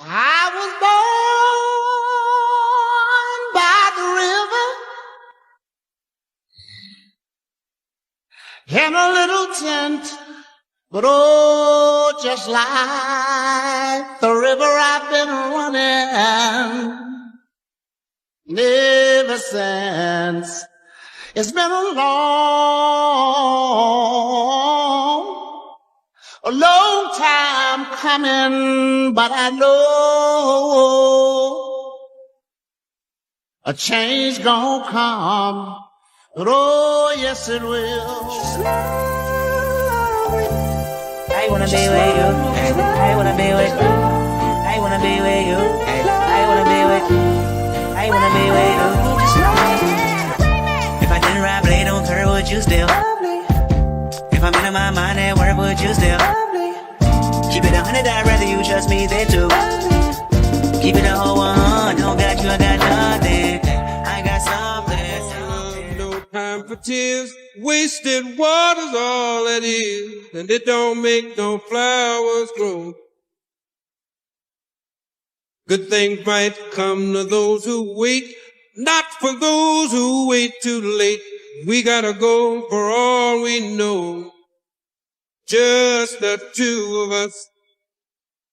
I was born by the river in a little tent, but oh, just like the river I've been running ever since. It's been a long time coming, but I know a change gonna come. But oh, yes it will. I wanna be with you. I wanna be with you. I wanna be with you. I wanna be with you. I wanna be with you. If I didn't rap late on her, would you still? If I'm in my mind at work, would you still? Keep it 100, I'd rather you trust me than to. Keep it a whole 100, don't got you, I got nothing. I got something. No time for tears, wasted water's all it is, and it don't make no flowers grow. Good things might come to those who wait, not for those who wait too late. We gotta go for all we know. Just the two of us.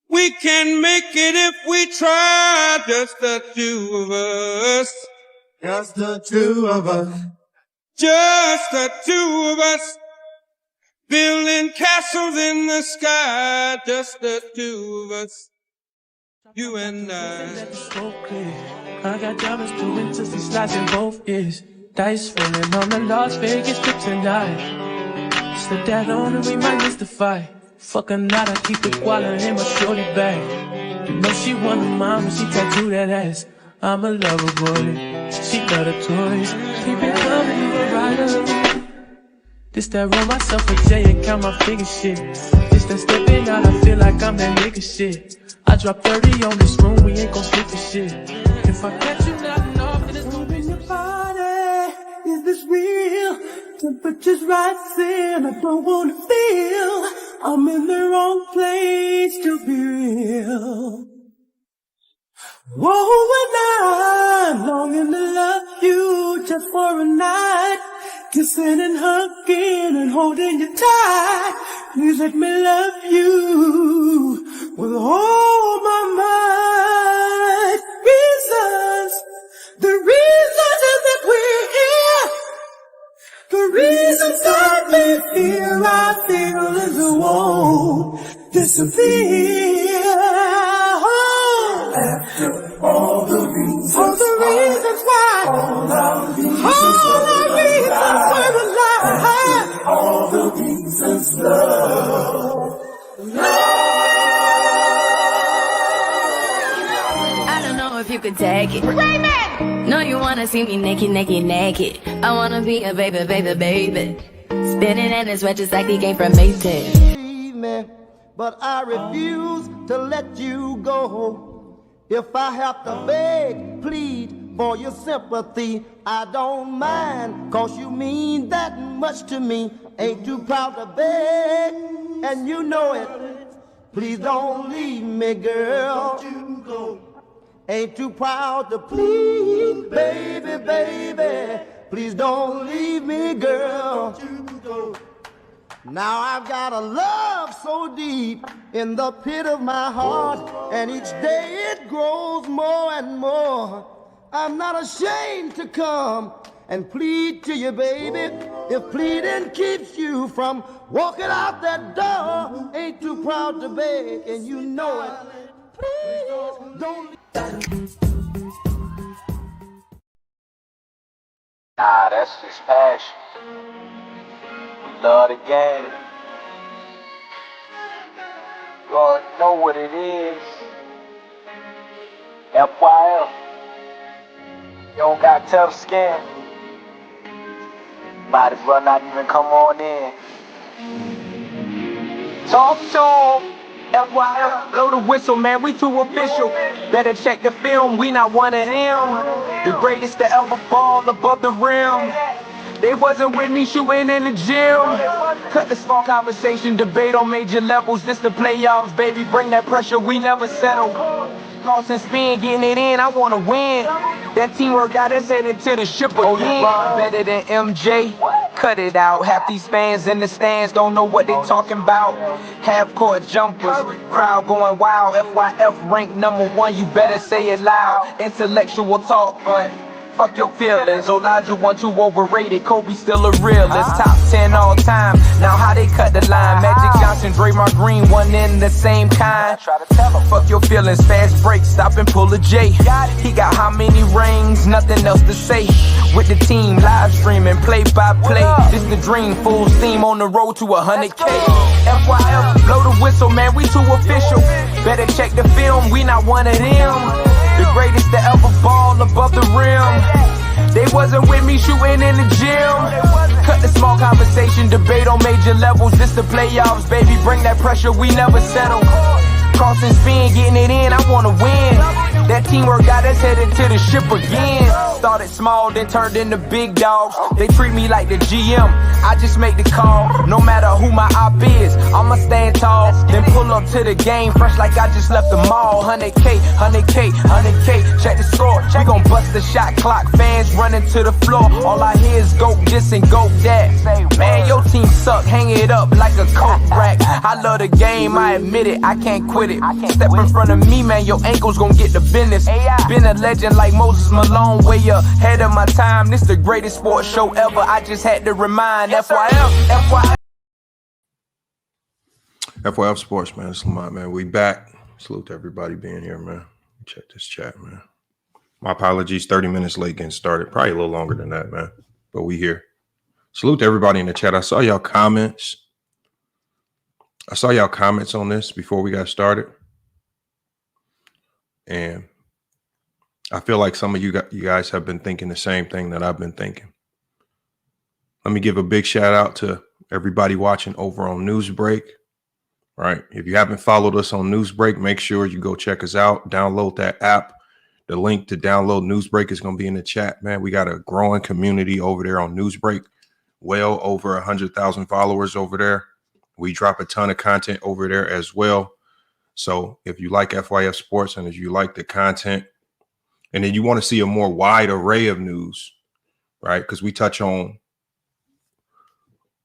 We can make it if we try. Just the two of us. Just the two of us. Just the two of us. Building castles in the sky. Just the two of us. You and I. I got diamonds doing to some slides in both ears. Dice rolling on the Las Vegas trip tonight. Slip that on and we might miss the fight. Fuck a night, I keep the koala in my shorty bag. You know she want a mom when she tattoo that ass. I'm a lover boy, she love the toys. Keep it coming, you a rider. This that roll myself a J and count my figure shit. This that stepping out, I feel like I'm that nigga shit. I drop 30 on this room, we ain't gon' split the shit. If I catch you nothing off, then it's gonna be your body. Is this real? Temperature's rising, I don't wanna feel I'm in the wrong place to be real. Whoa, and I'm longing to love you just for a night. Kissing and hugging and holding you tight. Please let me love you with all my might. The reasons is that we're here. The reasons got me here, I feel as it won't disappear. After all the reasons why, all our reasons for life, all the reasons love. I don't know if you could take it. No, you wanna see me naked, naked, naked. I wanna be a baby, baby, baby. Spinning in his red just like he came from Maytag. But I refuse to let you go. If I have to beg, plead for your sympathy, I don't mind, 'cause you mean that much to me. Ain't too proud to beg, and you know it. Please don't leave me, girl. Ain't too proud to plead, baby, baby. Please don't leave me, girl. Now I've got a love so deep in the pit of my heart, and each day it grows more and more. I'm not ashamed to come and plead to you, baby. If pleading keeps you from walking out that door, ain't too proud to beg, and you know it. Please don't leave. Nah, that's just passion. We love the game. You already know what it is. FYF. You don't got tough skin. Might as well not even come on in. Talk to 'em. FYF, blow the whistle, man, we too official. Better check the film, we not one of them. The greatest to ever fall above the rim. They wasn't with me shooting in the gym. Cut the small conversation, debate on major levels. This the playoffs, baby. Bring that pressure, we never settle. Cross and spin, getting it in, I wanna win. That teamwork got us headed to the ship again. Better than MJ. Cut it out. Half these fans in the stands don't know what they talking about. Half court jumpers, crowd going wild. FYF ranked #1, you better say it loud. Intellectual talk, but fuck your feelings. Elijah 1-2 overrated. Kobe still a realist. Top 10 all time. Now how they cut the line? Magic Johnson, Draymond Green, one in the same kind. Fuck your feelings. Fast break, stop and pull a J. He got how many rings? Nothing else to say. With the team live streaming, play by play. This the dream, full steam on the road to 100K. FYF, blow the whistle, man. We too official. Better check the film. We not one of them. The greatest to ever ball above the rim. They wasn't with me shooting in the gym. Cut the small conversation, debate on major levels. This the playoffs, baby. Bring that pressure, we never settle. Cross and spin, getting it in, I wanna win. That teamwork got us headed to the ship again. Started small, then turned into big dogs. They treat me like the GM, I just make the call. No matter who my op is, I'ma stand tall. Then pull up to the game, fresh like I just left the mall. 100K, 100K, 100K, check the score. We gon' bust the shot clock, fans running to the floor. All I hear is go this and go that. Man, your team suck, hang it up like a coke rack. I love the game, I admit it, I can't quit it. Step in front of me, man, your ankles gon' get the business. Been a legend like Moses Malone, way ahead of my time. This the greatest sports show ever, I just had to remind. FYF Sports, man. It's Lamont, man. We back. Salute to everybody being here, man. Check this chat, man. My apologies, 30 minutes late getting started. Probably a little longer than that, man. But we here. Salute to everybody in the chat. I saw y'all comments. On this before we got started. And I feel like some of you guys have been thinking the same thing that I've been thinking. Let me give a big shout out to everybody watching over on Newsbreak. Right. If you haven't followed us on Newsbreak, make sure you go check us out. Download that app. The link to download Newsbreak is going to be in the chat, man. We got a growing community over there on Newsbreak. Well over 100,000 followers over there. We drop a ton of content over there as well. So if you like FYF Sports and if you like the content and then you want to see a more wide array of news, right? Because we touch on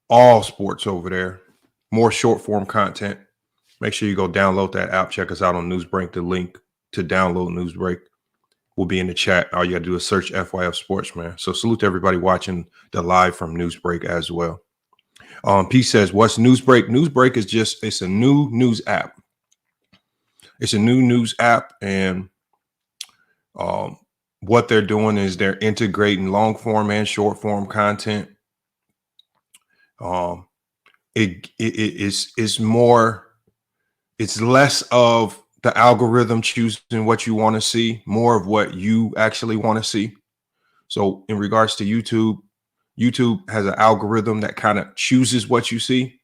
all sports over there, more short form content. Make sure you go download that app. Check us out on Newsbreak. The link to download Newsbreak will be in the chat. All you got to do is search FYF Sports, man. So salute to everybody watching the live from Newsbreak as well. P says, what's Newsbreak? Newsbreak is it's a new news app. It's a new news app. And what they're doing is they're integrating long form and short form content. It's less of the algorithm choosing what you want to see, more of what you actually want to see. So in regards to YouTube has an algorithm that kind of chooses what you see,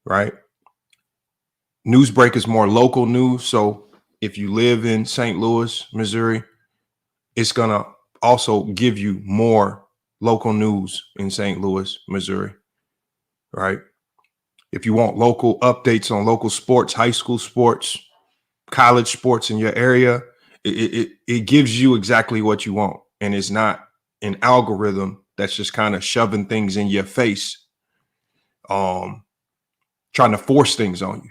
right? Newsbreak is more local news. So if you live in St. Louis, Missouri, it's going to also give you more local news in St. Louis, Missouri, right? If you want local updates on local sports, high school sports, college sports in your area, it gives you exactly what you want. And it's not an algorithm that's just kind of shoving things in your face, trying to force things on you.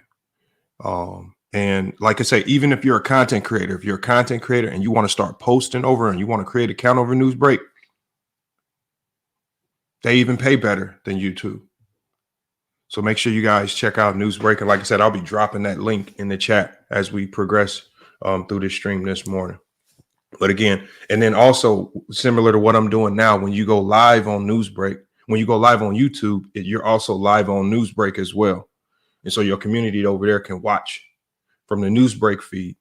And like I say, even if you're a content creator, and you want to start posting over and you want to create an account over Newsbreak, they even pay better than YouTube. So make sure you guys check out Newsbreak. And like I said, I'll be dropping that link in the chat as we progress through this stream this morning. But again, and then also similar to what I'm doing now, when you go live on Newsbreak, when you go live on YouTube, you're also live on Newsbreak as well. And so your community over there can watch from the Newsbreak feed.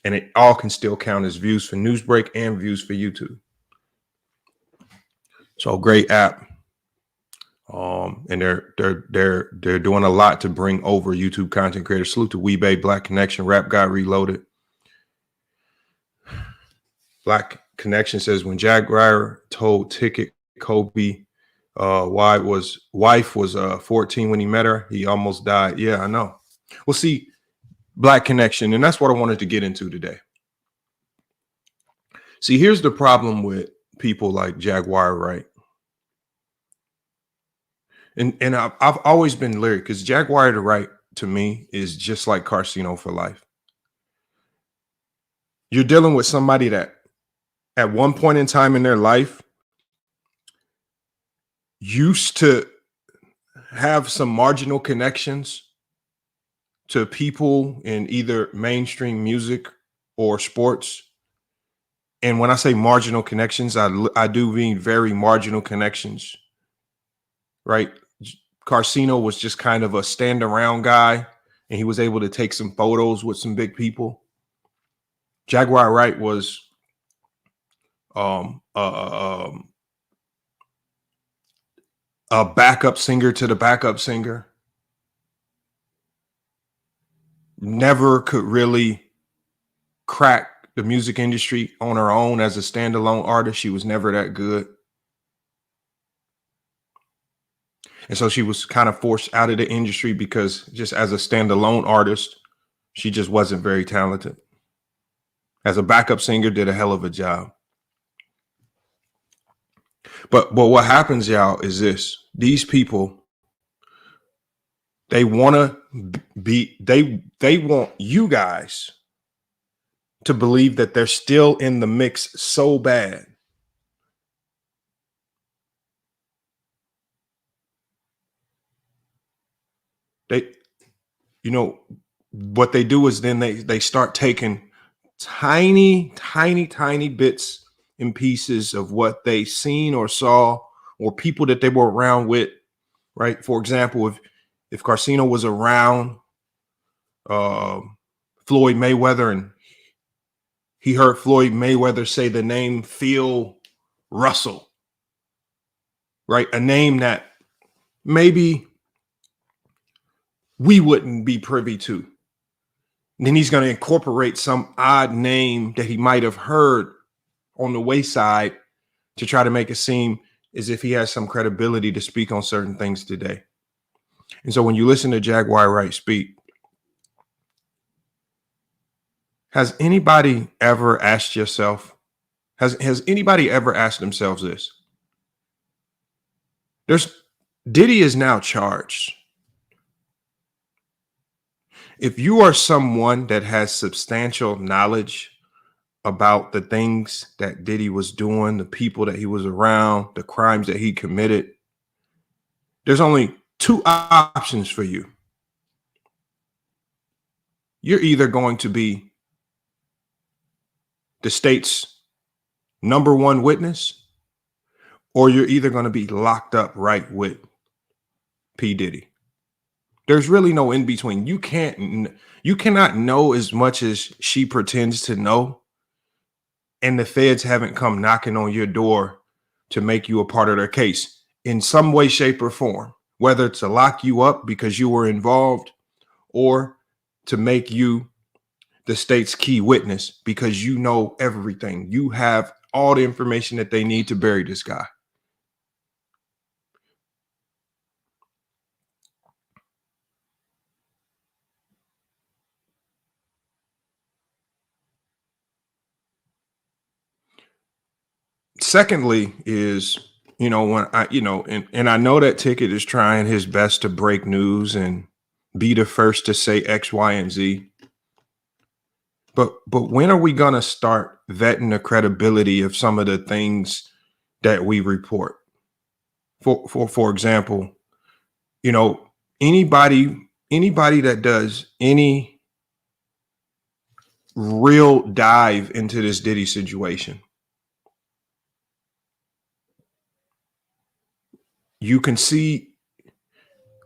And it all can still count as views for Newsbreak and views for YouTube. So great app. And they're doing a lot to bring over YouTube content creators. Salute to Weebay, Black Connection, Rap God Reloaded. Black Connection says, when Jaguar told Ticket Kobe wife was 14 when he met her. He almost died. Yeah, I know. Well, see, Black connection, and that's what I wanted to get into today. See, here's the problem with people like Jaguar Wright. And I've always been lyric because Jaguar Wright to me is just like Carcino for life. You're dealing with somebody that at one point in time in their life used to have some marginal connections to people in either mainstream music or sports. And when I say marginal connections, I do mean very marginal connections, right? Carcino was just kind of a stand around guy, and he was able to take some photos with some big people. Jaguar Wright was a backup singer to the backup singer. Never could really crack the music industry on her own as a standalone artist. She was never that good. And so she was kind of forced out of the industry because just as a standalone artist, she just wasn't very talented. As a backup singer, did a hell of a job. But what happens, y'all, is this. These people, they want to be, they want you guys to believe that they're still in the mix so bad. They, you know, what they do is then they start taking tiny bits and pieces of what they seen or saw or people that they were around with, right? For example, if Carcino was around Floyd Mayweather and he heard Floyd Mayweather say the name Phil Russell, right? A name that maybe we wouldn't be privy to. And then he's going to incorporate some odd name that he might have heard on the wayside to try to make it seem as if he has some credibility to speak on certain things today. And so when you listen to Jaguar Wright speak, has anybody ever asked yourself, has anybody ever asked themselves this? Diddy is now charged. If you are someone that has substantial knowledge about the things that Diddy was doing, the people that he was around, the crimes that he committed, there's only two options for you. You're either going to be the state's #1 witness, or you're either going to be locked up right with P. Diddy. There's really no in between. You cannot know as much as she pretends to know, and the feds haven't come knocking on your door to make you a part of their case in some way, shape, or form, whether to lock you up because you were involved or to make you the state's key witness because you know everything. You have all the information that they need to bury this guy. Secondly is, when and I know that Ticket is trying his best to break news and be the first to say X, Y, and Z. But when are we going to start vetting the credibility of some of the things that we report? For example, anybody that does any real dive into this Diddy situation, you can see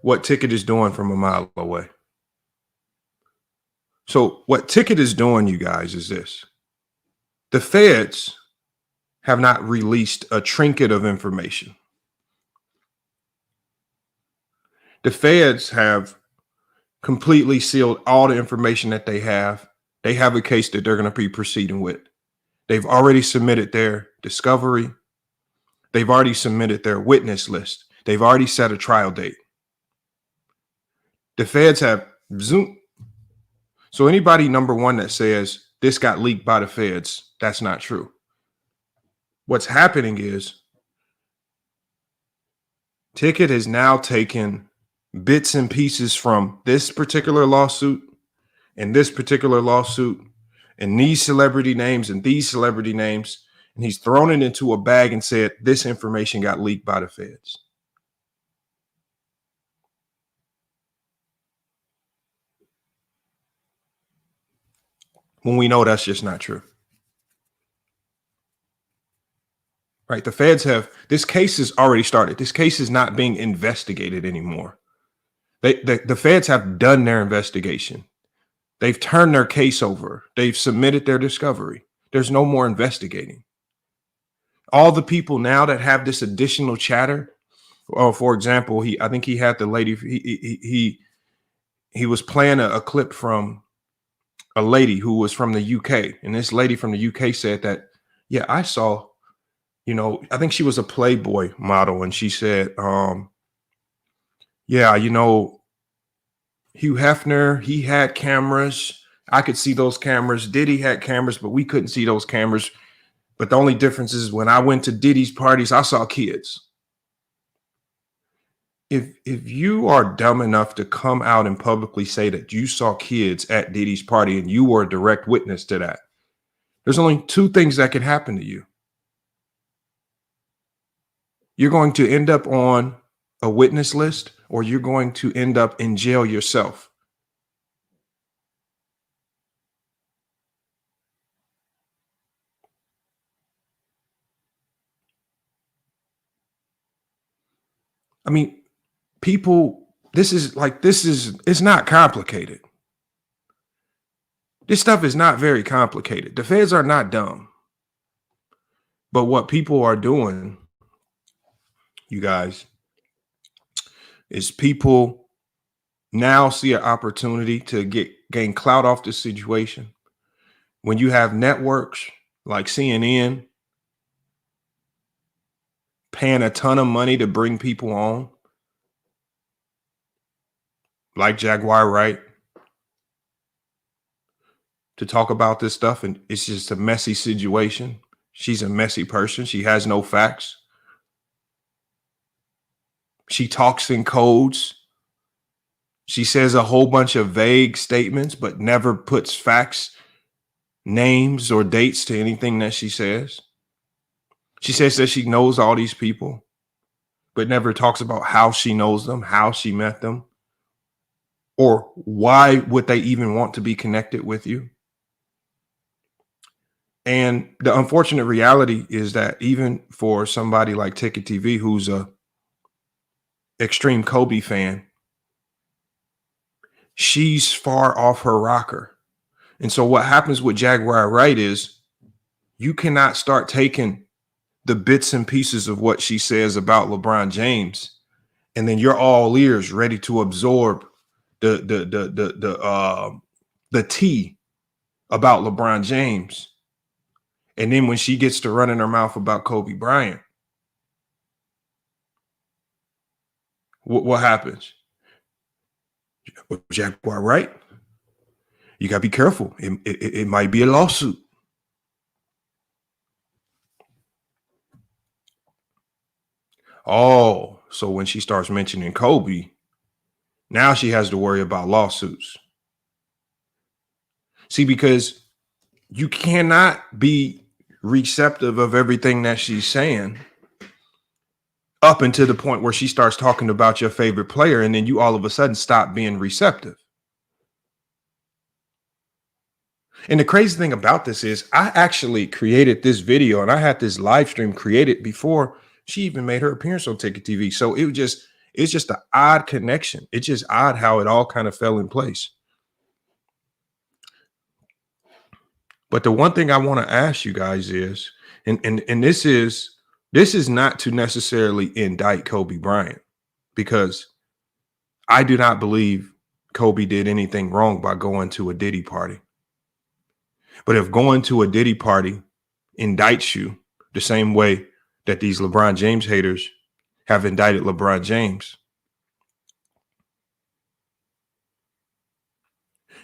what Ticket is doing from a mile away. So what Ticket is doing, you guys, is this. The feds have not released a trinket of information. The feds have completely sealed all the information that they have. They have a case that they're going to be proceeding with. They've already submitted their discovery. They've already submitted their witness list. They've already set a trial date. The feds have Zoom. So anybody, number one, that says this got leaked by the feds, that's not true. What's happening is Ticket has now taken bits and pieces from this particular lawsuit and this particular lawsuit and these celebrity names and these celebrity names, and he's thrown it into a bag and said this information got leaked by the feds. When we know that's just not true. Right? The feds have, this case has already started. This case is not being investigated anymore. The feds have done their investigation. They've turned their case over. They've submitted their discovery. There's no more investigating. All the people now that have this additional chatter, for example, I think he had the lady, he was playing a clip from a lady who was from the UK. And this lady from the UK said that, yeah, I saw, I think she was a Playboy model. And she said, yeah, Hugh Hefner, he had cameras. I could see those cameras. Diddy had cameras, but we couldn't see those cameras. But the only difference is when I went to Diddy's parties, I saw kids. If you are dumb enough to come out and publicly say that you saw kids at Diddy's party and you were a direct witness to that, there's only two things that can happen to you. You're going to end up on a witness list, or you're going to end up in jail yourself. I mean, people, it's not complicated. This stuff is not very complicated. The feds are not dumb. But what people are doing, you guys, is people now see an opportunity to gain clout off the situation. When you have networks like CNN paying a ton of money to bring people on, like Jaguar Wright, to talk about this stuff, and it's just a messy situation. She's a messy person. She has no facts. She talks in codes. She says a whole bunch of vague statements, but never puts facts, names, or dates to anything that she says. She says that she knows all these people, but never talks about how she knows them, how she met them, or why would they even want to be connected with you. And the unfortunate reality is that even for somebody like Ticket TV, who's a extreme Kobe fan, she's far off her rocker. And so what happens with Jaguar Wright is you cannot start taking the bits and pieces of what she says about LeBron James, and then you're all ears, ready to absorb the tea about LeBron James. And then when she gets to running her mouth about Kobe Bryant, what happens? Jaguar Wright, you got to be careful. It might be a lawsuit. Oh, so when she starts mentioning Kobe, now she has to worry about lawsuits. See, because you cannot be receptive of everything that she's saying up until the point where she starts talking about your favorite player, and then you all of a sudden stop being receptive. And the crazy thing about this is I actually created this video and I had this live stream created before she even made her appearance on Ticket TV. So it's just an odd connection. It's just odd how it all kind of fell in place. But the one thing I want to ask you guys is, and this is not to necessarily indict Kobe Bryant, because I do not believe Kobe did anything wrong by going to a Diddy party. But if going to a Diddy party indicts you the same way that these LeBron James haters have indicted LeBron James,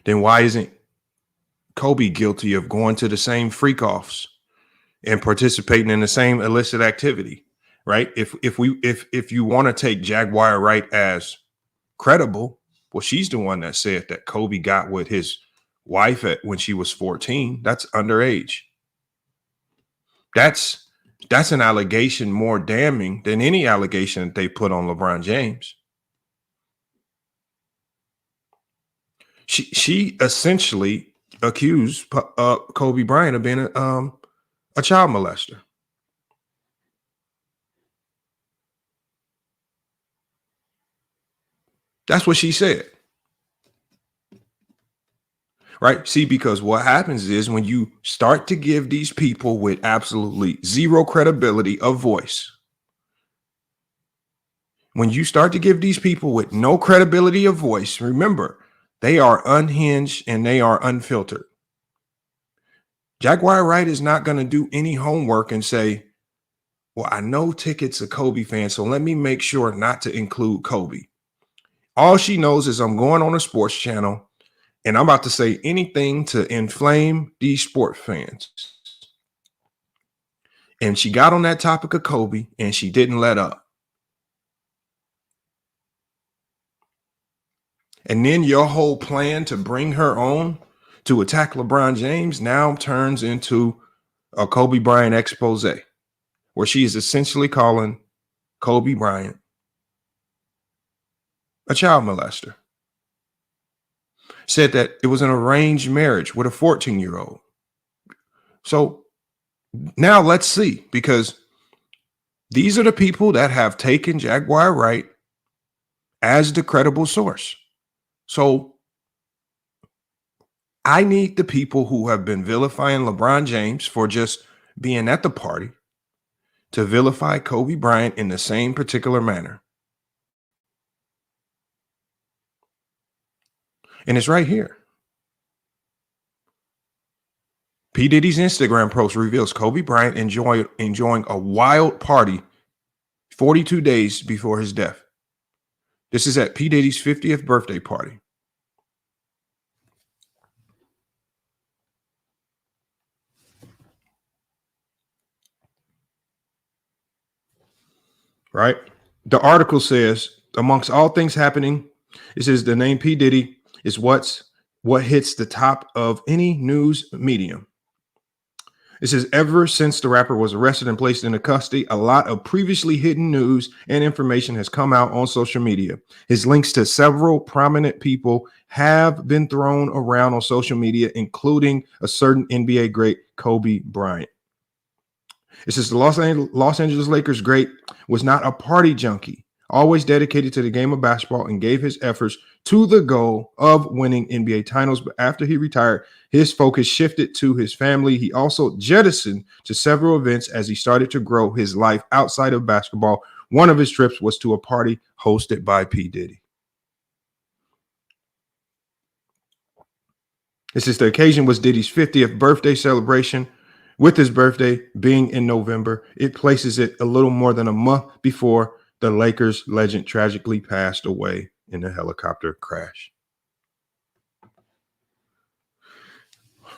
then why isn't Kobe guilty of going to the same freak-offs and participating in the same illicit activity, right? If you want to take Jaguar Wright as credible, well, she's the one that said that Kobe got with his wife when she was 14. That's underage. That's an allegation more damning than any allegation that they put on LeBron James. She essentially accused Kobe Bryant of being a child molester. That's what she said. Right? See, because what happens is when you start to give these people with absolutely zero credibility a voice, when you start to give these people with no credibility a voice, remember, they are unhinged and they are unfiltered. Jaguar Wright is not going to do any homework and say, well, I know Ticket's a Kobe fan, so let me make sure not to include Kobe. All she knows is I'm going on a sports channel and I'm about to say anything to inflame these sport fans. And she got on that topic of Kobe and she didn't let up. And then your whole plan to bring her on to attack LeBron James now turns into a Kobe Bryant expose, where she is essentially calling Kobe Bryant a child molester. Said that it was an arranged marriage with a 14-year-old. So now let's see, because these are the people that have taken Jaguar Wright as the credible source. So I need the people who have been vilifying LeBron James for just being at the party to vilify Kobe Bryant in the same particular manner. And it's right here. P. Diddy's Instagram post reveals Kobe Bryant enjoying a wild party 42 days before his death. This is at P. Diddy's 50th birthday party. Right? The article says, amongst all things happening, it says the name P. Diddy is what hits the top of any news medium. It says, ever since the rapper was arrested and placed into custody, a lot of previously hidden news and information has come out on social media. His links to several prominent people have been thrown around on social media, including a certain NBA great, Kobe Bryant. It says the Los Angeles Lakers great was not a party junkie, always dedicated to the game of basketball and gave his efforts to the goal of winning NBA titles. But after he retired, his focus shifted to his family. He also jettisoned to several events as he started to grow his life outside of basketball. One of his trips was to a party hosted by P. Diddy. It says the occasion was Diddy's 50th birthday celebration. With his birthday being in November, it places it a little more than a month before the Lakers legend tragically passed away in a helicopter crash.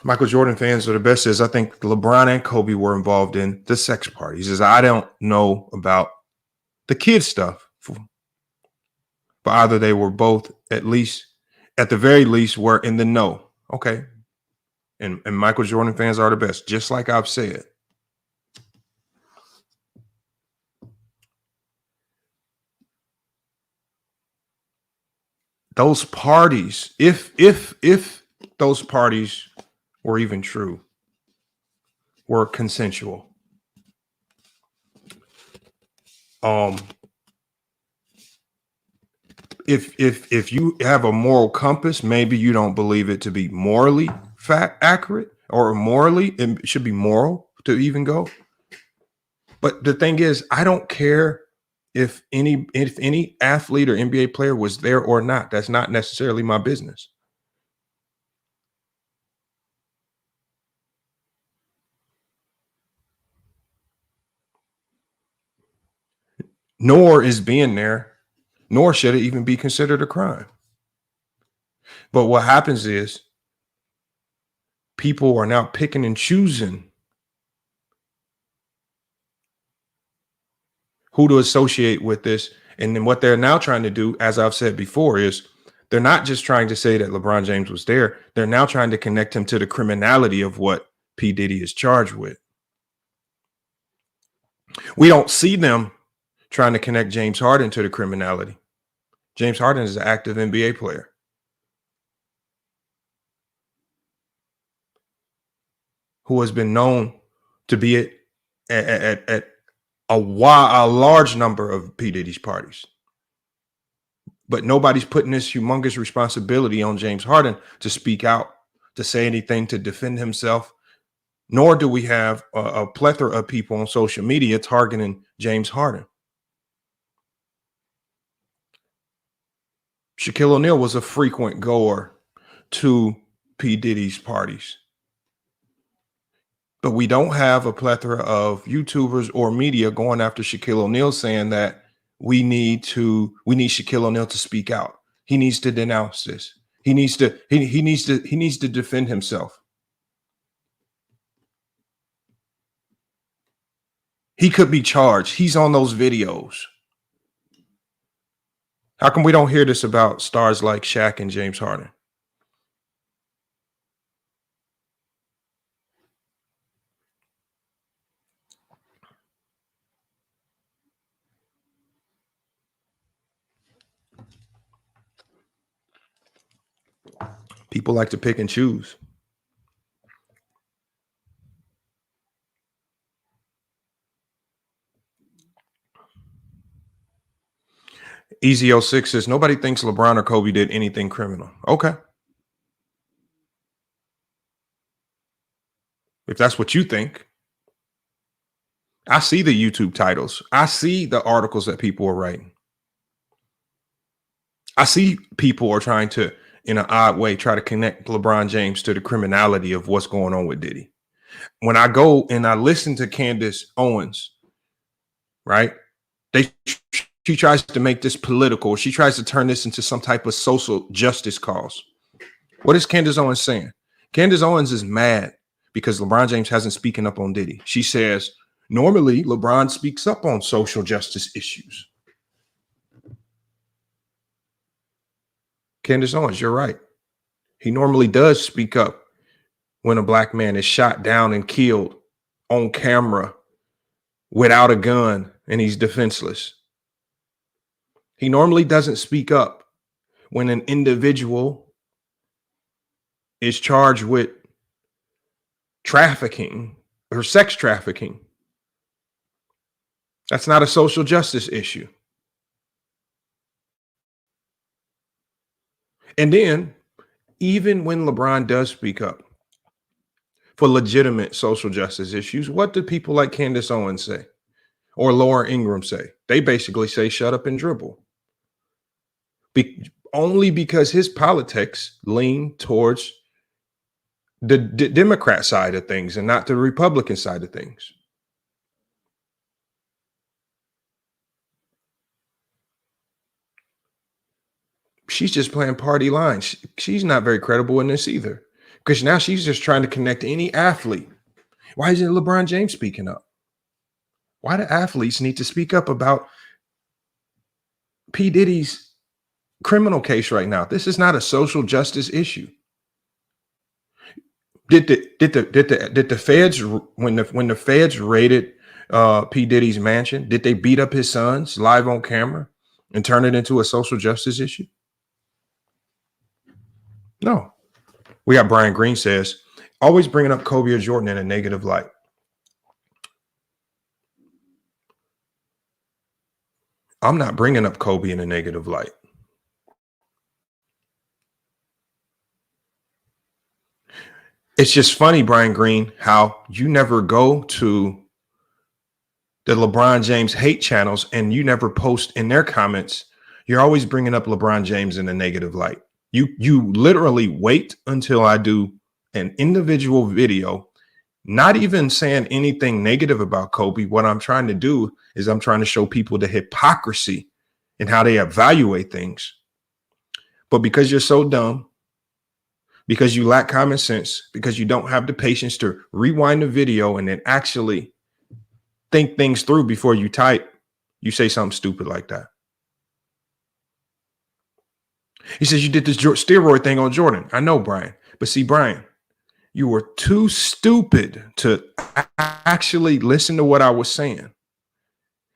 Michael Jordan fans are the best. Says, I think LeBron and Kobe were involved in the sex party. He says, I don't know about the kid stuff, but either they were both, at the very least, were in the know. Okay. And Michael Jordan fans are the best, just like I've said. Those parties, if those parties were even true, were consensual. If you have a moral compass, maybe you don't believe it to be morally accurate, or morally, it should be moral to even go. But the thing is, I don't care if any athlete or NBA player was there or not. That's not necessarily my business. nor is being there, nor should it even be considered a crime. But what happens is people are now picking and choosing who to associate with this. And then what they're now trying to do, as I've said before, is they're not just trying to say that LeBron James was there. They're now trying to connect him to the criminality of what P. Diddy is charged with. We don't see them trying to connect James Harden to the criminality. James Harden is an active NBA player. Who has been known to be at a large number of P. Diddy's parties. But nobody's putting this humongous responsibility on James Harden to speak out, to say anything, to defend himself. Nor do we have a plethora of people on social media targeting James Harden. Shaquille O'Neal was a frequent goer to P. Diddy's parties. But we don't have a plethora of YouTubers or media going after Shaquille O'Neal saying that we need Shaquille O'Neal to speak out. He needs to denounce this. He needs to defend himself. He could be charged. He's on those videos. How come we don't hear this about stars like Shaq and James Harden? People like to pick and choose. Easy06 says, nobody thinks LeBron or Kobe did anything criminal. Okay. If that's what you think. I see the YouTube titles. I see the articles that people are writing. I see people are trying to, in an odd way, try to connect LeBron James to the criminality of what's going on with Diddy. When I go and I listen to Candace Owens, right? She tries to make this political. She tries to turn this into some type of social justice cause. What is Candace Owens saying? Candace Owens is mad because LeBron James hasn't speaking up on Diddy. She says, normally LeBron speaks up on social justice issues. Candace Owens, you're right. He normally does speak up when a black man is shot down and killed on camera without a gun and he's defenseless. He normally doesn't speak up when an individual is charged with trafficking or sex trafficking. That's not a social justice issue. And then, even when LeBron does speak up for legitimate social justice issues, what do people like Candace Owens say? Or Laura Ingraham say? They basically say, shut up and dribble. Only because his politics lean towards the Democrat side of things and not the Republican side of things. She's just playing party lines. She's not very credible in this either, because now she's just trying to connect any athlete. Why isn't LeBron James speaking up? Why do athletes need to speak up about P. Diddy's criminal case right now? This is not a social justice issue. Did the feds, when the feds raided P. Diddy's mansion, did they beat up his sons live on camera and turn it into a social justice issue? No. We got Brian Green says, always bringing up Kobe or Jordan in a negative light. I'm not bringing up Kobe in a negative light. It's just funny, Brian Green, how you never go to the LeBron James hate channels and you never post in their comments. You're always bringing up LeBron James in a negative light. You literally wait until I do an individual video Not even saying anything negative about Kobe. What I'm trying to do is I'm trying to show people the hypocrisy in how they evaluate things. But because you're so dumb, because you lack common sense, because you don't have the patience to rewind the video and then actually think things through before you type, you say something stupid like that. He says, you did this steroid thing on Jordan. I know, Brian. But see, Brian, you were too stupid to actually listen to what I was saying.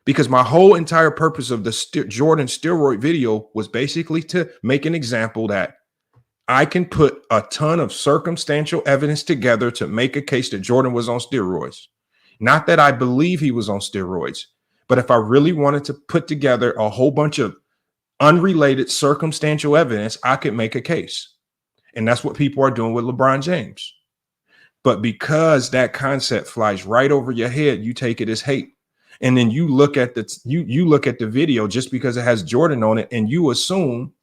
Because my whole entire purpose of the Jordan steroid video was basically to make an example that I can put a ton of circumstantial evidence together to make a case that Jordan was on steroids. Not that I believe he was on steroids, but if I really wanted to put together a whole bunch of unrelated circumstantial evidence, I could make a case. And that's what people are doing with LeBron James. But because that concept flies right over your head, you take it as hate. And then you look at you look at the video just because it has Jordan on it, and you assume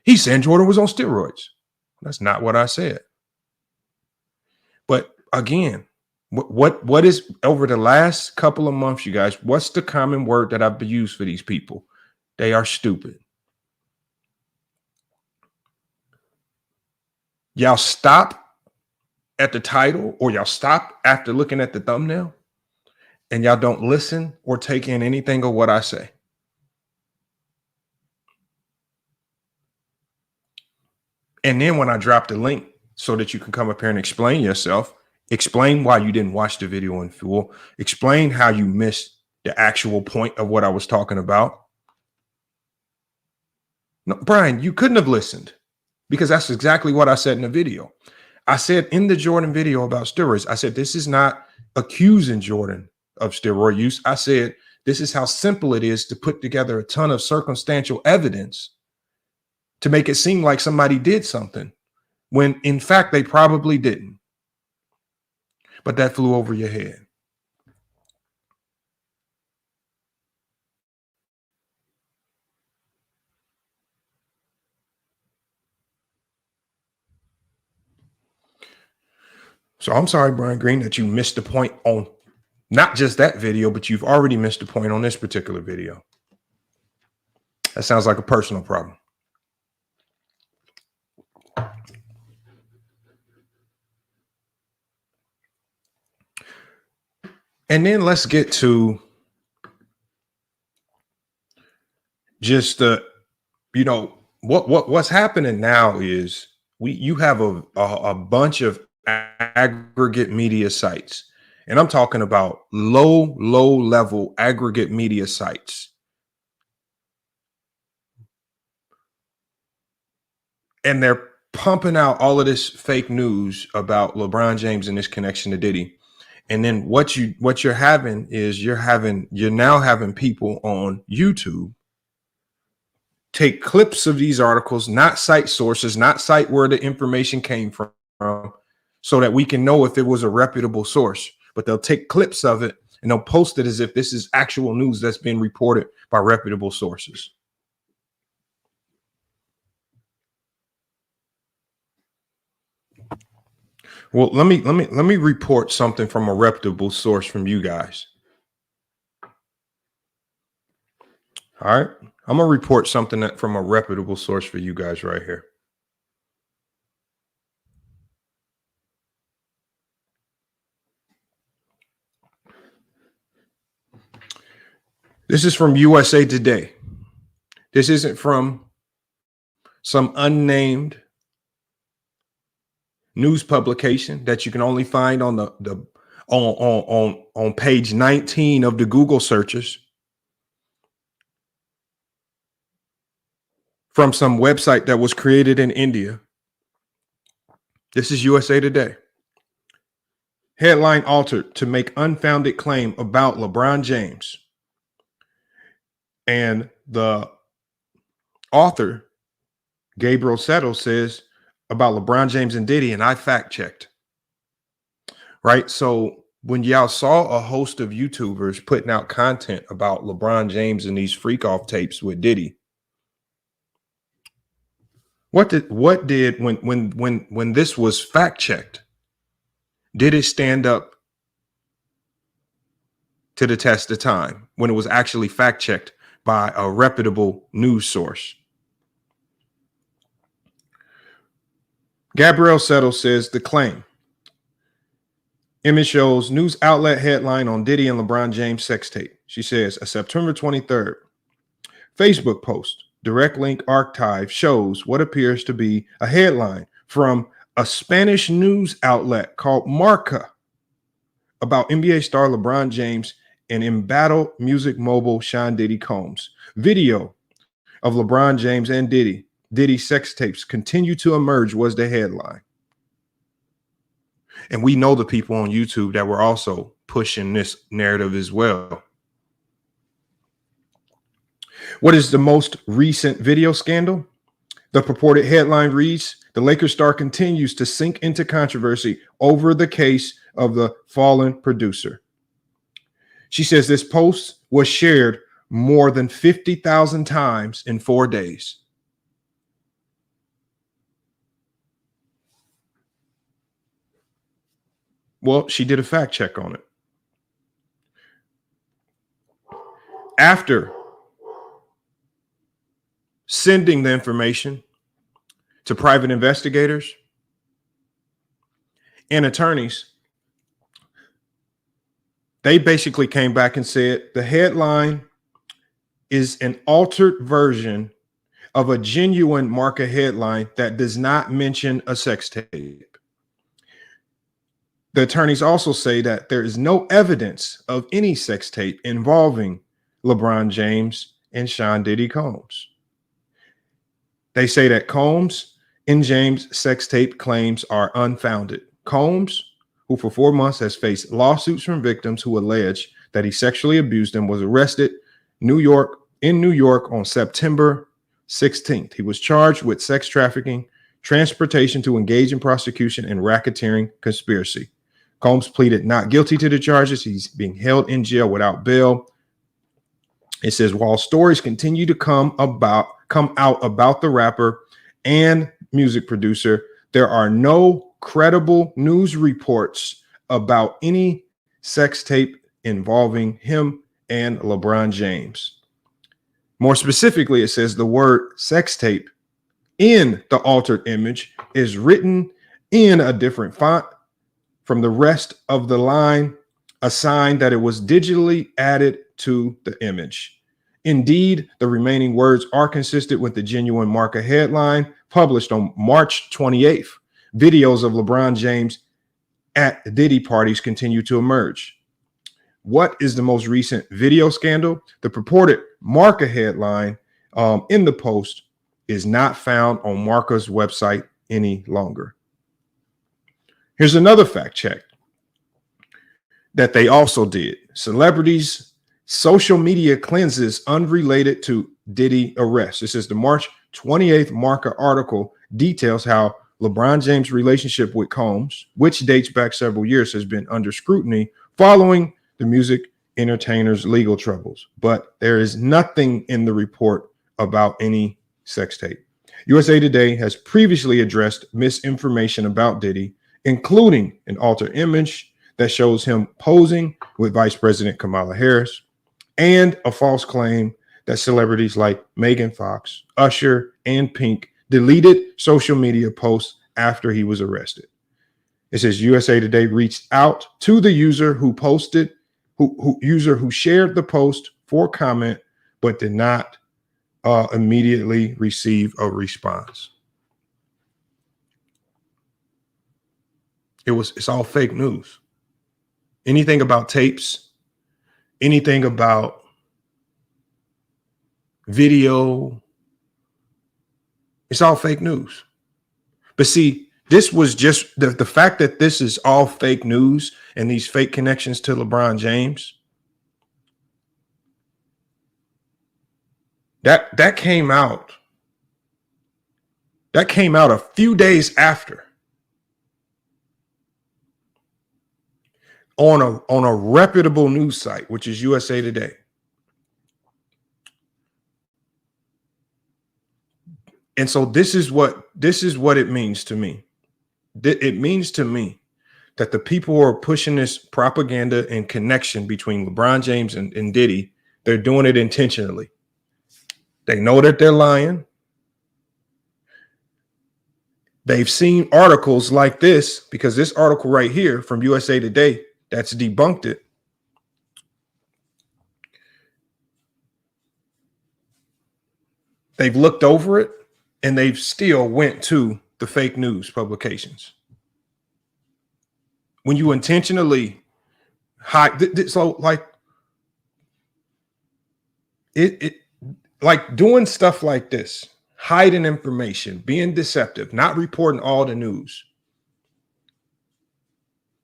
he's saying Jordan was on steroids. That's not what I said. But again, what is over the last couple of months, you guys, what's the common word that I've used for these people? They are stupid. Y'all stop at the title, or y'all stop after looking at the thumbnail, and y'all don't listen or take in anything of what I say. And then when I drop the link so that you can come up here and explain yourself, explain why you didn't watch the video in full, explain how you missed the actual point of what I was talking about. No, Brian, you couldn't have listened, because that's exactly what I said in the video. I said in the Jordan video about steroids, I said, this is not accusing Jordan of steroid use. I said, this is how simple it is to put together a ton of circumstantial evidence to make it seem like somebody did something when in fact they probably didn't. But that flew over your head. So I'm sorry, Brian Green, that you missed the point on not just that video, but you've already missed the point on this particular video. That sounds like a personal problem. And then let's get to just the, what's happening now is you have a bunch of aggregate media sites, and I'm talking about low level aggregate media sites. And they're pumping out all of this fake news about LeBron James and his connection to Diddy. And then what you're having is you're now having people on YouTube take clips of these articles, not cite sources, not cite where the information came from, so that we can know if it was a reputable source. But they'll take clips of it and they'll post it as if this is actual news that's been reported by reputable sources. Well, let me report something from a reputable source from you guys. All right. I'm going to report something from a reputable source for you guys right here. This is from USA Today. This isn't from some unnamed news publication that you can only find on on page 19 of the Google searches, from some website that was created in India. This is USA Today. Headline altered to make unfounded claim about LeBron James. And the author, Gabriel Settle, says about LeBron James and Diddy, and I fact checked. Right? So when y'all saw a host of YouTubers putting out content about LeBron James and these freak off tapes with Diddy, when this was fact checked, Did it stand up to the test of time when it was actually fact checked by a reputable news source? Gabrielle Settle says the claim. Image shows news outlet headline on Diddy and LeBron James sex tape. She says a September 23rd Facebook post, direct link archive, shows what appears to be a headline from a Spanish news outlet called Marca about NBA star LeBron James and embattled music mogul Sean Diddy Combs. Video of LeBron James and Diddy sex tapes continue to emerge was the headline. And we know the people on YouTube that were also pushing this narrative as well. What is the most recent video scandal? The purported headline reads, the Lakers star continues to sink into controversy over the case of the fallen producer. She says this post was shared more than 50,000 times in 4 days. Well, she did a fact check on it. After sending the information to private investigators and attorneys, they basically came back and said the headline is an altered version of a genuine Marca headline that does not mention a sex tape. The attorneys also say that there is no evidence of any sex tape involving LeBron James and Sean Diddy Combs. They say that Combs and James' sex tape claims are unfounded. Combs, who for 4 months has faced lawsuits from victims who allege that he sexually abused them, was arrested in New York on September 16th. He was charged with sex trafficking, transportation to engage in prostitution, and racketeering conspiracy. Combs pleaded not guilty to the charges. He's being held in jail without bail. It says, while stories continue to come out about the rapper and music producer, there are no credible news reports about any sex tape involving him and LeBron James. More specifically, it says the word sex tape in the altered image is written in a different font from the rest of the line, a sign that it was digitally added to the image. Indeed, the remaining words are consistent with the genuine Marca headline published on March 28th. Videos of LeBron James at Diddy parties continue to emerge. What is the most recent video scandal? The purported Marca headline in the post is not found on Marca's website any longer. Here's another fact check that they also did. Celebrities' social media cleanses unrelated to Diddy arrest. This is the March 28th Marca article, details how LeBron James' relationship with Combs, which dates back several years, has been under scrutiny following the music entertainer's legal troubles. But there is nothing in the report about any sex tape. USA Today has previously addressed misinformation about Diddy, including an altered image that shows him posing with Vice President Kamala Harris, and a false claim that celebrities like Megan Fox, Usher, and Pink deleted social media posts after he was arrested. It says USA Today reached out to the user who posted, who shared the post for comment, but did not immediately receive a response. It's all fake news. Anything about tapes, anything about video, it's all fake news. But see, this was just the fact that this is all fake news and these fake connections to LeBron James. That came out. That came out a few days after. On a reputable news site, which is USA Today. And so this is what it means to me. It means to me that the people who are pushing this propaganda and connection between LeBron James and Diddy, they're doing it intentionally. They know that they're lying. They've seen articles like this, because this article right here from USA Today, that's debunked it. They've looked over it and they've still went to the fake news publications. When you intentionally hide, so like it like doing stuff like this, hiding information, being deceptive, not reporting all the news.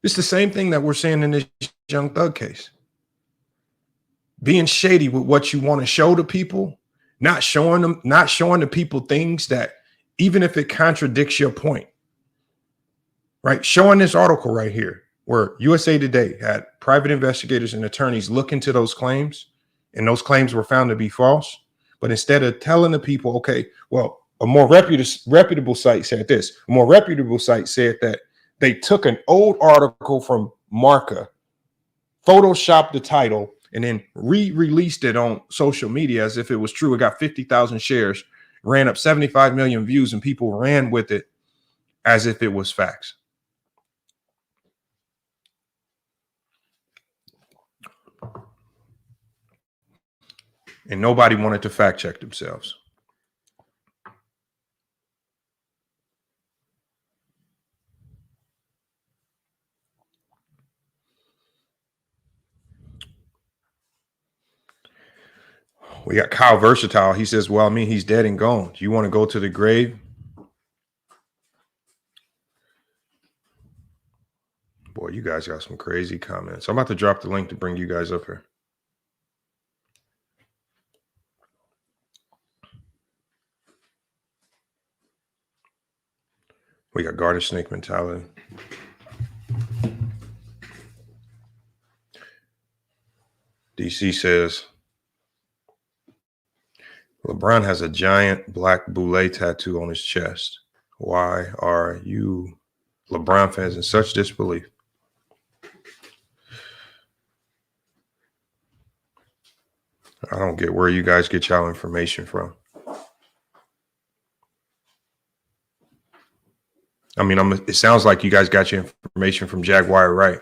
It's the same thing that we're seeing in this Young Thug case. Being shady with what you want to show to people, not showing the people things that, even if it contradicts your point, right? Showing this article right here where USA Today had private investigators and attorneys look into those claims, and those claims were found to be false. But instead of telling the people, okay, well, a more reputable site said this. A more reputable site said that they took an old article from Marca, photoshopped the title, and then re-released it on social media as if it was true. It got 50,000 shares, ran up 75 million views, and people ran with it as if it was facts. And nobody wanted to fact check themselves. We got Kyle Versatile. He says, well, I mean, he's dead and gone. Do you want to go to the grave? Boy, you guys got some crazy comments. I'm about to drop the link to bring you guys up here. We got garter snake mentality. DC says, LeBron has a giant black boule tattoo on his chest. Why are you LeBron fans in such disbelief? I don't get where you guys get y'all information from. I mean, it sounds like you guys got your information from Jaguar Wright.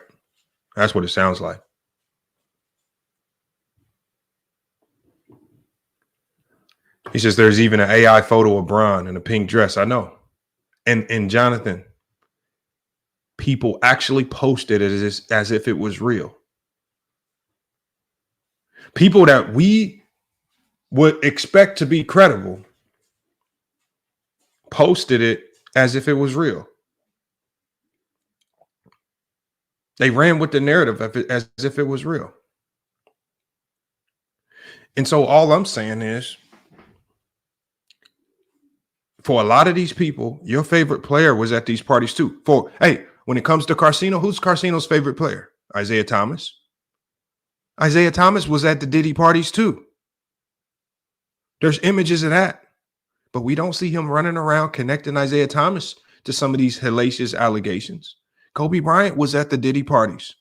That's what it sounds like. He says there's even an AI photo of Bron in a pink dress. I know. And Jonathan, people actually posted it as if it was real. People that we would expect to be credible posted it as if it was real. They ran with the narrative as if it was real. And so all I'm saying is, for a lot of these people, your favorite player was at these parties too. When it comes to Carcino, who's Carcino's favorite player? Isaiah Thomas. Isaiah Thomas was at the Diddy parties too. There's images of that. But we don't see him running around connecting Isaiah Thomas to some of these hellacious allegations. Kobe Bryant was at the Diddy parties.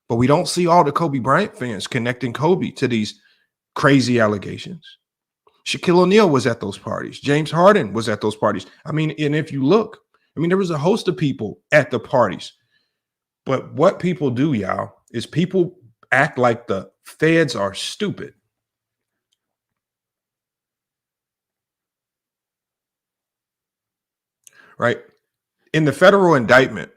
But we don't see all the Kobe Bryant fans connecting Kobe to these crazy allegations. Shaquille O'Neal was at those parties. James Harden was at those parties. I mean, and if you look, I mean, there was a host of people at the parties. But what people do, y'all, is people act like the feds are stupid. Right? In the federal indictment,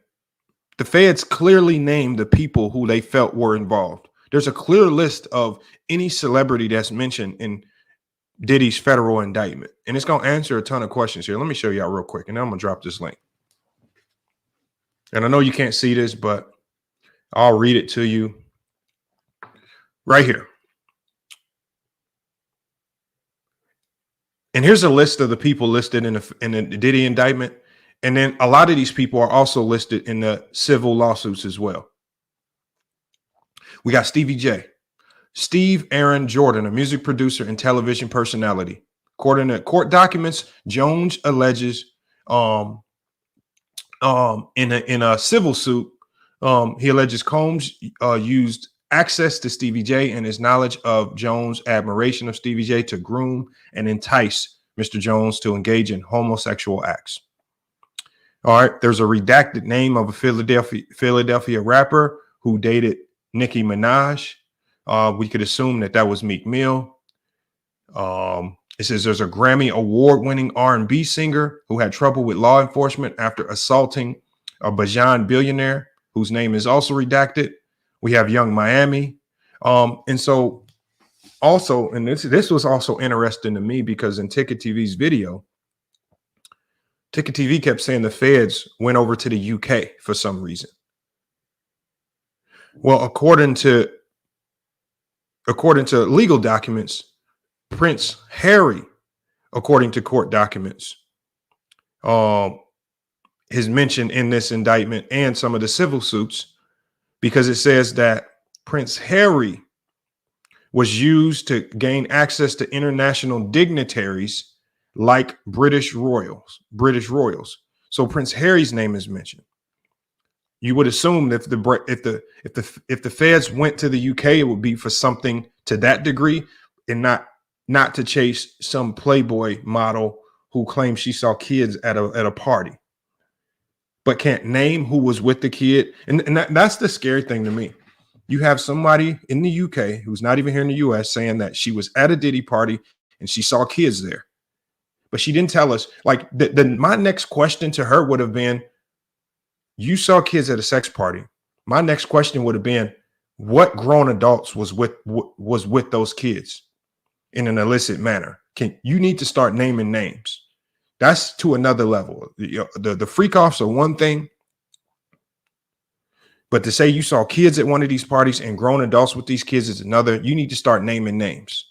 the feds clearly named the people who they felt were involved. There's a clear list of any celebrity that's mentioned in Diddy's federal indictment. And it's going to answer a ton of questions here. Let me show y'all real quick, and then I'm going to drop this link. And I know you can't see this, but I'll read it to you right here. And here's a list of the people listed in the Diddy indictment. And then a lot of these people are also listed in the civil lawsuits as well. We got Stevie J. Steve Aaron Jordan, a music producer and television personality. According to court documents, Jones alleges in a civil suit He alleges Combs used access to Stevie J and his knowledge of Jones' admiration of Stevie J to groom and entice Mr. Jones to engage in homosexual acts. All right, there's a redacted name of a Philadelphia rapper who dated Nicki Minaj. We could assume that was Meek Mill. It says there's a Grammy award-winning R&B singer who had trouble with law enforcement after assaulting a Bajan billionaire whose name is also redacted. We have Young Miami. And so also, and this was also interesting to me because in Ticket TV's video, Ticket TV kept saying the feds went over to the UK for some reason. Well, according to legal documents, Prince Harry, according to court documents, is mentioned in this indictment and some of the civil suits because it says that Prince Harry was used to gain access to international dignitaries like British royals. So Prince Harry's name is mentioned. You would assume that if the feds went to the UK, it would be for something to that degree and not to chase some Playboy model who claims she saw kids at a party, but can't name who was with the kid. And that's the scary thing to me. You have somebody in the UK who's not even here in the US saying that she was at a Diddy party and she saw kids there. But she didn't tell us. Like my next question to her would have been, you saw kids at a sex party. My next question would have been, what grown adults was with those kids in an illicit manner? You need to start naming names. That's to another level. The freak offs are one thing, but to say you saw kids at one of these parties and grown adults with these kids is another. You need to start naming names,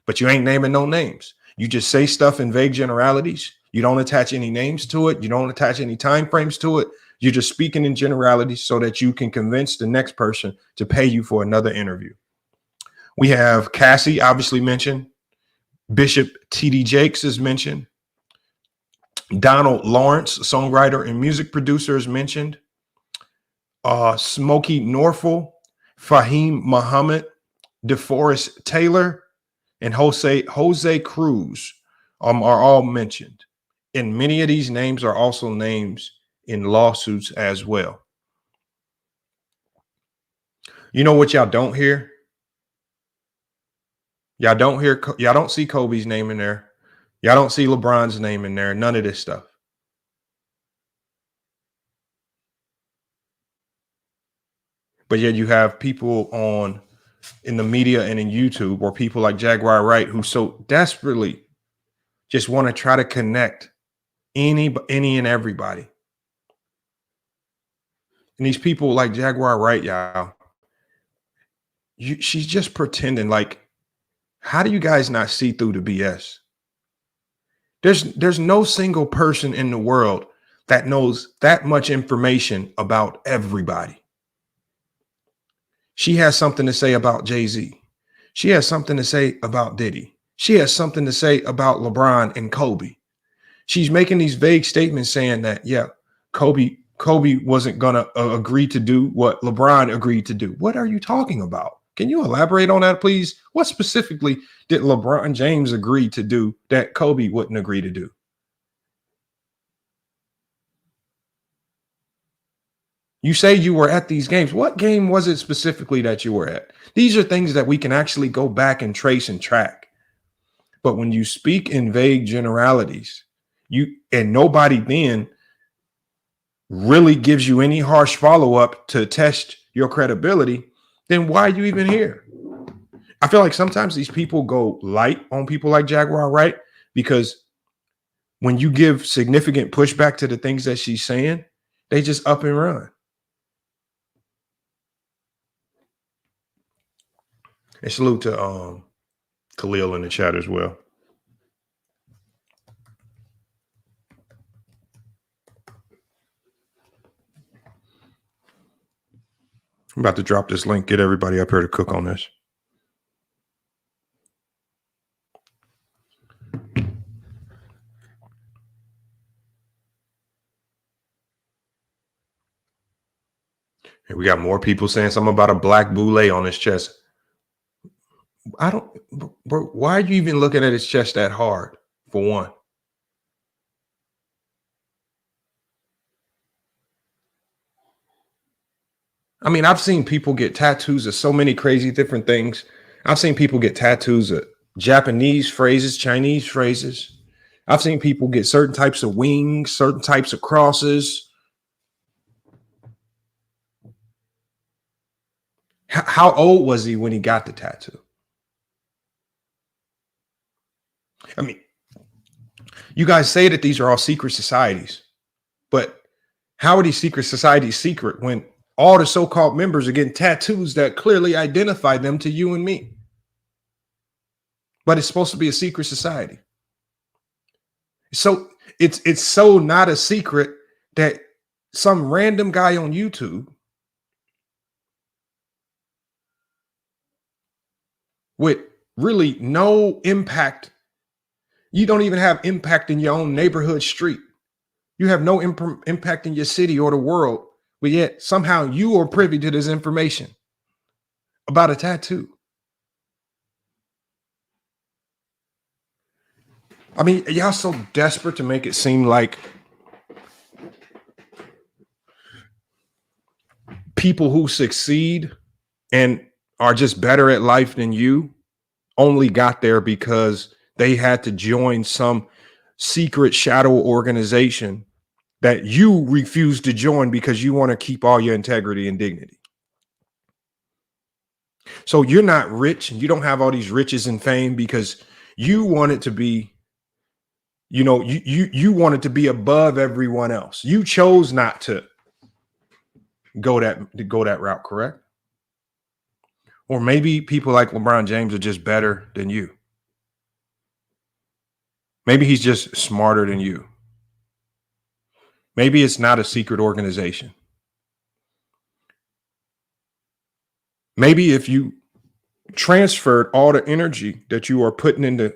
but you ain't naming no names. You just say stuff in vague generalities. You don't attach any names to it. You don't attach any time frames to it. You're just speaking in generalities so that you can convince the next person to pay you for another interview. We have Cassie, obviously mentioned. Bishop T.D. Jakes is mentioned. Donald Lawrence, songwriter and music producer, is mentioned. Smokey Norfolk, Fahim Muhammad, DeForest Taylor, and Jose Cruz are all mentioned. And many of these names are also names in lawsuits as well. You know what y'all don't hear? Y'all don't see Kobe's name in there. Y'all don't see LeBron's name in there. None of this stuff. But yet you have people in the media and in YouTube, or people like Jaguar Wright, who so desperately just want to try to connect any and everybody. And these people like Jaguar Wright, y'all, she's just pretending. Like, how do you guys not see through the BS? There's no single person in the world that knows that much information about everybody. She has something to say about Jay-Z. She has something to say about Diddy. She has something to say about LeBron and Kobe. She's making these vague statements saying that, yeah, Kobe wasn't going to agree to do what LeBron agreed to do. What are you talking about? Can you elaborate on that, please? What specifically did LeBron James agree to do that Kobe wouldn't agree to do? You say you were at these games. What game was it specifically that you were at? These are things that we can actually go back and trace and track. But when you speak in vague generalities, and nobody then really gives you any harsh follow-up to test your credibility, then why are you even here? I feel like sometimes these people go light on people like Jaguar Wright, because when you give significant pushback to the things that she's saying, they just up and run. And salute to Khalil in the chat as well. I'm about to drop this link. Get everybody up here to cook on this. And we got more people saying something about a black boule on his chest. I don't, bro, why are you even looking at his chest that hard, for one? I mean, I've seen people get tattoos of so many crazy different things. I've seen people get tattoos of Japanese phrases, Chinese phrases. I've seen people get certain types of wings, certain types of crosses. How old was he when he got the tattoo? I mean, you guys say that these are all secret societies, but how are these secret societies secret when all the so-called members are getting tattoos that clearly identify them to you and me? But it's supposed to be a secret society. So it's so not a secret that some random guy on YouTube with really no impact, you don't even have impact in your own neighborhood street. You have no impact in your city or the world, but yet somehow you are privy to this information about a tattoo. I mean, y'all so desperate to make it seem like people who succeed and are just better at life than you only got there because they had to join some secret shadow organization that you refuse to join because you want to keep all your integrity and dignity. So you're not rich and you don't have all these riches and fame because you want it to be, you know, you wanted to be above everyone else. You chose not to go that route, correct? Or maybe people like LeBron James are just better than you. Maybe he's just smarter than you. Maybe it's not a secret organization. Maybe if you transferred all the energy that you are putting into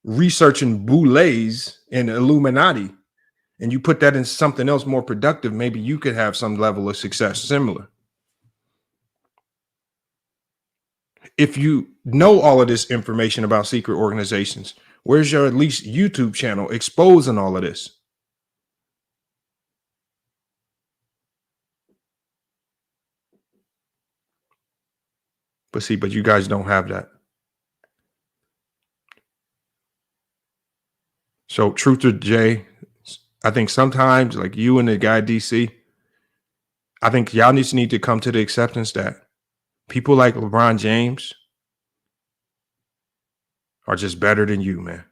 researching boules and Illuminati, and you put that in something else more productive, maybe you could have some level of success similar. If you know all of this information about secret organizations, where's your at least YouTube channel exposing all of this? But you guys don't have that. So Truth or Jay, I think sometimes like you and the guy DC, I think y'all need to come to the acceptance that people like LeBron James are just better than you, man.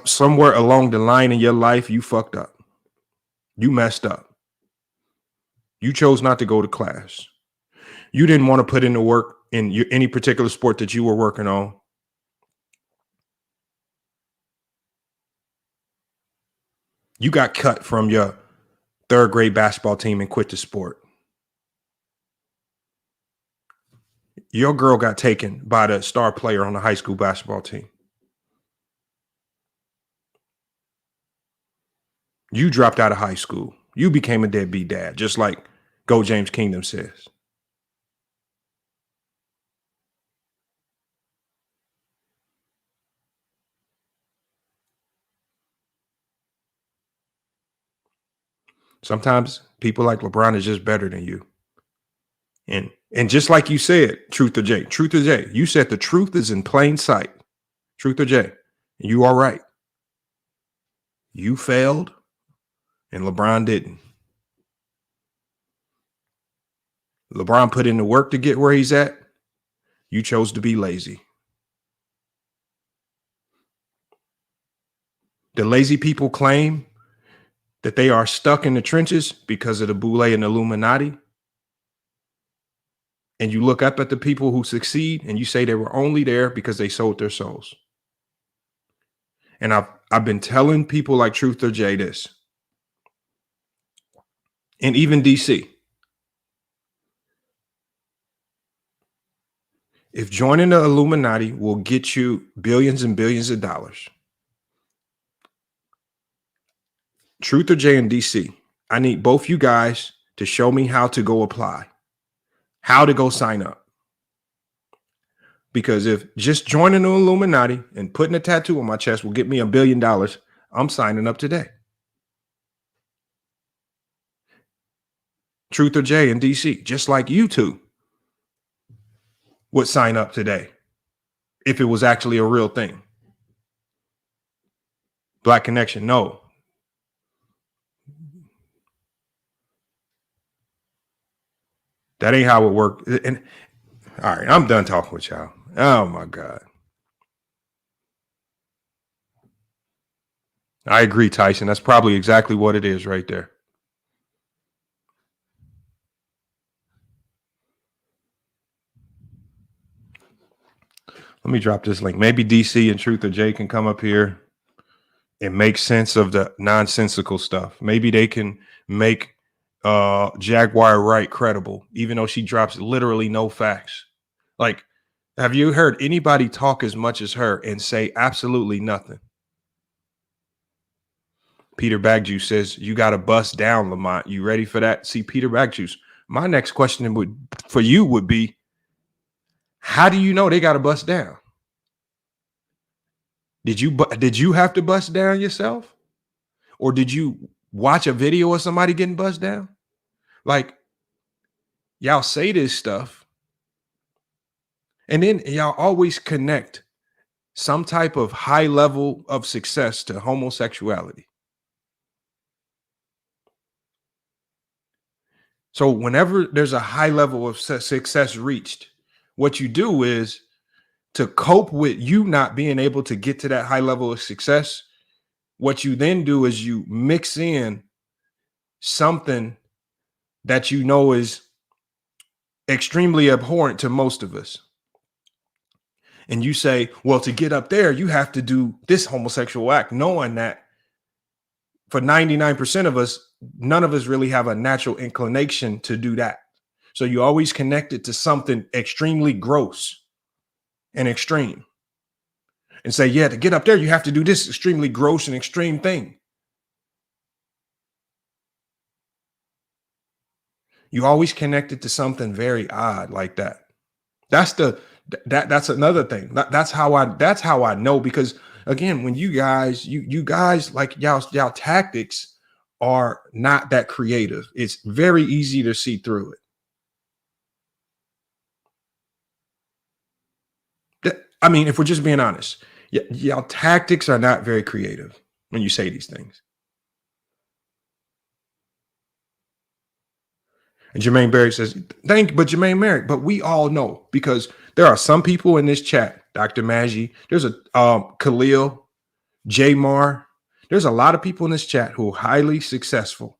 Somewhere along the line in your life, you fucked up. You messed up. You chose not to go to class. You didn't want to put in the work in any particular sport that you were working on. You got cut from your third grade basketball team and quit the sport. Your girl got taken by the star player on the high school basketball team. You dropped out of high school. You became a deadbeat dad, just like Go James Kingdom says. Sometimes people like LeBron is just better than you. And just like you said, Truth or Jay, you said the truth is in plain sight. Truth or Jay, you are right. You failed and LeBron didn't. LeBron put in the work to get where he's at. You chose to be lazy. The lazy people claim that they are stuck in the trenches because of the boule and Illuminati. And you look up at the people who succeed and you say they were only there because they sold their souls. And I've been telling people like Truth or Jay this. And even DC. If joining the Illuminati will get you billions and billions of dollars, Truth or Jay and DC, I need both you guys to show me how to go apply, how to go sign up. Because if just joining the Illuminati and putting a tattoo on my chest will get me $1 billion, I'm signing up today. Truth or Jay in DC, just like you two would sign up today if it was actually a real thing. Black Connection, no. That ain't how it worked. And all right, I'm done talking with y'all. Oh my God. I agree, Tyson. That's probably exactly what it is right there. Let me drop this link. Maybe DC and Truth or Jay can come up here and make sense of the nonsensical stuff. Maybe they can make Jaguar Wright credible, even though she drops literally no facts. Like, have you heard anybody talk as much as her and say absolutely nothing? Peter Bagjuice says, you got to bust down, Lamont. You ready for that? See, Peter Bagjuice, my next question for you would be, how do you know they got to bust down? Did you have to bust down yourself? Or did you watch a video of somebody getting bust down? Like, y'all say this stuff, and then y'all always connect some type of high level of success to homosexuality. So whenever there's a high level of success reached, what you do is, to cope with you not being able to get to that high level of success, what you then do is you mix in something that you know is extremely abhorrent to most of us. And you say, well, to get up there, you have to do this homosexual act, knowing that for 99% of us, none of us really have a natural inclination to do that. So you always connect it to something extremely gross and extreme. And say, yeah, to get up there, you have to do this extremely gross and extreme thing. You always connect it to something very odd like that. That's another thing. That's how I know, because again, when you guys like y'all tactics are not that creative. It's very easy to see through it. I mean, if we're just being honest, y'all tactics are not very creative when you say these things. And Jermaine Merrick says, thank you, but Jermaine Merrick, but we all know, because there are some people in this chat, Dr. Maggi, there's a Khalil, J Mar, there's a lot of people in this chat who are highly successful.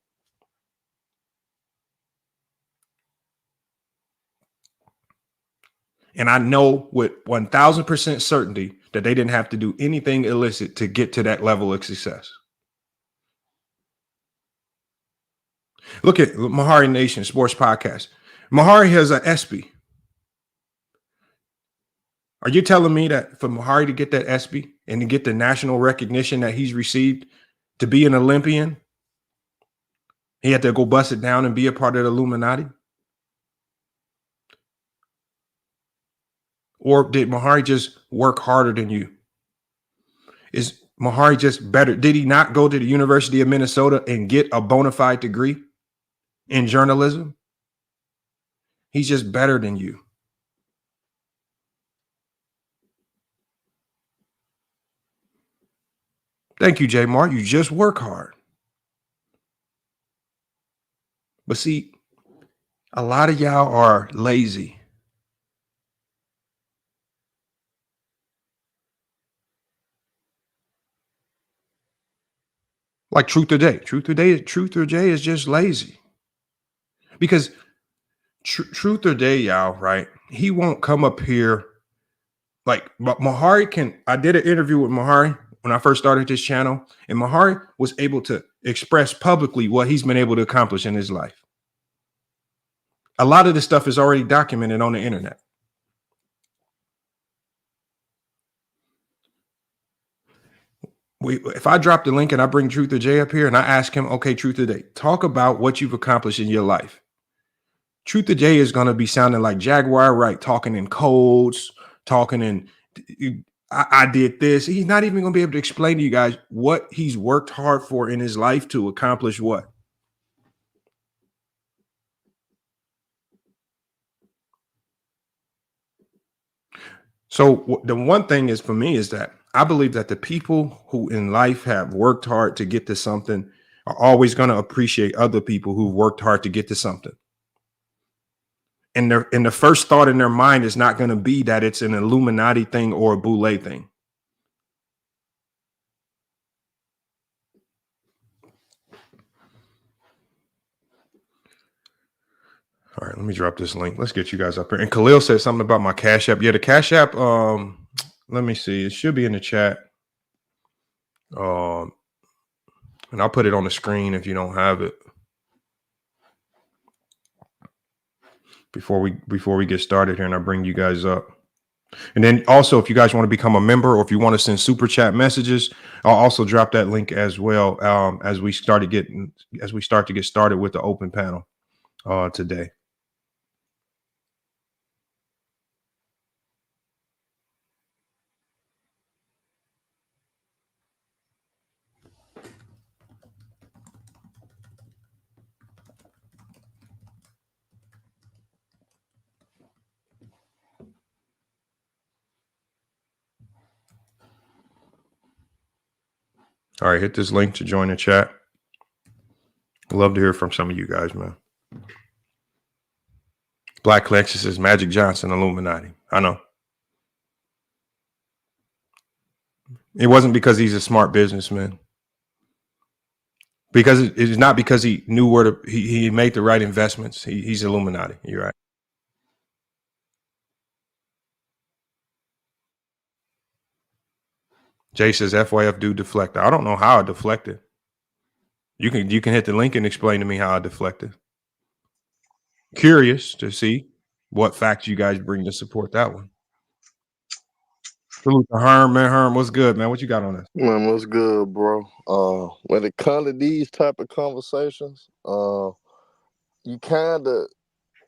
And I know with 1000% certainty that they didn't have to do anything illicit to get to that level of success. Look at Mahari Nation Sports Podcast. Mahari has an ESPY. Are you telling me that for Mahari to get that ESPY and to get the national recognition that he's received to be an Olympian, he had to go bust it down and be a part of the Illuminati? Or did Mahari just work harder than you? Is Mahari just better? Did he not go to the University of Minnesota and get a bona fide degree in journalism? He's just better than you. Thank you, J Mark. You just work hard. But see, a lot of y'all are lazy. Like Truth or Jay. Truth or Jay is just lazy. Because Truth or Jay, y'all, right? He won't come up here. Like, but Mahari can. I did an interview with Mahari when I first started this channel, and Mahari was able to express publicly what he's been able to accomplish in his life. A lot of this stuff is already documented on the internet. if I drop the link and I bring Truth or Jay up here and I ask him, okay, Truth or Jay, talk about what you've accomplished in your life. Truth or Jay is going to be sounding like Jaguar Wright, talking in codes, talking in, I did this. He's not even going to be able to explain to you guys what he's worked hard for in his life to accomplish what. So the one thing is for me is that I believe that the people who in life have worked hard to get to something are always going to appreciate other people who've worked hard to get to something. And the first thought in their mind is not going to be that it's an Illuminati thing or a Boule thing. All right, let me drop this link. Let's get you guys up here. And Khalil said something about my Cash App. Yeah, the Cash App, let me see. It should be in the chat. And I'll put it on the screen if you don't have it. Before we get started here, and I bring you guys up. And then also, if you guys want to become a member or if you want to send super chat messages, I'll also drop that link as well as we start to get started with the open panel today. All right, hit this link to join the chat. Love to hear from some of you guys, man. Black Lexus says Magic Johnson, Illuminati. I know. It wasn't because he's a smart businessman. Because it's not because he knew where he made the right investments. He's Illuminati. You're right. Jay says FYF do deflect. I don't know how I deflected. You can hit the link and explain to me how I deflected. Curious to see what facts you guys bring to support that one. Salute to Herm, man. Herm, what's good, man? What you got on this? Man, what's good, bro? When it comes to these type of conversations, you kind of,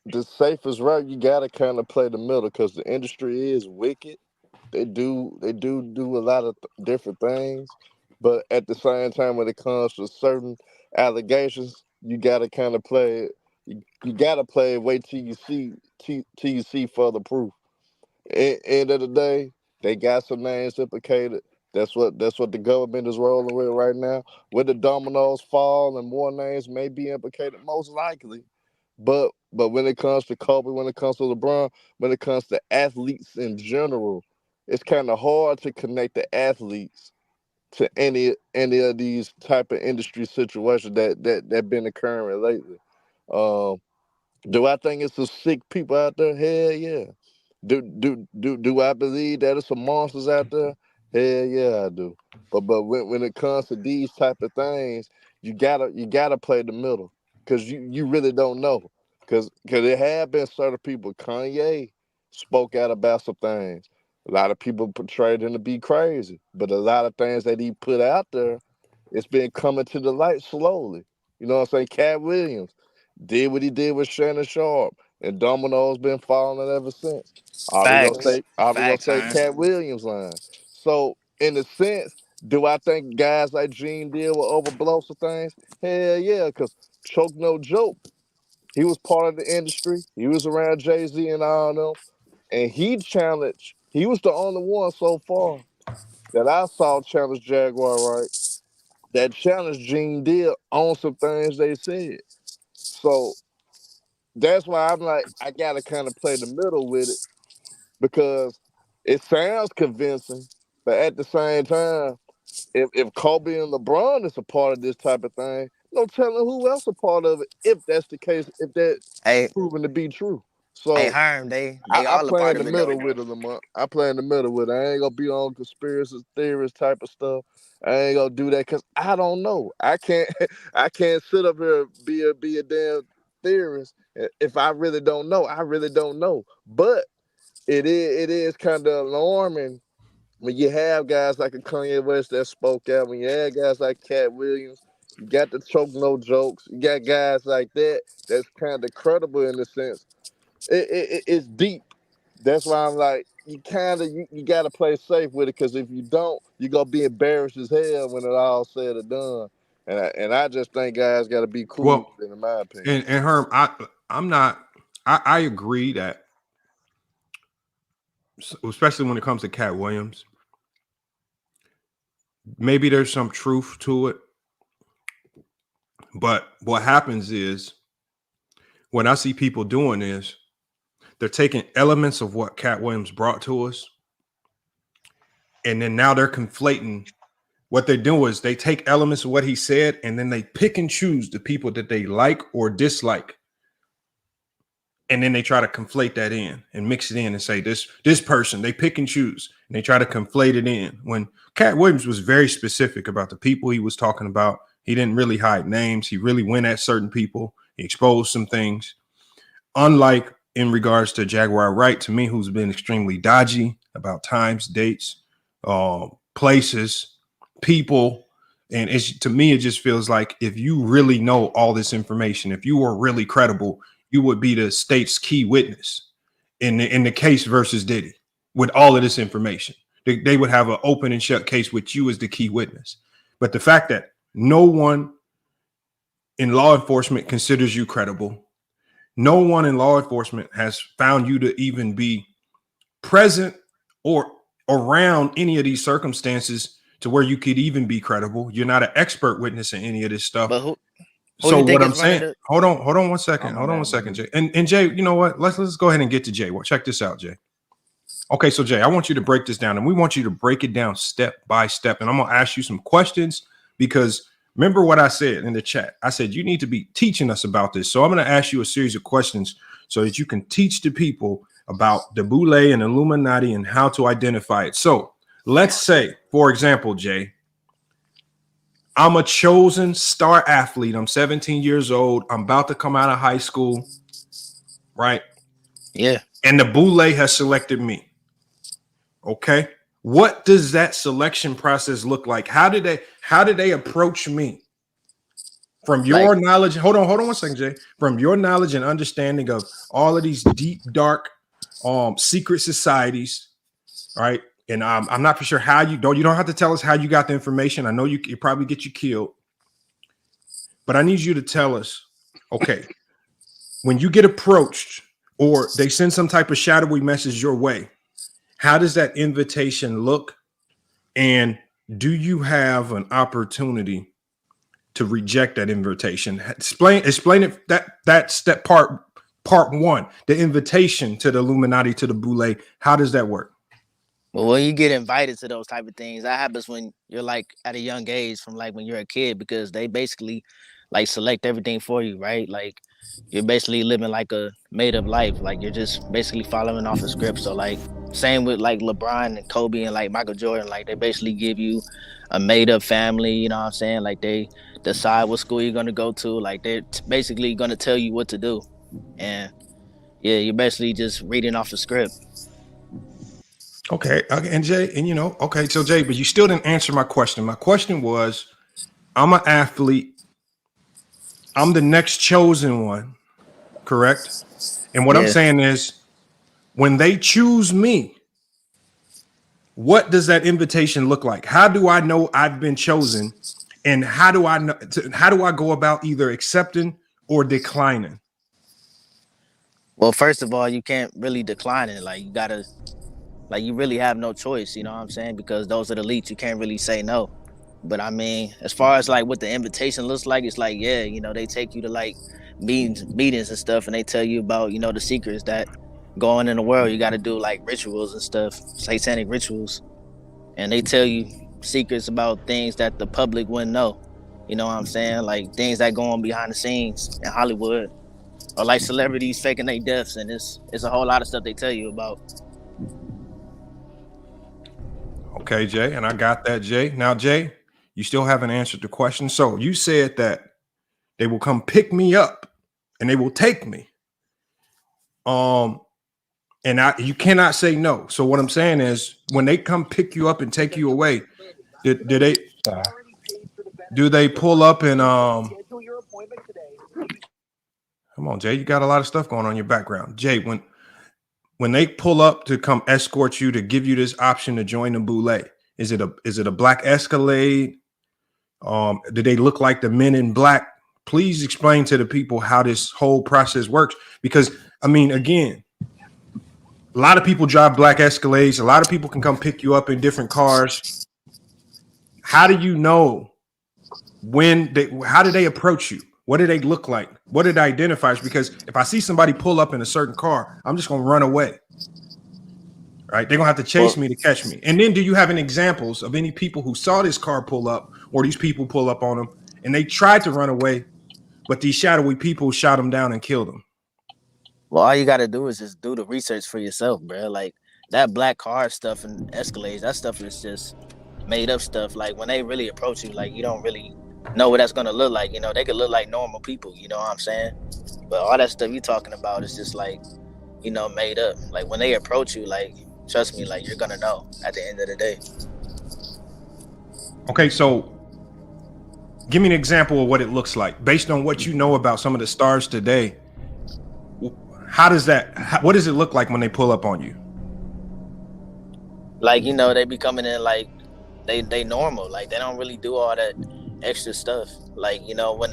the safest route, you gotta kind of play the middle because the industry is wicked. They do a lot of different things, but at the same time, when it comes to certain allegations, you gotta kind of play. You gotta play it. Wait till you see further proof. End of the day, they got some names implicated. That's what the government is rolling with right now. When the dominoes fall and more names may be implicated, most likely. But when it comes to Kobe, when it comes to LeBron, when it comes to athletes in general, it's kind of hard to connect the athletes to any of these type of industry situations that been occurring lately. Do I think it's some sick people out there? Hell yeah. Do I believe that it's some monsters out there? Hell yeah, I do. But when it comes to these type of things, you gotta play the middle because you really don't know because it have been certain people. Kanye spoke out about some things. A lot of people portrayed him to be crazy, but a lot of things that he put out there, it's been coming to the light slowly. You know what I'm saying? Cat Williams did what he did with Shannon Sharp, and dominoes been falling ever since. Are we gonna say Cat Williams line? So in a sense, do I think guys like Gene Deal will overblow some things? Hell yeah, because Choke No Joke, he was part of the industry. He was around Jay-Z and all them, and he challenged. He was the only one so far that I saw challenge Jaguar, right? That challenged Gene Deal on some things they said. So that's why I'm like, I gotta kind of play the middle with it because it sounds convincing, but at the same time, if Kobe and LeBron is a part of this type of thing, no telling who else a part of it if that's the case, if that's proven to be true. So Herm, they I all a play part in the of it though. middle with it, Lamont. I play in the middle with it. I ain't gonna be on conspiracy theorist type of stuff. I ain't gonna do that because I don't know. I can't I can't sit up here and be a damn theorist if I really don't know. I really don't know. But it is kind of alarming when you have guys like a Kanye West that spoke out, when you have guys like Cat Williams, you got the choke no jokes, you got guys like that that's kind of credible in the sense. It's deep. That's why I'm like, you gotta play safe with it, because if you don't, you're gonna be embarrassed as hell when it all said or done. And I just think guys gotta be cool, Well, in my opinion. and Herm, I'm not. I agree that, especially when it comes to Cat Williams, maybe there's some truth to it. But what happens is, when I see people doing this, they're taking elements of what Cat Williams brought to us, and then now they're conflating. What they do is they take elements of what he said, and then they pick and choose the people that they like or dislike, and then they try to conflate that in and mix it in and say this person. They pick and choose, and they try to conflate it in. When Cat Williams was very specific about the people he was talking about, he didn't really hide names. He really went at certain people. He exposed some things. Unlike in regards to Jaguar Wright, to me, who's been extremely dodgy about times, dates, places, people. And to me, it just feels like if you really know all this information, if you were really credible, you would be the state's key witness in the case versus Diddy with all of this information. They would have an open and shut case with you as the key witness. But the fact that no one in law enforcement considers you credible, no one in law enforcement has found you to even be present or around any of these circumstances to where you could even be credible. You're not an expert witness in any of this stuff. But who So you think what I'm is running saying, hold on one second. Hold on one second, Jay. And Jay, you know what? Let's go ahead and get to Jay. Well, check this out, Jay. Okay, so Jay, I want you to break this down, and we want you to break it down step by step. And I'm gonna ask you some questions, because remember what I said in the chat. I said you need to be teaching us about this. So I'm gonna ask you a series of questions so that you can teach the people about the Boule and Illuminati and how to identify it. So let's say, for example, Jay, I'm a chosen star athlete. I'm 17 years old. I'm about to come out of high school, right? Yeah. And the Boule has selected me. Okay. What does that selection process look like? How did they approach me? From your knowledge, hold on one second, Jay. From your knowledge and understanding of all of these deep, dark, secret societies, right? And I'm not for sure how you don't have to tell us how you got the information. I know it probably get you killed, but I need you to tell us, okay, when you get approached or they send some type of shadowy message your way, how does that invitation look? And do you have an opportunity to reject that invitation? Explain it, that step part one, the invitation to the Illuminati, to the Boule. How does that work? Well, when you get invited to those type of things, that happens when you're like at a young age, from like when you're a kid, because they basically like select everything for you, right? Like you're basically living like a made up life. Like you're just basically following off a script. So like same with like LeBron and Kobe and like Michael Jordan, like they basically give you a made up family, you know what I'm saying? Like they decide what school you're gonna go to. Like they're basically gonna tell you what to do. And yeah, you're basically just reading off a script. Okay, and Jay, and okay, so Jay, but you still didn't answer my question. My question was, I'm an athlete. I'm the next chosen one, correct? And what I'm saying is, when they choose me, what does that invitation look like? How do I know I've been chosen? And how do I go about either accepting or declining? Well, first of all, you can't really decline it. Like you really have no choice, you know what I'm saying? Because those are the elites, you can't really say no. But I mean, as far as like what the invitation looks like, it's like, yeah, they take you to like meetings and stuff, and they tell you about, the secrets that go on in the world. You got to do like rituals and stuff, satanic rituals. And they tell you secrets about things that the public wouldn't know. You know what I'm saying? Like things that go on behind the scenes in Hollywood, or like celebrities faking their deaths. And it's a whole lot of stuff they tell you about. Okay, Jay, and I got that, Jay. Now, Jay, you still haven't answered the question. So you said that they will come pick me up and they will take me. And you cannot say no. So what I'm saying is, when they come pick you up and take you away, do they pull up and come on, Jay, you got a lot of stuff going on in your background. Jay, when they pull up to come escort you to give you this option to join the boule, is it a black Escalade? Do they look like the Men in Black? Please explain to the people how this whole process works. Because I mean, again, a lot of people drive black Escalades. A lot of people can come pick you up in different cars. How do you know how do they approach you? What do they look like? What are the identifiers? Because if I see somebody pull up in a certain car, I'm just going to run away. Right? They're going to have to chase me to catch me. And then do you have any examples of any people who saw this car pull up, or these people pull up on them and they tried to run away, but these shadowy people shot them down and killed them? Well, all you got to do is just do the research for yourself, bro. Like that black car stuff and Escalades, that stuff is just made up stuff. Like when they really approach you, like you don't really know what that's going to look like. You know, they could look like normal people, you know what I'm saying? But all that stuff you're talking about is just like, you know, made up. Like when they approach you, like, trust me, like you're going to know at the end of the day. Okay, so give me an example of what it looks like based on what you know about some of the stars today. What does it look like when they pull up on you? Like, you know, they be coming in like they normal. Like they don't really do all that extra stuff. Like, you know, when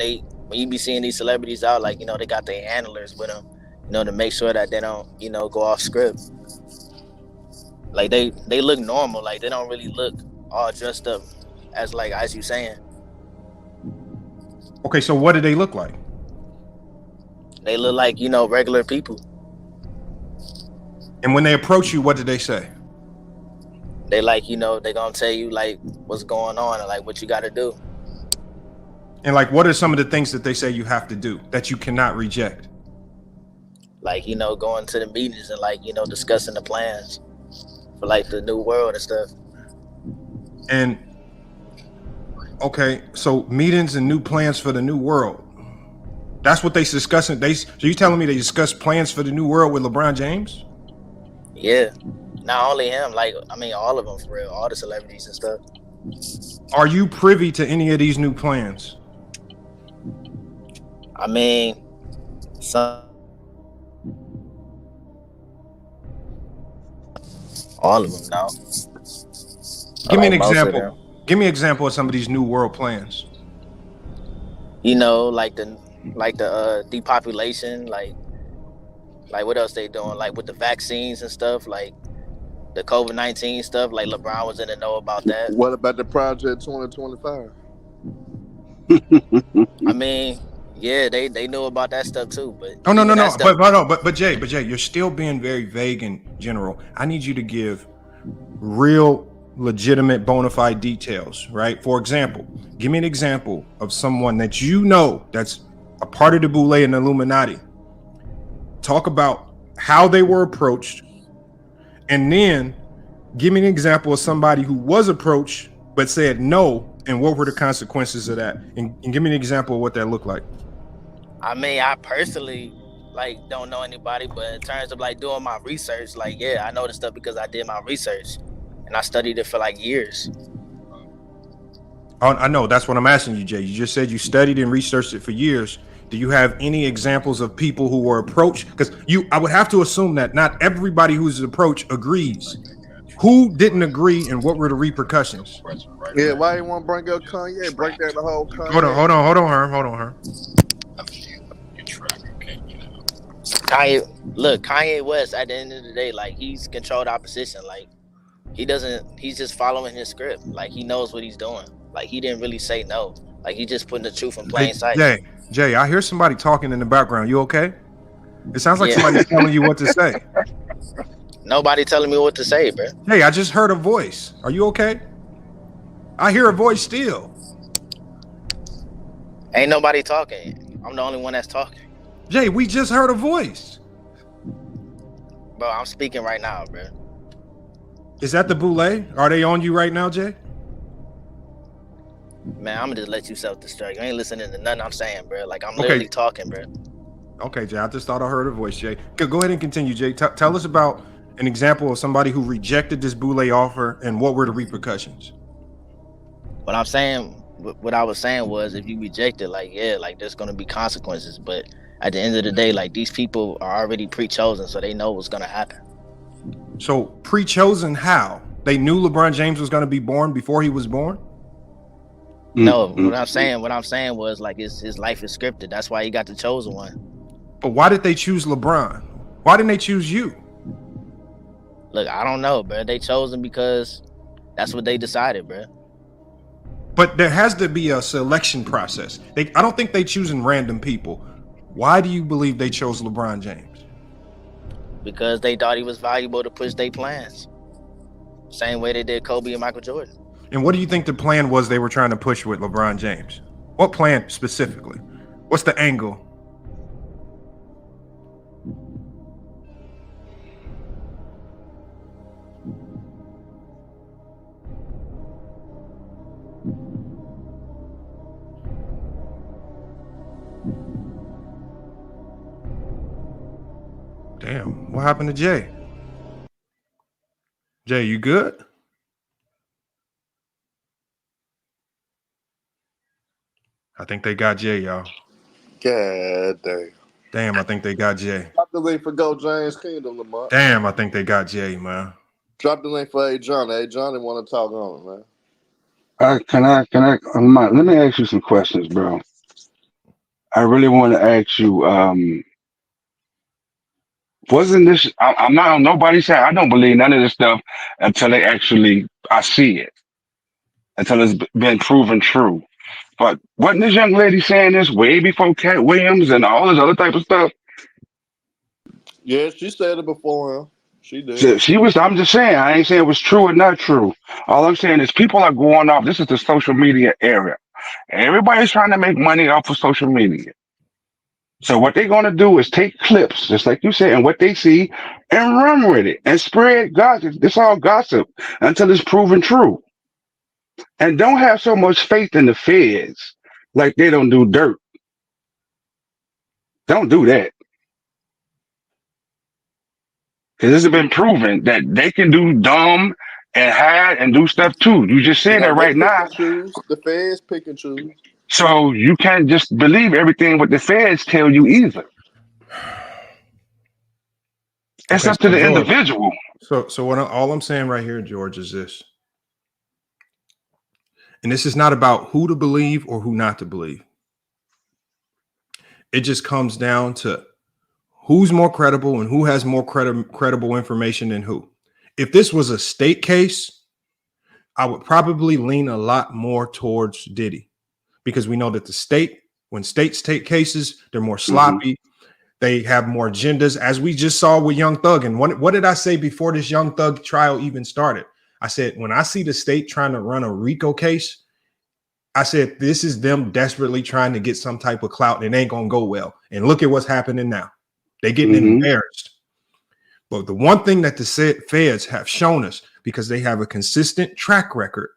you be seeing these celebrities out, like, you know, they got their handlers with them, you know, to make sure that they don't, you know, go off script. Like they look normal. Like they don't really look all dressed up as you saying. Okay, so what do they look like? They look like, you know, regular people. And when they approach you, what do they say? They like, you know, they gonna tell you like what's going on and like what you gotta do. And like, what are some of the things that they say you have to do that you cannot reject? Like, you know, going to the meetings and like, you know, discussing the plans for like the new world and stuff. And okay, so meetings and new plans for the new world. That's what they discussing. So you telling me they discuss plans for the new world with LeBron James? Yeah, not only him, like, I mean, all of them for real, all the celebrities and stuff. Are you privy to any of these new plans? I mean, all of them now. Give me an example. Give me an example of some of these new world plans. You know, like the depopulation, like what else they doing? Like with the vaccines and stuff, like the COVID-19 stuff. Like LeBron was in the know about that. What about the Project 2025? I mean, yeah, they knew about that stuff too. But no. But Jay, you're still being very vague and general. I need you to give real, legitimate, bona fide details, right? For example, give me an example of someone that you know that's a part of the Boule and the Illuminati. Talk about how they were approached, and then give me an example of somebody who was approached but said no, and what were the consequences of that? And give me an example of what that looked like. I mean, I personally like don't know anybody, but in terms of like doing my research, like, yeah, I know this stuff because I did my research and I studied it for like years. I know, that's what I'm asking you, Jay. You just said you studied and researched it for years. Do you have any examples of people who were approached? Because I would have to assume that not everybody who's approached agrees. Who didn't agree, and what were the repercussions? Yeah, why you want to bring up Kanye? Break down the whole Kanye. Hold on, Herm. Kanye West, at the end of the day, like, he's controlled opposition. Like, he's just following his script. Like, he knows what he's doing. Like, he didn't really say no. Like, he just putting the truth in plain sight. Jay, I hear somebody talking in the background. You okay? It sounds like somebody's telling you what to say. Nobody telling me what to say, bro. Hey, I just heard a voice. Are you okay? I hear a voice still. Ain't nobody talking. I'm the only one that's talking. Jay, we just heard a voice. Bro, I'm speaking right now, bro. Is that the Boule? Are they on you right now, Jay? Man, I'm gonna just let you self-destruct. You ain't listening to nothing I'm saying, bro. Like, I'm literally talking, bro. Okay, Jay. I just thought I heard a voice, Jay. Go ahead and continue, Jay. Tell us about an example of somebody who rejected this Boule offer and what were the repercussions. What I'm saying, what I was saying was, if you reject it, like, yeah, like there's gonna be consequences. But at the end of the day, like these people are already pre-chosen, so they know what's gonna happen. So pre-chosen how? They knew LeBron James was gonna be born before he was born? No, what I'm saying was like his life is scripted. That's why he got the chosen one. But why did they choose LeBron? Why didn't they choose you? Look, I don't know, bro. They chose him because that's what they decided, bro. But there has to be a selection process. I don't think they choosing random people. Why do you believe they chose LeBron James? Because they thought he was valuable to push their plans. Same way they did Kobe and Michael Jordan. And what do you think the plan was they were trying to push with LeBron James? What plan specifically? What's the angle? Damn, what happened to Jay? Jay, you good? I think they got Jay, y'all. God damn. Damn, I think they got Jay. Drop the link for Go James Kingdom, Lamar. Damn, I think they got Jay, man. Drop the link for A. John. A. Johnny want to talk on it, man. Lamar, let me ask you some questions, bro. I really want to ask you, wasn't this, I'm not on nobody's side. I don't believe none of this stuff until I see it, until it's been proven true. But wasn't this young lady saying this way before Cat Williams and all this other type of stuff? Yeah, she said it before him. She did. She was, I'm just saying, I ain't saying it was true or not true. All I'm saying is people are going off. This is the social media era. Everybody's trying to make money off of social media. So what they're going to do is take clips, just like you said, and what they see and run with it and spread gossip. It's all gossip until it's proven true. And don't have so much faith in the feds like they don't do dirt. Don't do that. Because it's been proven that they can do dumb and hide and do stuff too. You just said that right now. The feds pick and choose. So you can't just believe everything what the feds tell you either. It's up to the individual. So what all I'm saying right here, George, is this. And this is not about who to believe or who not to believe. It just comes down to who's more credible and who has more credible information than who. If this was a state case, I would probably lean a lot more towards Diddy, because we know that when states take cases, they're more sloppy. Mm-hmm. They have more agendas, as we just saw with Young Thug. And what did I say before this Young Thug trial even started? I said, when I see the state trying to run a RICO case, I said, this is them desperately trying to get some type of clout, and it ain't going to go well. And look at what's happening now. They're getting embarrassed. But the one thing that the feds have shown us, because they have a consistent track record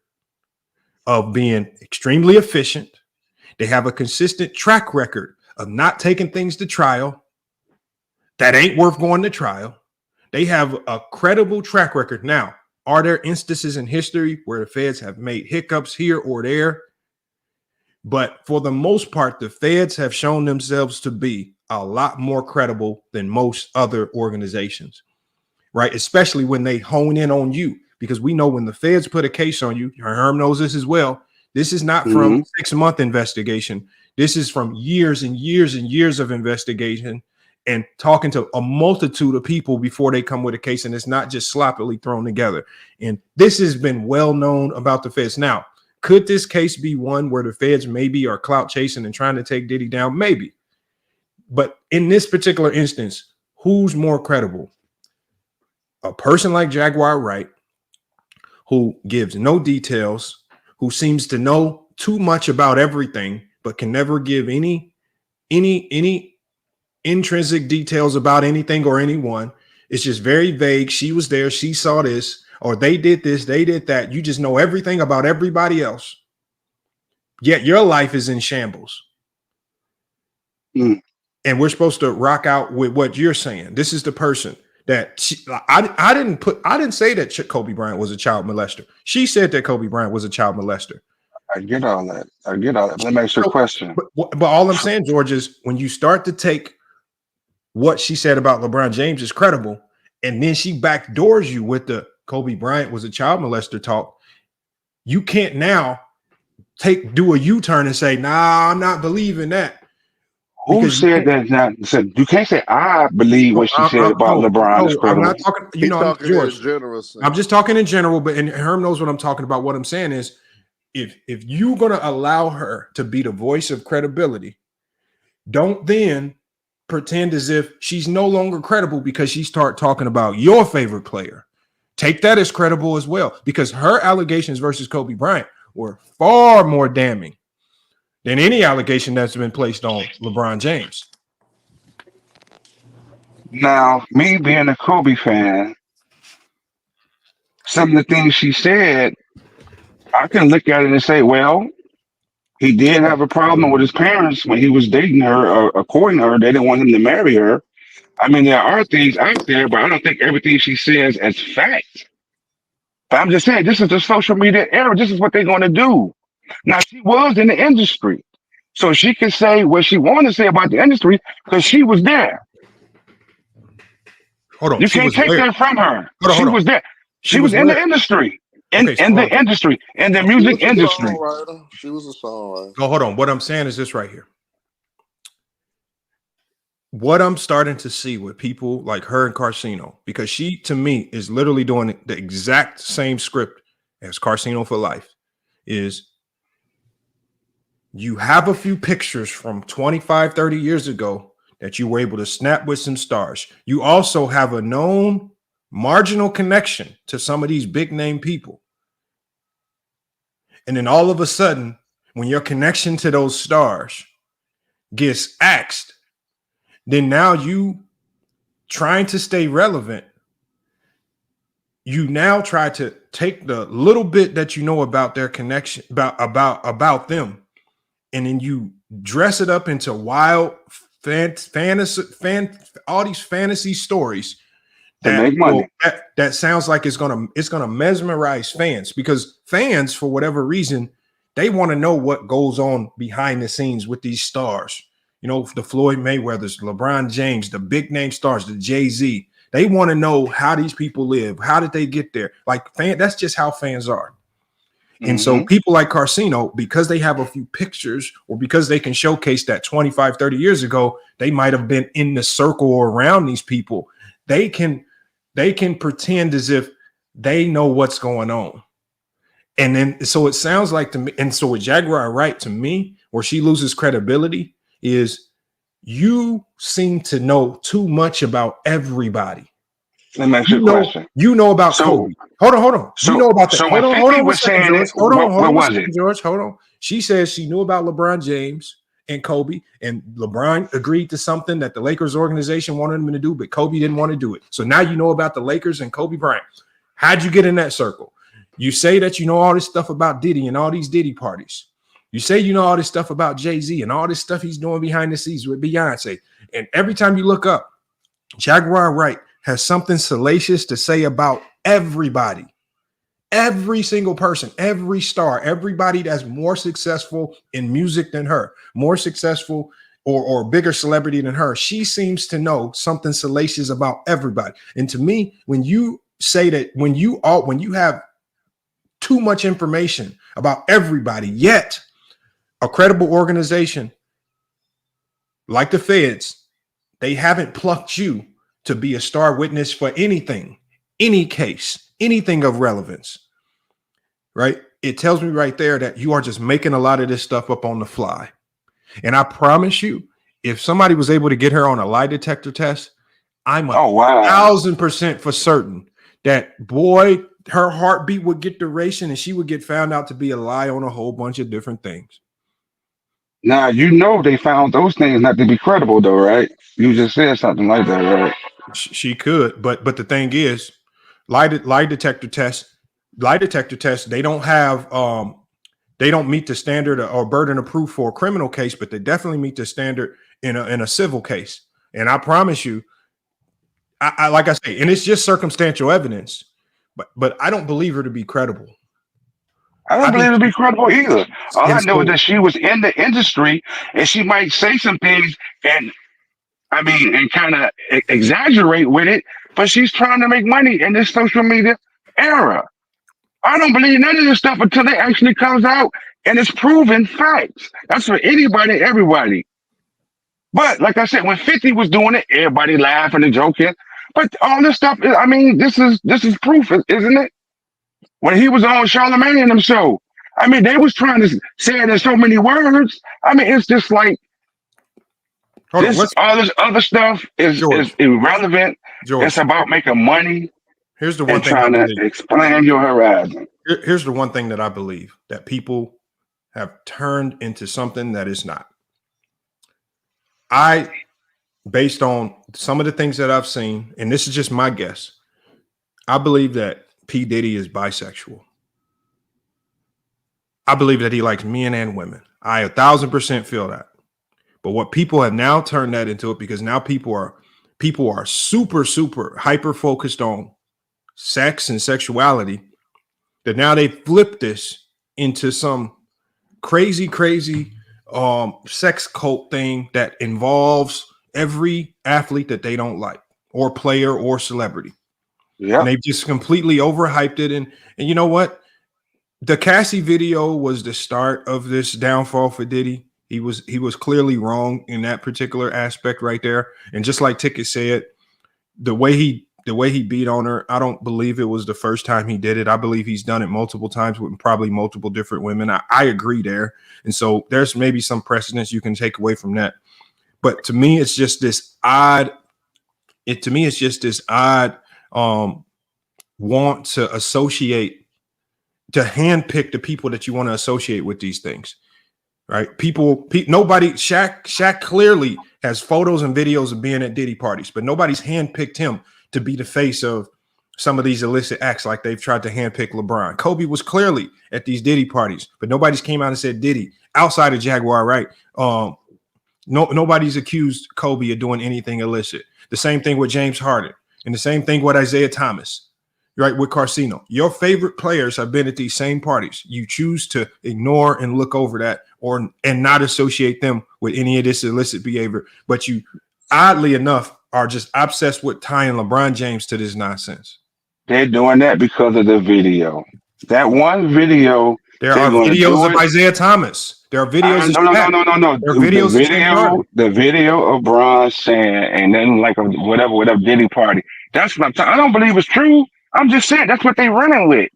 of being extremely efficient, they have a consistent track record of not taking things to trial that ain't worth going to trial. They have a credible track record. Now, are there instances in history where the feds have made hiccups here or there? But for the most part, the feds have shown themselves to be a lot more credible than most other organizations, right? Especially when they hone in on you, because we know when the feds put a case on you, Herm knows this as well. This is not from 6-month investigation. This is from years and years and years of investigation and talking to a multitude of people before they come with a case. And it's not just sloppily thrown together. And this has been well known about the feds. Now, could this case be one where the feds maybe are clout chasing and trying to take Diddy down? Maybe. But in this particular instance, who's more credible? A person like Jaguar Wright, who gives no details, who seems to know too much about everything, but can never give any intrinsic details about anything or anyone. It's just very vague. She was there, she saw this, or they did this, they did that. You just know everything about everybody else. Yet your life is in shambles. And and we're supposed to rock out with what you're saying. This is the person that I didn't say that Kobe Bryant was a child molester. She said that Kobe Bryant was a child molester. I get all that. Let me ask you a question. But all I'm saying, George, is when you start to take what she said about LeBron James is credible, and then she backdoors you with the Kobe Bryant was a child molester talk, you can't now do a U-turn and say, nah, I'm not believing that. Who said that? You can't say I believe what she said about LeBron. I'm not talking, George. Generous. I'm just talking in general, and Herm knows what I'm talking about. What I'm saying is, if you're gonna allow her to be the voice of credibility, don't then pretend as if she's no longer credible because she start talking about your favorite player. Take that as credible as well, because her allegations versus Kobe Bryant were far more damning than any allegation that's been placed on LeBron James. Now, me being a Kobe fan, some of the things she said, I can look at it and say, well, he did have a problem with his parents when he was dating her, or courting her. They didn't want him to marry her. I mean, there are things out there, but I don't think everything she says as fact. But I'm just saying, this is the social media era. This is what they're going to do. Now, she was in the industry, so she can say what she wanted to say about the industry because she was there. Hold on. You can't take that from her. She was there. She was in the industry. In the industry, in the music industry. She was a songwriter. Oh, hold on. What I'm saying is this right here. What I'm starting to see with people like her and Carcino, because she, to me, is literally doing the exact same script as Carcino for Life, is you have a few pictures from 25, 30 years ago that you were able to snap with some stars. You also have a known marginal connection to some of these big name people. And then all of a sudden, when your connection to those stars gets axed, then now you trying to stay relevant, you now try to take the little bit that you know about their connection, about them, and then you dress it up into wild all these fantasy stories that sounds like it's gonna mesmerize fans, because fans, for whatever reason, they want to know what goes on behind the scenes with these stars. You know, the Floyd Mayweathers, LeBron James, the big name stars, the Jay-Z. They want to know how these people live. How did they get there? Like, that's just how fans are. And so people like Carcino, because they have a few pictures, or because they can showcase that 25, 30 years ago, they might have been in the circle or around these people. They can pretend as if they know what's going on. And then, so it sounds like to me, and so with Jaguar Wright, to me, where she loses credibility is you seem to know too much about everybody. Let me ask you a question. You know about Kobe. Hold on. So, you know about that. So hold on. Was saying George. Hold on, George. Hold on. She says she knew about LeBron James and Kobe, and LeBron agreed to something that the Lakers organization wanted him to do, but Kobe didn't want to do it. So now you know about the Lakers and Kobe Bryant. How'd you get in that circle? You say that you know all this stuff about Diddy and all these Diddy parties. You say you know all this stuff about Jay-Z and all this stuff he's doing behind the scenes with Beyonce. And every time you look up, Jaguar Wright has something salacious to say about everybody. Every single person, every star, everybody that's more successful in music than her, more successful or bigger celebrity than her. She seems to know something salacious about everybody. And to me, when you say that, when you have too much information about everybody, yet a credible organization like the Feds, they haven't plucked you to be a star witness for anything, any case, anything of relevance, right? It tells me right there that you are just making a lot of this stuff up on the fly. And I promise you, if somebody was able to get her on a lie detector test, I'm 1,000% for certain that, boy, her heartbeat would get to racing and she would get found out to be a lie on a whole bunch of different things. Now, you know, they found those things not to be credible, though, right? You just said something like that, right? She could, but the thing is, lie detector tests, they don't have They don't meet the standard or burden of proof for a criminal case, but they definitely meet the standard in a civil case. And I promise you, I like I say, and it's just circumstantial evidence, but I don't believe her to be credible. I don't I believe think, it to be credible either. All I and know is so that she was in the industry and she might say some things and and kind of exaggerate with it, but she's trying to make money in this social media era. I don't believe none of this stuff until it actually comes out and it's proven facts. That's for anybody, everybody. But like I said, when 50 was doing it, everybody laughing and joking. But all this stuff, this is proof, isn't it? When he was on Charlamagne and them show, they was trying to say it in so many words. It's just like hold on, all this other stuff is irrelevant. George. It's about making money. Here's the one and thing I trying to believe. explain your horizon. Here's the one thing that I believe, that people have turned into something that is not. Based on some of the things that I've seen, and this is just my guess, I believe that P. Diddy is bisexual. I believe that he likes men and women. I 1,000% feel that. But what people have now turned that into it, because now people are super, super hyper focused on sex and sexuality, that now they flip this into some crazy sex cult thing that involves every athlete that they don't like, or player or celebrity. Yeah. And they've just completely overhyped it. And you know what? The Cassie video was the start of this downfall for Diddy. He was clearly wrong in that particular aspect right there. And just like Ticket said, the way he beat on her, I don't believe it was the first time he did it. I believe he's done it multiple times with probably multiple different women. I agree there. And so there's maybe some precedence you can take away from that. But to me, it's just this odd. Want to associate, to handpick the people that you want to associate with these things, right? Shaq clearly has photos and videos of being at Diddy parties, but nobody's handpicked him to be the face of some of these illicit acts like they've tried to handpick LeBron. Kobe was clearly at these Diddy parties, but nobody's came out and said Diddy outside of Jaguar, right? Nobody's accused Kobe of doing anything illicit. The same thing with James Harden, and the same thing with Isaiah Thomas, right? With Carcino. Your favorite players have been at these same parties. You choose to ignore and look over that, and not associate them with any of this illicit behavior. But you, oddly enough, are just obsessed with tying LeBron James to this nonsense. They're doing that because of the video. That one video. There are videos of Isaiah Thomas. There are videos. No. There are videos. The video of Bron saying, and then like whatever Diddy party. That's what I'm talking. I don't believe it's true. I'm just saying that's what they running with.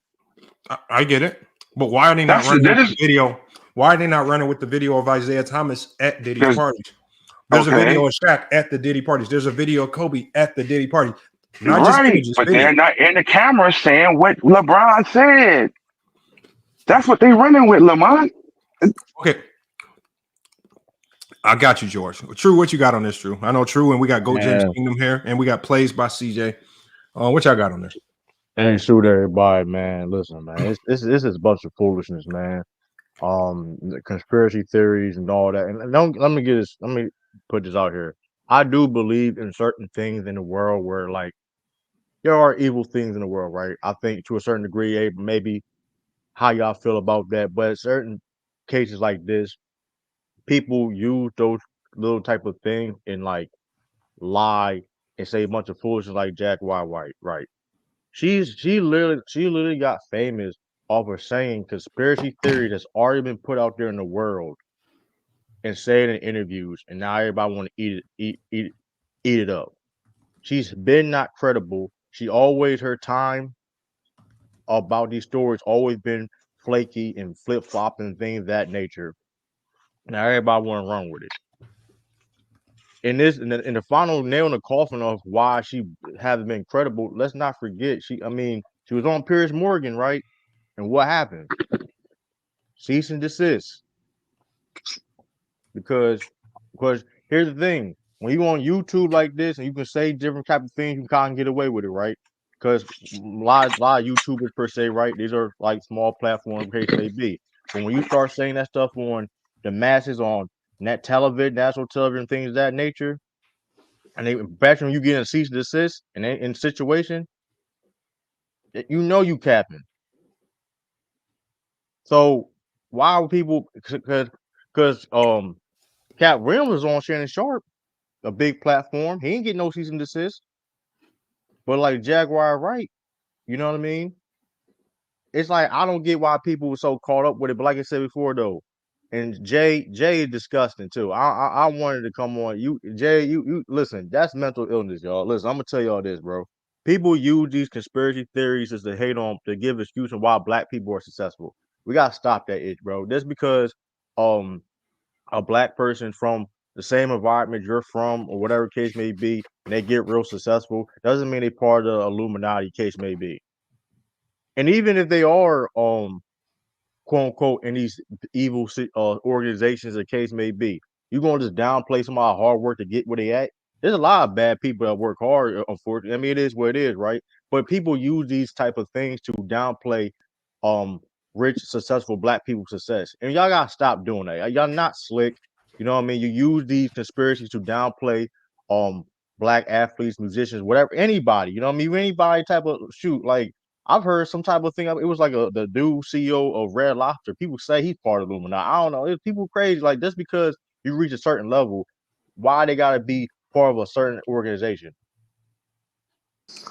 I get it, but why are they not running with the video? Why are they not running with the video of Isaiah Thomas at Diddy parties? There's a video of Shaq at the Diddy parties. There's a video of Kobe at the Diddy party. They're not in the camera saying what LeBron said. That's what they running with, Lamont. Okay. I got you, George. True, what you got on this, True? I know True, and we got Go James Kingdom here, and we got plays by CJ. What y'all got on this? Ain't shoot everybody, man. Listen, man, this is a bunch of foolishness, man. The conspiracy theories and all that. And let me put this out here. I do believe in certain things in the world where, like, there are evil things in the world, right? I think to a certain degree, maybe how y'all feel about that, but certain cases like this, people use those little type of things and like lie and say a bunch of foolishness like Jack White, right? She literally got famous off of saying conspiracy theory that's already been put out there in the world and say it in interviews, and now everybody want to eat it up. She's been not credible. Her time about these stories always been flaky and flip-flop and things of that nature. Now everybody want to run with it. In the final nail in the coffin of why she hasn't been credible, let's not forget she was on Piers Morgan, right? And what happened? Cease and desist. Because here's the thing. When you on YouTube like this and you can say different type of things, you can kind of get away with it, right? Because a lot of YouTubers per se, right? These are like small platforms, case may be. But when you start saying that stuff on the masses on net television, national television, things of that nature, and they especially when you get in a cease and desist and in situation, you know you capping. So why would people? Because Cap Rim was on Shannon Sharp, a big platform. He ain't get no cease and desist. But like Jaguar Wright, you know what I mean? It's like I don't get why people were so caught up with it. But like I said before, though, and Jay is disgusting too. I wanted to come on. Jay, you listen. That's mental illness, y'all. Listen, I'm gonna tell y'all this, bro. People use these conspiracy theories as to hate on to give excuse on why black people are successful. We gotta stop that itch, bro. Just because a black person from the same environment you're from, or whatever case may be, and they get real successful, doesn't mean they part of the Illuminati case may be. And even if they are quote unquote in these evil organizations, the case may be, you're gonna just downplay somebody's hard work to get where they at. There's a lot of bad people that work hard, unfortunately. I mean, it is what it is, right? But people use these type of things to downplay um rich, successful black people's success. And y'all gotta stop doing that. Y'all not slick. You know what I mean? You use these conspiracies to downplay black athletes, musicians, whatever, anybody, you know what I mean? Anybody type of shoot, like I've heard some type of thing. It was like the dude CEO of Red Lobster. People say he's part of Illuminati. I don't know. It's people crazy. Like just because you reach a certain level, why they gotta be part of a certain organization?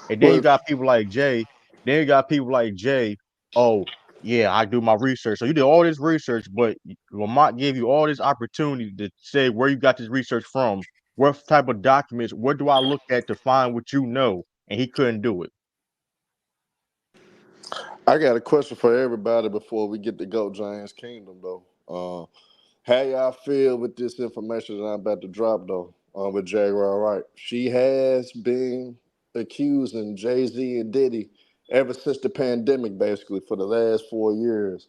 And then you Well, got people like Jay. Then you got people like Jay. Oh, yeah, I do my research. So you did all this research, but Lamont gave you all this opportunity to say where you got this research from, what type of documents, what do I look at to find what you know, and he couldn't do it. I got a question for everybody before we get to go James Kingdom though. How y'all feel with this information that I'm about to drop though? With Jaguar Wright, she has been accusing Jay-Z and Diddy ever since the pandemic, basically for the last 4 years.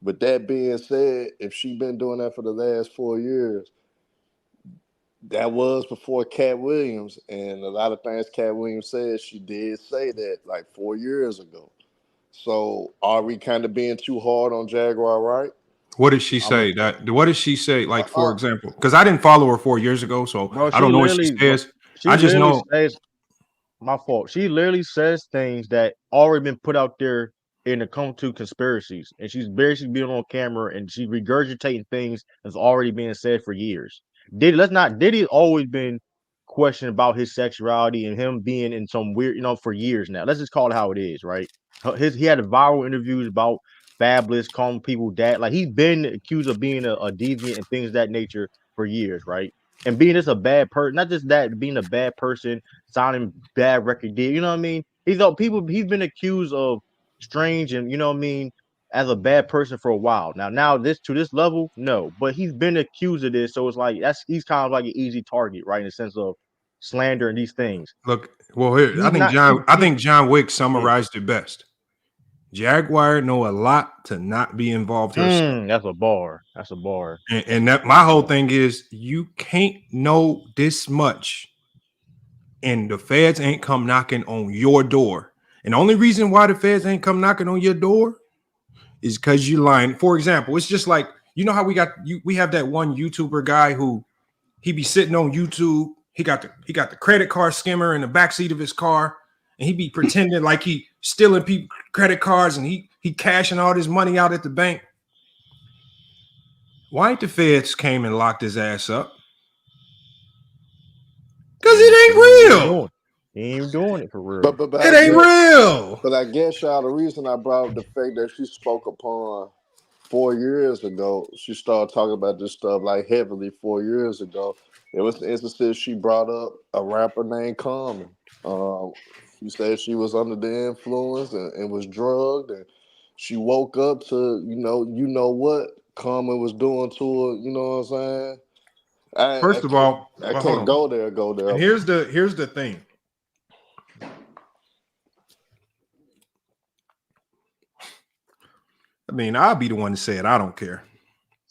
With that being said, if she been doing that for the last 4 years, that was before Cat Williams, and a lot of things Cat Williams said, she did say that like 4 years ago. So are we kind of being too hard on Jaguar Wright? What did she say? What did she say? Like, for example, because I didn't follow her 4 years ago, so Bro, I don't know what she says. I just know. says, my fault. She literally says things that already been put out there in the come to conspiracies, and she's basically being on camera and she's regurgitating things that's already being said for years. Diddy's always been questioned about his sexuality and him being in some weird, for years now. Let's just call it how it is, right? He had viral interviews about Fabulous, calling people dad. Like he's been accused of being a deviant and things of that nature for years, right? And being just a bad person, not just that, being a bad person, signing bad record deal. You know what I mean? He's been accused of strange and you know what I mean as a bad person for a while. Now this to this level, no, but he's been accused of this, so it's like he's kind of like an easy target, right? In the sense of slander and these things. Look, well, here He's not. I think John Wick summarized it best. Jaguar know a lot to not be involved herself. That's a bar. That's a bar. And that my whole thing is you can't know this much, and the feds ain't come knocking on your door. And the only reason why the feds ain't come knocking on your door is because you're lying. For example, it's just like you know how we have that one YouTuber guy who he be sitting on YouTube. He got the credit card skimmer in the backseat of his car, and he be pretending like he stealing people credit cards and he cashing all this money out at the bank. Why ain't the feds came and locked his ass up? Because it ain't real. He ain't doing it for real. But it ain't real. But I guess y'all, the reason I brought up the fact that she spoke upon 4 years ago, she started talking about this stuff like heavily 4 years ago. It was the instances she brought up a rapper named Common. She said she was under the influence and was drugged, and she woke up to you know what Common was doing to her. You know what I'm saying? First of all, I can't go there. And here's the thing. I mean, I'll be the one to say it. I don't care.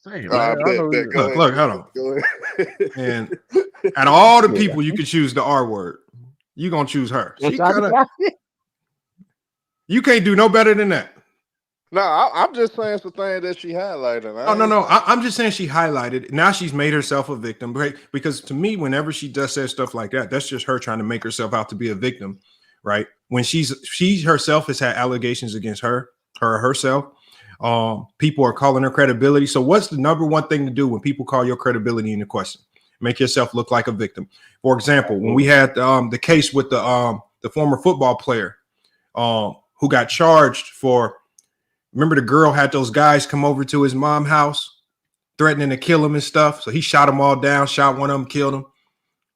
Look, hold on. Go ahead. And out of all the people you could choose the R word, you're gonna choose her. You can't do no better than that. No, I'm just saying some things that she highlighted. No. I'm just saying she highlighted. Now she's made herself a victim, right? Because to me, whenever she does say stuff like that, that's just her trying to make herself out to be a victim, right? When she herself has had allegations against herself. People are calling her credibility. So what's the number one thing to do when people call your credibility into question? Make yourself look like a victim. For example, when we had the case with the former football player who got charged for. Remember, the girl had those guys come over to his mom's house, threatening to kill him and stuff. So he shot them all down, shot one of them, killed him.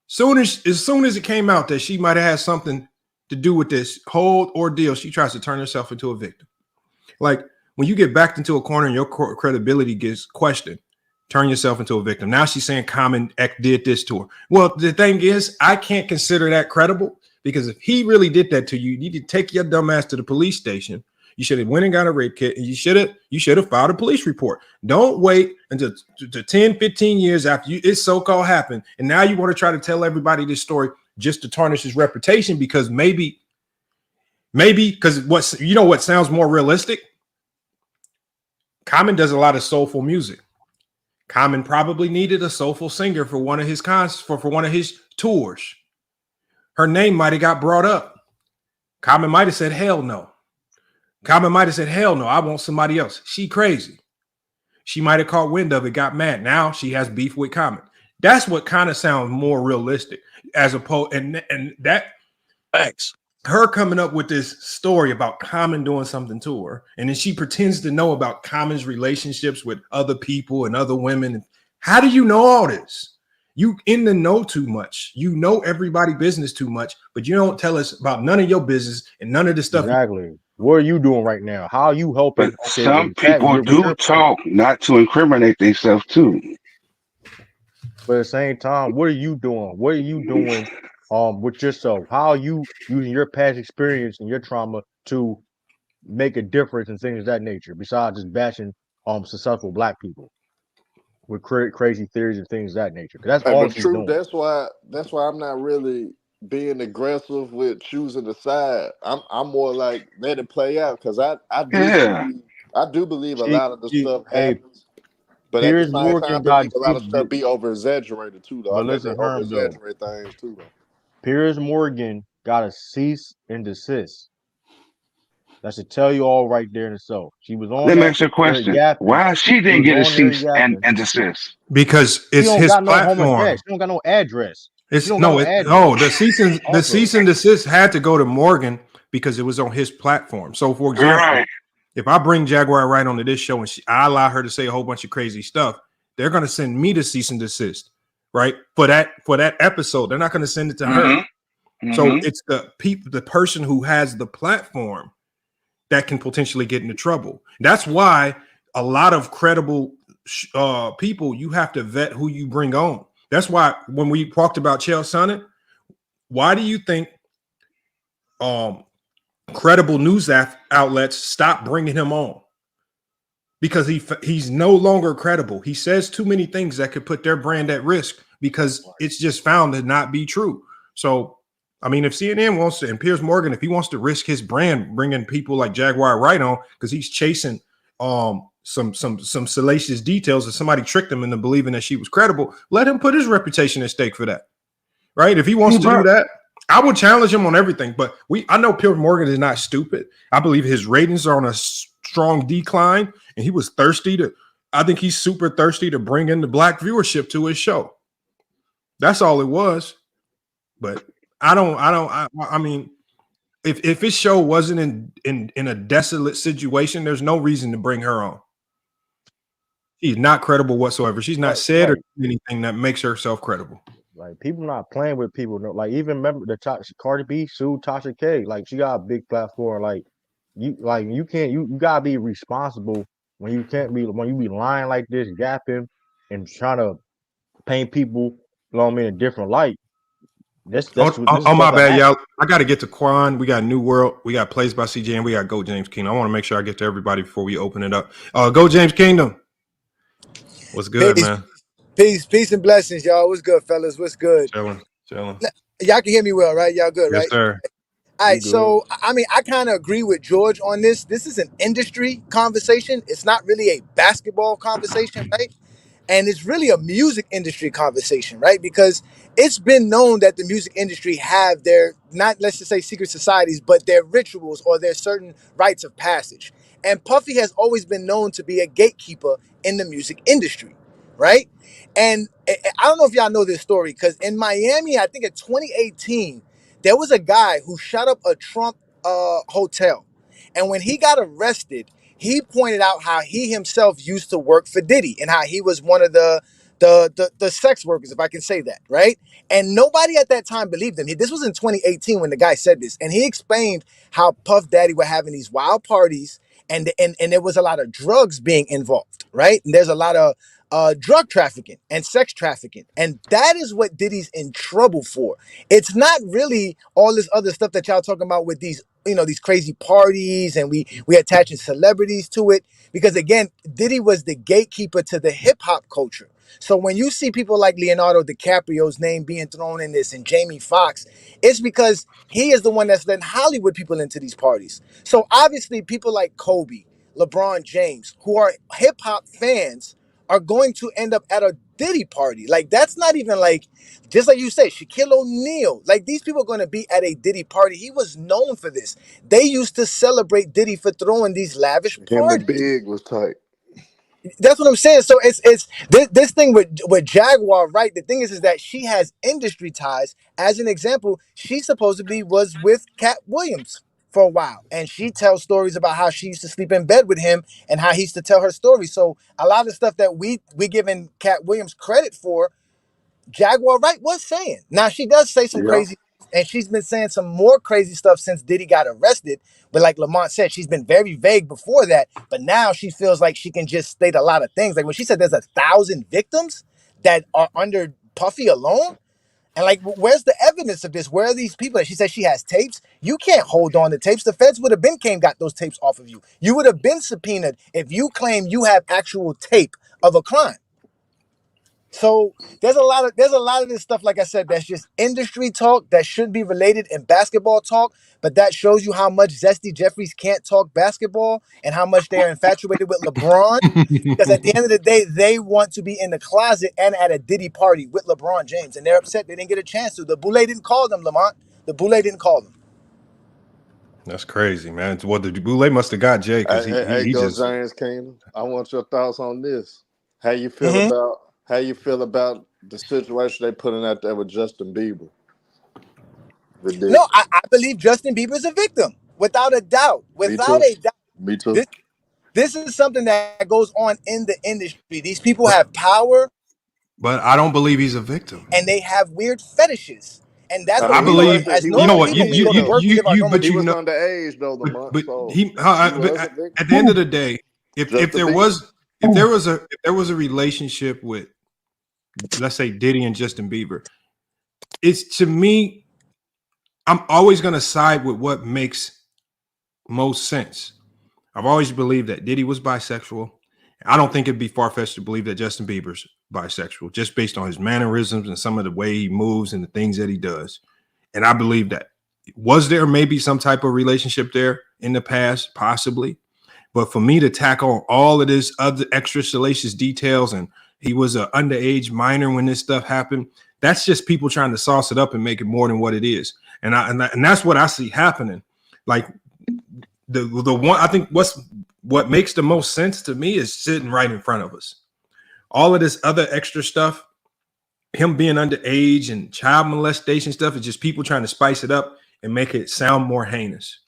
As soon as it came out that she might have had something to do with this whole ordeal, she tries to turn herself into a victim. Like when you get backed into a corner and your credibility gets questioned, turn yourself into a victim. Now she's saying Common did this to her. Well, the thing is, I can't consider that credible because if he really did that to you, you need to take your dumb ass to the police station. You should have went and got a rape kit, and you should have filed a police report. Don't wait until 10, 15 years after it so-called happened, and now you want to try to tell everybody this story just to tarnish his reputation because maybe because what sounds more realistic? Common does a lot of soulful music. Common probably needed a soulful singer for one of his for one of his tours. Her name might have got brought up. Common might have said, hell no. Common might have said, hell no, I want somebody else. She crazy. She might have caught wind of it, got mad. Now she has beef with Common. That's what kind of sounds more realistic as opposed and that Facts. Her coming up with this story about Common doing something to her. And then she pretends to know about Common's relationships with other people and other women. How do you know all this? You in the know too much. You know everybody's business too much, but you don't tell us about none of your business and none of the stuff. Exactly. What are you doing right now? How are you helping? But some people do talk not to incriminate themselves too. But at the same time, what are you doing? What are you doing with yourself? How are you using your past experience and your trauma to make a difference and things of that nature, besides just bashing successful black people with crazy theories and things of that nature? Because that's all she's doing. That's why I'm not really being aggressive with choosing a side. I'm more like let it play out because I do believe a lot of the stuff happens. But at the same time, I believe a lot of stuff be over exaggerated too, though. But listen, over exaggerate things too, though. Piers Morgan got a cease and desist. That should tell you all right there in itself. She was on. Let me ask you a question. Why she didn't get a cease and desist? Because it's his platform. She don't got no address. The cease and desist had to go to Morgan because it was on his platform. So, for example, if I bring Jaguar Wright onto this show and I allow her to say a whole bunch of crazy stuff, they're going to send me to cease and desist, right? For that episode, they're not going to send it to her. Mm-hmm. So it's the person who has the platform that can potentially get into trouble. That's why a lot of credible people, you have to vet who you bring on. That's why when we talked about Chael Sonnen, why do you think credible news outlets stop bringing him on? Because he's no longer credible. He says too many things that could put their brand at risk because it's just found to not be true. So, I mean, if CNN wants to, and Piers Morgan, if he wants to risk his brand, bringing people like Jaguar Wright on because he's chasing some salacious details that somebody tricked him into believing that she was credible, let him put his reputation at stake for that, right? If he wants to do that, I would challenge him on everything. But I know Piers Morgan is not stupid. I believe his ratings are on a strong decline, and he was I think he's super thirsty to bring in the black viewership to his show. That's all it was. But I mean, if his show wasn't in a desolate situation, there's no reason to bring her on. She's not credible whatsoever. She's not said or done anything that makes herself credible. Like, people not playing with people. Like, even remember Cardi B sued Tasha K. Like, she got a big platform. Like, you can't, you gotta be responsible when you be lying like this, gapping and trying to paint people, you know what I mean, in a different light. My bad, y'all. I got to get to Quan. We got New World. We got Plays by CJ, and we got Go James Kingdom. I want to make sure I get to everybody before we open it up. Go James Kingdom. What's good, man? Peace and blessings, y'all. What's good, fellas? What's good? Chilling. Y'all can hear me well, right? Y'all good, right? Yes, sir. All You right, good? so I mean, I kind of agree with George on this. This is an industry conversation. It's not really a basketball conversation, right? And it's really a music industry conversation, right? Because it's been known that the music industry have their, not let's just say secret societies, but their rituals or their certain rites of passage. And Puffy has always been known to be a gatekeeper in the music industry, right? And I don't know if y'all know this story, because in Miami, I think in 2018, there was a guy who shot up a Trump hotel. And when he got arrested, he pointed out how he himself used to work for Diddy and how he was one of the sex workers, if I can say that, right? And nobody at that time believed him. This was in 2018 when the guy said this, and he explained how Puff Daddy were having these wild parties, and there was a lot of drugs being involved, right? And there's a lot of drug trafficking and sex trafficking, and that is what Diddy's in trouble for. It's not really all this other stuff that y'all talking about with these, these crazy parties, and we attaching celebrities to it, because again, Diddy was the gatekeeper to the hip hop culture. So when you see people like Leonardo DiCaprio's name being thrown in this and Jamie Foxx, it's because he is the one that's letting Hollywood people into these parties. So obviously people like Kobe, LeBron James, who are hip hop fans, are going to end up at a Diddy party. Like, that's not even like, just like you said, Shaquille O'Neal. Like, these people are going to be at a Diddy party. He was known for this. They used to celebrate Diddy for throwing these lavish Him and parties. Big was tight. That's what I'm saying. So it's this thing with Jaguar, right? The thing is that she has industry ties. As an example, she supposedly was with Cat Williams for a while, and she tells stories about how she used to sleep in bed with him and how he used to tell her stories. So a lot of stuff that we giving Cat Williams credit for, Jaguar Wright was saying. Now she does say some Yeah. crazy, and she's been saying some more crazy stuff since Diddy got arrested. But like Lamont said, she's been very vague before that. But now she feels like she can just state a lot of things. Like when she said there's 1,000 victims that are under Puffy alone. And like, where's the evidence of this? Where are these people? She said she has tapes. You can't hold on to tapes. The feds would have been got those tapes off of you. You would have been subpoenaed if you claim you have actual tape of a crime. So there's a lot of this stuff, like I said, that's just industry talk that should be related in basketball talk, but that shows you how much Zesty Jeffries can't talk basketball and how much they're infatuated with LeBron. Because at the end of the day, they want to be in the closet and at a Diddy party with LeBron James, and they're upset they didn't get a chance to. The Boule didn't call them, Lamont. The Boule didn't call them. That's crazy, man. Well, the Boule must have got Jay because Hey, he go just. James Kingdom. I want your thoughts on this. How you feel Mm-hmm. about the situation they putting out there with Justin Bieber? No, I believe Justin Bieber is a victim, without a doubt. Without a doubt. Me too. This is something that goes on in the industry. These people have power, But I don't believe he's a victim. and they have weird fetishes. And that's I what we know believe. as he You was know normal what? people. We go to work, we live our normal. But He you was know. underage though, Lamont. But So he. was a victim. At the end of the day, if Justin there Bieber. was a relationship with, let's say, Diddy and Justin Bieber, it's, to me, I'm always going to side with what makes most sense. I've always believed that Diddy was bisexual. I don't think it'd be far-fetched to believe that Justin Bieber's bisexual, just based on his mannerisms and some of the way he moves and the things that he does. And I believe that. Was there maybe some type of relationship there in the past? Possibly. But for me to tack on all of this other extra salacious details, and he was an underage minor when this stuff happened, that's just people trying to sauce it up and make it more than what it is. And that's what I see happening. Like the one, I think what makes the most sense to me is sitting right in front of us. All of this other extra stuff, him being underage and child molestation stuff, is just people trying to spice it up and make it sound more heinous.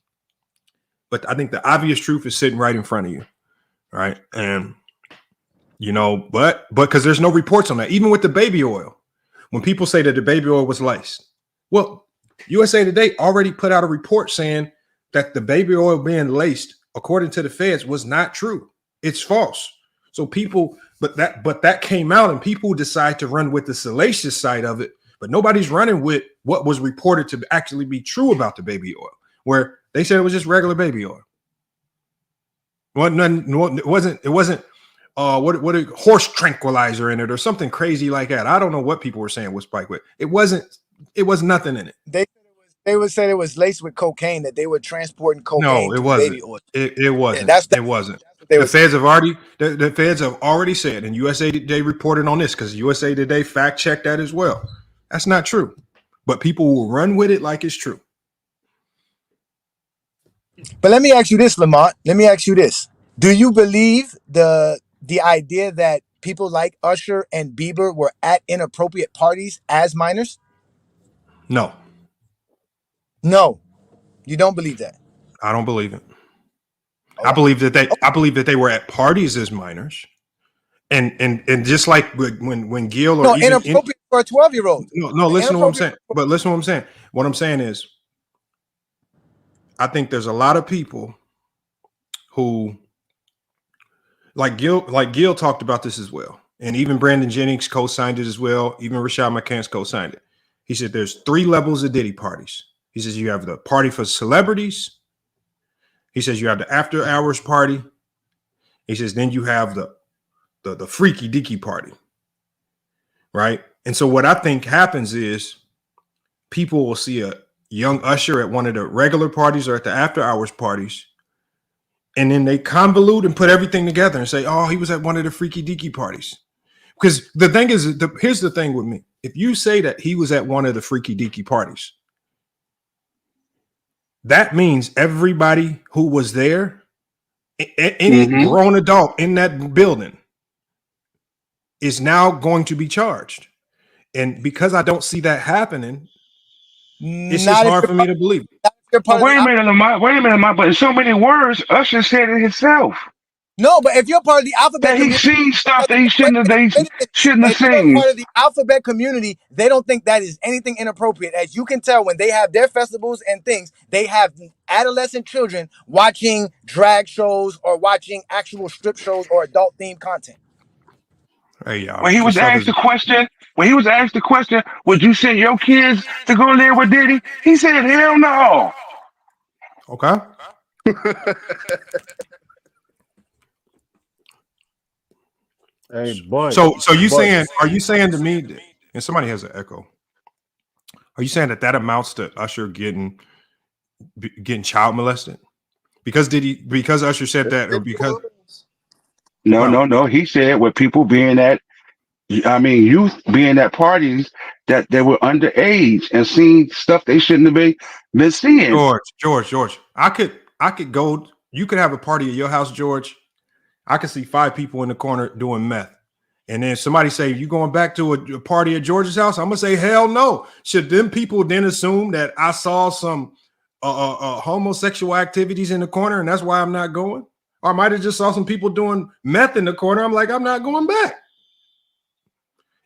But I think the obvious truth is sitting right in front of you, right? And but because there's no reports on that, even with the baby oil. When people say that the baby oil was laced, well, USA Today already put out a report saying that the baby oil being laced, according to the feds, was not true. It's false. So but that came out, and people decide to run with the salacious side of it, but nobody's running with what was reported to actually be true about the baby oil, where they said it was just regular baby oil. It wasn't what a horse tranquilizer in it or something crazy like that. I don't know what people were saying was spiked with. It was nothing in it. They said it was They would say it was laced with cocaine, that they were transporting No, cocaine it through wasn't. baby oil. It Yeah, wasn't. that's It wasn't. what they The would say. feds have already the feds have already said, and USA Today reported on this because USA Today fact checked that as well. That's not true, but people will run with it like it's true. But let me ask you this, Lamont. Let me ask you this. Do you believe the idea that people like Usher and Bieber were at inappropriate parties as minors? No, No, you don't believe that. I don't believe it. I Okay. believe that they were at parties as minors, and just like when Gil or No, even inappropriate for a 12-year-old. no, listen to what I'm saying. But listen to what I'm saying. What I'm saying is, I think there's a lot of people who like Gil talked about this as well. And even Brandon Jennings co-signed it as well. Even Rashad McCants co-signed it. He said there's 3 levels of Diddy parties. He says you have the party for celebrities. He says you have the after hours party. He says then you have the freaky deaky party. Right? And so what I think happens is people will see a young Usher at one of the regular parties or at the after hours parties. And then they convolute and put everything together and say, oh, he was at one of the freaky deaky parties. Because the thing is, here's the thing with me. If you say that he was at one of the freaky deaky parties, that means everybody who was there, any grown adult in that building, is now going to be charged. And because I don't see that happening, it's just hard for me to believe. But wait a minute, Lamont. But in so many words, Usher said it himself. No, but if you're part of the alphabet that he's community, seen stuff that he shouldn't have if you're seen. part of the alphabet community, they don't think that is anything inappropriate. As you can tell, when they have their festivals and things, they have adolescent children watching drag shows or watching actual strip shows or adult themed content. Hey, y'all. When he was asked the question, would you send your kids to go live with Diddy? He said, hell no. Okay. Hey, but so you saying? Are you saying to me? And somebody has an echo. Are you saying that amounts to Usher getting child molested? Because Usher said that, or because? No. He said with people being at, youth being at parties that they were underage and seeing stuff they shouldn't have been seeing. George. I could go. You could have a party at your house, George. I could see 5 people in the corner doing meth. And then somebody say, you going back to a party at George's house? I'm going to say, hell no. Should them people then assume that I saw some homosexual activities in the corner and that's why I'm not going? Or I might have just saw some people doing meth in the corner. I'm like, I'm not going back.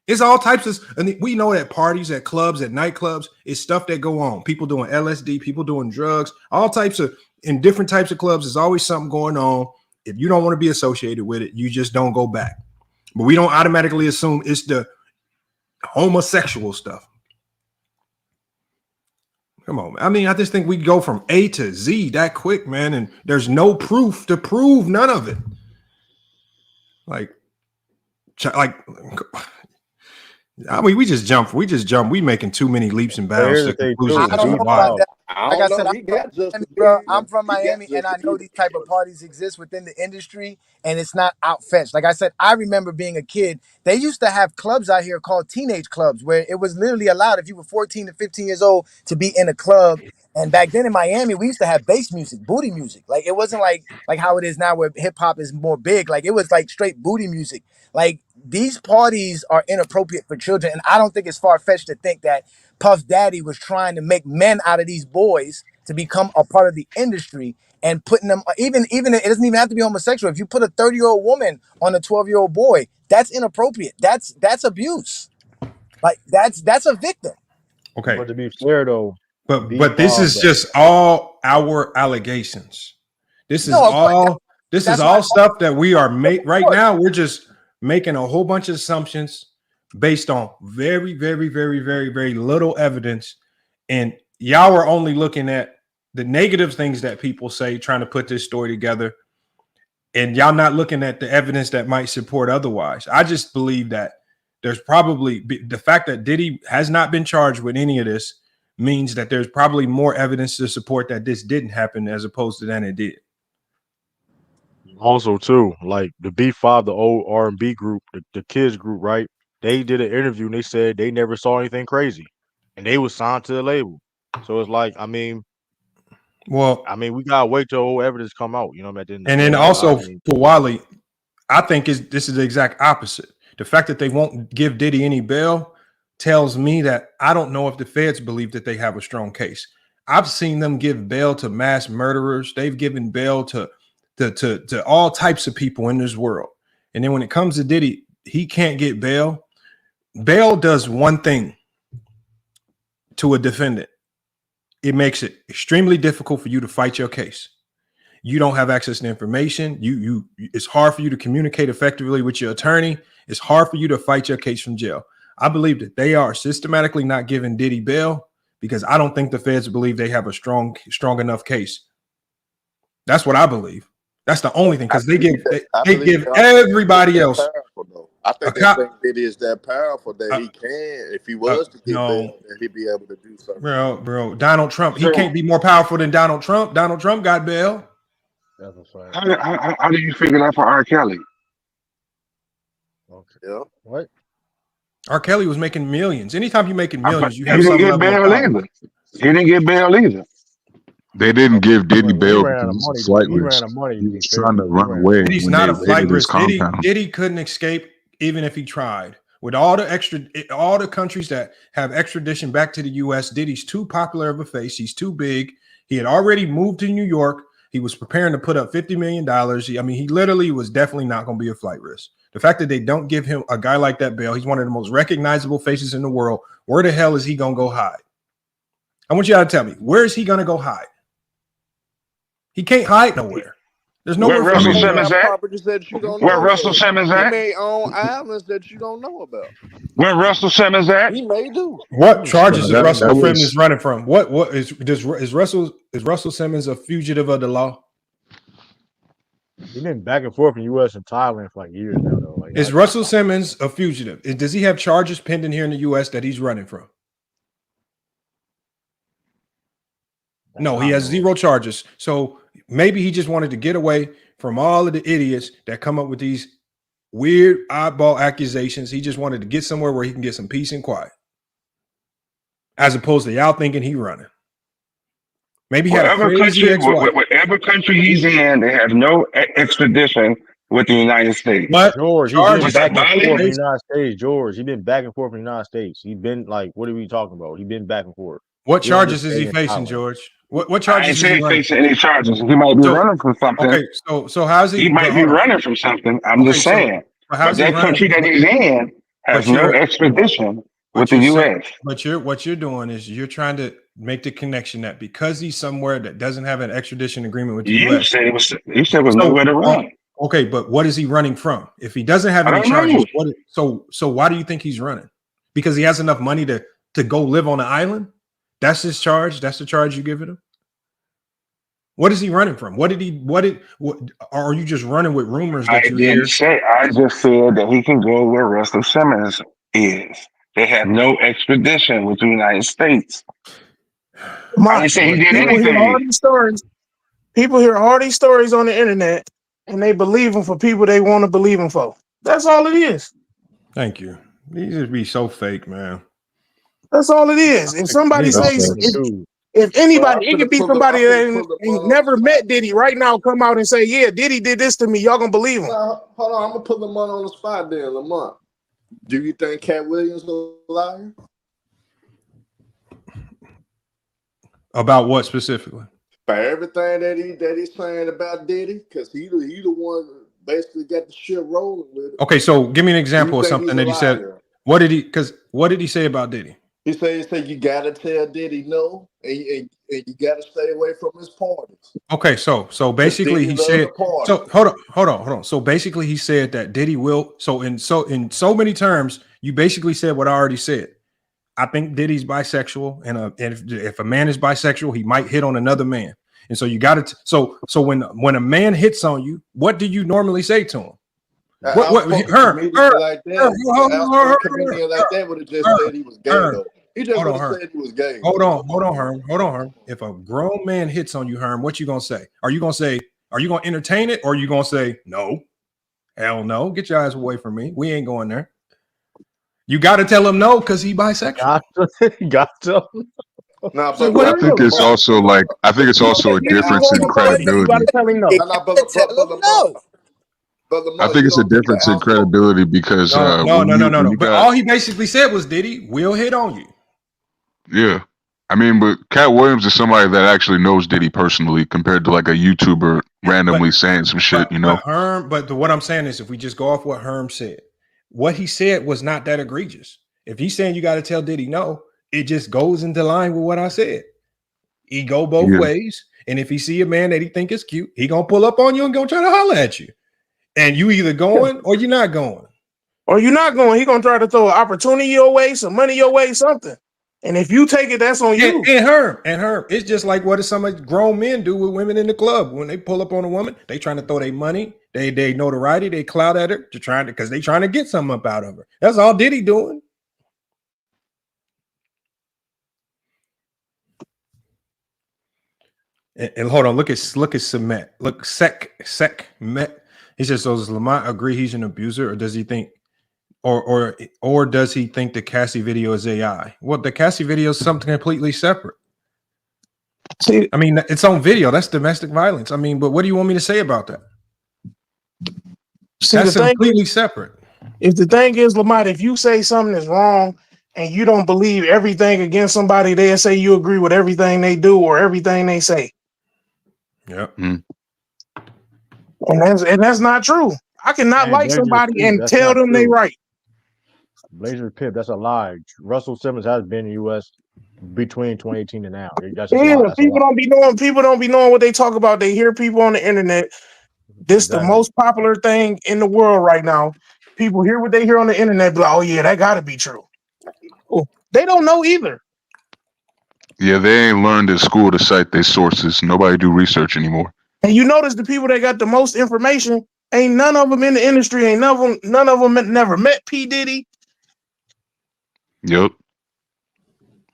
It's all types of, and we know at parties, at clubs, at nightclubs, it's stuff that go on. People doing LSD, people doing drugs, all types of, in different types of clubs, there's always something going on. If you don't want to be associated with it, you just don't go back. But we don't automatically assume it's the homosexual stuff. Come on, man. I mean, I just think we go from A to Z that quick, man, and there's no proof to prove none of it. Like, I mean, we just jump. We making too many leaps and bounds to conclusions. I don't know about that. Like I said, I'm from Miami, and I know these type of parties exist within the industry, and it's not out-fetched. Like I said, I remember being a kid. They used to have clubs out here called teenage clubs, where it was literally allowed if you were 14 to 15 years old to be in a club. And back then in Miami, we used to have bass music, booty music. Like it wasn't like how it is now, where hip hop is more big. Like it was like straight booty music. Like these parties are inappropriate for children, and I don't think it's far-fetched to think that Puff Daddy was trying to make men out of these boys to become a part of the industry and putting them, even it doesn't even have to be homosexual. If you put a 30-year-old woman on a 12-year-old boy, that's inappropriate. That's abuse. Like that's a victim. Okay. But to be fair though, but this is just all our allegations. This is all stuff that we are right now. We're just making a whole bunch of assumptions based on very, very, very, very, very little evidence. And y'all are only looking at the negative things that people say, trying to put this story together. And y'all not looking at the evidence that might support otherwise. I just believe that there's probably the fact that Diddy has not been charged with any of this means that there's probably more evidence to support that this didn't happen as opposed to that it did. Also, too, like the B5, the old R&B group, the kids group, right? They did an interview and they said they never saw anything crazy, and they was signed to the label. So it's like, I mean, we gotta wait till old evidence come out. You know, at the end of And the then day, also I mean, for Wally, I think this is the exact opposite. The fact that they won't give Diddy any bail tells me that I don't know if the feds believe that they have a strong case. I've seen them give bail to mass murderers. They've given bail to all types of people in this world. And then when it comes to Diddy, he can't get bail. Bail does one thing to a defendant. It makes it extremely difficult for you to fight your case. You don't have access to information. It's hard for you to communicate effectively with your attorney. It's hard for you to fight your case from jail. I believe that they are systematically not giving Diddy bail because I don't think the feds believe they have a strong enough case. That's what I believe. That's the only thing, because they give everybody else. I think they think Diddy is that powerful that he can, if he was to get bail, that he'd be able to do something. Bro, Donald Trump, he can't be more powerful than Donald Trump. Donald Trump got bail. That's a fact. How do you figure that for R. Kelly? Okay. Yeah. What? R. Kelly was making millions. Anytime you're making millions, you He have didn't some get level of bail power. either. He didn't get bail either. They didn't give Diddy bail He ran out of because money. he's flight He ran risk. out of money. He was trying to run away. Diddy's when not they a flight raided his risk. compound. Diddy couldn't escape even if he tried. With all the countries that have extradition back to the U.S., Diddy's too popular of a face. He's too big. He had already moved to New York. He was preparing to put up $50 million. I mean, he literally was definitely not going to be a flight risk. The fact that they don't give him a guy like that bail, he's one of the most recognizable faces in the world. Where the hell is he going to go hide? I want you to tell me, where is he going to go hide? He can't hide nowhere. There's nowhere. Where Russell Simmons at? Properties that you don't Where know Russell about. Simmons He at? may own islands that you don't know about. Where Russell Simmons at? He may do. What charges is That Russell was- Simmons running from? What is Russell Simmons a fugitive of the law? He's been back and forth in U.S. and Thailand for like years now, though. Like, Is Russell Simmons a fugitive? Does he have charges pending here in the U.S. that he's running from? No, he has zero charges. So maybe he just wanted to get away from all of the idiots that come up with these weird oddball accusations. He just wanted to get somewhere where he can get some peace and quiet, as opposed to y'all thinking he running. Maybe he had a crazy ex-wife. Whatever country he's in, they have no extradition with the United States. But George, he's Charges been back and violent? forth in the United States. George, he's been back and forth in the United States. He's been like, what are we talking about? He's been back and forth. What He don't charges just is he stay in facing, Thailand. George? What I ain't charges is he saying running? facing any charges. He might be So- running from something. Okay, so how's he? He might be hold on. running from something. I'm Okay, just so- saying. But how's But he that country that running? he's in has But no you're- extradition But with the you're saying- U.S. But what you're doing is you're trying to make the connection that because he's somewhere that doesn't have an extradition agreement with the You U.S. said it was. You said it was nowhere to run. Okay, but what is he running from? If he doesn't have I any don't charges, know. so why do you think he's running? Because he has enough money to go live on the island? That's his charge. That's the charge you giving him. What is he running from? What are you just running with rumors that I you hear? didn't say. I just said that he can go where Russell Simmons is. They have no extradition with the United States. I didn't say he did People hear all anything. these stories. People hear all these stories on the internet, and they believe them for people they want to believe them for. That's all it is. Thank you. These just be so fake, man. That's all it is. If somebody says, if anybody, it could be somebody that ain't never met Diddy right now, come out and say, yeah, Diddy did this to me. Y'all gonna believe him. Hold on, I'm gonna put Lamont on the spot there, Lamont. Do you think Cat Williams is a liar? About what specifically? For everything that he's saying about Diddy, because he the one that basically got the shit rolling with it. Okay, so give me an example of think something he's that a he said. liar? What did he say about Diddy? He said you gotta tell Diddy no, and you gotta stay away from his parties. Okay, so basically he Diddy said. loved the party. So hold on. So basically he said that Diddy will. So in so many terms, you basically said what I already said. I think Diddy's bisexual, and if a man is bisexual, he might hit on another man. And so you got to. So when a man hits on you, what do you normally say to him? Like that would have just said he was gay though. He just Hold would on, have Herm. said he was gay. Hold on, Herm. If a grown man hits on you, Herm, what you gonna say? Are you gonna entertain it, or are you gonna say no? Hell no. Get your eyes away from me. We ain't going there. You got to tell him no because he bisexual. Got to. Nah, So but what I do think you it's do? also like I think it's also a If you difference in gonna buddy, You credibility. gotta tell him no. you nah, gotta tell him no. but I Lamar, think you it's a don't think the difference in answer? credibility because No. when you But got all he basically said was, Diddy will hit on you. yeah. I mean, but Cat Williams is somebody that actually knows Diddy personally compared to like a YouTuber randomly saying some shit, you know? What I'm saying is, if we just go off what Herm said, what he said was not that egregious. If he's saying you got to tell Diddy no, it just goes into line with what I said. He go both Yeah. ways, and if he see a man that he think is cute, he gonna pull up on you and gonna try to holler at you, and you either going or you're not going. Or you're not going. He gonna try to throw an opportunity your way, some money your way, something. And if you take it, that's on you. And Herm, it's just like what some grown men do with women in the club. When they pull up on a woman, they trying to throw their money, they notoriety, they clout at her because they trying to get something up out of her. That's all Diddy doing. And hold on, look at Semet. Look, Sec Met. He says, so does Lamont agree he's an abuser, or does he think or does he think the Cassie video is AI? Well, the Cassie video is something completely separate. See, I mean, it's on video. That's domestic violence. I mean, but what do you want me to say about that? That's completely separate. If the thing is, Lamont, if you say something is wrong and you don't believe everything against somebody, they'll say you agree with everything they do or everything they say. Yep. And that's not true. I cannot like somebody and tell them they right. Blazer Pip, that's a lie. Russell Simmons has been in the U.S. between 2018 and now. That's Yeah, people don't be knowing what they talk about. They hear people on the internet. This the most popular thing in the world right now. People hear what they hear on the internet, be like, oh yeah, that gotta be true. They don't know either. Yeah, they ain't learned at school to cite their sources. Nobody do research anymore. And you notice the people that got the most information, ain't none of them in the industry, ain't none of them never met P. Diddy. Yep.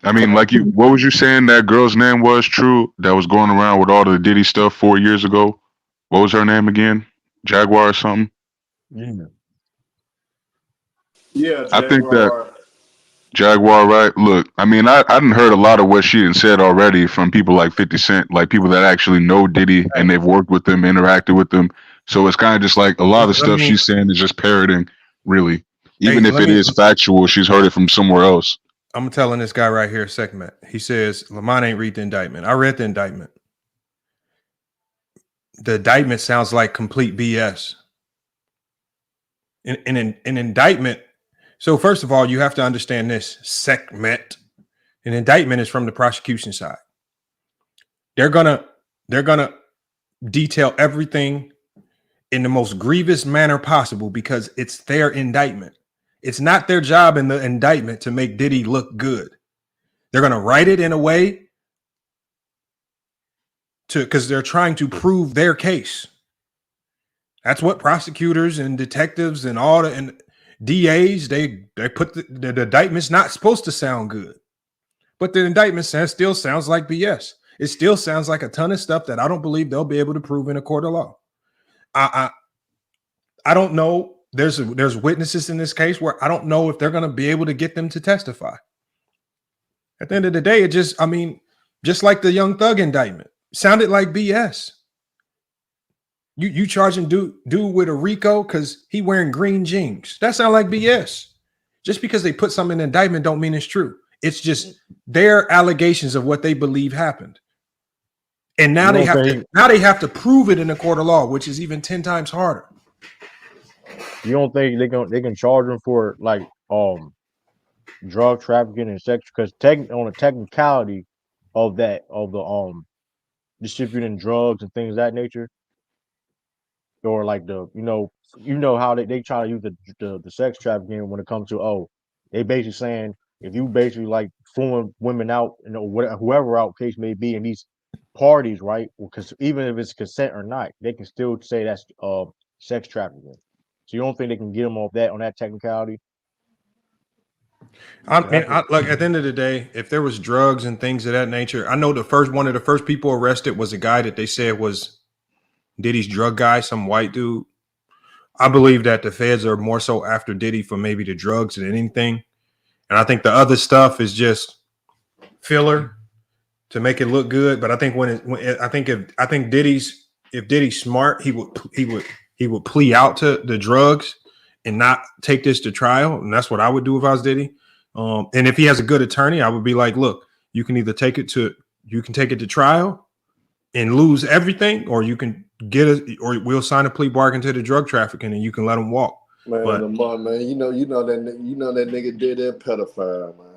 I mean, like what was you saying that girl's name was, True, that was going around with all the Diddy stuff 4 years ago? What was her name again? Jaguar or something? Yeah, I think that Jaguar, right? Look, I mean, I done heard a lot of what she done said already from people like 50 Cent, like people that actually know Diddy and they've worked with them, interacted with them. So it's kind of just like a lot of the stuff she's saying is just parroting, really. Even if it is factual, she's heard it from somewhere else. I'm telling this guy right here, segment. He says, Lamont ain't read the indictment. I read the indictment. The indictment sounds like complete BS. An indictment. So first of all, you have to understand this segment. An indictment is from the prosecution side. They're gonna detail everything in the most grievous manner possible because it's their indictment. It's not their job in the indictment to make Diddy look good. They're gonna write it in a way because they're trying to prove their case. That's what prosecutors and detectives and all the and DAs they put the indictment's not supposed to sound good, but the indictment still sounds like BS. It still sounds like a ton of stuff that I don't believe they'll be able to prove in a court of law. I don't know. There's witnesses in this case where I don't know if they're going to be able to get them to testify. At the end of the day, just like the Young Thug indictment, sounded like BS. You charging dude with a RICO because he wearing green jeans. That sounds like BS. Just because they put something in the indictment don't mean it's true. It's just their allegations of what they believe happened. And now they have to prove it in a court of law, which is even 10 times harder. You don't think they can charge them for like drug trafficking and sex? Because on a technicality of the distributing drugs and things of that nature, or like you know how they try to use the sex trafficking when it comes to they basically saying if you basically like fooling women out, whoever out case may be in these parties, right? Because even if it's consent or not, they can still say that's sex trafficking. So you don't think they can get them off that on that technicality? I mean, look, at the end of the day, if there was drugs and things of that nature, I know one of the first people arrested was a guy that they said was Diddy's drug guy, some white dude. I believe that the feds are more so after Diddy for maybe the drugs than anything. And I think the other stuff is just filler to make it look good. But I think if Diddy's smart, he would plea out to the drugs and not take this to trial. And that's what I would do if I was Diddy. And if he has a good attorney, I would be like, look, you can either take it to trial and lose everything, or you can or we'll sign a plea bargain to the drug trafficking and you can let him walk. Man, but, man, you know that nigga did that pedophile, man.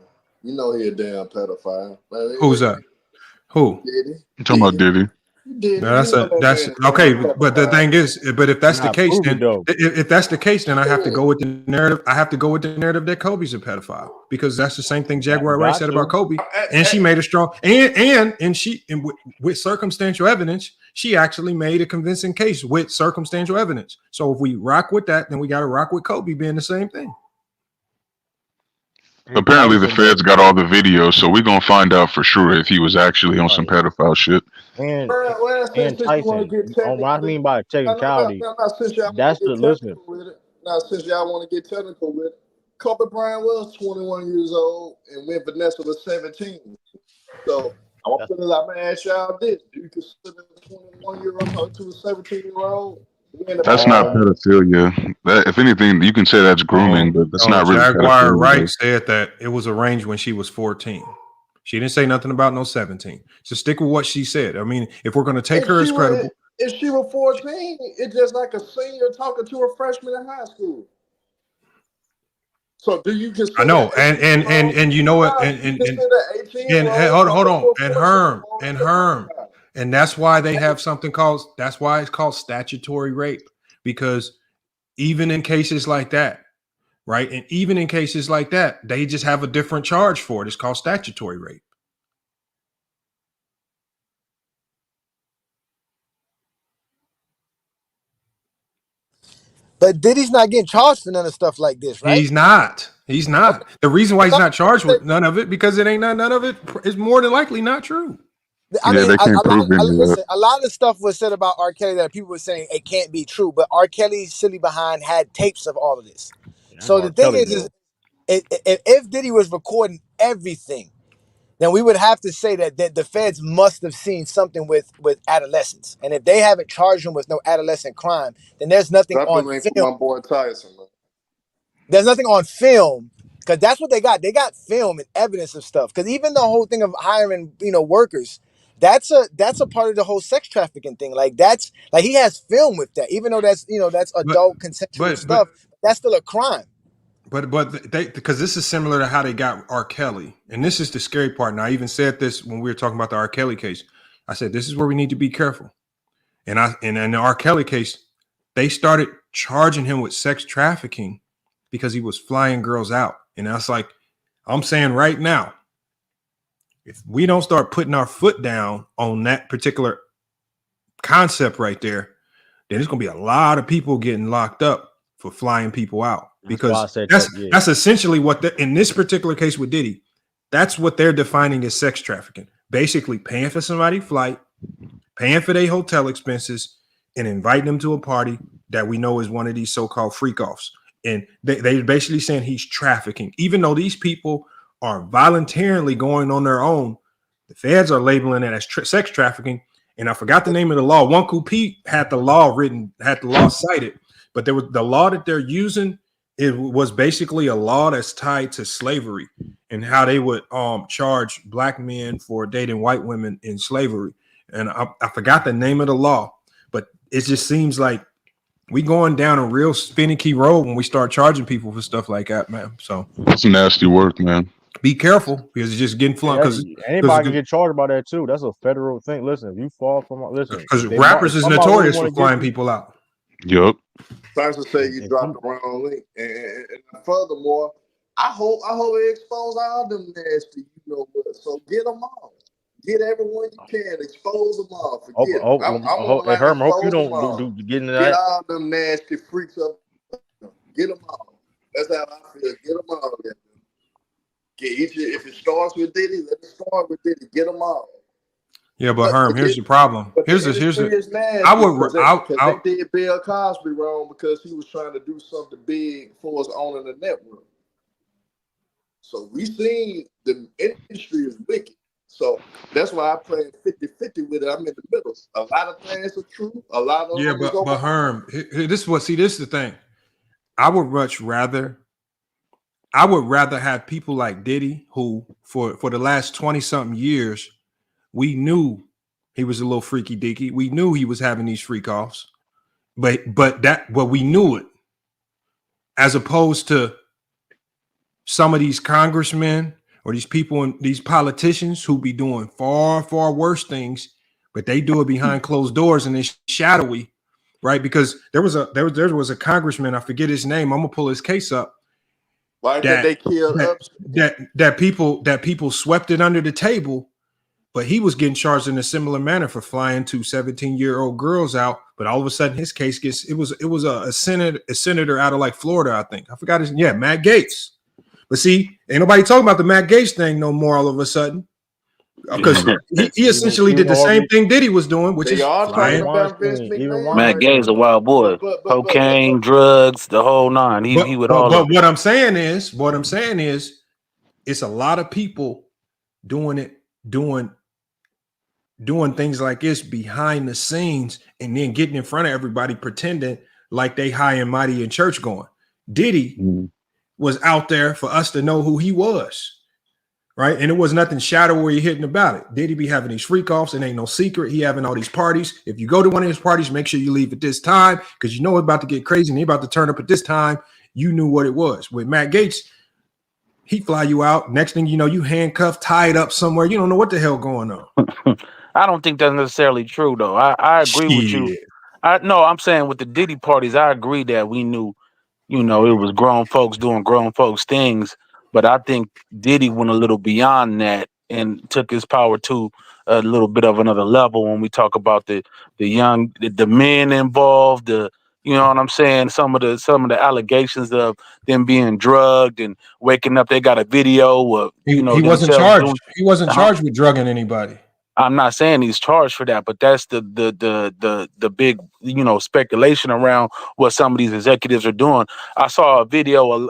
You know he a damn pedophile. Man, who's that? Who? Diddy. I'm talking about Diddy. No, that's okay. But the thing is, but if that's the case, then if that's the case, then I have to go with the narrative. I have to go with the narrative that Kobe's a pedophile, because that's the same thing Jaguar Wright said about Kobe, and she made a strong and with circumstantial evidence, she actually made a convincing case with circumstantial evidence. So if we rock with that, then we got to rock with Kobe being the same thing. Apparently the feds got all the videos, so we're gonna find out for sure if he was actually on some pedophile shit. And Tyson, what I mean by technicality, that's the listen. Now, since y'all want to get technical with it, Kobe Bryant was 21 years old and when Vanessa was 17. So I'm gonna ask y'all this: do you consider a 21-year-old to a 17-year-old? That's not pedophilia. If anything, you can say that's grooming, but that's not really. Jaguar Wright said that it was arranged when she was 14. She didn't say nothing about no 17. So stick with what she said. I mean, if we're going to take her as credible. If she was 14, it's just like a senior talking to a freshman in high school. So do you consider? I know, and you know what? And hold on, and Herm. And that's why they have something called, that's why it's called statutory rape, because even in cases like that, right? And even in cases like that, they just have a different charge for it. It's called statutory rape. But Diddy's not getting charged for none of stuff like this, right? He's not. Okay. The reason why he's not charged with none of it, because it ain't none of it is more than likely not true. I mean, a lot of stuff was said about R. Kelly that people were saying it can't be true, but R. Kelly's silly behind had tapes of all of this. So the thing is if Diddy was recording everything, then we would have to say that the feds must have seen something with adolescents. And if they haven't charged him with no adolescent crime, then there's nothing on film. My boy Tyson, man. There's nothing on film, because that's what they got. They got film and evidence of stuff. Because even the whole thing of hiring, workers, that's a part of the whole sex trafficking thing. Like that's like he has film with that, even though that's that's adult consensual stuff. That's still a crime. But because this is similar to how they got R. Kelly, and this is the scary part. And I even said this when we were talking about the R. Kelly case. I said this is where we need to be careful. And in the R. Kelly case, they started charging him with sex trafficking because he was flying girls out. And I was like, I'm saying right now, if we don't start putting our foot down on that particular concept right there, then there's going to be a lot of people getting locked up for flying people out, because that's essentially what in this particular case with Diddy, that's what they're defining as sex trafficking. Basically paying for somebody's flight, paying for their hotel expenses, and inviting them to a party that we know is one of these so-called freak-offs. And they're basically saying he's trafficking, even though these people are voluntarily going on their own. The feds are labeling it as sex trafficking. And I forgot the name of the law. One Pete had the law cited, but there was the law that they're using. It was basically a law that's tied to slavery and how they would charge black men for dating white women in slavery. And I forgot the name of the law, but it just seems like we going down a real finicky road when we start charging people for stuff like that, man. So that's nasty work, man. Be careful, because it's just getting flunked. Because anybody can get charged about that too. That's a federal thing. Listen, if you fall from because rappers is notorious for flying people out. Yup. Tyson say you dropped the wrong link, and furthermore, I hope they expose all them nasty, So get them all. Get everyone you can. Expose them all. Forget. Herm, hope you don't do get into that. Get all them nasty freaks up. Get them all. That's how I feel. Get them all. If it starts with Diddy, let it start with Diddy. Get them all. Yeah, but Herm, here's the problem. But Here's the industry the. is nasty I would. because they did Bill Cosby wrong because he was trying to do something big for us owning the network. So we seen the industry is wicked. So that's why I play 50-50 with it. I'm in the middle. A lot of things are true. A lot of them is but Herm, this is the thing. I would rather have people like Diddy, who for the last 20-something years, we knew he was a little freaky deaky. We knew he was having these freak offs, but we knew it, as opposed to some of these congressmen or these people and these politicians who be doing far, far worse things, but they do it behind closed doors and it's shadowy, right? Because there was a congressman, I forget his name. I'm gonna pull his case up. Why did they kill that people swept it under the table, but he was getting charged in a similar manner for flying 2 17-year-old girls out. But all of a sudden, his case gets it was a senator out of like Florida, I think. I forgot his Matt Gaetz. But see, ain't nobody talking about the Matt Gaetz thing no more all of a sudden, because he essentially did the same thing Diddy was doing, which is flying. Matt Gaetz a wild boy. Cocaine, drugs, the whole nine. He would all. But what I'm saying is, it's a lot of people doing things like this behind the scenes and then getting in front of everybody pretending like they high and mighty in church going. Diddy was out there for us to know who he was, right? And it was nothing shadowy hitting about it. Diddy be having these freak offs, and ain't no secret. He having all these parties. If you go to one of his parties, make sure you leave at this time, because you know it's about to get crazy and he about to turn up at this time. You knew what it was. With Matt Gaetz, he fly you out. Next thing you know, you handcuffed, tied up somewhere. You don't know what the hell going on. I don't think that's necessarily true, though. I agree with you. I'm saying with the Diddy parties, I agree that we knew, it was grown folks doing grown folks things. But I think Diddy went a little beyond that and took his power to a little bit of another level when we talk about the men involved, you know what I'm saying? Some of the allegations of them being drugged and waking up. They got a video of he wasn't charged. He wasn't charged with drugging anybody. I'm not saying he's charged for that, but that's the big speculation around what some of these executives are doing. I saw a video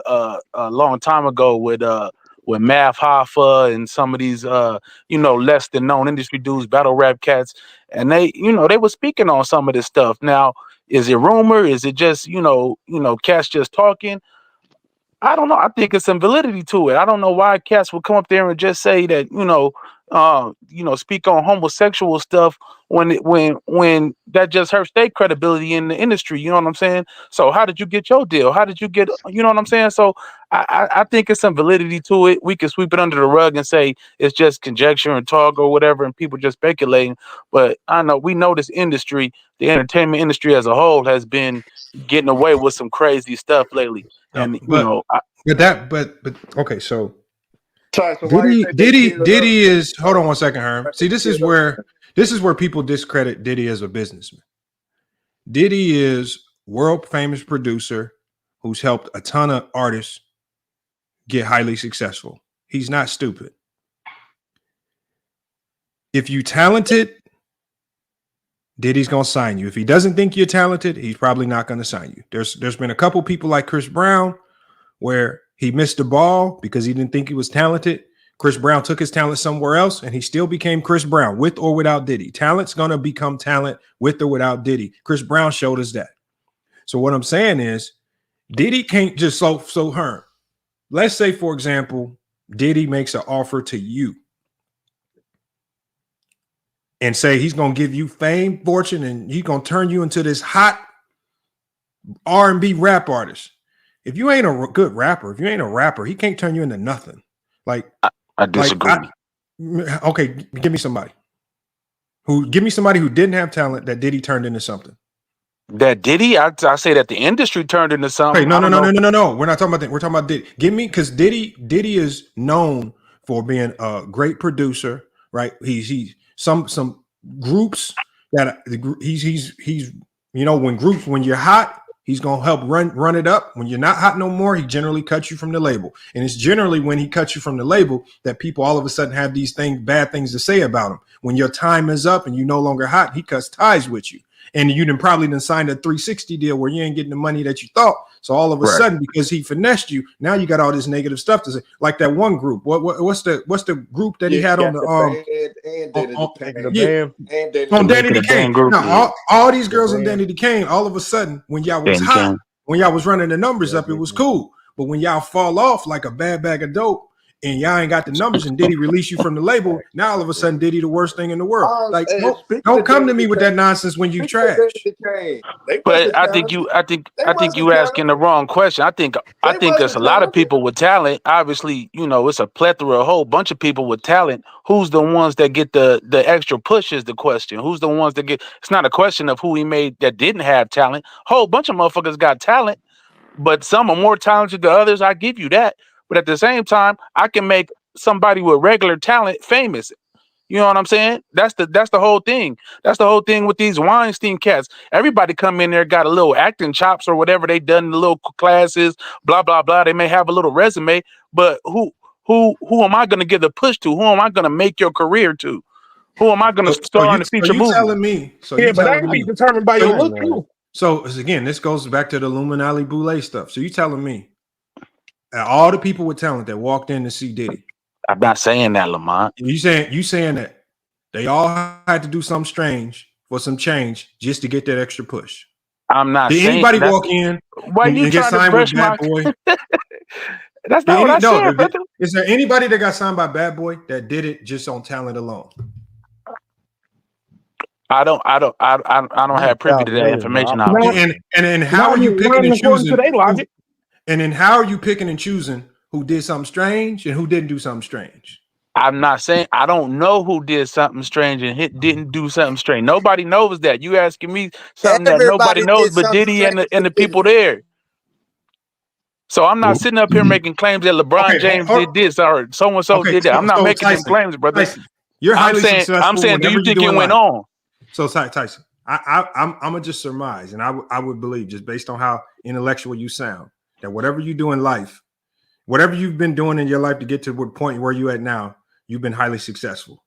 a long time ago with Math Hoffa and some of these less than known industry dudes, battle rap cats, and they were speaking on some of this stuff. Now, is it rumor? Is it just cats just talking? I don't know. I think it's some validity to it. I don't know why cats would come up there and just say that, speak on homosexual stuff when that just hurts their credibility in the industry. You know what I'm saying? So how did you get your deal? How did you get, you know what I'm saying? So I think it's some validity to it. We can sweep it under the rug and say it's just conjecture and talk or whatever, and people just speculating. But we know this industry, the entertainment industry as a whole, has been getting away with some crazy stuff lately. And okay, so Diddy is, hold on one second, Herm. See, this is where people discredit Diddy as a businessman. Diddy is world famous producer who's helped a ton of artists get highly successful. He's not stupid. If you talented, Diddy's gonna sign you. If he doesn't think you're talented, he's probably not gonna sign you. There's been a couple people like Chris Brown where he missed the ball because he didn't think he was talented. Chris Brown took his talent somewhere else and he still became Chris Brown, with or without Diddy. Talent's gonna become talent with or without Diddy. Chris Brown showed us that. So what I'm saying is, Diddy can't just so Herm. Let's say, for example, Diddy makes an offer to you and say he's going to give you fame, fortune, and he's going to turn you into this hot R&B rap artist. If you ain't a good rapper, if you ain't a rapper, he can't turn you into nothing. Like, I disagree. Okay, give me somebody who didn't have talent that Diddy turned into something. That Diddy, I say that the industry turned into something. Hey, no. We're not talking about that. We're talking about Diddy. Give me, because Diddy is known for being a great producer, right? He's some groups that he's when you're hot, He's gonna help run it up. When you're not hot no more, he generally cuts you from the label. And it's generally when he cuts you from the label that people all of a sudden have these bad things to say about him. When your time is up and you're no longer hot, he cuts ties with you. And you probably signed a 360 deal where you ain't getting the money that you thought. So all of a sudden, because he finessed you, now you got all this negative stuff to say. Like that one group. What's the group that he had on the on Danny Kane? Now all these girls on Danny Kane, all of a sudden, when y'all was hot, when y'all was running the numbers up, it was cool. But when y'all fall off like a bad bag of dope, and y'all ain't got the numbers, and Diddy release you from the label, now all of a sudden Diddy the worst thing in the world. Like, don't come to me with that nonsense when you trash. But I think you asking the wrong question. I think there's a lot of people with talent. Obviously, it's a plethora, a whole bunch of people with talent. Who's the ones that get the extra push is the question. Who's the ones that get? It's not a question of who he made that didn't have talent. Whole bunch of motherfuckers got talent, but some are more talented than others. I give you that. But at the same time, I can make somebody with regular talent famous. You know what I'm saying? That's the whole thing. That's the whole thing with these Weinstein cats. Everybody come in there, got a little acting chops or whatever they done in the little classes, blah, blah, blah. They may have a little resume, but who am I going to give the push to? Who am I going to make your career to? Who am I going to star in the feature movie? Telling me. But that can be determined by your look too. So again, this goes back to the Illuminati Boule stuff. So you telling me all the people with talent that walked in to see Diddy. I'm not saying that, Lamont. You saying that they all had to do something strange for some change just to get that extra push. I'm not Did saying anybody walk in and get signed with Bad Boy? That's not what I said, brother. Is there anybody that got signed by Bad Boy that did it just on talent alone? I don't have privy to that information. And how are you picking and choosing? And then how are you picking and choosing who did something strange and who didn't do something strange? I'm not saying I don't know who did something strange and didn't do something strange. Nobody knows that. You asking me something that nobody knows but Diddy and the people there. So I'm not sitting up here making claims that LeBron James did this or so and so did that. I'm not making them claims, brother. Tyson, you're highly successful. I'm saying, do you think it went on? So Tyson, I'm gonna just surmise, and I would believe, just based on how intellectual you sound, that whatever you do in life, whatever you've been doing in your life to get to the point where you at now, you've been highly successful.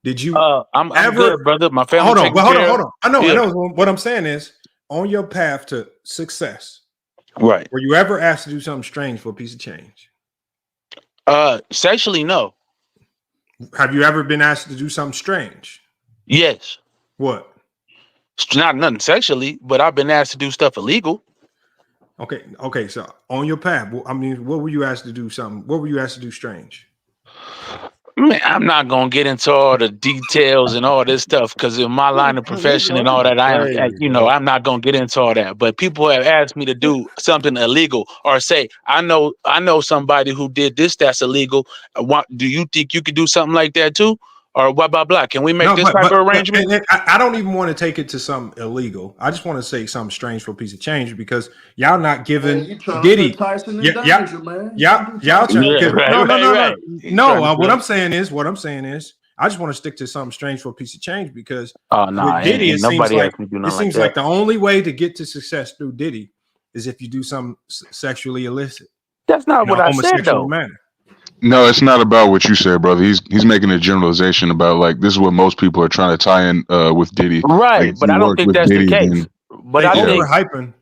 Did you I'm good, brother. My family. Hold on. I know. What I'm saying is, on your path to success, right? Were you ever asked to do something strange for a piece of change? Sexually, no. Have you ever been asked to do something strange? Yes. What? Not nothing sexually, but I've been asked to do stuff illegal. Okay. So on your path, I mean, what were you asked to do? What were you asked to do strange? Man, I'm not gonna get into all the details and all this stuff because in my line of profession and all that, I'm not gonna get into all that. But people have asked me to do something illegal or say, I know somebody who did this that's illegal. Do you think you could do something like that too? Or blah blah blah. Can we make this type of arrangement? I don't even want to take it to something illegal. I just want to say something strange for a piece of change because y'all not giving Diddy. No. What I'm saying is, I just want to stick to something strange for a piece of change because with Diddy, it seems like the only way to get to success through Diddy is if you do something sexually illicit. That's not what I said though. Manner. No, it's not about what you said, brother. He's making a generalization about like this is what most people are trying to tie in with Diddy, right? Like, but I don't think that's Diddy, the case. But I think overhyping.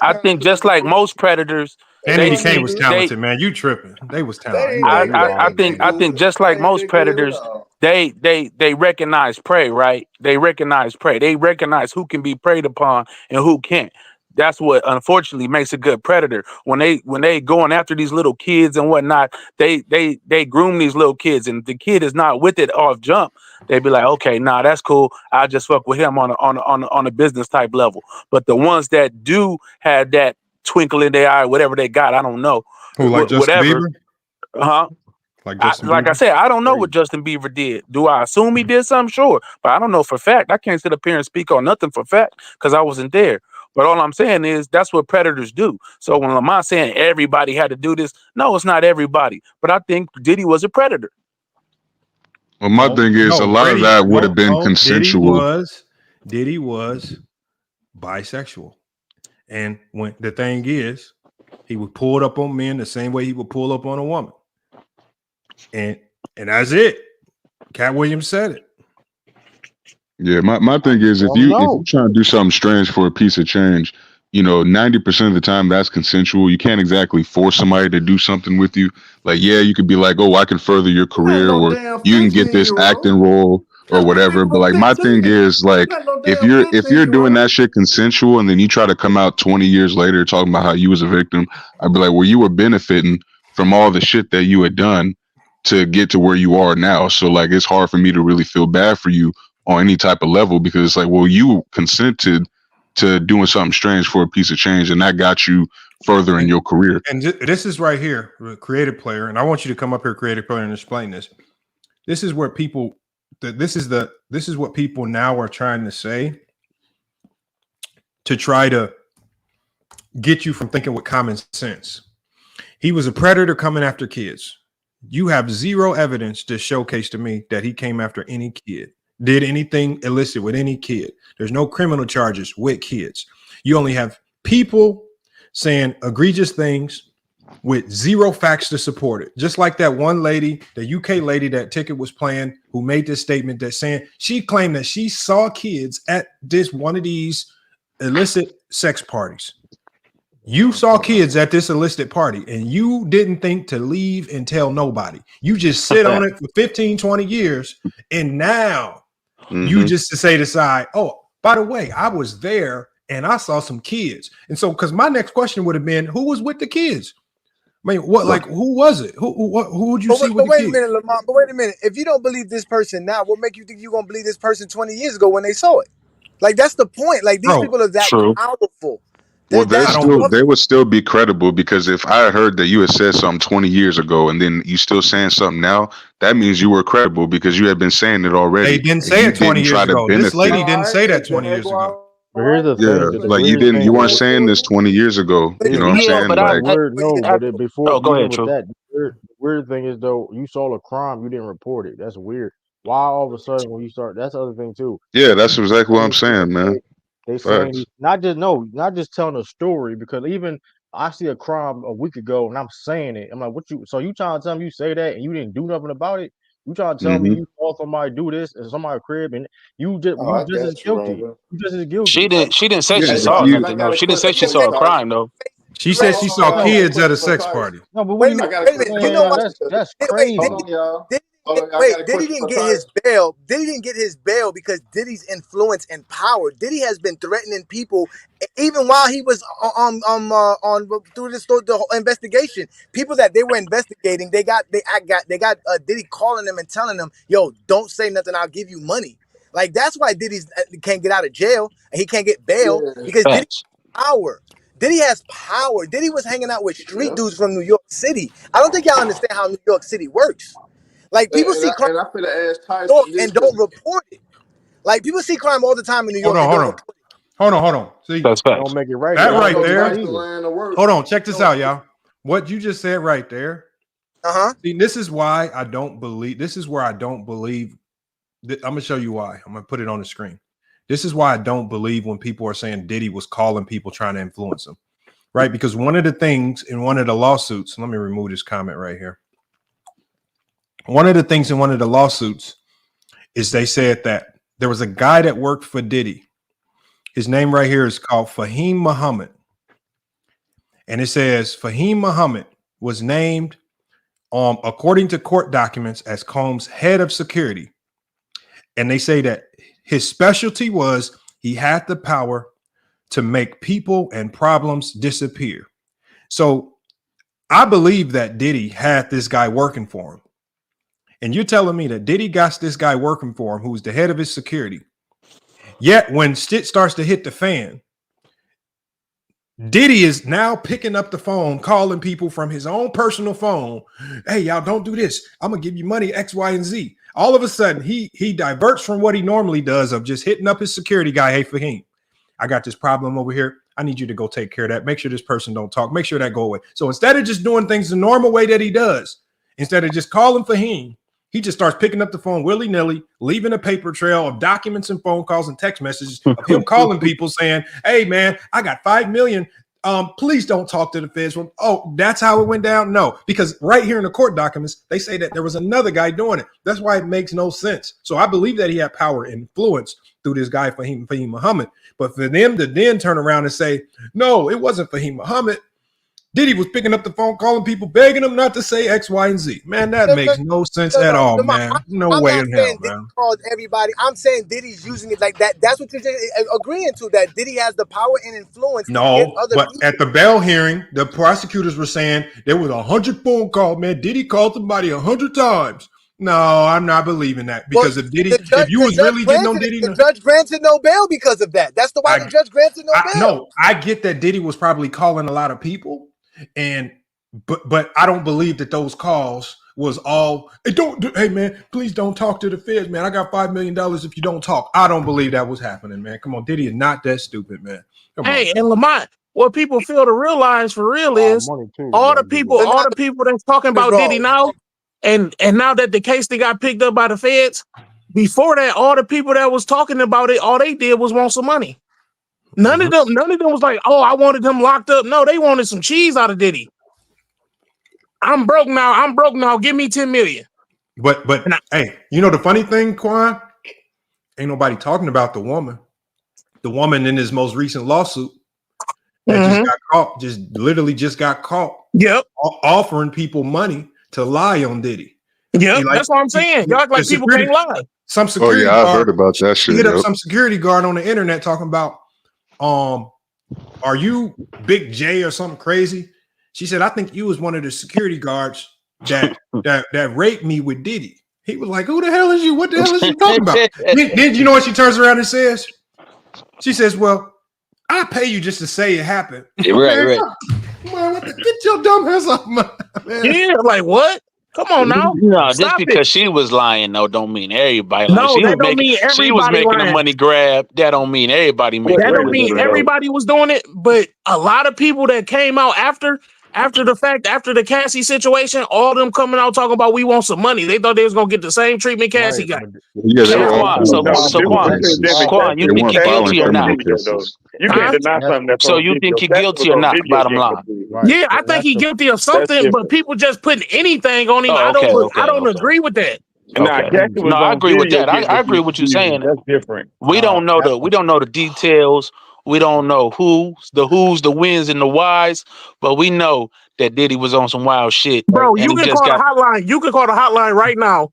I think just like most predators, Danny Kane was talented, man. You tripping? They was talented. I think just like most predators, they recognize prey, right? They recognize prey. They recognize who can be preyed upon and who can't. That's what unfortunately makes a good predator. When they going after these little kids and whatnot, they groom these little kids, and the kid is not with it off jump. They be like, okay, nah, that's cool. I'll just fuck with him on a business type level. But the ones that do have that twinkle in their eye, whatever they got, I don't know. Like Justin Bieber? Like I said, I don't know what Justin Bieber did. Do I assume he did something? Sure. But I don't know for fact. I can't sit up here and speak on nothing for fact because I wasn't there. But all I'm saying is that's what predators do. So when Lamont saying everybody had to do this, no, it's not everybody. But I think Diddy was a predator. Well, my thing is a lot of that would have been consensual. Diddy was bisexual. And when the thing is, he would pull it up on men the same way he would pull up on a woman. And that's it. Cat Williams said it. Yeah, my thing is if you're trying to do something strange for a piece of change, 90% of the time that's consensual. You can't exactly force somebody to do something with you. Like, yeah, you could be like, oh, I can further your career, or you can get this acting role or whatever. But like my thing is like if you're doing that shit consensual and then you try to come out 20 years later talking about how you was a victim, I'd be like, well, you were benefiting from all the shit that you had done to get to where you are now. So like it's hard for me to really feel bad for you on any type of level, because it's like, well, you consented to doing something strange for a piece of change, and that got you further in your career. And this is right here, creative player, and I want you to come up here, creative player, and explain this. This is where people, this is what people now are trying to say to try to get you from thinking with common sense. He was a predator coming after kids. You have zero evidence to showcase to me that he came after any kid, did anything illicit with any kid. There's no criminal charges with kids. You only have people saying egregious things with zero facts to support it. Just like that one lady, the UK lady that Ticket was playing, who made this statement that saying she claimed that she saw kids at one of these illicit sex parties. You saw kids at this illicit party and you didn't think to leave and tell nobody. You just sit on it for 15, 20 years. And now you just to say to side, oh, by the way, I was there and I saw some kids. And so, because my next question would have been, who was with the kids? I mean, what, like, who was it? Who would you see with the kids? Wait a minute, Lamont, but wait a minute. If you don't believe this person now, what make you think you're going to believe this person 20 years ago when they saw it? Like, that's the point. Like, these people are that powerful. Well, they would still be credible, because if I had heard that you had said something 20 years ago and then you still saying something now, that means you were credible because you had been saying it already. They didn't say it 20 years ago. This lady didn't say that 20 years ago. But here's the thing. Like you weren't saying this 20 years ago. You know what I'm saying? But like, before go ahead, with that, the weird thing is though, you saw a crime, you didn't report it. That's weird. Why all of a sudden when you start? That's the other thing too. Yeah, that's exactly what I'm saying, man. They saying not just telling a story, because even I see a crime a week ago and I'm saying it. I'm like, what you? So you trying to tell me you say that and you didn't do nothing about it? You trying to tell me you saw somebody do this in somebody's crib and you just as guilty? You just as guilty. She didn't say she saw something. No, she didn't say she saw a crime though. She said she saw kids at a sex party. No, but wait a minute. You know what? That's crazy. Diddy didn't get his bail. Diddy didn't get his bail because Diddy's influence and power. Diddy has been threatening people even while he was on through the whole investigation. People that they were investigating, they got Diddy calling them and telling them, "Yo, don't say nothing. I'll give you money." Like that's why Diddy can't get out of jail and he can't get bail because Diddy has power. Diddy has power. Diddy was hanging out with street dudes from New York City. I don't think y'all understand how New York City works. Like people see crime and don't report it. Like people see crime all the time in New York. Hold on. See, that's facts. Don't make it right. That right there. Hold on, check this out, y'all. What you just said right there. See, this is why I don't believe. This is where I don't believe. I'm gonna show you why. I'm gonna put it on the screen. This is why I don't believe when people are saying Diddy was calling people trying to influence him, right? Because one of the things in one of the lawsuits. Let me remove this comment right here. One of the things in one of the lawsuits is they said that there was a guy that worked for Diddy. His name right here is called Fahim Muhammad. And it says Fahim Muhammad was named, according to court documents, as Combs' head of security. And they say that his specialty was he had the power to make people and problems disappear. So I believe that Diddy had this guy working for him. And you're telling me that Diddy got this guy working for him who's the head of his security. Yet when shit starts to hit the fan, Diddy is now picking up the phone, calling people from his own personal phone. Hey, y'all, don't do this. I'm going to give you money, X, Y, and Z. All of a sudden, he diverts from what he normally does of just hitting up his security guy. Hey, Fahim, I got this problem over here. I need you to go take care of that. Make sure this person don't talk. Make sure that go away. So instead of just doing things the normal way that he does, instead of just calling Fahim He just starts picking up the phone willy-nilly, leaving a paper trail of documents and phone calls and text messages of him calling people saying, hey, man, I got $5 million. Please don't talk to the feds. Well, oh, that's how it went down? No, because right here in the court documents, they say that there was another guy doing it. That's why it makes no sense. So I believe that he had power and influence through this guy, Fahim Muhammad. But for them to then turn around and say, no, it wasn't Fahim Muhammad. Diddy was picking up the phone, calling people, begging them not to say X, Y, and Z. Man, that makes no sense at all, man. No way in hell, man. Called everybody. I'm saying Diddy's using it like that. That's what you're agreeing to, that Diddy has the power and influence to get other but people. at the Bell hearing, the prosecutors were saying there was 100 phone calls, man. Diddy called somebody 100 times. No, I'm not believing that, because if Diddy, if you was really getting on Diddy, the judge granted no bail because of that. That's why the judge granted no bail. No, I get that Diddy was probably calling a lot of people, but I don't believe that those calls was all. Hey man, please don't talk to the feds, man. I got $5 million if you don't talk. I don't believe that was happening, man. Come on, Diddy is not that stupid, man. Come on. And Lamont, what people fail to realize for real is all the people that's talking about Diddy now, and now that the case they got picked up by the feds, before that, all the people that was talking about it, all they did was want some money. None of them was like, oh, I wanted him locked up. No, they wanted some cheese out of Diddy. I'm broke now. Give me 10 million. But hey, you know the funny thing, Quan? Ain't nobody talking about the woman. The woman in his most recent lawsuit that just got caught, just got caught. Yep. Offering people money to lie on Diddy. Yep, that's what I'm saying. Y'all act like people can't lie. Some security guard, I heard about that shit. Hit up some security guard on the internet talking about, are you Big J or something crazy? She said, I think you was one of the security guards that raped me with Diddy. He was like, who the hell is you? What the hell is you talking about? Then you know what she turns around and says? She says, well, I pay you just to say it happened. Right. Man, get your dumb ass off, man. Yeah, like what? Come on now. No, just because she was lying, though, don't mean everybody. No, that don't mean everybody. She was making a money grab. That don't mean everybody making. That don't mean everybody was doing it, but a lot of people that came out after the fact, after the Cassie situation, all them coming out talking about we want some money. They thought they was gonna get the same treatment Cassie got. Yeah, so Quan, you think you're guilty or not? You can't deny something that's so you think you're guilty or not? Bottom line. Yeah, I think he's guilty of something, but people just putting anything on him. I don't agree with that. No, I agree with that. I agree with what you're saying. That's different. We don't know the details. We don't know who's, the wins, and the whys, but we know that Diddy was on some wild shit. Bro, you can call the hotline. You can call the hotline right now.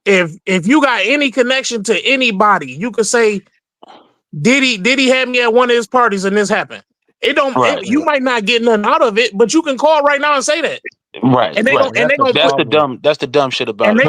If you got any connection to anybody, you could say Diddy had me at one of his parties and this happened. You might not get nothing out of it, but you can call right now and say that. Right. And that's the dumb shit about it. And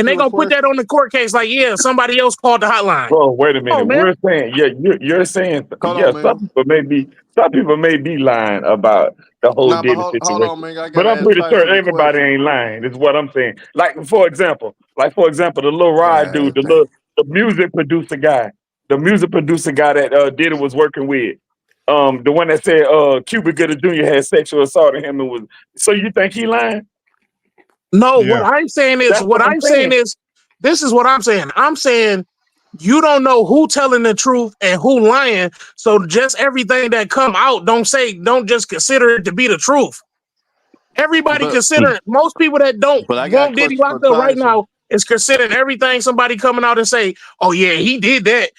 they gonna put that on the court case like, yeah, somebody else called the hotline. Bro, wait a minute. We're saying, you're saying, some people may be lying about the whole Diddy situation. But I'm pretty sure everybody ain't lying, is what I'm saying. Like for example, the little Rod dude, the music producer guy that Diddy was working with. The one that said Cuba Gooding Jr. had sexual assault on him and was. So you think he lying? No, what I'm saying is this is what I'm saying. I'm saying you don't know who telling the truth and who lying. So just everything that come out, don't just consider it to be the truth. Everybody most people that don't want Diddy locked up right now is considering everything somebody coming out and say, oh yeah, he did that.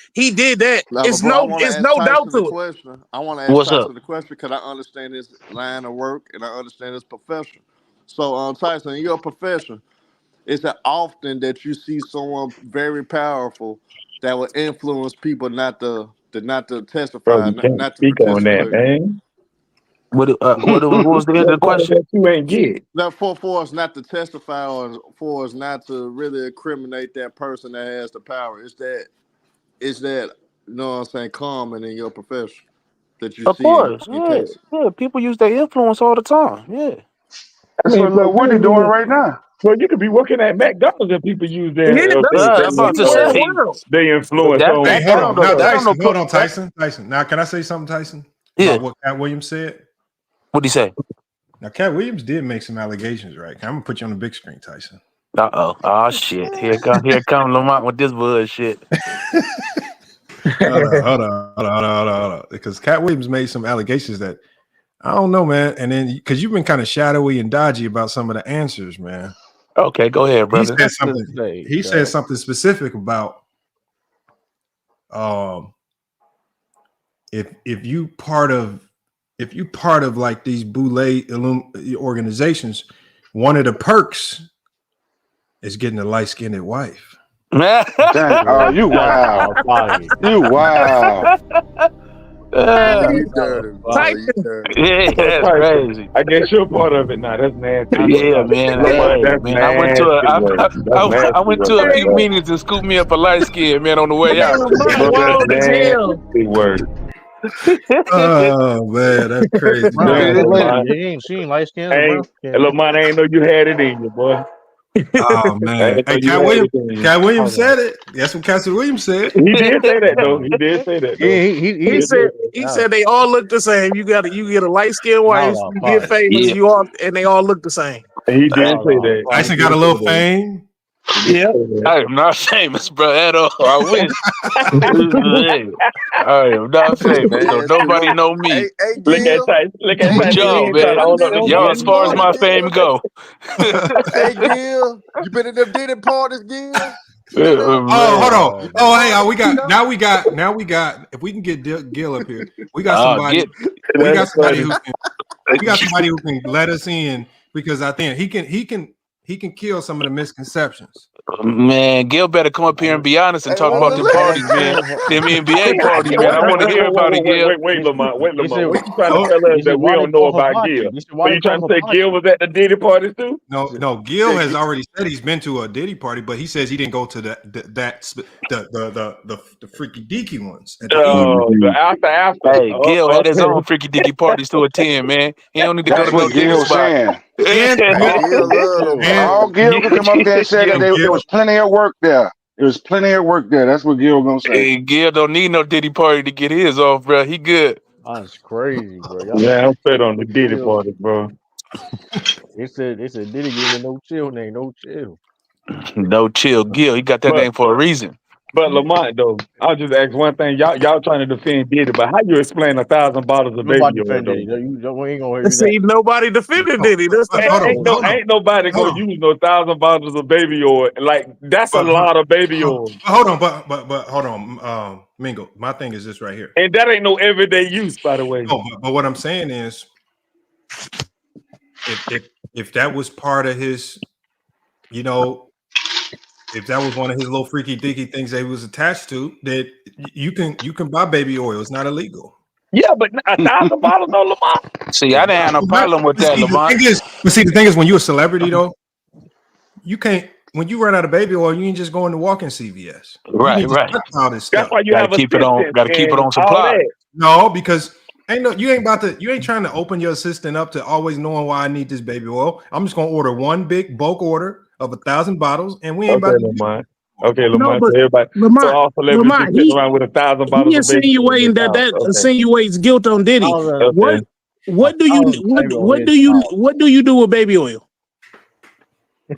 Now, it's no doubt to it. I want to ask Tyson the question because I understand his line of work and I understand his profession. So Tyson, in your profession, is it often that you see someone very powerful that will influence people not to testify, not to speak on that, man? What was the end of the question? You ain't get. Now, for us not to testify or for us not to really incriminate that person that has the power, is that you know what I'm saying, common in your profession that you see? Of course, yeah. People use their influence all the time. Yeah. So what are they doing right now? So you could be working at McDonald's and people use their they influence on. Hey, hold on, Tyson. Now, can I say something, Tyson? Yeah. About what Cat Williams said? What'd he say? Now, Cat Williams did make some allegations, right? I'm gonna put you on the big screen, Tyson. Oh shit. Here come Lamont with this bullshit. Hold on. Because Cat Williams made some allegations that I don't know, man. And then because you've been kind of shadowy and dodgy about some of the answers, man. Okay, go ahead, brother. He said something specific about if you part of like these boule organizations, one of the perks is getting a light-skinned wife. Dang, you wow. You wow. You dirty, boy. You dirty. Yeah, that's crazy. I guess you're part of it now. That's nasty. Yeah, man. That's man, I went to a few meetings and scooped me up a light skin, man, on the way out. Oh man, that's crazy. She ain't light skinned. Hey, Lamont, I ain't know you had it in you, boy. Oh man, hey, Cat Williams said it. That's what Cat Williams said. He did say that though. Yeah, he said they all look the same. You get a light skinned wife, you get famous, and they all look the same. He did say that. Tyson got a little fame. Yeah, I am not famous, bro, at all. I wish. I am not famous, so nobody know me. Hey, look at Tyson. Y'all, man. Y'all, as far as my fame go. Hey, Gil, you been in them Diddy parties, Gil? Hold on. Oh, hey, we got. If we can get Gil up here, we got somebody. We got somebody who can let us in because I think he can kill some of the misconceptions. Man, Gil better come up here and be honest and talk about the parties, man. Them NBA parties, man. I want to hear about it, Gil. Wait, Lamont. What you trying to tell us that we don't know about Gil? Are you trying to say Gil was at the Diddy parties too? No. Gil has already said he's been to a Diddy party, but he says he didn't go to the freaky deaky ones. The after. Hey, Gil had his own freaky dicky parties to attend, man. He don't need to go to no Diddy spot. All Gil could come up there and say that there was plenty of work there. There was plenty of work there. That's what Gil gonna say. Hey, Gil don't need no Diddy party to get his off, bro. He good. That's crazy, bro. Yeah, I'm fed on the Diddy party, bro. They said Diddy giving no chill name, no chill. No chill, Gil. He got that name for a reason. But Lamont, though, I'll just ask one thing. Y'all trying to defend Diddy, but how you explain 1,000 bottles of baby oil? We ain't gonna hear see nobody defended Diddy. Ain't nobody gonna use no 1,000 bottles of baby oil. Like that's a lot of baby oil. Hold on, but hold on, Mingo. My thing is this right here, and that ain't no everyday use, by the way. No, but what I'm saying is, if that was part of his, if that was one of his little freaky dicky things that he was attached to, that you can buy baby oil. It's not illegal. Yeah, but 1,000 bottles on Lamont. See, I didn't have no problem with that, Lamont. The thing is, when you're a celebrity, though, you can't. When you run out of baby oil, you ain't just going to walk in CVS. Right. All this stuff. That's why you gotta keep it on supply. No, because you ain't trying to open your assistant up to always knowing why I need this baby oil. I'm just gonna order one big bulk order of 1,000 bottles, and we ain't about to Lamont. Okay, Lamont. So everybody, all celebrities sitting around with 1,000 bottles. He insinuating that insinuates guilt on Diddy. What do you do with baby oil?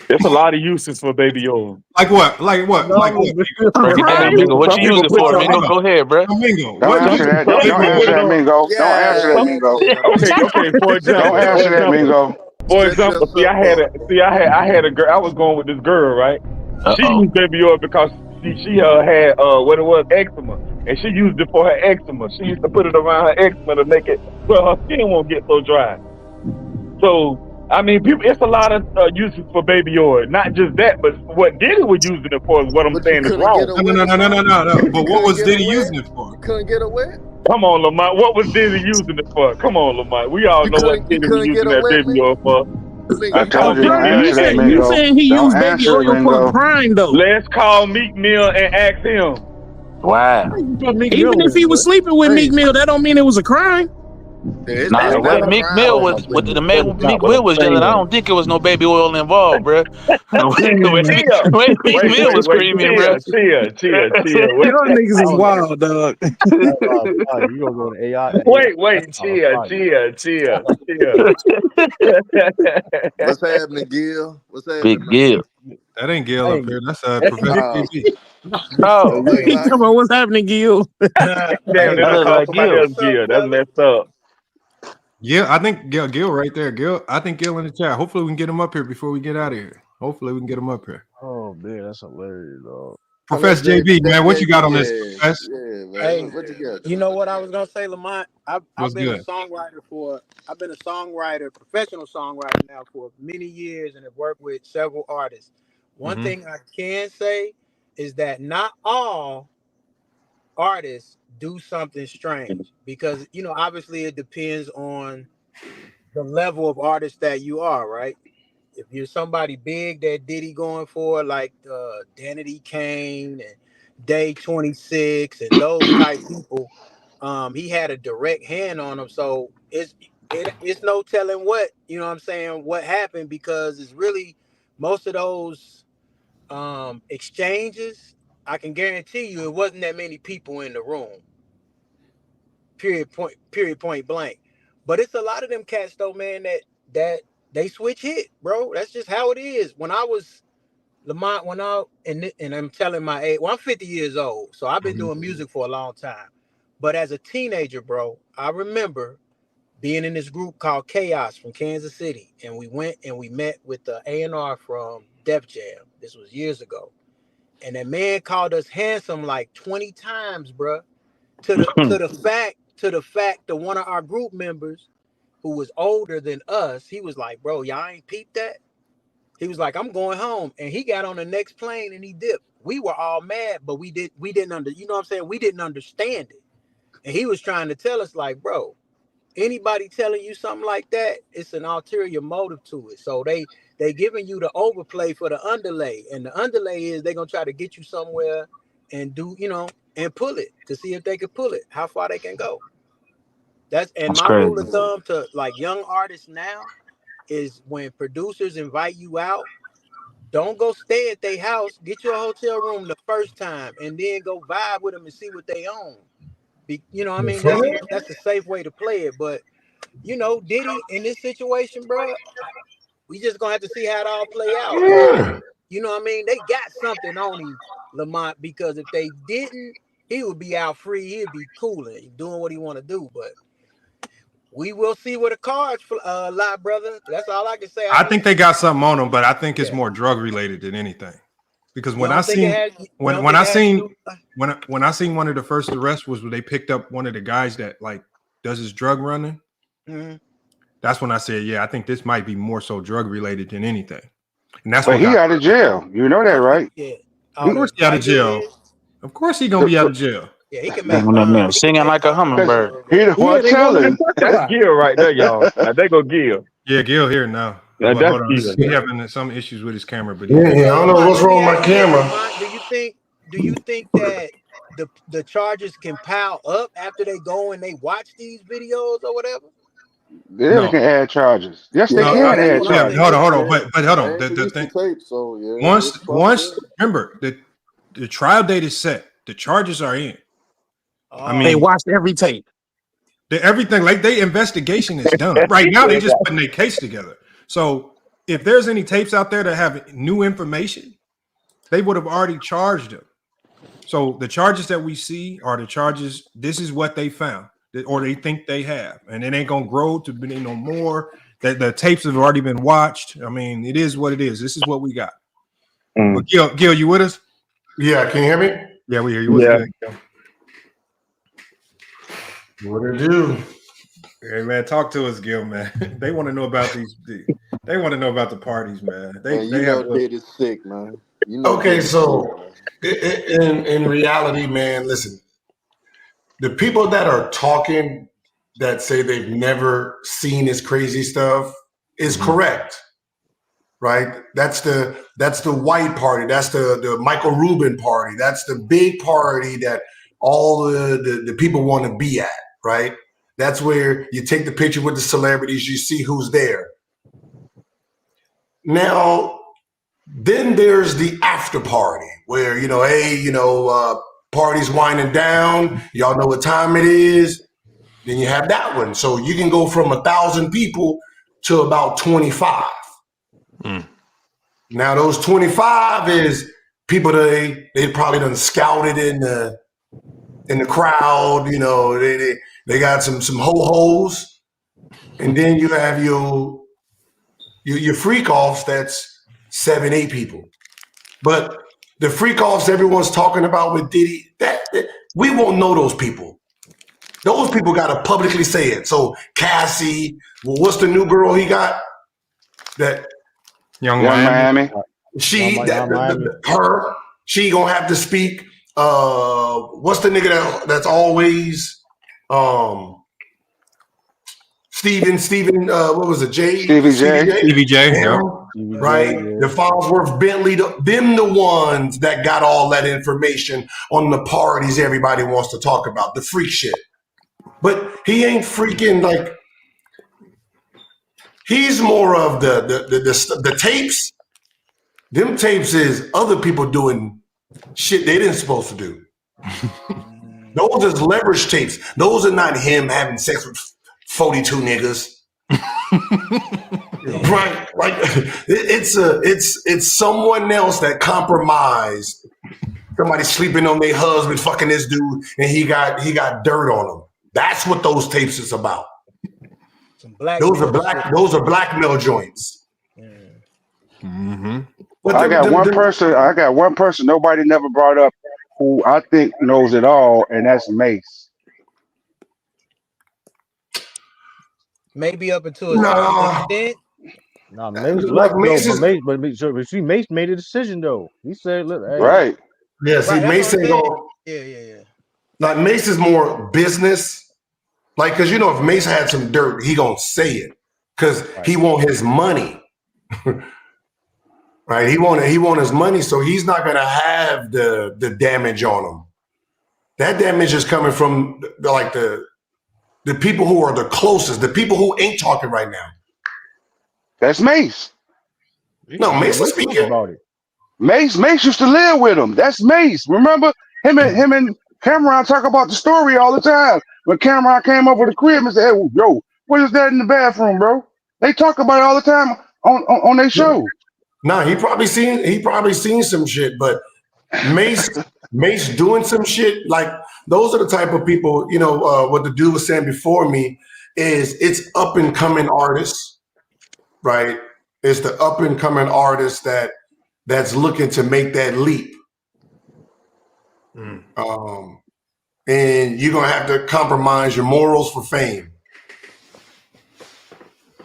There's a lot of uses for baby oil. Like what? Like what? Break it down, Mingo. What you use it for, Mingo? Go ahead, bro. Mingo. Don't answer that. Don't answer that, Mingo. Don't answer that, Mingo. Okay. For example, don't answer that, Mingo. For example, I had a girl. I was going with this girl, right? She used baby oil because she had eczema, and she used it for her eczema. She used to put it around her eczema to make it so her skin won't get so dry. So I mean, it's a lot of uses for baby oil. Not just that, but what Diddy was using it for is what I'm saying is wrong. No. But what was Diddy using it for? You couldn't get away. Come on, Lamont. What was Diddy using it for? Come on, Lamont. We all know what Diddy was using that baby oil for. I told you, don't answer that, Mingo. You saying he used baby oil for a crime, though? Let's call Meek Mill and ask him. Wow. Even if he was sleeping with Meek Mill, that don't mean it was a crime. Nah, what Meek Mill was Meek Mill was yelling. I don't think it was no baby oil involved, bro. When Meek Mill was screaming, bro. Chill. Y'all niggas is wild, dog. You gonna go to AI? Wait, chill. What's happening, Gil? What's happening? Big Gil. That ain't Gil up Hey, here. That's Professor JB. No, It look like Come on, what's happening, Gil? Damn, that then I look called like somebody you. else Gil. That's messed up. Yeah, I think Gil right there. I think Gil in the chat. Hopefully we can get him up here before we get out of here. Hopefully we can get him up here. oh man, that's hilarious, dog. Professor JB, man, what you got on this? Professor? yeah, Hey, man. What you got? you know what I was gonna say, Lamont? I've What's been a good? songwriter professional songwriter now for many years, and have worked with several artists. One Mm-hmm. thing I can say is that not all artists do something strange, because obviously it depends on the level of artist that you are, right? If you're somebody big that Diddy going for, like Danity Kane and Day 26 and those type people, he had a direct hand on them. So it's no telling what happened, because it's really most of those exchanges. I can guarantee you it wasn't that many people in the room. Period point blank. But it's a lot of them cats though, man, that they switch hit, bro. That's just how it is. When I was Lamont, and I'm telling my age, well, I'm 50 years old, so I've been doing music for a long time. But as a teenager, bro, I remember being in this group called Chaos from Kansas City, and we went and we met with the A&R from Def Jam. This was years ago, and that man called us handsome like 20 times, bro. To the fact that one of our group members, who was older than us, he was like, bro, y'all ain't peeped that? He was like, I'm going home. And he got on the next plane and he dipped. We were all mad, but we didn't we didn't understand it. And he was trying to tell us, like, bro, anybody telling you something like that, it's an ulterior motive to it. So they giving you the overplay for the underlay. And the underlay is they're gonna try to get you somewhere and and pull it to see if they can pull it, how far they can go. That's my rule of thumb to like young artists now is, when producers invite you out, don't go stay at their house. Get you a hotel room the first time, and then go vibe with them and see what they own. That's a safe way to play it. But Diddy in this situation, bro, we just gonna have to see how it all play out. They got something on him, Lamont, because if they didn't, he would be out free. He'd be cooling, doing what he want to do. But we will see where the cards lie, brother. That's all I can say. I think they got something on them, but I think it's more drug related than anything. Because when I seen one of the first arrests was when they picked up one of the guys that like does his drug running. Mm-hmm. That's when I said, yeah, I think this might be more so drug related than anything. And that's But he out of jail. You know that, right? Yeah. Of course he out of jail. Of course he gonna be out of jail. Yeah, he can make fun. Singing like a hummingbird. He the one telling. That's Gil right there, y'all. Now they go Gil. Yeah, Gil here now. Yeah, Hold on. Gil. He's having some issues with his camera, but I don't know what's wrong with my camera. Do you think that the charges can pile up after they go and they watch these videos or whatever? They can add charges. Yes, they can add charges. Hold on. But hold on. The thing. Tape, so yeah, once remember the trial date is set. The charges are in. I mean, they watched every tape. Everything, like their investigation is done. Right now, they're just putting their case together. So if there's any tapes out there that have new information, they would have already charged them. So the charges that we see are the charges. This is what they found, or they think they have, and it ain't gonna grow to be no more. That the tapes have already been watched. I mean, it is what it is. This is what we got. But Gil, you with us? Yeah, can you hear me? Yeah, we hear you. What's good? What it do? Hey man, talk to us, Gil, man. They want to know about they want to know about the parties, man. They have Diddy's sick, man. Okay, so in reality, man, listen. The people that are talking that say they've never seen this crazy stuff is correct, right? That's the white party. That's the Michael Rubin party. That's the big party that all the people want to be at, right? That's where you take the picture with the celebrities, you see who's there. Now, then there's the after party where, party's winding down. Y'all know what time it is. Then you have that one. So you can go from 1,000 people to about 25. Now those 25 is people they probably done scouted in the crowd. You know, they got some ho-hos, and then you have your freak offs. That's 7-8 people, but the freak offs everyone's talking about with Diddy, that we won't know those people. Those people got to publicly say it. So Cassie, well, what's the new girl he got? That Young Miami. She her she gonna have to speak. What's the nigga that's always Steven what was it? Stevie J. Yeah. Right? The Farnsworth Bentley, them the ones that got all that information on the parties everybody wants to talk about, the freak shit. But he ain't freaking like, he's more of the tapes. Them tapes is other people doing shit they didn't supposed to do. Those is leverage tapes. Those are not him having sex with 42 niggas. Right? Like it's someone else that compromised. Somebody sleeping on their husband, fucking this dude, and he got dirt on him. That's what those tapes is about. Those are blackmail joints. Mm-hmm. I got one person nobody never brought up who I think knows it all, and that's Mace. Maybe up until a certain extent. No, Mace left though, but see, Mace made a decision though. He said, "Look, hey." Right? Yeah, see, Mace ain't going. Yeah. Like Mace is more business. Like, cause you know, if Mace had some dirt, he gonna say it, cause he want his money. Right? He want his money, so he's not gonna have the damage on him. That damage is coming from the people who are the closest, the people who ain't talking right now. That's Mace. No, Mace is speaking about it. Mace used to live with him. That's Mace. Remember him and Cameron talk about the story all the time. When Cameron came over the crib and said, hey, yo, what is that in the bathroom, bro? They talk about it all the time on their show. Nah, he probably seen some shit, but Mace doing some shit, like those are the type of people, you know, what the dude was saying before me is it's up and coming artists, right? It's the up and coming artist that's looking to make that leap. And you're gonna have to compromise your morals for fame.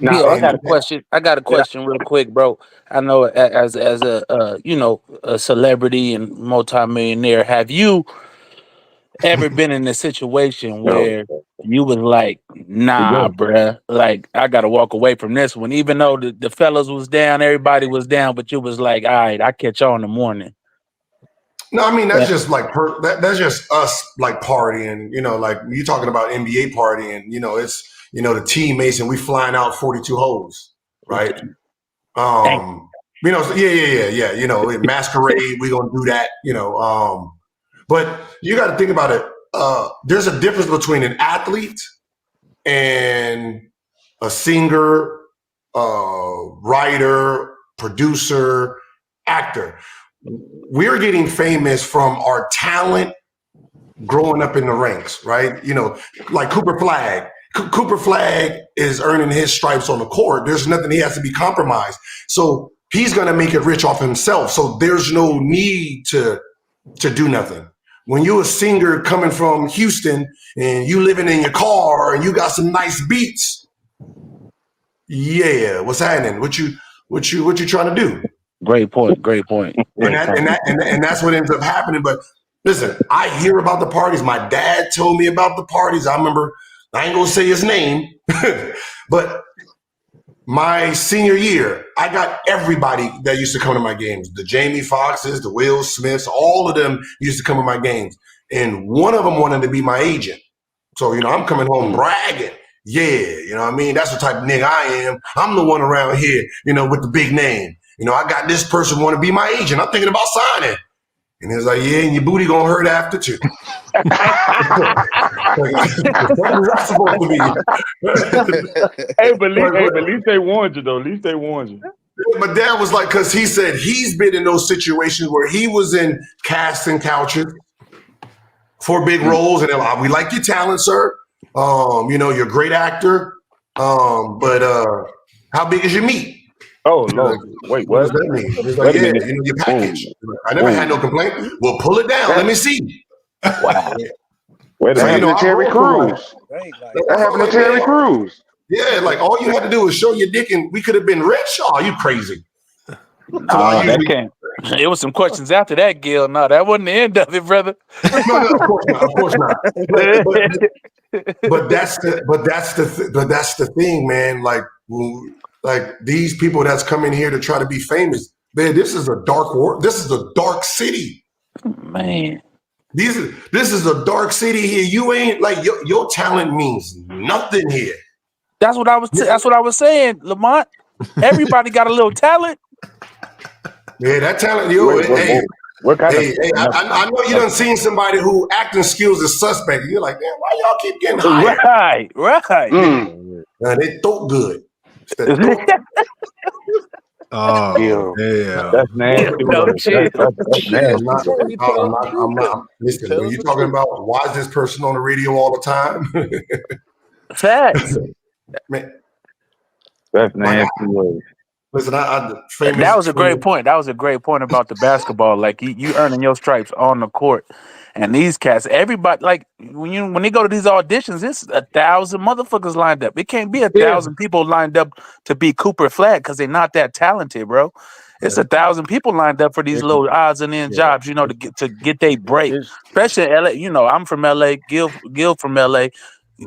Now, I got a question real quick, bro. I know as a you know, a celebrity and multimillionaire, have you ever been in a situation where you was like, nah, bruh, like I gotta walk away from this one, even though the fellas was down, everybody was down, but you was like, all right, I catch y'all in the morning. No, I mean that's just like that's just us like partying, you know, like you talking about NBA partying, you know, it's, you know, the teammates and we flying out 42 hoes, right? You know, yeah. You know, masquerade, we gonna do that, you know. But you got to think about it. There's a difference between an athlete and a singer, writer, producer, actor. We're getting famous from our talent growing up in the ranks, right? You know, like Cooper Flagg. Cooper Flagg is earning his stripes on the court. There's nothing he has to be compromised. So he's going to make it rich off himself. So there's no need to do nothing. When you're a singer coming from Houston and you living in your car and you got some nice beats, yeah, what's happening? What you trying to do? Great point. And that's what ends up happening. But listen, I hear about the parties. My dad told me about the parties. I remember, I ain't gonna say his name, but my senior year, I got everybody that used to come to my games. The Jamie Foxxes, the Will Smiths, all of them used to come to my games. And one of them wanted to be my agent. So, you know, I'm coming home bragging. Yeah, you know what I mean? That's the type of nigga I am. I'm the one around here, you know, with the big name. You know, I got this person want to be my agent. I'm thinking about signing. And he was like, yeah, and your booty gonna hurt after too. What was that supposed to be? Hey, but at least they warned you though. At least they warned you. My dad was like, because he said he's been in those situations where he was in casting couches for big roles, and they're like, we like your talent, sir. You're a great actor. But how big is your meat? Oh Like, Lord, wait, what does what? that mean? He's like, Wait a yeah, minute. your package. I never had no complaint. Well, pull it down. Let me see. Wow. Wait a That minute. happened to I Terry roll for like, Crews. that's That why I'm happened to like, Terry man, Crews. yeah, like all you had to do was show your dick and we could have been rich. Oh, you crazy. So I No, that usually, can't. It was some questions after that, Gil. No, that wasn't the end of it, brother. no, of course not, of course not. But that's the thing, man. Like these people that's coming here to try to be famous, man. This is a dark world. This is a dark city, man. This is a dark city here. You ain't like your talent means nothing here. That's what I was. That's what I was saying, Lamont. Everybody got a little talent. Yeah, that talent, What kind of? I know you done seen somebody who acting skills is suspect. You're like, man, why y'all keep getting hired? Right. They throat good. Oh, yeah. That's nasty. That's nasty. I'm not. Listen, when you're talking about why is this person on the radio all the time? Facts. Man, that's nasty. Listen, That was a great point. That was a great point about the basketball. Like you earning your stripes on the court, and these cats, everybody, like when they go to these auditions, it's 1,000 motherfuckers lined up. It can't be 1,000 people lined up to be Cooper Flag because they're not that talented, bro. It's 1,000 people lined up for these little odds and end jobs, to get their break. Especially in LA. I'm from LA. Gil from LA.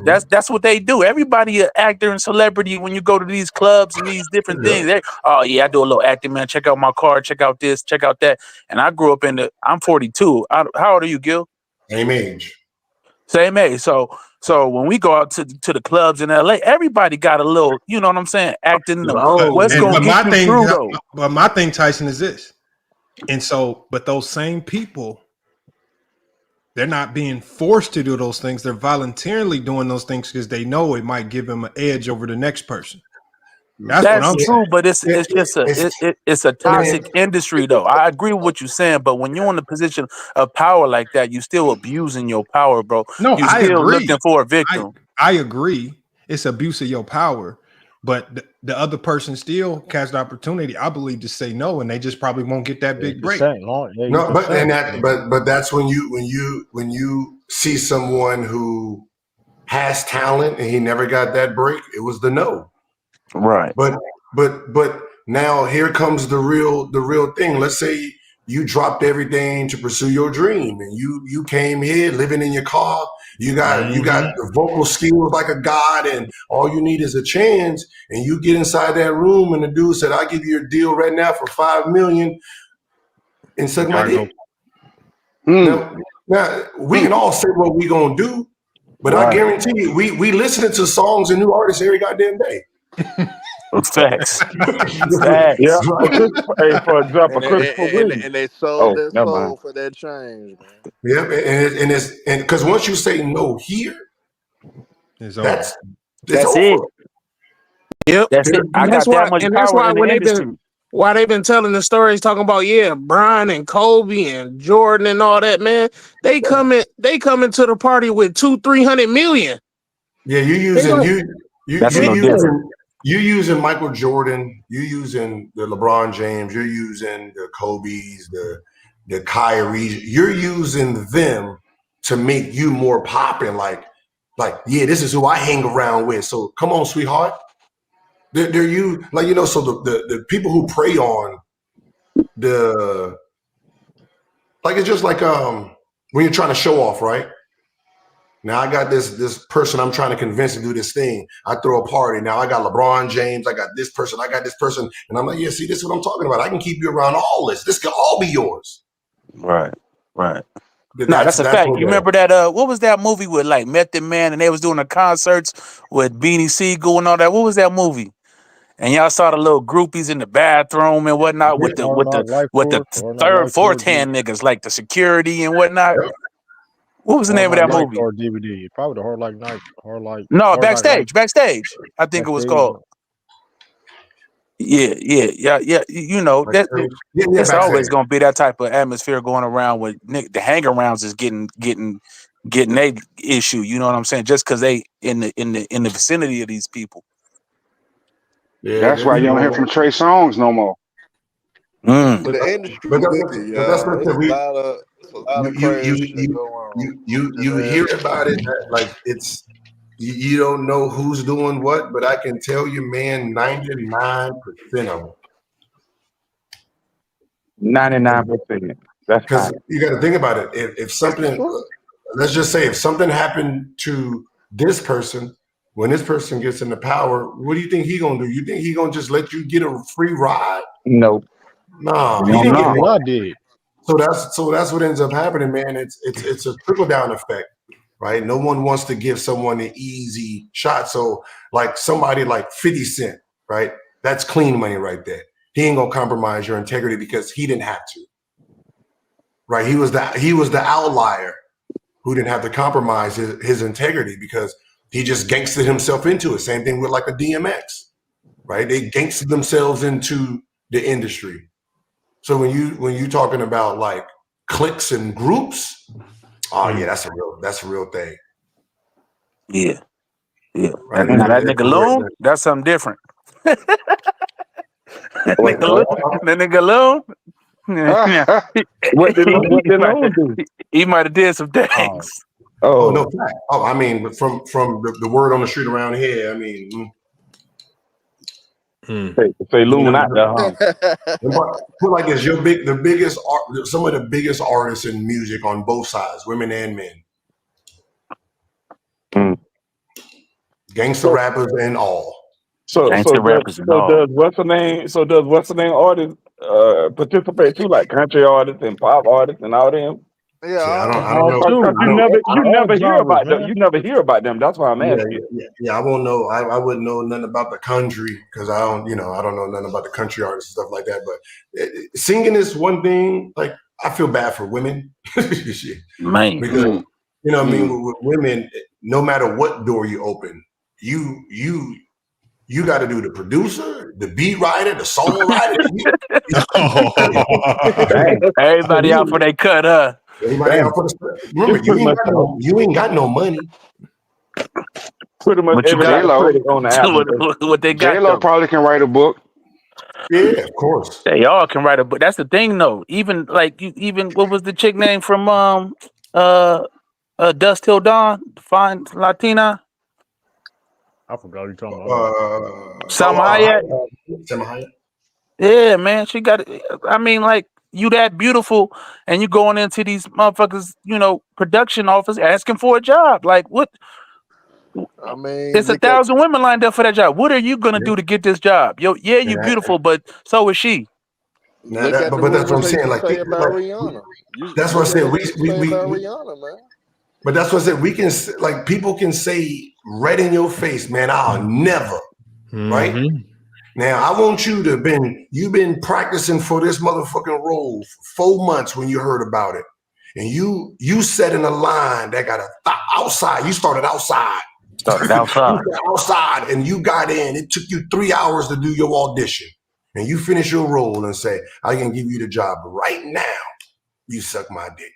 That's what they do. Everybody an actor and celebrity when you go to these clubs and these different things. Oh yeah, I do a little acting, man. Check out my car. Check out this. Check out that. And I grew up I'm 42. How old are you, Gil? Same age. Same age. So when we go out to the clubs in LA, everybody got a little, you know what I'm saying, acting. What's gonna get you through though? But my thing, Tyson, is this. And so, but those same people, they're not being forced to do those things. They're voluntarily doing those things because they know it might give them an edge over the next person. That's what I'm true, saying. but it's just it's a toxic industry, though. I agree with what you're saying, but when you're in a position of power like that, you still abusing your power, bro. No, you I still agree. looking for a victim. I agree. It's abuse of your power, but the other person still has the opportunity, I believe, to say no, and they just probably won't get that big break. But that's when you see someone who has talent and he never got that break. It was the no. Right. But now here comes the real thing. Let's say you dropped everything to pursue your dream and you came here living in your car. You got the vocal skills like a god and all you need is a chance, and you get inside that room and the dude said, I'll give you a deal right now for $5 million and suck my dick. Now we can all say what we gonna do, but I guarantee you we listening to songs and new artists every goddamn day. Facts. Yeah. Hey, for example, and they sold their soul for that change, man. Yep, and because once you say no here, that's it. Yep, that's it. I got that much power in the industry. Why they've been telling the stories talking about Brian and Kobe and Jordan and all that, man. They come into the party with 200-300 million. Yeah, you using Michael Jordan, you using the LeBron James, you're using the Kobe's, the Kyrie's, you're using them to make you more popping. Like, yeah, this is who I hang around with. So come on, sweetheart. They're you like, so the people who prey on the, like, it's just like when you're trying to show off, right? Now I got this person I'm trying to convince to do this thing. I throw a party. Now I got LeBron James. I got this person. And I'm like, yeah, see, this is what I'm talking about. I can keep you around all this. This can all be yours. Right. That's a fact. You remember that? What was that movie with like Method Man and they was doing the concerts with Beanie Siegel and all that? What was that movie? And y'all saw the little groupies in the bathroom and whatnot with the third, fourth hand niggas like the security and whatnot. What was the name of that movie? Or DVD? Probably the Hard Like Night. Backstage. I think it was called. Yeah. You know that it's always gonna be that type of atmosphere going around with the hang-arounds is getting a issue. You know what I'm saying? Just because they in the vicinity of these people. Yeah, that's why you don't hear from Trey Songz no more. The industry wicked, that's y'all. what It's a lot of crazy shit going on. you hear about it like it's you don't know who's doing what, but I can tell you, man, 99% of them. 99%. That's because high. you got to think about it. If something, let's just say, if something happened to this person, when this person gets into power, what do you think he gonna do? You think he gonna just let you get a free ride? Nope. No, he didn't get it. I did. So that's what ends up happening, man. It's a trickle down effect, right? No one wants to give someone an easy shot. So like somebody like 50 Cent, right? That's clean money right there. He ain't gonna compromise your integrity because he didn't have to. Right? He was the outlier who didn't have to compromise his integrity because he just gangstered himself into it. Same thing with like a DMX, right? They gangstered themselves into the industry. So when you talking about like cliques and groups, oh yeah, that's a real thing. Yeah. Right? Now that nigga Loon, that's something different. That nigga Loon. What did Loon do? He might have did some things. Oh no! Oh, I mean, from the word on the street around here, I mean, say Loon out there, huh? Put like this: some of the biggest artists in music on both sides, women and men, gangster rappers and all. So does what's the name artists participate too, like country artists and pop artists and all them? Yeah, I don't know. You never hear about them. You never hear about them. That's why I'm asking. Yeah, I won't know. I wouldn't know nothing about the country because I don't know nothing about the country artists and stuff like that. But singing is one thing. Like I feel bad for women, man, because you know what I mean. With women, no matter what door you open, you got to do the producer, the beat writer, the songwriter. Everybody out for their cut, huh? Everybody out for the remember, you ain't got no money. Pretty much everybody on the album. What they got? J-Lo probably can write a book. Yeah, of course. They all can write a book. That's the thing, though. Even what was the chick name from Dust Till Dawn? Fine Latina. I forgot you talking about. Salma Hayek. Yeah, man, she got it. I mean, like, you that beautiful, and you going into these motherfuckers, production office asking for a job. Like, what? I mean, it's 1,000 women lined up for that job. What are you gonna do to get this job? You beautiful, but so is she. But that's what I'm saying. Like, Rihanna. That's what I said. We Rihanna, man. But that's what I said. We can, like, people can say right in your face, man, I'll never, right? Now, I want you to you've been practicing for this motherfucking role for 4 months when you heard about it. And you set in a line that got outside. You started outside. Outside, and you got in. It took you 3 hours to do your audition. And you finish your role and say, I can give you the job right now. You suck my dick.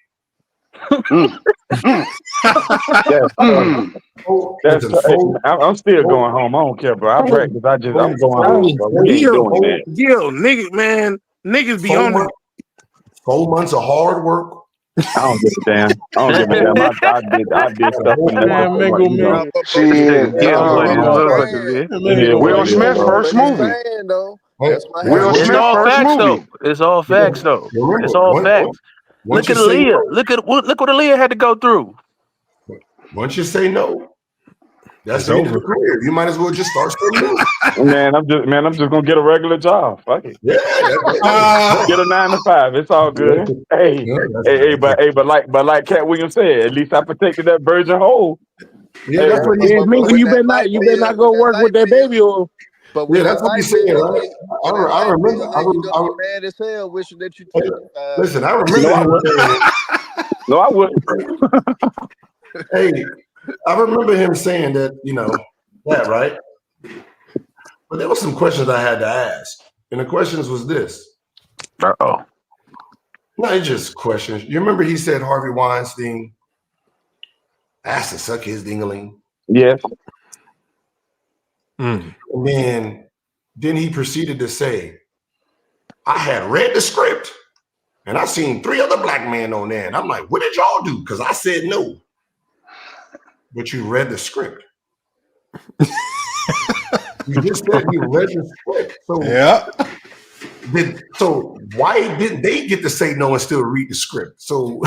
I'm still going home. I don't care, bro. I practice. I'm going home. Bro. We ain't doing that. Nigga, man, niggas be on it. 4 months of hard work. I don't give a damn. I did stuff in the Will Smith first movie. Will Smith first movie. It's all facts, though. It's all facts. Look at Aaliyah. Look what Aaliyah had to go through. Once you say no, that's the end of the career. You might as well just start saying no. Man, I'm just gonna get a regular job. Fuck it. Yeah, get a 9 to 5. It's all good. But like Cat Williams said, at least I protected that virgin hole. Yeah, that's what you mean. You better not go work with that baby or. But that's what he's saying. Right? I remember. I was mad as hell, wishing that you took. Listen, I remember. No, I wouldn't. Hey, I remember him saying that. That right. But there were some questions I had to ask. And the questions was this. Uh-oh. No, it's just questions. You remember he said Harvey Weinstein asked to suck his ding-a-ling? Yes. And then he proceeded to say, I had read the script and I seen 3 other black men on there. And I'm like, what did y'all do? Because I said no. But you read the script. You just said you read the script. So, so why didn't they get to say no and still read the script? So,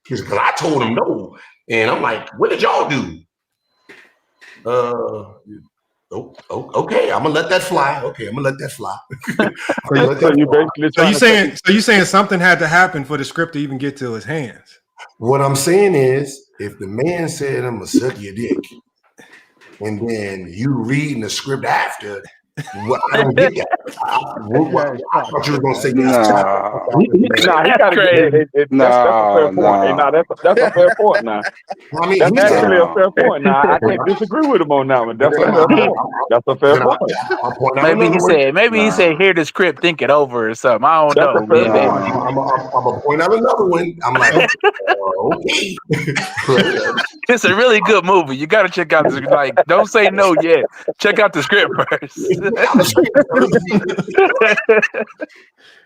because I told them no. And I'm like, what did y'all do? Okay, I'm gonna let that fly. Okay, I'm gonna let that fly. So you saying something had to happen for the script to even get to his hands? What I'm saying is, if the man said I'm gonna suck your dick, and then you reading the script after, well, I don't get that. I thought you were gonna say yes. Nah, he gotta get it. That's a fair point. Hey, nah, that's a fair point. Now, I mean, that's actually a fair point. Now, I can't disagree with him on that one. That's a fair point. That's a fair point. Maybe he said, hear the script, think it over or something. I don't know. I'm gonna point out another one. I'm like, okay. It's a really good movie. You got to check out this. Like, don't say no yet. Check out the script first.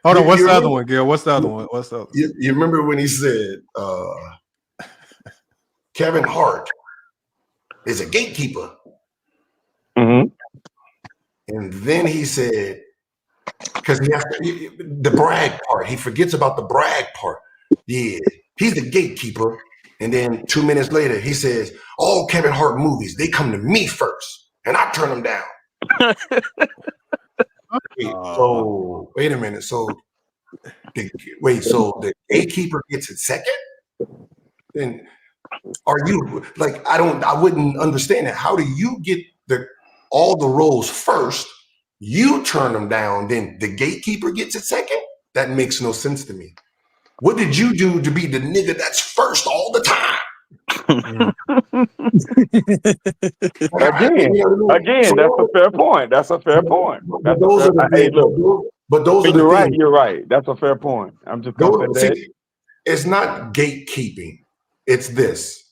Hold on. What's the other one, Gil? What's the other one? What's the other? You remember when he said Kevin Hart is a gatekeeper? Mm-hmm. And then he said, because he has to, the brag part, he forgets about the brag part. Yeah, he's the gatekeeper. And then 2 minutes later, he says, all Kevin Hart movies, they come to me first, and I turn them down. Wait a minute. So the gatekeeper gets it second? Then are you like, I wouldn't understand that. How do you get all the roles first, you turn them down, then the gatekeeper gets it second? That makes no sense to me. What did you do to be the nigga that's first all the time? Again, that's a fair point. That's a fair point. But you're right. You're right. That's a fair point. I'm just gonna say that. It's not gatekeeping. It's this.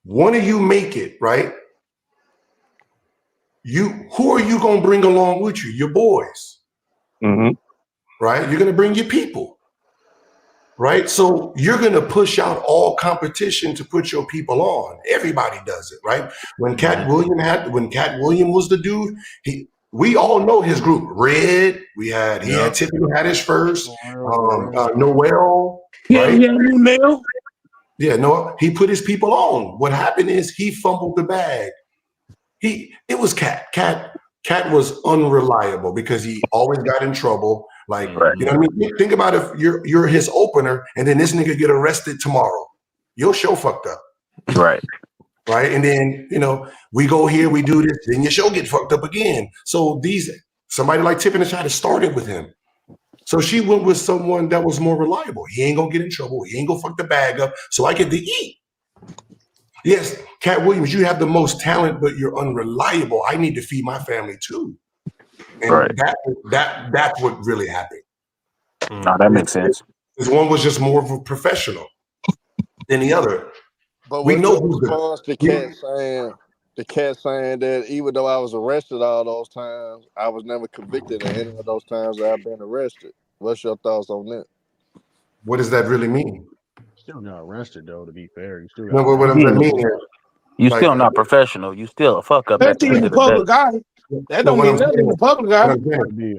One of you make it, right? Who are you gonna bring along with you? Your boys. Mm-hmm. Right? You're gonna bring your people. Right? So you're gonna push out all competition to put your people on. Everybody does it, right? When Cat Williams was the dude, we all know his group. Red, he had Tiffany had his first, Noel, right? Noel. Yeah, Noel. He put his people on. What happened is he fumbled the bag. It was Cat. Cat was unreliable because he always got in trouble. Like, you know what I mean? Think about if you're his opener and then this nigga get arrested tomorrow. Your show fucked up. Right. Right. And then, we go here, we do this, then your show get fucked up again. So somebody like Tiffany tried to start it with him. So she went with someone that was more reliable. He ain't gonna get in trouble. He ain't gonna fuck the bag up. So I get to eat. Yes, Cat Williams, you have the most talent, but you're unreliable. I need to feed my family too. And that's what really happened. No, that makes sense. This one was just more of a professional than the other. But we know who's the cat saying that even though I was arrested all those times, I was never convicted in any of those times that I've been arrested. What's your thoughts on that? What does that really mean? Still got arrested though, to be fair. You still got what does that mean here? You still not professional. You still a fuck up. That's in the public eye. That don't mean nothing in the public eye.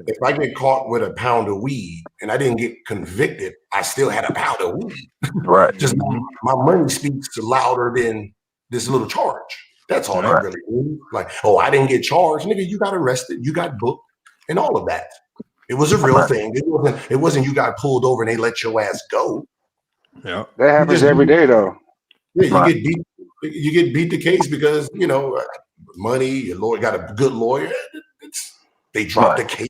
If I get caught with a pound of weed and I didn't get convicted, I still had a pound of weed. Right. Just my money speaks louder than this little charge. That's all that really means. Like, I didn't get charged. Nigga, you got arrested, you got booked, and all of that. It was a real thing. It wasn't you got pulled over and they let your ass go. Yeah. That happens every day though. Yeah, you get beat the case because, money, your lawyer got a good lawyer. They dropped the case.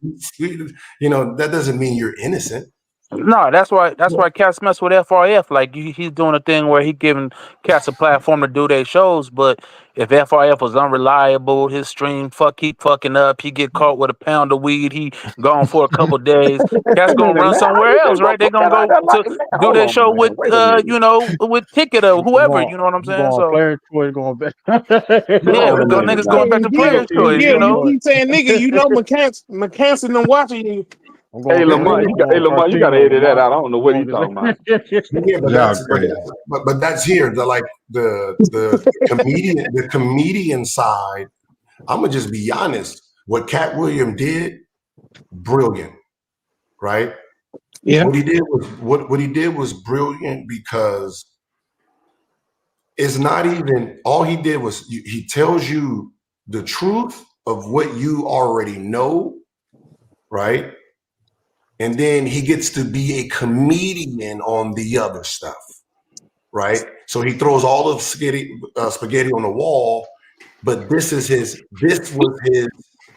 That doesn't mean you're innocent. No, that's why cats mess with FYF. Like he's doing a thing where he giving cats a platform to do their shows. But if FYF was unreliable, his stream keep fucking up. He get caught with a pound of weed. He gone for a couple days. Cats Wait a gonna minute, run man. How somewhere you else, just gonna right? They put gonna that out go there like to that? do Hold their on, show with man. Wait a minute. with Ticket or You whoever. going You know what I'm you saying? going So player choice going back. yeah, Hold we a go minute niggas now. going back Yeah, to yeah, Players Choice. yeah. You You know. keep saying nigga, you know McCanson them watching you. I'm Hey going Lamar, I'm going Lamar, you gotta Cartino, edit that Lamar. out. I don't know I'm what he's going talking about. Yeah, Y'all crazy. but that's here. The comedian side. I'm gonna just be honest. What Cat Williams did, brilliant, right? Yeah. What he did was brilliant because it's not even all he did was he tells you the truth of what you already know, right? And then he gets to be a comedian on the other stuff, right? So he throws all of spaghetti on the wall, but this was his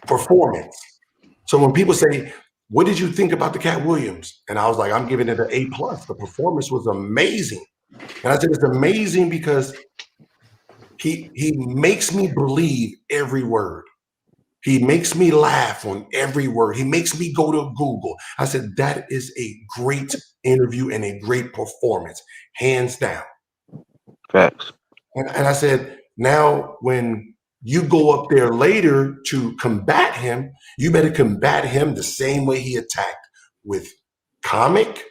performance. So when people say, "What did you think about the Cat Williams?" and I was like, "I'm giving it an A+. The performance was amazing." And I said, "It's amazing because he makes me believe every word. He makes me laugh on every word. He makes me go to Google." I said, "That is a great interview and a great performance, hands down." Facts. And I said, now when you go up there later to combat him, you better combat him the same way he attacked, with comic,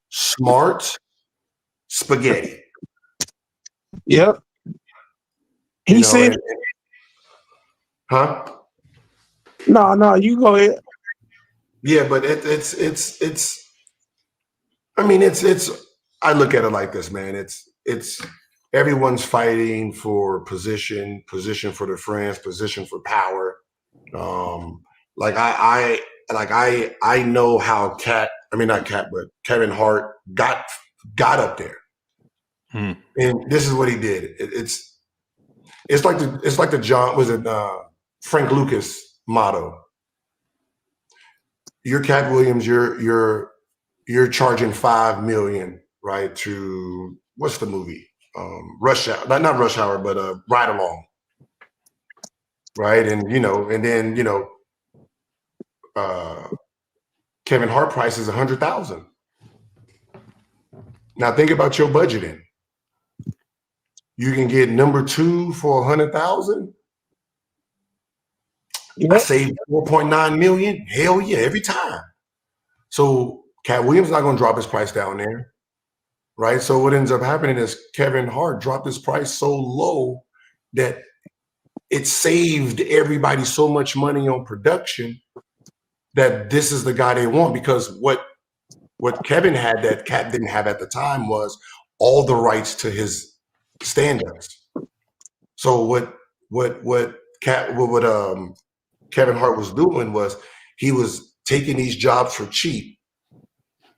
smart, spaghetti. Yep. You He know, said, huh? No, you go ahead. Yeah, but it's I mean, it's I look at it like this, man. It's everyone's fighting for position for their friends, position for power. Like I know how not Cat, but Kevin Hart got up there. And this is what he did. It's like the John was it Frank Lucas motto. You're Cat Williams, you're charging $5 million, right? To what's the movie? Rush Hour, not Rush Hour, but Ride Along. Right. And then Kevin Hart price is $100,000. Now think about your budgeting. You can get number 2 for $100,000. I saved $4.9 million. Hell yeah, every time. So Cat Williams not going to drop his price down there, right? So what ends up happening is Kevin Hart dropped his price so low that it saved everybody so much money on production that this is the guy they want, because what Kevin had that Cat didn't have at the time was all the rights to his stand-ups. So what Kevin Hart was doing was he was taking these jobs for cheap,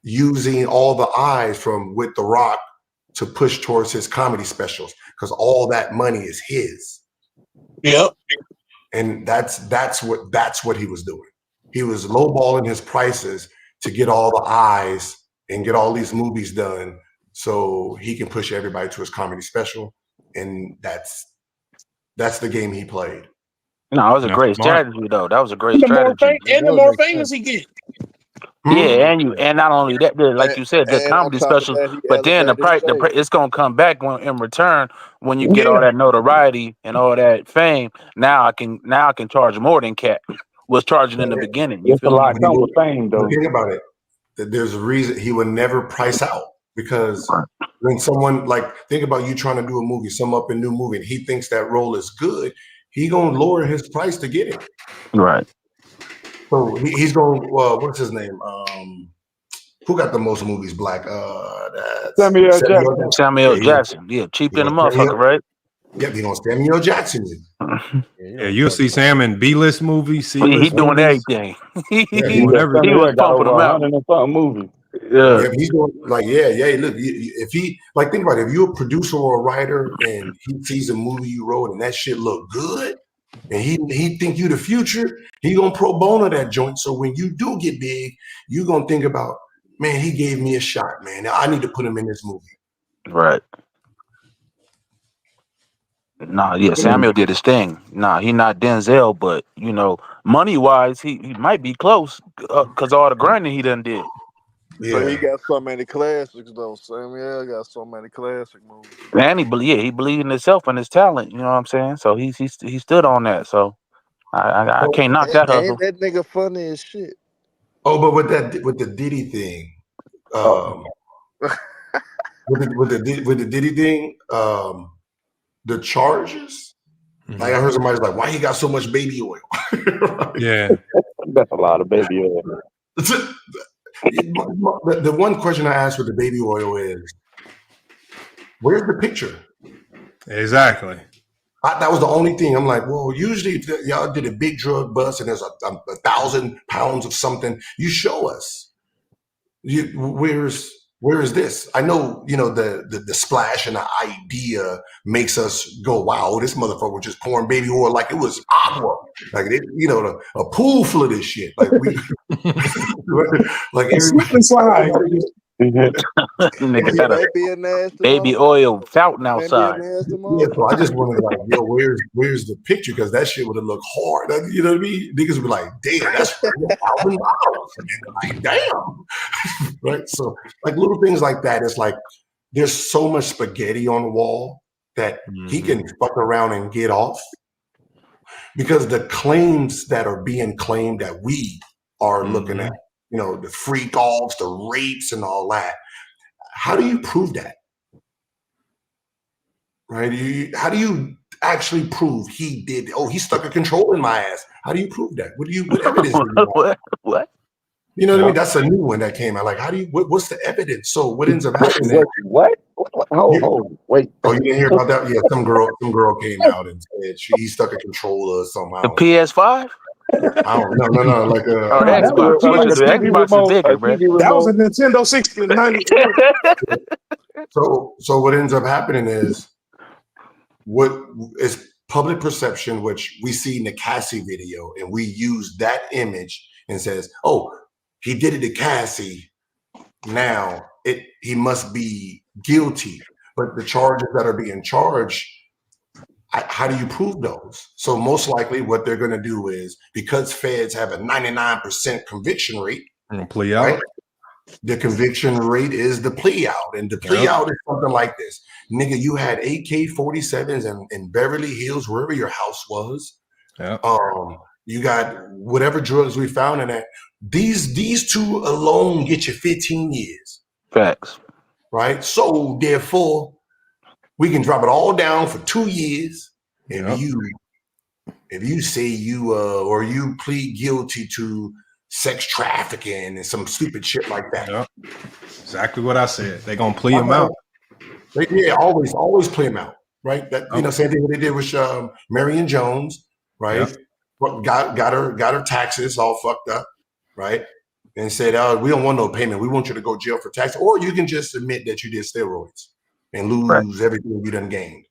using all the eyes from With The Rock to push towards his comedy specials, because all that money is his. Yep. And that's what he was doing. He was lowballing his prices to get all the eyes and get all these movies done so he can push everybody to his comedy special. And that's the game he played. No, it was a That's great smart. strategy though. That was a great The more strategy. the more famous he get. Yeah, and not only that, like you said, good And on comedy top of specials, that, he but then the elevated price, Shay. it's gonna come back in return when you get Yeah. all that notoriety and all that fame. Now I can charge more than Cat was charging in the beginning. You It's a feel me? lot come with fame But though. think about it. That there's a reason he would never price out, because when someone, like, think about you trying to do a movie, some up and new movie, and he thinks that role is good, he gonna lower his price to get it. Right. So he's going. What's his name? Who got the most movies black? That's Samuel Jackson. Samuel Jackson. Yeah, cheap than a motherfucker, right? Yep, he gonna Samuel Jackson. Yeah, you'll see Sam in B-list movies, He C-list doing movies. everything. Doing everything. He was got pumping over them out. 100 and something movies. Yeah. Yeah, he's doing like Look, if he, like, think about it. If you're a producer or a writer and he sees a movie you wrote and that shit look good, and he think you the future, he gonna pro bono that joint. So when you do get big, you gonna think about, man, he gave me a shot, man. I need to put him in this movie. Right. Nah, yeah, Samuel did his thing. Nah, he not Denzel, but you know, money wise, he might be close because all the grinding he done did. But he got so many classics though. Samuel got so many classic movies. And he believed in himself and his talent. You know what I'm saying? So he stood on that. So I can't knock that hustle. Ain't that nigga funny as shit? Oh, but with the Diddy thing, with the Diddy thing, the charges. Like I heard somebody's like, "Why he got so much baby oil?" Yeah, that's a lot of baby oil. The one question I asked with the baby oil is, where's the picture? Exactly. That was the only thing. I'm like, well, usually if y'all did a big drug bust and there's 1,000 pounds of something, you show us. Where is this? I know, the splash and the idea makes us go, wow, this motherfucker was just pouring baby oil like it was aqua, like a pool full of this shit. Like we, like everybody. Nigga got a baby oil fountain outside. Yeah, so I just wanted like, yo, where's the picture? Because that shit would have looked hard. You know what I mean? Niggas would be like, damn, that's $1,000. Like, damn. Right? So like little things like that. It's like there's so much spaghetti on the wall that he can fuck around and get off. Because the claims that are being claimed that we are looking at, the freak offs, the rapes and all that. How do you prove that? Right? How do you actually prove he did? Oh, he stuck a control in my ass. How do you prove that? What evidence? What? You know what I mean? That's a new one that came out. Like, how do you? What's the evidence? So what ends up happening? What? Oh, wait. Oh, you didn't hear about that? Yeah, some girl came out and said he stuck a controller somehow. The PS5? I don't know. No. Like Xbox. The Xbox is bigger, bro. That was a Nintendo 6090. So what ends up happening is what is public perception, which we see in the Cassie video, and we use that image and says, "Oh, he did it to Cassie. Now he must be guilty." But the charges that are being charged, how do you prove those? So most likely what they're going to do is, because feds have a 99% conviction rate, plea out. Right? The conviction rate is the plea out. And the plea out is something like this. Nigga, you had AK-47s in Beverly Hills, wherever your house was. Yeah. You got whatever drugs we found in that. These two alone get you 15 years. Facts. Right? So therefore, we can drop it all down for 2 years. If you say or you plead guilty to sex trafficking and some stupid shit like that. Yep. Exactly what I said. They're gonna plea him out. Yeah, always plea him out. Right? That same thing what they did with Marion Jones, right? Yep. Got her taxes all fucked up, right? And said, we don't want no payment. We want you to go jail for tax. Or you can just admit that you did steroids and lose everything you done gained.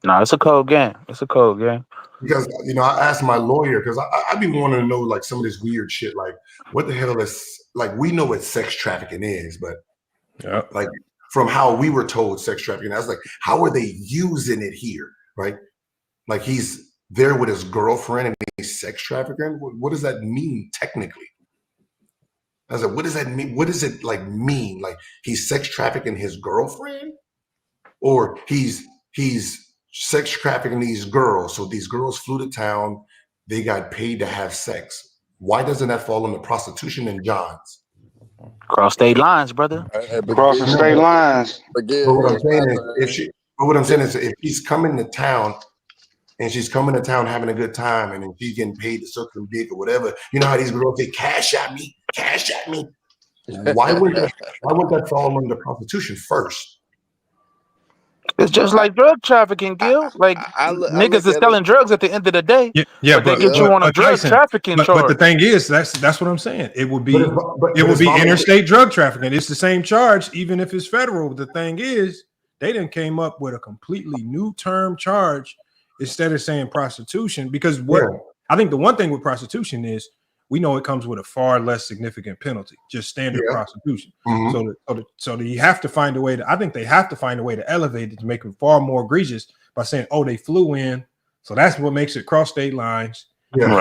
No, it's a cold game. It's a cold game. Because, I asked my lawyer, because I be wanting to know, like, some of this weird shit. Like, what the hell is, like, we know what sex trafficking is, but, like, from how we were told sex trafficking, I was like, how are they using it here, right? Like, he's there with his girlfriend and he's sex trafficking? What does that mean technically? I was like, what does that mean? What does it mean? Like he's sex trafficking his girlfriend, or he's sex trafficking these girls. So these girls flew to town, they got paid to have sex. Why doesn't that fall under prostitution and Johns? Cross state lines, brother. Crossing state lines. But what I'm saying is, if she's coming to town and she's coming to town having a good time, and then she's getting paid to suck some dick or whatever, you know how these girls say, "Cash at me, cash at me." Why would that fall under prostitution first? It's just like drug trafficking, Gil. Like niggas is selling drugs at the end of the day. Yeah, but they get you on a drug trafficking charge. But the thing is, that's what I'm saying. It would be interstate drug trafficking. It's the same charge, even if it's federal. The thing is, they done came up with a completely new term charge instead of saying prostitution. Because I think the one thing with prostitution is we know it comes with a far less significant penalty, just standard prostitution. So you have to find a way to. I think they have to find a way to elevate it to make it far more egregious by saying, "Oh, they flew in," so that's what makes it cross state lines. And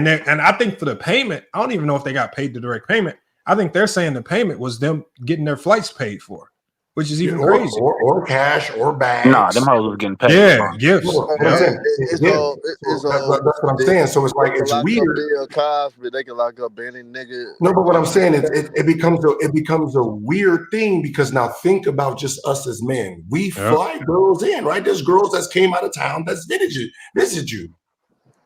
I think for the payment, I don't even know if they got paid the direct payment. I think they're saying the payment was them getting their flights paid for, which is even crazy. Or cash or bags. Nah, them hoes was getting paid. Yeah, gifts. That's what I'm saying. So it's like it's weird. Bill Cosby, they can lock up any nigga. No, but what I'm saying is it becomes a weird thing because now think about just us as men. We fly girls in, right? There's girls that came out of town that's visited you.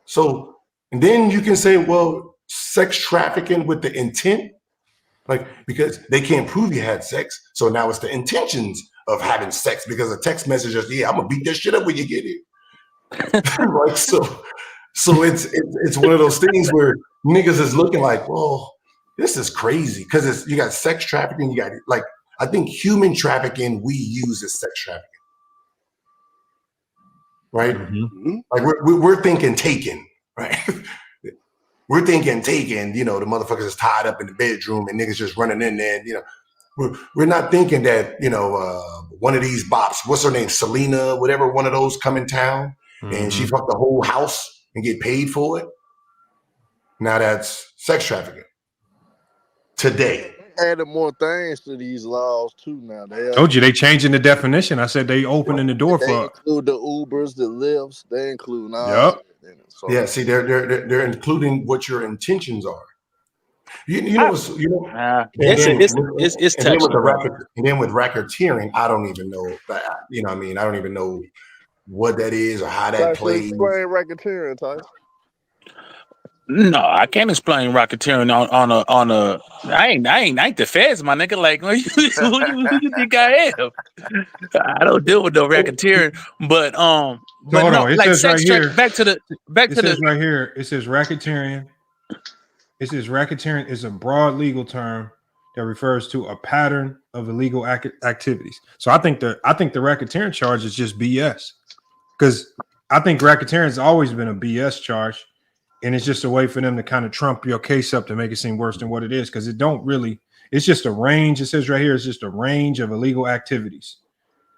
So and then you can say, well, sex trafficking with the intent. Like, because they can't prove you had sex. So now it's the intentions of having sex because a text message is, I'm going to beat that shit up when you get here. Right? So it's one of those things where niggas is looking like, well, this is crazy. Because you got sex trafficking. You got, like, I think human trafficking we use as sex trafficking. Right? Like, we're thinking taken, right? We're thinking taken, the motherfuckers is tied up in the bedroom and niggas just running in there. And, we're not thinking that, one of these bops, what's her name? Selena, whatever, one of those come in town and she fucked the whole house and get paid for it. Now that's sex trafficking. Today. Added more things to these laws too now. Told you they changing the definition. I said they opening the door they include the Ubers, the Lyfts, they include So, yeah, see, they're including what your intentions are. It's touching. And then with racketeering, I don't even know. I don't even know what that is or how that plays. Explain racketeering, Tyson. No, I can't explain racketeering on a. I ain't the feds, my nigga. Like, who you think I am? I don't deal with no racketeering, but like sex trafficking. Back to the. Right here. It says racketeering. It says racketeering is a broad legal term that refers to a pattern of illegal activities. So I think the racketeering charge is just BS, because I think racketeering has always been a BS charge. And it's just a way for them to kind of trump your case up to make it seem worse than what it is, because it's just a range. It says right here, it's just a range of illegal activities,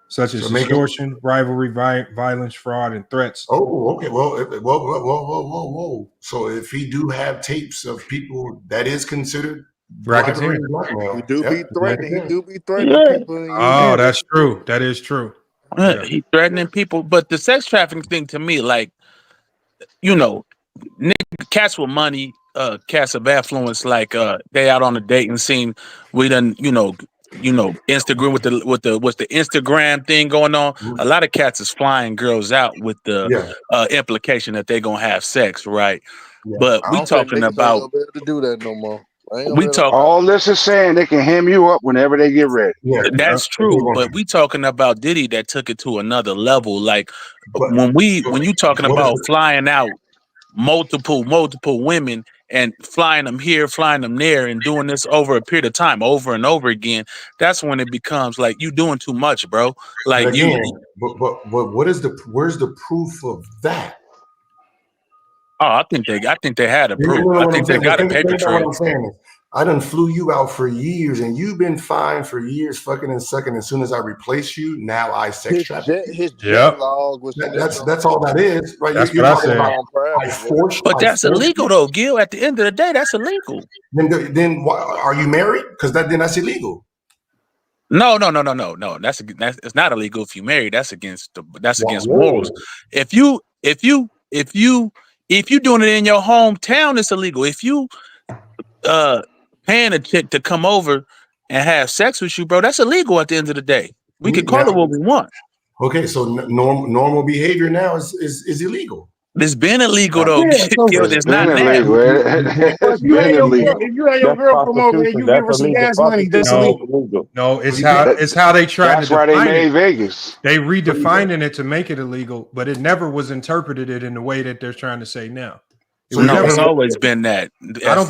such as extortion, rivalry, violence, fraud, and threats. Oh, okay. Well, whoa. So if he do have tapes of people, that is considered racketeering. He do be threatening people. Oh, that's true. That is true. He's threatening people. But the sex trafficking thing to me, like, cats with money, cats of affluence, like they out on a dating scene. We done, Instagram with the Instagram thing going on. A lot of cats is flying girls out with the implication that they're gonna have sex, right? Yeah. But we talking about to do that no more. All this is saying they can hem you up whenever they get ready. Yeah, that's true. But we talking about Diddy that took it to another level. Like when you talking about flying out multiple women and flying them here, flying them there, and doing this over a period of time, over and over again, that's when it becomes like you doing too much, bro. Like but where's the proof of that? Oh, I think they had a proof. I think they got a paper trail. I done flew you out for years, and you've been fine for years, fucking and sucking. As soon as I replace you, now I sex traffic. His jet log was that's all that is, right? That's what I said. But that's illegal, though, Gil. At the end of the day, that's illegal. Then why, are you married? Because then that's illegal. No. That's it's not illegal if you married. That's against morals. If you doing it in your hometown, it's illegal. If you paying a chick to come over and have sex with you, bro, that's illegal at the end of the day. We can call it what we want. Okay, so normal behavior now is illegal. It's been illegal though. It's not illegal. If you had your girl come over and you give her some gas money, that's illegal. No, it's how they try to define it. That's why they made Vegas. They redefining it to make it illegal, but it never was interpreted in the way that they're trying to say now. It's always been that. I don't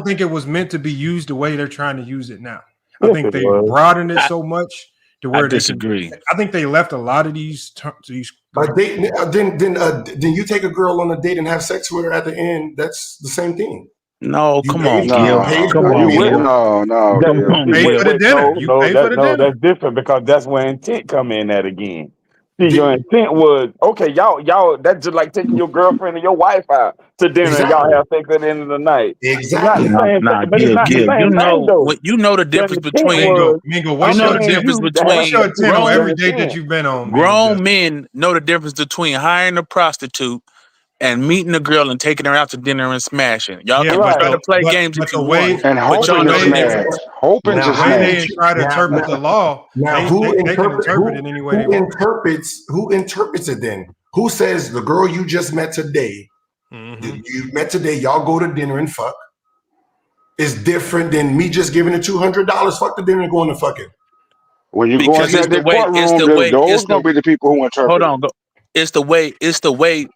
think it was meant to be used the way they're trying to use it now. I think they broadened it so much to where I disagree. I think they left a lot of these. Then you take a girl on a date and have sex with her at the end. That's the same thing. No, You come on, paid, you Gil. paid Come for on, a You went Gil. meal. no, Come Gil. on, Pay for Gil. the dinner. You pay for the No, dinner. that's different because that's where intent come in at again. See, your Did, intent was okay, y'all that's just like taking your girlfriend and your wife out to dinner and y'all exactly. have sex at the end of the night. It's not the Exactly. Nah, same nah, thing, but it's Gil, not the Gil. You same thing know though. what? You know the Your difference intent between. Mingo, was Mingo, You I'm what's know your the paying temp? difference you to have What's between your sex with intent on you. grown Your every date that intent. you've been on, Mingo? grown men know the difference between hiring a prostitute and meeting a girl and taking her out to dinner and smashing. Y'all Yeah, can but Right. try to the play but games but if you the want, way And but but y'all the hoping to know the way smash. difference. Hoping the to Now way how smash. they try to now, interpret the law, now they can interpret it any way they who want. interprets it then? Who says the girl you just met today, Hmm. y'all go to dinner and fuck is different than me just giving it $200, fuck the dinner and going to fucking. When you go Because into it's the that way, it's courtroom, the way, those it's gonna the be the people who hold interpret it. on, go. It's the way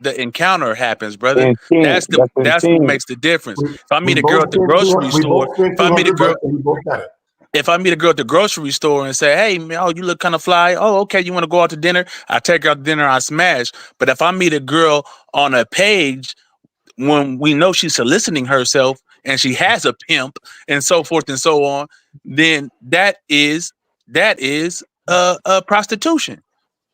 the encounter happens, brother. Intent. That's That's what intent. makes the difference. We, If I we meet a girl both at the spent grocery store, if I meet a 200 girl bucks and we both got it. if I meet a girl at the grocery store and say, "Hey, man, oh, you look kind of fly. Oh, okay, you want to go out to dinner?" I take her out to dinner. I smash. But if I meet a girl on a page when we know she's soliciting herself and she has a pimp and so forth and so on, then that is prostitution.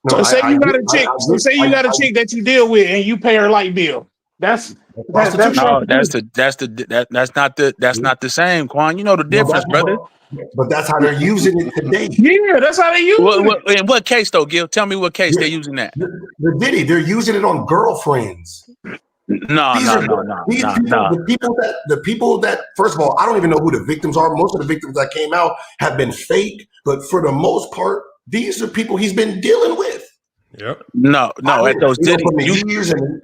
No, So say I you get got a chick. So say you got a chick that you deal with and you pay her light bill. That's prostitution. No, prostitution. that's not the same, Quan. You know the No, difference, brother. but that's how they're using it today. Yeah, that's how they use it. In what case though, Gil? Tell me what case Yeah, they're using that. the Diddy, they're using it on girlfriends. No, These no, are no, no, these no, people, no. the people that first of all, I don't even know who the victims are. Most of the victims that came out have been fake, but for the most part, these are people he's been dealing with. Yep. No. At those Diddy, from the you years and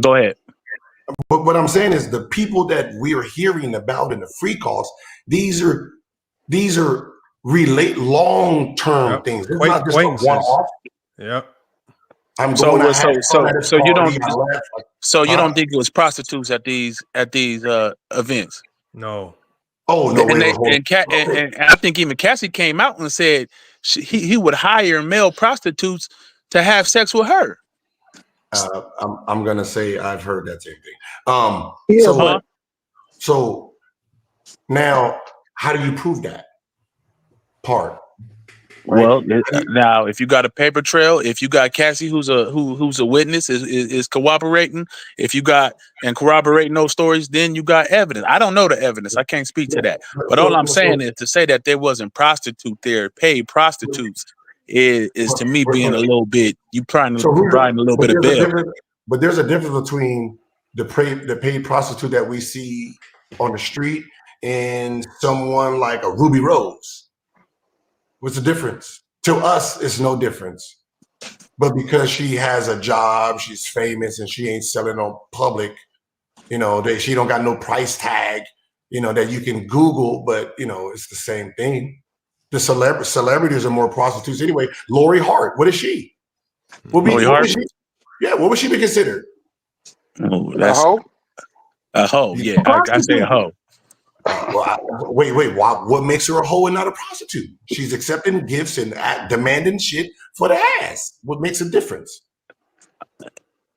go ahead. but what I'm saying is the people that we're hearing about in the free calls, these are relate long-term Yep. things. It's not just a Acquaintances. one-off. Yep. I'm So going, I what? had fun at this So you party, don't. I left. So you Huh? don't think it was prostitutes at these events? No. Oh, no, And wait, they hold on. Okay. and I think even Cassie came out and said he would hire male prostitutes to have sex with her. I'm gonna say I've heard that same thing. Yeah, Huh? So now, how do you prove that part? Right? Well, now if you got a paper trail, if you got Cassie who's a witness is cooperating, if you got and corroborating those stories, then you got evidence. I don't know the evidence. I can't speak to that. But all I'm saying is to say that there wasn't prostitute there, paid prostitutes, is to me being a little bit riding a little But bit of there's a bail. difference. But there's a difference between the paid prostitute that we see on the street and someone like a Ruby Rose. What's the difference? To us, it's no difference. But because she has a job, she's famous, and she ain't selling on public, she don't got no price tag, that you can Google, but it's the same thing. The celebrities are more prostitutes anyway. Lori Hart, what is she? What would she? Yeah, what would she be considered? Oh, A that's hoe? a hoe. Yeah, I say a hoe. Wait. What makes her a hoe and not a prostitute? She's accepting gifts and demanding shit for the ass. What makes a difference?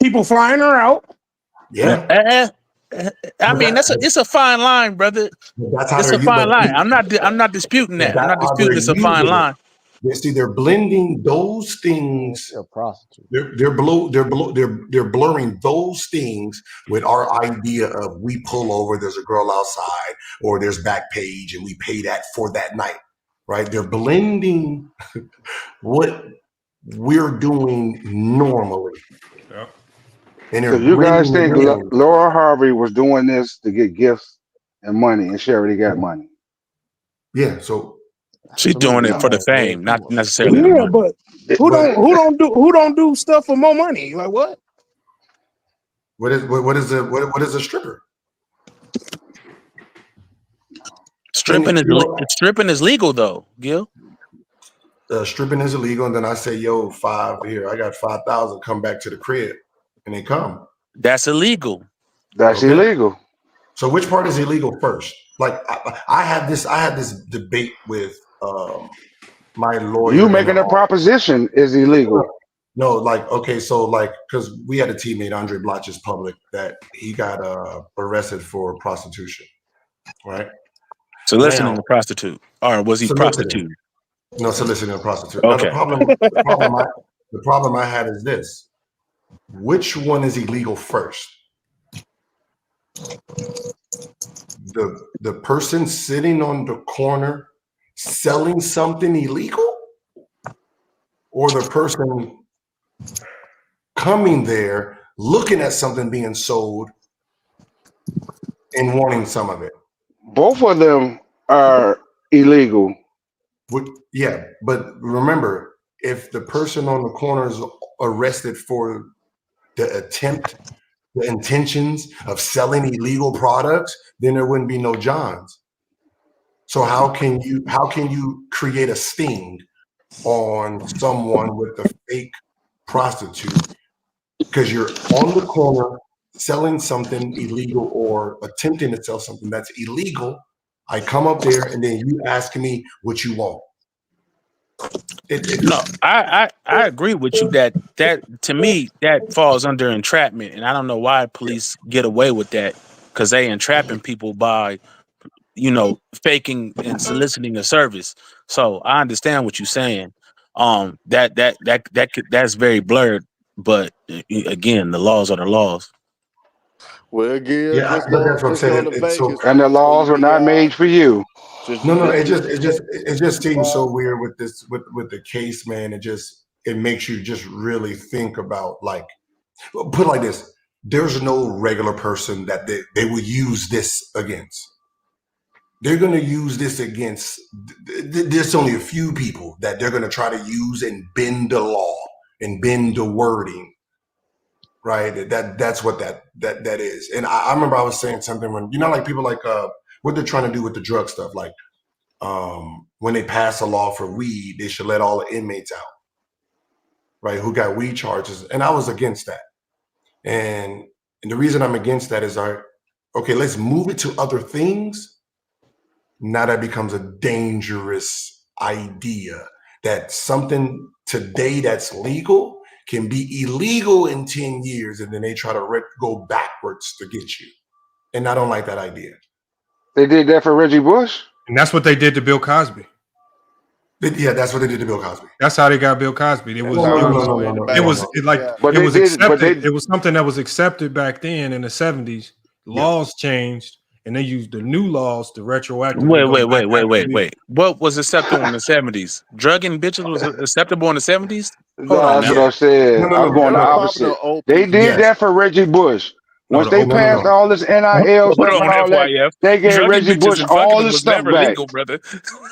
people flying her out. Yeah. I mean, it's a fine line, brother. That's how It's a they're fine line. I'm not disputing that. I'm not how they're disputing it's a fine using line. it. They're blending those things. You're a prostitute. They're blurring those things with our idea of we pull over, there's a girl outside, or there's back page, and we pay that for that night, right? They're blending what we're doing normally. Yep. And So they're you guys blending think it in. Laura Harvey was doing this to get gifts and money, and she already got money? Yeah, so She's doing it for the fame, not necessarily the Yeah, money. but who don't do stuff for more money? Like what? what is a stripper? Stripping is legal though, Gil. Stripping is illegal, and then I say, "Yo, I got 5,000. Come back to the crib," and they come. That's illegal. That's illegal. So which part is illegal first? Like I had this debate with my lawyer. You making a proposition is illegal. No, like, okay, so like, because we had a teammate, Andre Blotches Public, that he got arrested for prostitution, right? Soliciting Now, a prostitute, or was he soliciting. prostitute? No, soliciting a prostitute. Now, Okay. the problem I had is this: which one is illegal first? The person sitting on the corner selling something illegal, or the person coming there looking at something being sold and wanting some of it? Both of them are illegal. Yeah, but remember, if the person on the corner is arrested for the intentions of selling illegal products, then there wouldn't be no Johns. So how can you create a sting on someone with a fake prostitute because you're on the corner selling something illegal or attempting to sell something that's illegal? I come up there and then you ask me what you want. No, I agree with you that to me that falls under entrapment, and I don't know why police get away with that, because they entrapping people by, faking and soliciting a service. So I understand what you're saying. That's very blurred, but again, the laws are the laws. Well, again, Yeah, just but go that's what I'm just go saying. to Vegas And the before laws you were be not made for you. No, it just seems so weird with this with the case, man. It makes you just really think about, like, put it like this: there's no regular person that they would use this against. They're going to use this against. There's only a few people that they're going to try to use and bend the law and bend the wording. Right, that's what that is. And I remember I was saying something when, like people like what they're trying to do with the drug stuff, like when they pass a law for weed, they should let all the inmates out, right, who got weed charges. And I was against that. And the reason I'm against that is okay, let's move it to other things. Now that becomes a dangerous idea, that something today that's legal can be illegal in 10 years, and then they try to go backwards to get you. And I don't like that idea. They did that for Reggie Bush? And that's what they did to Bill Cosby. Yeah, that's what they did to Bill Cosby. That's how they got Bill Cosby. It was accepted. It was something that was accepted back then in the 70s. Laws changed, and they used the new laws to retroactively. Wait. What was acceptable in the 70s? Drugging bitches was acceptable in the 70s? Hold No, on that's now. what I said. I'm going the opposite. They did that for Reggie Bush. Once they passed all this NIL stuff and all that, they gave Reggie Bush all this stuff back. Legal, brother.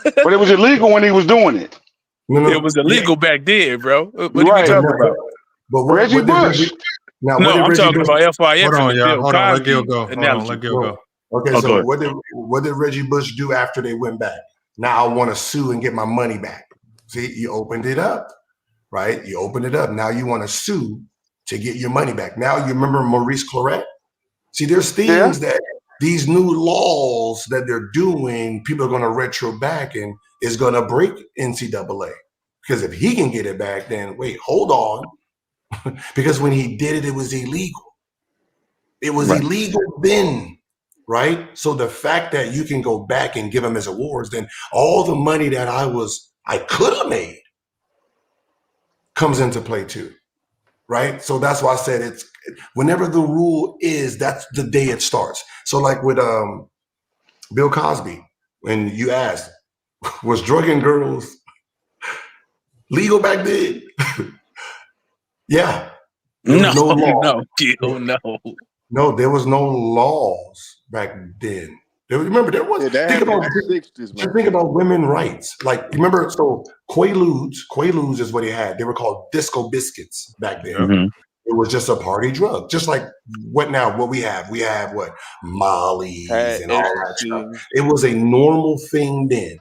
But it was illegal when he was doing it. It was illegal back then, bro. What are you Right. talking about? But Reggie Bush. I'm talking about FYF and the Bill Hold on, let Gil Cosby go. analogy. Let Gil go. Okay, so what did Reggie Bush do after they went back? Now I want to sue and get my money back. See, you opened it up, right? You opened it up. Now you want to sue to get your money back. Now you remember Maurice Claret? See, there's things that these new laws that they're doing, people are going to retro back, and it's going to break NCAA. Because if he can get it back, then wait, hold on. Because when he did it, it was illegal. It was illegal then, right? So the fact that you can go back and give him his awards, then all the money that I could have made comes into play too, right? So that's why I said it's whenever the rule is, that's the day it starts. So like with Bill Cosby, when you asked, was drugging girls legal back then? Yeah. There was no law. No, there was no laws back then. Remember, there was. Think about women rights. Like, remember, so Quaaludes is what he had. They were called disco biscuits back then. Mm-hmm. It was just a party drug, just like what we have. We have what Molly's and all that stuff. It was a normal thing then,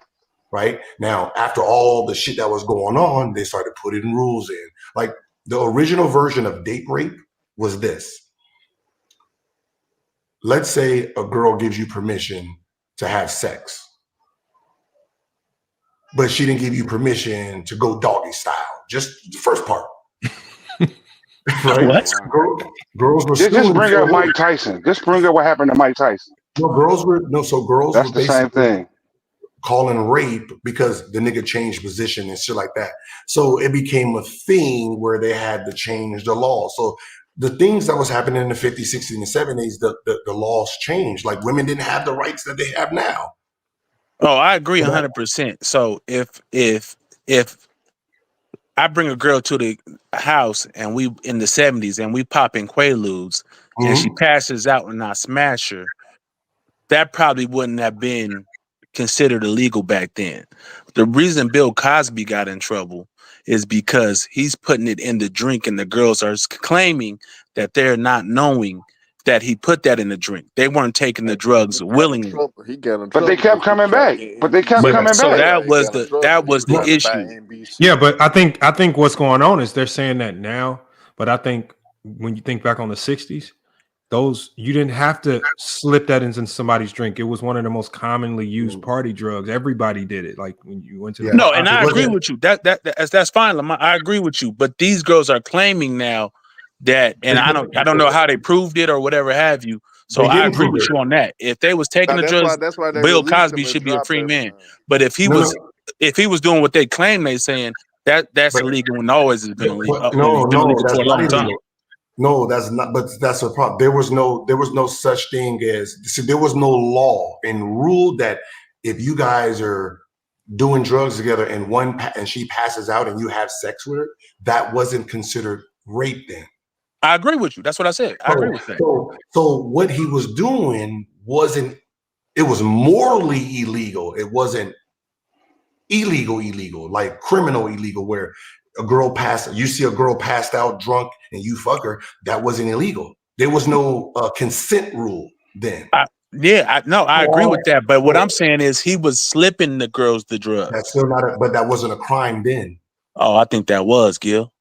right? Now, after all the shit that was going on, they started putting rules in. Like the original version of date rape was this. Let's say a girl gives you permission to have sex, but she didn't give you permission to go doggy style, just the first part. right? What? Girls were Just suing bring for up Mike Tyson. Just bring up what happened to Mike Tyson. girls were That's the same basically thing. calling rape because the nigga changed position and shit like that. So it became a thing where they had to change the law. So the things that was happening in the 50s, 60s, and 70s, the laws changed. Like women didn't have the rights that they have now. Oh, I agree 100%. So if I bring a girl to the house and we in the 70s and we pop in Quaaludes and she passes out and I smash her, that probably wouldn't have been considered illegal back then. The reason Bill Cosby got in trouble is because he's putting it in the drink and the girls are claiming that they're not knowing that he put that in the drink. They weren't taking the drugs willingly. He got in trouble. But they kept coming back. But they kept coming So back. that was the issue. Yeah, but I think what's going on is they're saying that now, but I think when you think back on the 60s, those you didn't have to slip that into somebody's drink. It was one of the most commonly used party drugs. Everybody did it. Like when you went to No, and I agree with you. That's fine, Lamar. I agree with you. But these girls are claiming now that, and I don't know how they proved it or whatever have you. So I agree with you on that. If they was taking the drugs, Bill Cosby should be a free man. But if he was doing what they claim they saying, that's illegal and always has been illegal. No, For a long time. No, that's not. But that's a problem. There was no such thing as. See, there was no law and rule that if you guys are doing drugs together and she passes out and you have sex with her, that wasn't considered rape then. I agree with you. That's what I said. I agree with that. So what he was doing wasn't. It was morally illegal. It wasn't illegal, like criminal illegal, where you see a girl passed out drunk and you fuck her, that wasn't illegal. There was no consent rule then. I agree with that. But what I'm saying is he was slipping the girls the drugs. That's still but that wasn't a crime then. Oh, I think that was, Gil.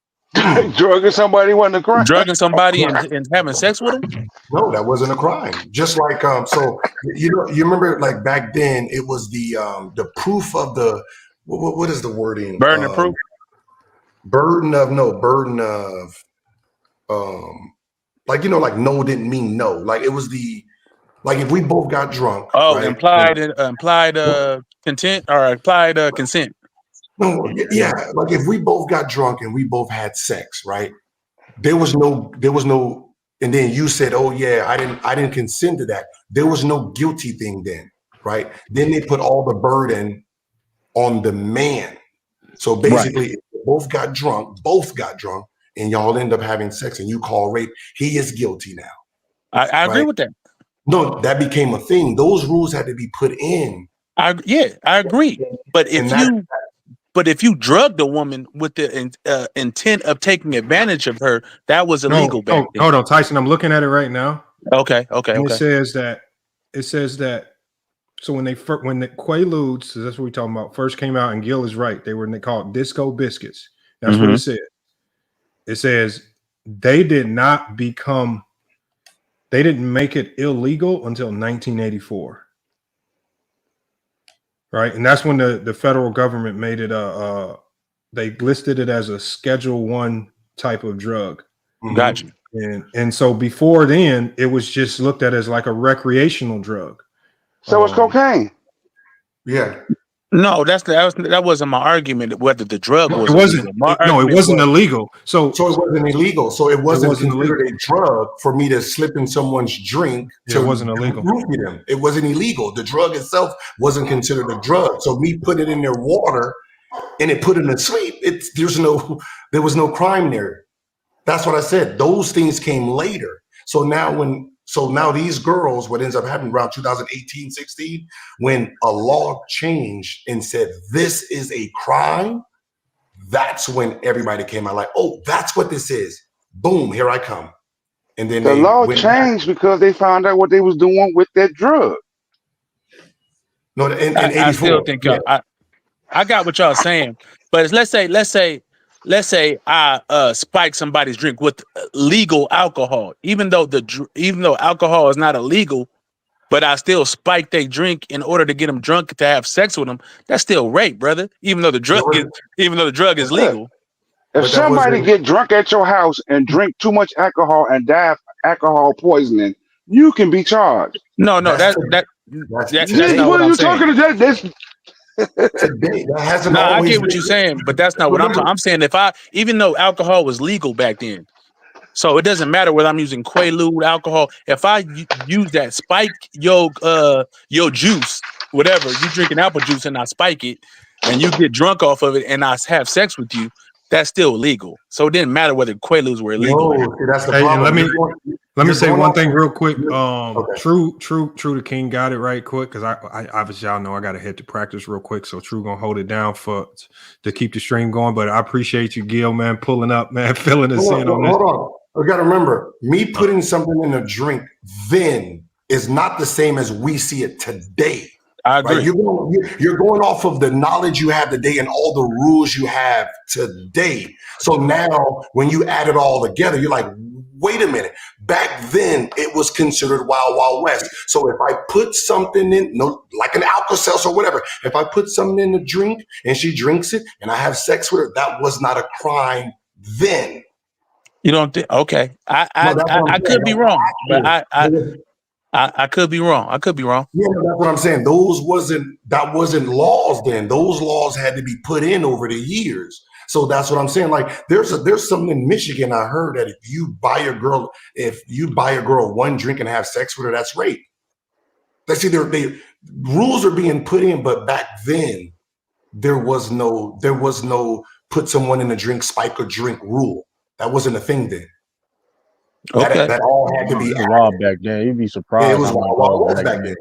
Drugging somebody wasn't a crime. Drugging somebody and having sex with them? No, that wasn't a crime. Just like so you remember like back then it was the proof of the what is the wording? Burden of proof? Burden of like like no didn't mean no. Like it was like if we both got drunk. Oh, right? implied content or implied consent. No, yeah, like if we both got drunk and we both had sex, right? There was no, and then you said, "Oh yeah, I didn't consent to that." There was no guilty thing then, right? Then they put all the burden on the man. So basically, if you both got drunk, and y'all end up having sex, and you call rape, he is guilty now. I agree with that. No, that became a thing. Those rules had to be put in. I agree. But if you drugged a woman with the intent of taking advantage of her, that was illegal back then. Hold on, Tyson. I'm looking at it right now. Okay. It says that. So when the Quaaludes, so that's what we're talking about, first came out, and Gil is right. They called disco biscuits. That's what it said. It says they didn't make it illegal until 1984. Right, and that's when the federal government made it they listed it as a Schedule 1 type of drug. Gotcha. And so before then, it was just looked at as like a recreational drug. So it's cocaine. Yeah. No, that wasn't my argument. Whether the drug was it wasn't. It wasn't illegal. So it wasn't illegal. So it wasn't considered a drug for me to slip in someone's drink. It wasn't illegal. Them. It wasn't illegal. The drug itself wasn't considered a drug. So me putting it in their water and it put them to sleep. There was no crime there. That's what I said. Those things came later. So now these girls, what ends up happening around 2018, 16, when a law changed and said, this is a crime, that's when everybody came out like, oh, that's what this is. Boom, here I come. And then the law changed because they found out what they was doing with that drug. No, in 84. I still think I got what y'all saying. But let's say I spike somebody's drink with legal alcohol, even though alcohol is not illegal, but I still spike their drink in order to get them drunk to have sex with them. That's still rape, brother. Even though the drug is legal. If somebody get drunk at your house and drink too much alcohol and die of alcohol poisoning, you can be charged. No, that's not what What are I'm you saying. talking about? That's today. That hasn't No, I always get what been. you're saying, but that's not what I'm talking. I'm saying even though alcohol was legal back then, so it doesn't matter whether I'm using Quaalude alcohol. If I use that spike your juice, whatever you drinking apple juice, and I spike it, and you get drunk off of it, and I have sex with you, that's still illegal. So it didn't matter whether Quaaludes were illegal. No, see, that's the Hey, and problem. let me say one thing real quick. Okay. True, the King got it right quick because I obviously y'all know I got to head to practice real quick. So True gonna hold it down to keep the stream going. But I appreciate you, Gil, man, pulling up, man, filling us in on this. Hold on. We got to remember, me putting something in a drink then is not the same as we see it today. I agree. Right? You're going off of the knowledge you have today and all the rules you have today. So now when you add it all together, you're like, wait a minute. Back then, it was considered Wild Wild West. So if I put something in, like an Alka-Seltzer or whatever, if I put something in the drink and she drinks it and I have sex with her, that was not a crime then. You don't think? Okay, I could be wrong, but I could be wrong. I could be wrong. Yeah, that's what I'm saying. That wasn't laws then. Those laws had to be put in over the years. So that's what I'm saying. Like there's something in Michigan I heard that if you buy a girl one drink and have sex with her, that's rape. That's either rules are being put in, but back then there was no put someone in a drink, spike or drink rule. That wasn't a thing then. Okay. That all had to be law back then. You'd be surprised. Yeah, it was law back then.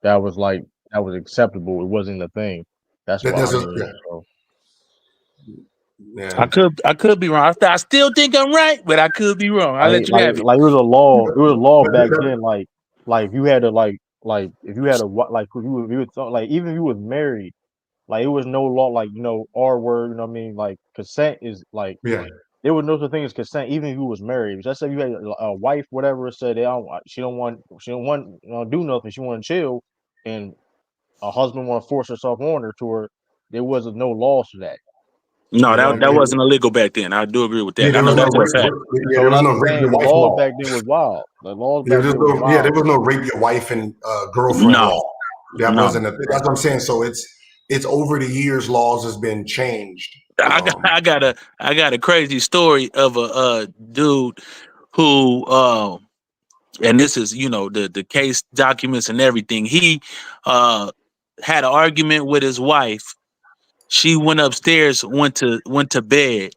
That was acceptable. It wasn't a thing. That's what I could be wrong. I still think I'm right, but I could be wrong. I'll let you have it. Like it was a law. It was a law back then. Like if you had to if you had a even if you was married, like it was no law like R word. You know what I mean? Like consent is like there was no such thing as consent, even if you was married. Let's say you had a wife, whatever, said she don't want do nothing. She want to chill, and a husband want to force herself on her to her. There was no laws for that. No, that wasn't illegal back then. I do agree with that. I know that's a fact. There was no rape your wife law. Back then was wild. The laws there was no rape your wife and girlfriend law. That wasn't that's what I'm saying. So it's over the years, laws has been changed. I got a crazy story of a dude who and this is the case documents and everything. He had an argument with his wife. She went upstairs, went to bed.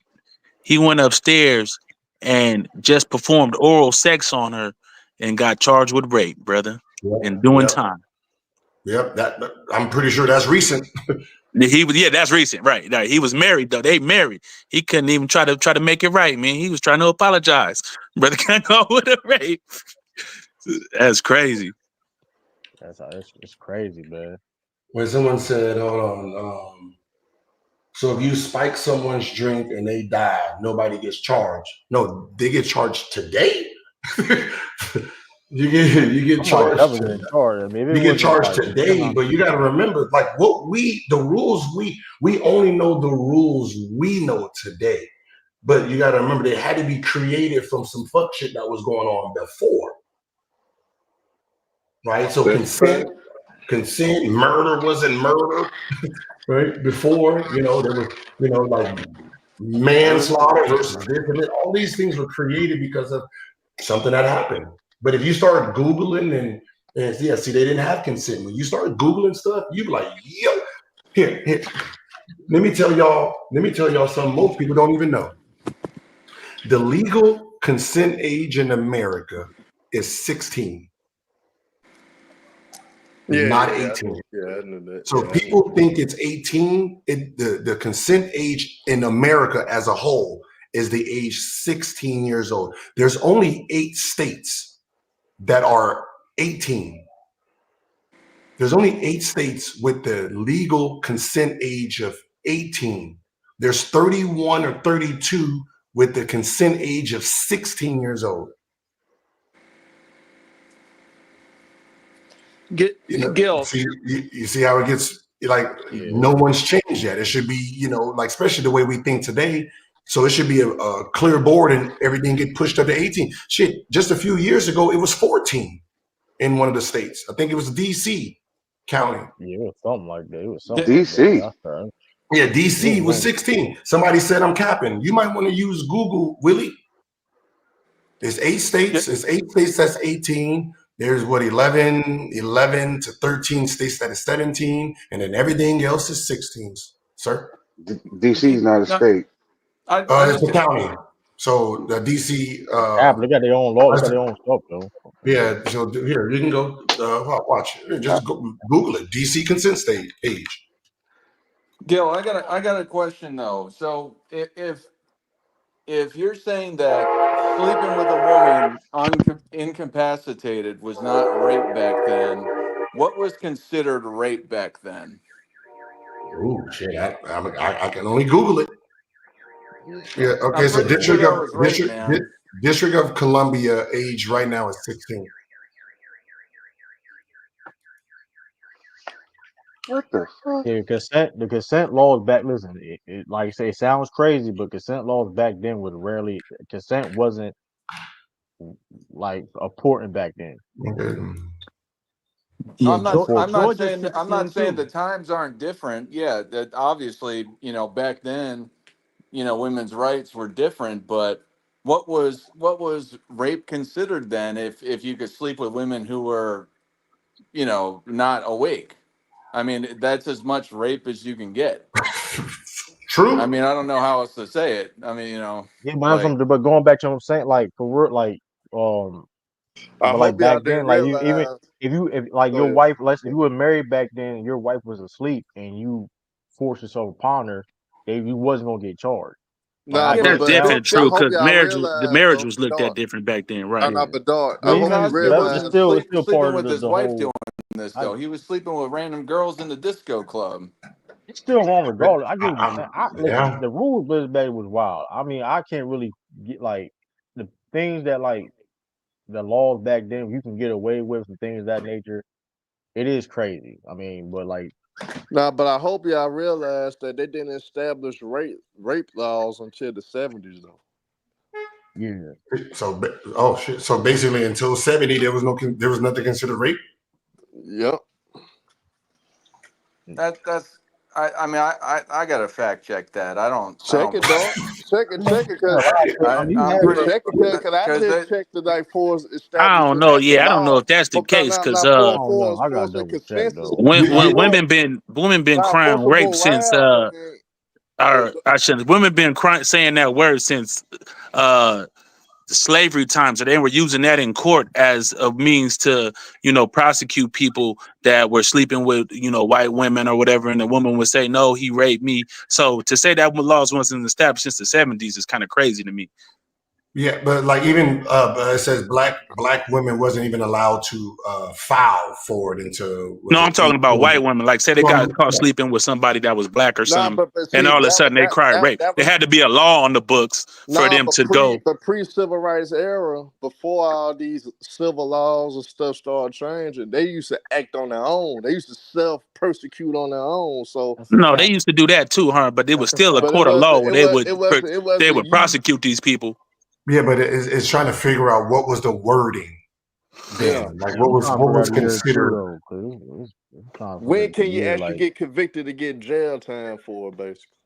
He went upstairs and just performed oral sex on her and got charged with rape, brother, and doing time. Yep, I'm pretty sure that's recent. That's recent, right? He was married though. They married. He couldn't even try to make it right, man. He was trying to apologize. Brother can't go with a rape. That's crazy. It's crazy, man. When someone said, "Hold on," so if you spike someone's drink and they die, nobody gets charged. No, they get charged today. You get charged. You get charged today, but you got to remember, like the rules we only know the rules we know today. But you got to remember, they had to be created from some fuck shit that was going on before, right? So consent, murder wasn't murder, right? Before, there was, like manslaughter versus this and that. All these things were created because of something that happened. But if you start Googling and they didn't have consent. When you start Googling stuff, you be like, yo, here. Let me tell y'all something most people don't even know. The legal consent age in America is 16. Not 18. Yeah, I knew that. So people think it's 18. The consent age in America as a whole is the age 16 years old. There's only 8 states that are 18. There's only 8 states with the legal consent age of 18. There's 31 or 32 with the consent age of 16 years old. Gil. You see how it gets like no one's changed yet. It should be, like especially the way we think today. So it should be a clear board and everything get pushed up to 18. Shit, just a few years ago, it was 14 in one of the states. I think it was DC County. Yeah, it was something like that. It was something like that. DC. That's right. Yeah, DC was 16. Somebody said I'm capping. You might want to use Google, Willie. There's 8 states. There's 8 states that's 18. There's 11 to 13 states that is 17. And then everything else is 16. Sir? DC is not a state. It's a county. So the DC. They got their own law. They got their own stuff, though. Yeah. So here, you can go watch. Just go Google it. DC consent state page. Gil, I got a question though. So if you're saying that sleeping with a woman incapacitated was not rape back then, what was considered rape back then? Oh shit! I can only Google it. Yeah. Okay. So District of Columbia age right now is 16. What the fuck? Yeah, the consent laws back. Listen, it like I say, it sounds crazy, but consent laws back then was rarely. Consent wasn't like important back then. Okay. No, I'm not saying the times aren't different. Yeah, that obviously, back then, women's rights were different, but what was rape considered then if you could sleep with women who were, not awake? I mean, that's as much rape as you can get. True. I mean, I don't know how else to say it. I mean, Yeah, but going back to what I'm saying, like for real, like but like back then, like if your wife, if you were married back then and your wife was asleep and you forced yourself upon her, you wasn't gonna get charged. That's definitely true because the marriage was looked at different back then, right? But dog, I Bill hope you Cosby realize wasn't still sleeping part with of his the wife whole. doing this though. He was sleeping with random girls in the disco club. It's still wrong regardless. I get what you're saying. Listen, Yeah. the rules of this was wild. I mean, I can't really get like the things that like the laws back then you can get away with and things of that nature. It is crazy. I mean, but like but I hope y'all realize that they didn't establish rape laws until the 70s though. Yeah. So shit. So basically, until 70, there was nothing considered rape. Yep. That's. I mean, I gotta fact check that. I don't. Check it, dog. Check it, because I'm pretty. check it, because I just checked the night for I don't know. Yeah, I don't know if that's the case because I gotta double check though. when women been crying rape since women been crying saying that word since slavery times, so they were using that in court as a means to prosecute people that were sleeping with white women or whatever, and the woman would say no, he raped me. So to say that laws wasn't established since the 70s is kind of crazy to me. Yeah, but like even it says black women wasn't even allowed to file for it until. No, I'm talking about white women. Like say they got caught sleeping with somebody that was black or something, and all of a sudden they cried rape. There had to be a law on the books for them to go. The pre-civil rights era, before all these civil laws and stuff started changing, they used to act on their own. They used to self-persecute on their own. So no, they used to do that too, huh? But it was still a court of law where they would prosecute these people. Yeah, but it's trying to figure out what was the wording then. Like what was considered. When can you actually get convicted to get jail time for it, basically?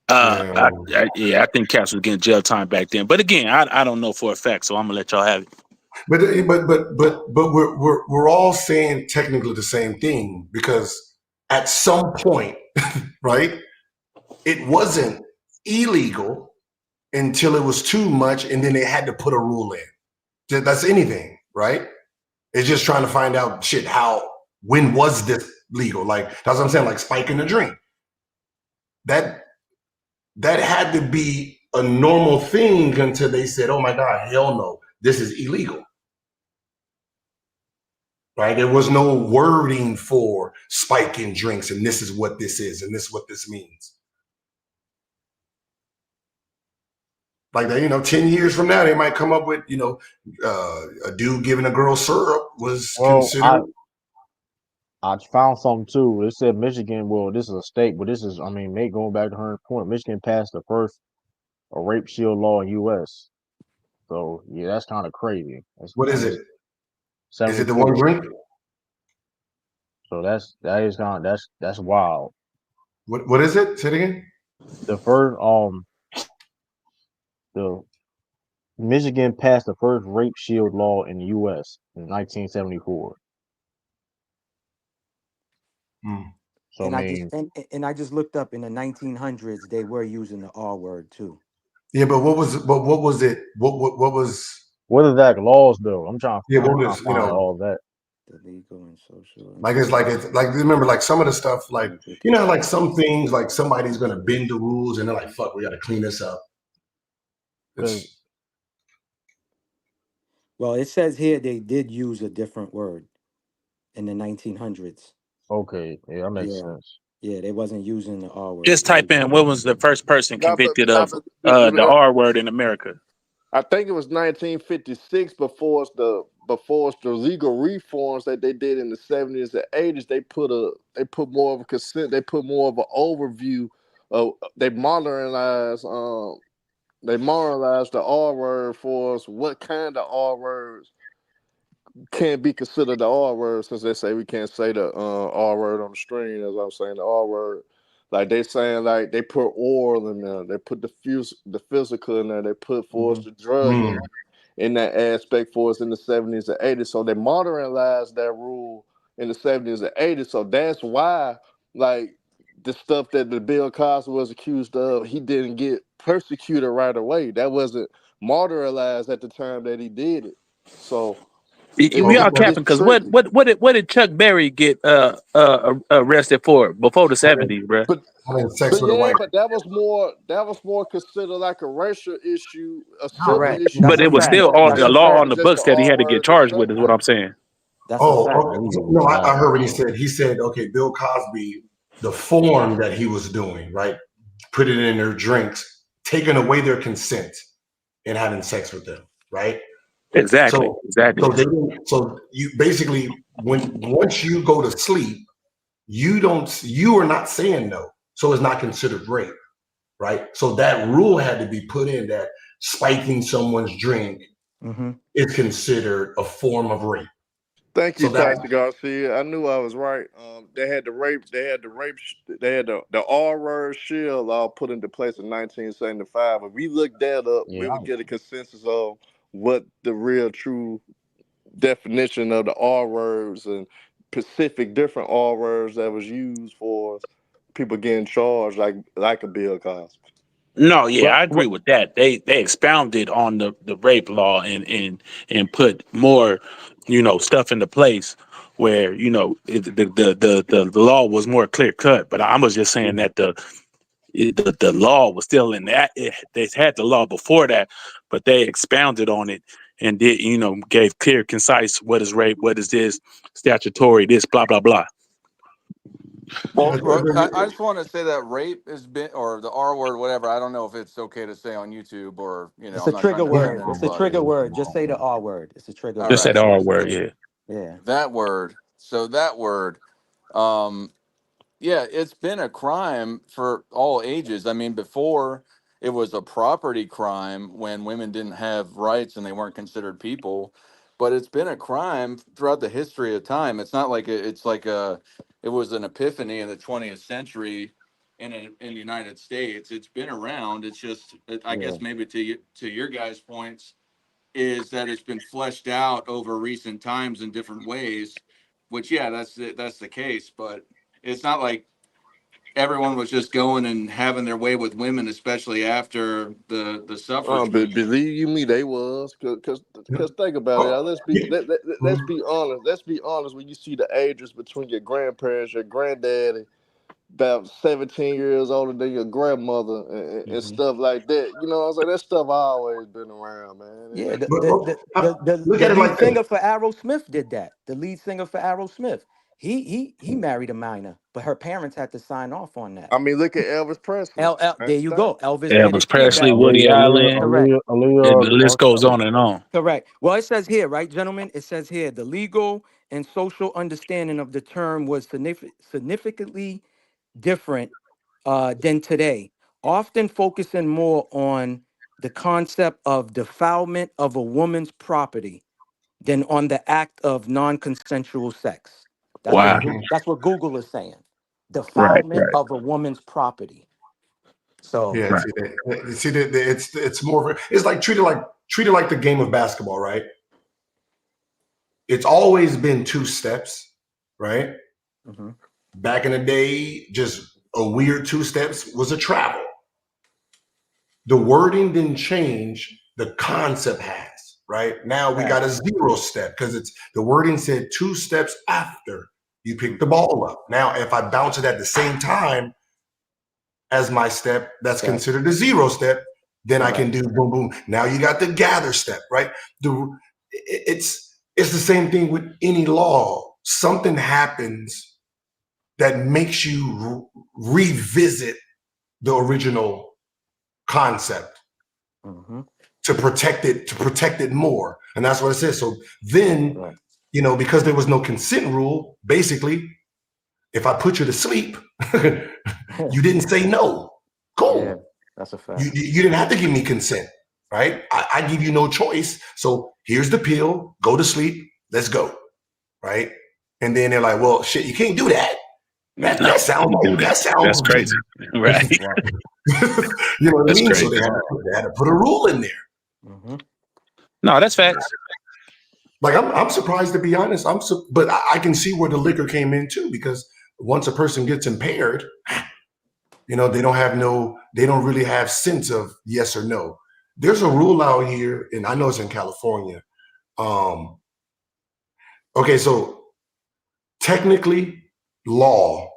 I think Cass was getting jail time back then. But again, I don't know for a fact, so I'm gonna let y'all have it. But we're all saying technically the same thing because at some point, right, it wasn't illegal until it was too much, and then they had to put a rule in. That's anything, right? It's just trying to find out when was this legal? Like that's what I'm saying, like spiking the drink. That had to be a normal thing until they said, oh my God, hell no, this is illegal. Right? There was no wording for spiking drinks, and this is what this is, and this is what this means. Like that, 10 years from now, they might come up with, a dude giving a girl syrup was considered. I found something too. It said Michigan. Well, this is a state, but this is, I mean, Nate, going back to her point, Michigan passed the first rape shield law in U.S. So yeah, that's kind of crazy. That's, What I is mean, it? Is it the one 74. drink? So that is kind of that's wild. What is it? Say it again. The first the Michigan passed the first rape shield law in the U.S. in 1974. So I And I just mean, and I just looked up in the 1900s they were using the R word too. Yeah, but what was it? What was? what are that laws though? I'm trying Yeah, to what was find all that. The legal and social. it's like remember like some of the stuff like like some things like somebody's gonna bend the rules and they're like fuck, we got to clean this up. Well, it says here they did use a different word in the 1900s. Okay, yeah, that makes sense. Yeah, they wasn't using the R word. Just type in what was the first person convicted of the Not R word in America. I think it was 1956 before the legal reforms that they did in the 70s and 80s. They put more of a consent. They put more of an overview of they modernized the R word for us. What kind of R words can be considered the R word, since they say we can't say the R word on the screen, as I'm saying the R word. Like they saying, like they put oral in there, they put the physical in there, they put for us the drug in that aspect for us in the 70s and 80s. So they modernized that rule in the 70s and 80s. So that's why, like, the stuff that the Bill Cosby was accused of, he didn't get persecuted right away. That wasn't modernized at the time that he did it. So We all capping it's because tricky. what did Chuck Berry get arrested for before the 70s, bro? But that was more considered like a racial issue, a civil issue. But it was still on As the law opposed on to the just the books that he R had to get word and charged with, is what subject. I'm saying. Okay. No, I heard what he said, okay, Bill Cosby, the form that he was doing, right? Put it in their drinks, taking away their consent and having sex with them, right? Exactly. So you basically once you go to sleep, you are not saying no. So it's not considered rape, right? So that rule had to be put in that spiking someone's drink is considered a form of rape. Thank you, So that Tasha Garcia. I knew I was right. They had the R word shield law put into place in 1975. If we looked that up, we would get a consensus of what the real true definition of the R words and specific different R words that was used for people getting charged like a Bill Cosby. No, yeah, I agree with that. They expounded on the rape law and put more, stuff into place where the law was more clear cut. But I was just saying that the law was still in that. They had the law before that, but they expounded on it and did gave clear, concise what is rape, what is this statutory, this blah blah blah. Well, I just want to say that rape has been, or the R word, whatever. I don't know if it's okay to say on YouTube or, It's a I'm not trying trigger to offend word. It's a anybody. trigger word. Just say the R word. It's a trigger All word. Just say right. the R word, yeah. Yeah. That word. So that word, yeah, it's been a crime for all ages. I mean, before it was a property crime when women didn't have rights and they weren't considered people, but it's been a crime throughout the history of time. It's not like it was an epiphany in the 20th century in the United States. It's been around. It's just, I guess maybe to your guys' points is that it's been fleshed out over recent times in different ways, which that's the case, but it's not like everyone was just going and having their way with women, especially after the suffrage movement. Believe you me, they was because think about it. Let's be honest. Let's be honest. When you see the ages between your grandparents, your granddaddy, about 17 years older than your grandmother, and stuff like that. You know what I'm saying? That stuff always been around, man. Yeah, look the at it lead like this. singer for Aerosmith did that. The lead singer for Aerosmith, he married a minor, but her parents had to sign off on that. I mean, look at Elvis Presley. There you go. Elvis did Elvis it too. Presley, Woody Allen, Correct. and the list goes on and on. Correct. Well, it says here, right, gentlemen? It says here the legal and social understanding of the term was significantly different than today, often focusing more on the concept of defilement of a woman's property than on the act of non-consensual sex. That's what Wow. that's what Google is saying. Right. Defilement Right. of a woman's property. So Yeah, Right. it's more of a, it's like treated like the game of basketball, right? It's always been two steps, right? mhm, Back in the day, just a weird two steps was a travel. The wording didn't change, the concept has, right? Now we got a facts. zero step because it's the wording said two steps after you pick the Mhm, ball up. Now, if I bounce it at the same time as my step, that's step. considered a zero step. Then I can Correct. do boom, boom. Now you got the gather step, right? It's the same thing with any law. Something happens that makes you revisit the original concept hmm to protect it more, and that's what it says. So then, Right. because there was no consent rule, basically, if I put you to sleep, you didn't say no. Yeah, Cool. that's a You fact. didn't have to give me consent, right? I give you no choice. So here's the pill. Go to sleep. Let's go, right? And then they're like, "Well, shit, you can't do that. That No, that sounds you do that. that That's sounds." crazy. Right. You know what I That's mean? So crazy. they had to put a rule in there. hmm No, that's facts. Like I'm surprised, to be honest. But I can see where the liquor came in too, because once a person gets impaired, they don't really have sense of yes or no. There's a rule out here, and I know it's in California. Um, okay, so technically, law,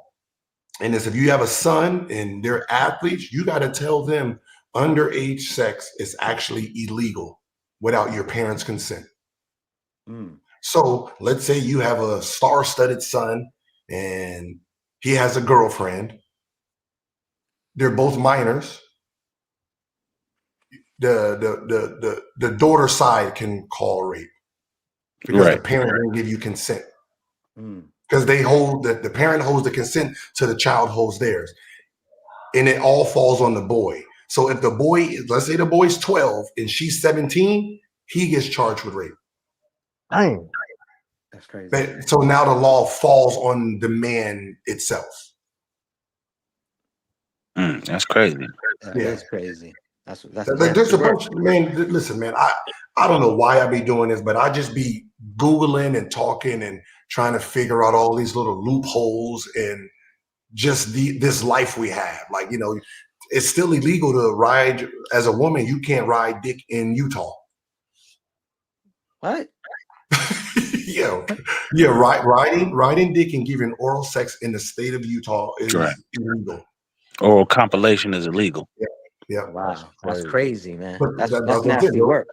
and it's if you have a son and they're athletes, you got to tell them underage sex is actually illegal without your parents' consent. Mm. So let's say you have a star-studded son and he has a girlfriend. They're both minors. The daughter side can call rape because the Right. parent didn't give you consent. Mm. Because the parent holds the consent to the child holds theirs. And it all falls on the boy. So if let's say the boy's 12 and she's 17, he gets charged with rape. Dang. That's crazy. So now the law falls on the man itself. That's crazy. That Yeah. is crazy. That's There's nasty a work. bunch, man. Listen, man, I don't know why I be doing this, but I just be Googling and talking and trying to figure out all these little loopholes and just this life we have. Like, it's still illegal to ride as a woman. You can't ride dick in Utah. What? Yeah, yeah. Riding dick and giving oral sex in the state of Utah Right. is illegal. Oral compilation is illegal. Yeah, yeah. Wow, that's crazy, man. But That's that's what I'm nasty saying. work.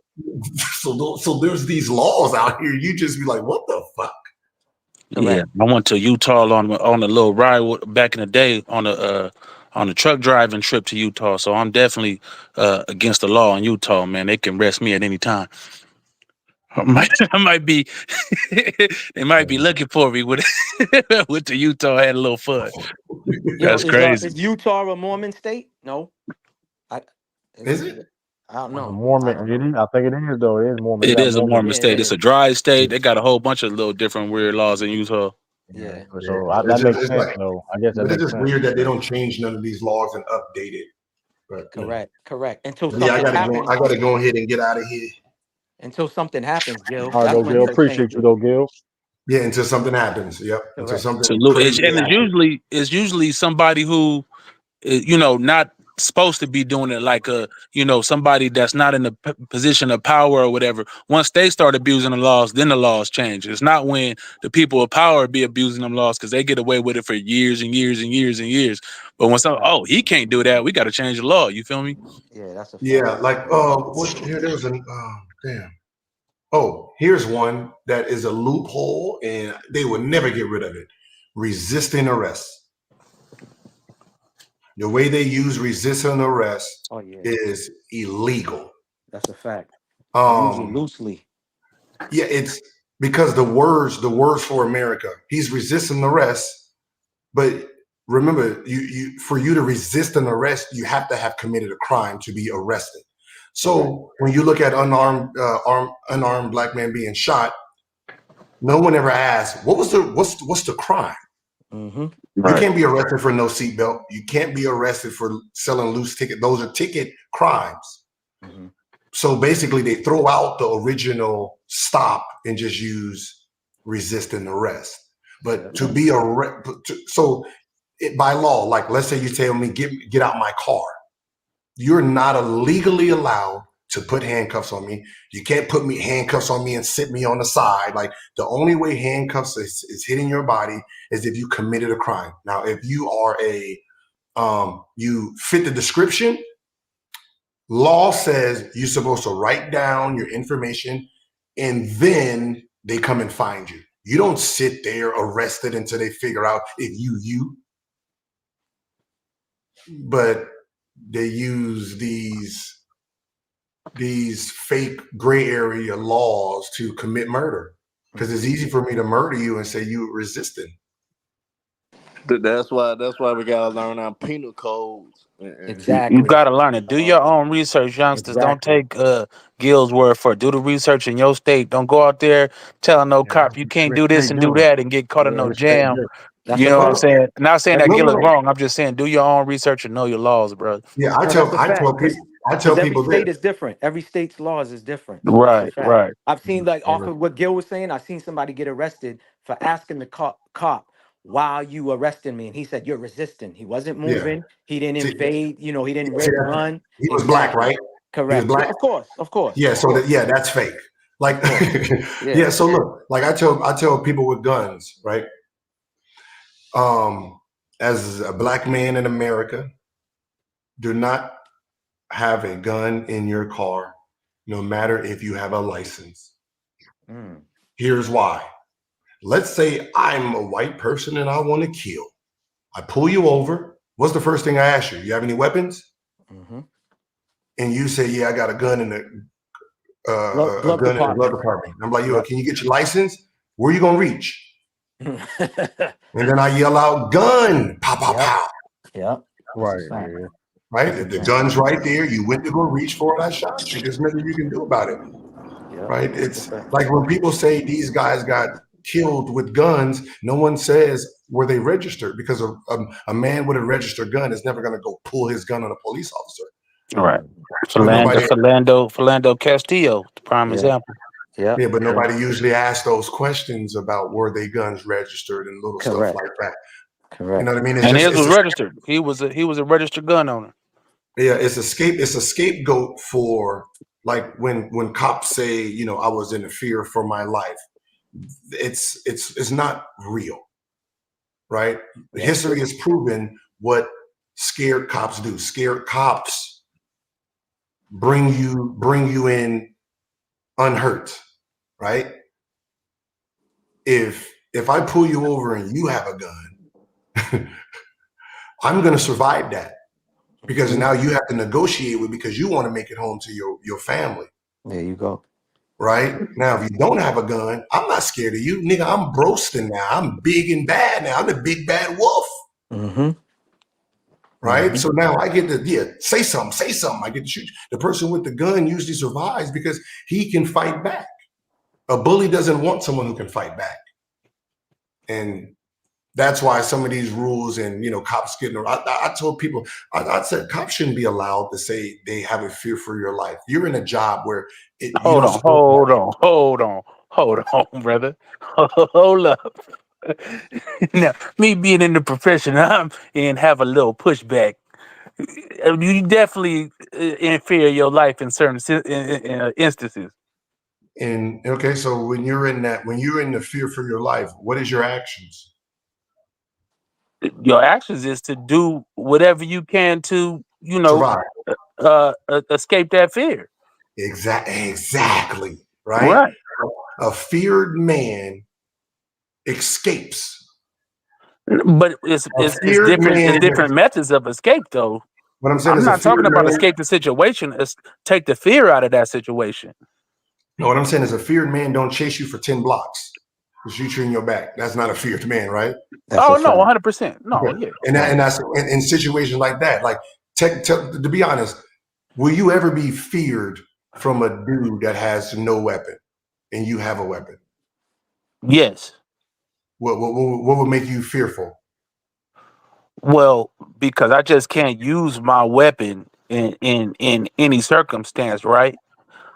So there's these laws out here. You just be like, what the fuck? Yeah, Correct. I went to Utah on a little ride back in the day on a truck driving trip to Utah. So I'm definitely against the law in Utah, man. They can arrest me at any time. I might be they might be looking for me with with the Utah. I had a little fun. Yo, That's crazy. is Utah a Mormon state? No. Is it? I don't know. Mormon. I think it is though. It is Mormon. They It got is a Mormon. Mormon Yeah, it state. It's a is. dry state. They got a whole bunch of little different weird laws in Utah. Yeah. Yeah. So It's that just makes sense though. I guess that but it's makes just sense. weird that they don't change none of these laws and update it. But Correct. Until yeah, something happens. I gotta go ahead and get out of here. Until something happens, Gil. All right, That's though, when Gil. they'll change Appreciate you it. though, Gil. Yeah, until something happens. Yep. Until Correct. something Salute. crazy And happens. it's usually somebody who not supposed to be doing it, like somebody that's not in a position of power or whatever. Once they start abusing the laws, then the laws change. It's not when the people of power be abusing them laws, because they get away with it for years and years and years and years. But when he can't do that, we got to change the law. You feel me? Yeah, that's a fact. Yeah, like there was an damn. Oh, here's one that is a loophole, and they would never get rid of it. Resisting arrest. The way they use resisting arrest is illegal. That's a fact. They use it loosely. Yeah, it's Because the words for America, he's resisting arrest, but remember, you for you to resist an arrest, you have to have committed a crime to be arrested. So when you look at unarmed black man being shot, no one ever asked what's the crime. Mm-hmm. You can't be arrested for no seatbelt. You can't be arrested for selling loose ticket. Those are ticket crimes. Mm-hmm. So basically, they throw out the original stop and just use resisting arrest. But to be by law, like let's say you tell me get out my car, you're not legally allowed to put handcuffs on me. You can't put handcuffs on me and sit me on the side. Like the only way handcuffs is hitting your body is if you committed a crime. Now, if you are you fit the description, law says you're supposed to write down your information and then they come and find you. You don't sit there arrested until they figure out if you. But they use these fake gray area laws to commit murder because it's easy for me to murder you and say you were resisting. That's why we gotta learn our penal codes. Exactly. You gotta learn it. Do your own research, youngsters. Don't take Gil's word for it. Do the research in your state. Don't go out there telling no cop you can't do this and do that and get caught in no jam. You know what I'm saying? Not saying that Gil is wrong. I'm just saying do your own research and know your laws, bro. Yeah, I tell people every state is different. Every state's laws is different. Right. I've seen off of what Gil was saying. I've seen somebody get arrested for asking the cop, "Why are you arresting me?" And he said, "You're resisting." He wasn't moving. Yeah. He didn't invade. He didn't run. He was black, right? Correct. He was black? Of course. Yeah. So that's fake. Like, yeah. So look, like I tell people with guns, right? As a black man in America, do not have a gun in your car, no matter if you have a license. Here's why. Let's say I'm a white person and I want to kill. I pull you over. What's the first thing I ask you? You have any weapons? Mm-hmm. And you say, yeah, I got a gun in the glove department. I'm like, yo, can you get your license? Where are you gonna reach? And then I yell out, gun, pow, pow, pow. Yeah. Right. Right? If the gun's right there, you went to go reach for it, I shot you. There's nothing you can do about it. Right? It's like when people say these guys got killed with guns, no one says were they registered, because a man with a registered gun is never going to go pull his gun on a police officer. All right. Philando Castillo, the prime example. Yeah, but nobody usually asks those questions about were they guns registered and little stuff like that. Correct. You know what I mean? And his was registered. He was a registered gun owner. Yeah, it's a scapegoat for, like, when cops say, I was in fear for my life. It's not real, right? History has proven what scared cops do. Scared cops bring you in unhurt, right? If I pull you over and you have a gun, I'm going to survive that, because now you have to negotiate with, because you want to make it home to your family. There you go. Right? Now, if you don't have a gun, I'm not scared of you, nigga. I'm broasting now. I'm big and bad now. I'm the big bad wolf. Mm-hmm. Right? Mm-hmm. So now I get to say something. I get to shoot. The person with the gun usually survives because he can fight back. A bully doesn't want someone who can fight back. And that's why some of these rules and, cops getting, I told people, I said cops shouldn't be allowed to say they have a fear for your life. You're in a job where hold on, brother. Hold up. Now, me being in the profession I'm in, have a little pushback. You definitely in fear of your life in certain instances. And okay, so when you're in the fear for your life, what is your actions? Your actions is to do whatever you can to, escape that fear. Exactly. Right. A feared man escapes. But it's different. It's different methods of escape, though. What I'm saying I'm not talking about escape the situation. It's take the fear out of that situation. No, what I'm saying is a feared man don't chase you for 10 blocks to shoot you in your back. That's not a feared man, right? Oh no, 100%. No, Okay. yeah. And that's in situations like that. Like, to be honest, will you ever be feared from a dude that has no weapon and you have a weapon? Yes. What would make you fearful? Well, because I just can't use my weapon in any circumstance, right?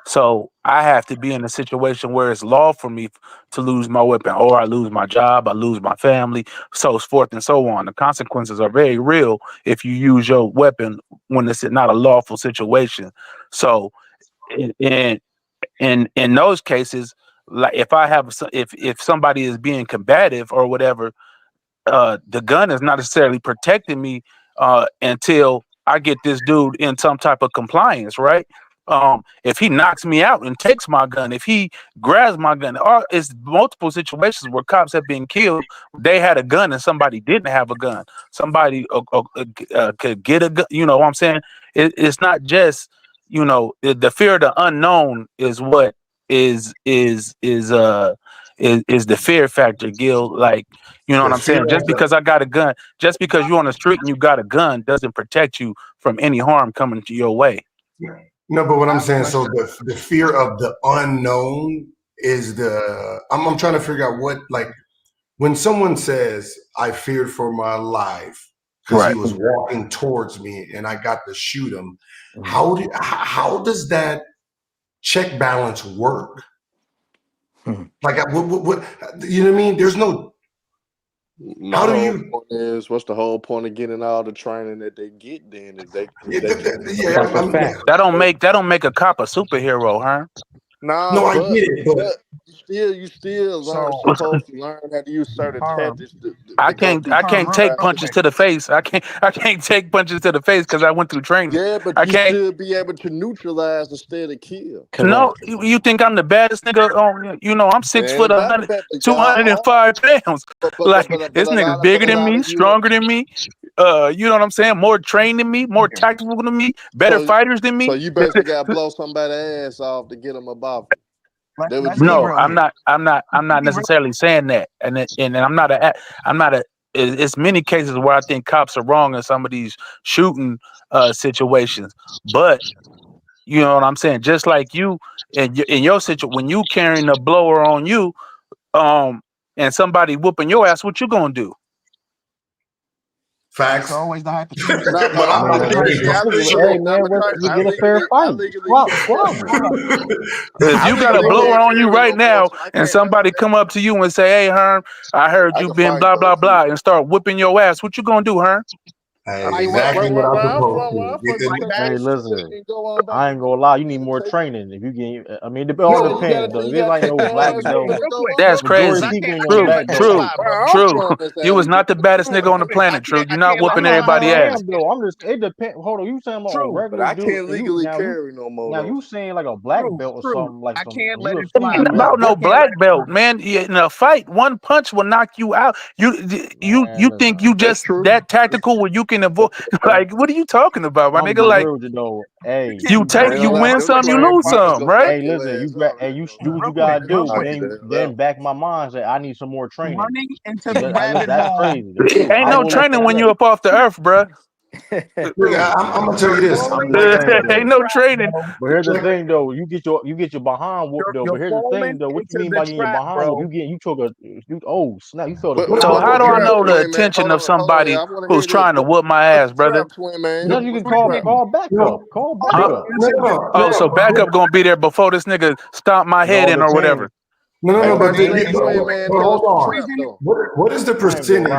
So I have to be in a situation where it's law for me to lose my weapon, or I lose my job, I lose my family, so forth and so on. The consequences are very real if you use your weapon when it's not a lawful situation. So in those cases, like if somebody is being combative or whatever, the gun is not necessarily protecting me until I get this dude in some type of compliance, right? If he knocks me out and takes my gun, if he grabs my gun, or it's multiple situations where cops have been killed. They had a gun and somebody didn't have a gun. Somebody could get a gun. You know what I'm saying? It's not just the fear of the unknown is what is the fear factor, Gil. Like, you know what The I'm fear saying? Just of the because I got a gun, just because you're on the street and you got a gun doesn't protect you from any harm coming to your way. No, but what I'm saying, so the fear of the unknown is I'm trying to figure out what, like, when someone says I feared for my life because he Right. was walking towards me and I got to shoot him, how does that check balance work? Like, what you know what I mean? There's no. My whole point is, what's the whole point of getting all the training that they get? Then if they That don't make a cop a superhero, huh? Nah, No, I but get it, but you still supposed to learn how to use certain tactics. I can't take punches to the face. I can't take punches to the face because I went through training. Yeah, but I you can't. still be able to neutralize instead of kill. No, you think I'm the baddest nigga? I'm 6 foot, 100, 205 pounds. Like, this nigga's bigger than me, stronger than me. You know what I'm saying? More trained than me, more tactical than me, better fighters than me. So you basically got to blow somebody's ass off to get them above you. No, I'm not necessarily saying that, and I'm not a. It's many cases where I think cops are wrong in some of these shooting situations, but you know what I'm saying. Just like you in your situation, when you carrying a blower on you, and somebody whooping your ass, what you gonna do? Facts. It's always the hypothetical. But Hey man, we get a fair fight. If you got a blower on you right now, and somebody come up to you and say, "Hey, Herm, I heard you been blah blah blah," and start whipping your ass, what you gonna do, Herm? Exactly what I'm supposed to. Hey, listen, I ain't gonna lie. You need more training. If you get, I mean, it all depends though. If it's like no black belt, That's majority crazy. of people ain't no black belt. True. You was not the baddest nigga on the planet, True. You're not whooping everybody ass. Though. I'm just. It depends. Hold on. You saying about a regular but I dude? can't legally carry no more. Now you saying like a black belt or something like some. It ain't about no black belt, man. In a fight, one punch will knock you out. You think you just that tactical where you can avoid? Like, what are you talking about, my nigga? Like, hey, you win some, you lose some, right? Hey, listen, you do what you gotta do. Then back my mind say I need some more training. Running into the rabbit That's hole. crazy. Ain't no training when you up off the earth, bruh. I'm gonna tell you this. Ain't no training. But here's the thing, though. You get your behind whooped, though. But here's the thing, though. What you mean by getting your behind whooped? You took a snap. You felt a. So how do I know the attention of somebody who's trying to whoop my ass, brother? No, you can call backup. Call backup. Oh, so backup gonna be there before this nigga stomp my head in or whatever. No, but hold on. What is the percentage?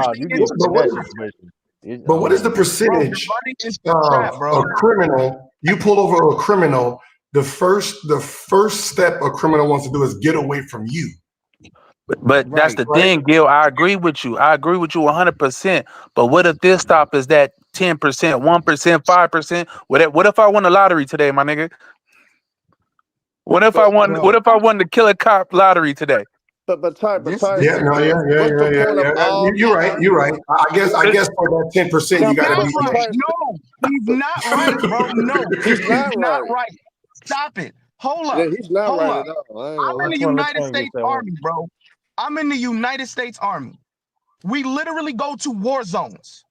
But what is the percentage of a criminal? You pull over a criminal. The first step a criminal wants to do is get away from you. But that's the thing, Gil. I agree with you. I agree with you 100%. But what if this stop is that 10%, 1%, 5%? What if I won the lottery today, my nigga? What if I won the Killer Cop lottery today? But type. Yeah. You're right. I guess for that 10% you gotta be. No, he's not right, bro. No, he's not right. Stop it. Hold Yeah, up. he's not Hold right up. at all. I ain't I'm gonna in lie. the Which one? Which United one you States say? Army, bro. I'm in the United States Army. We literally go to war zones.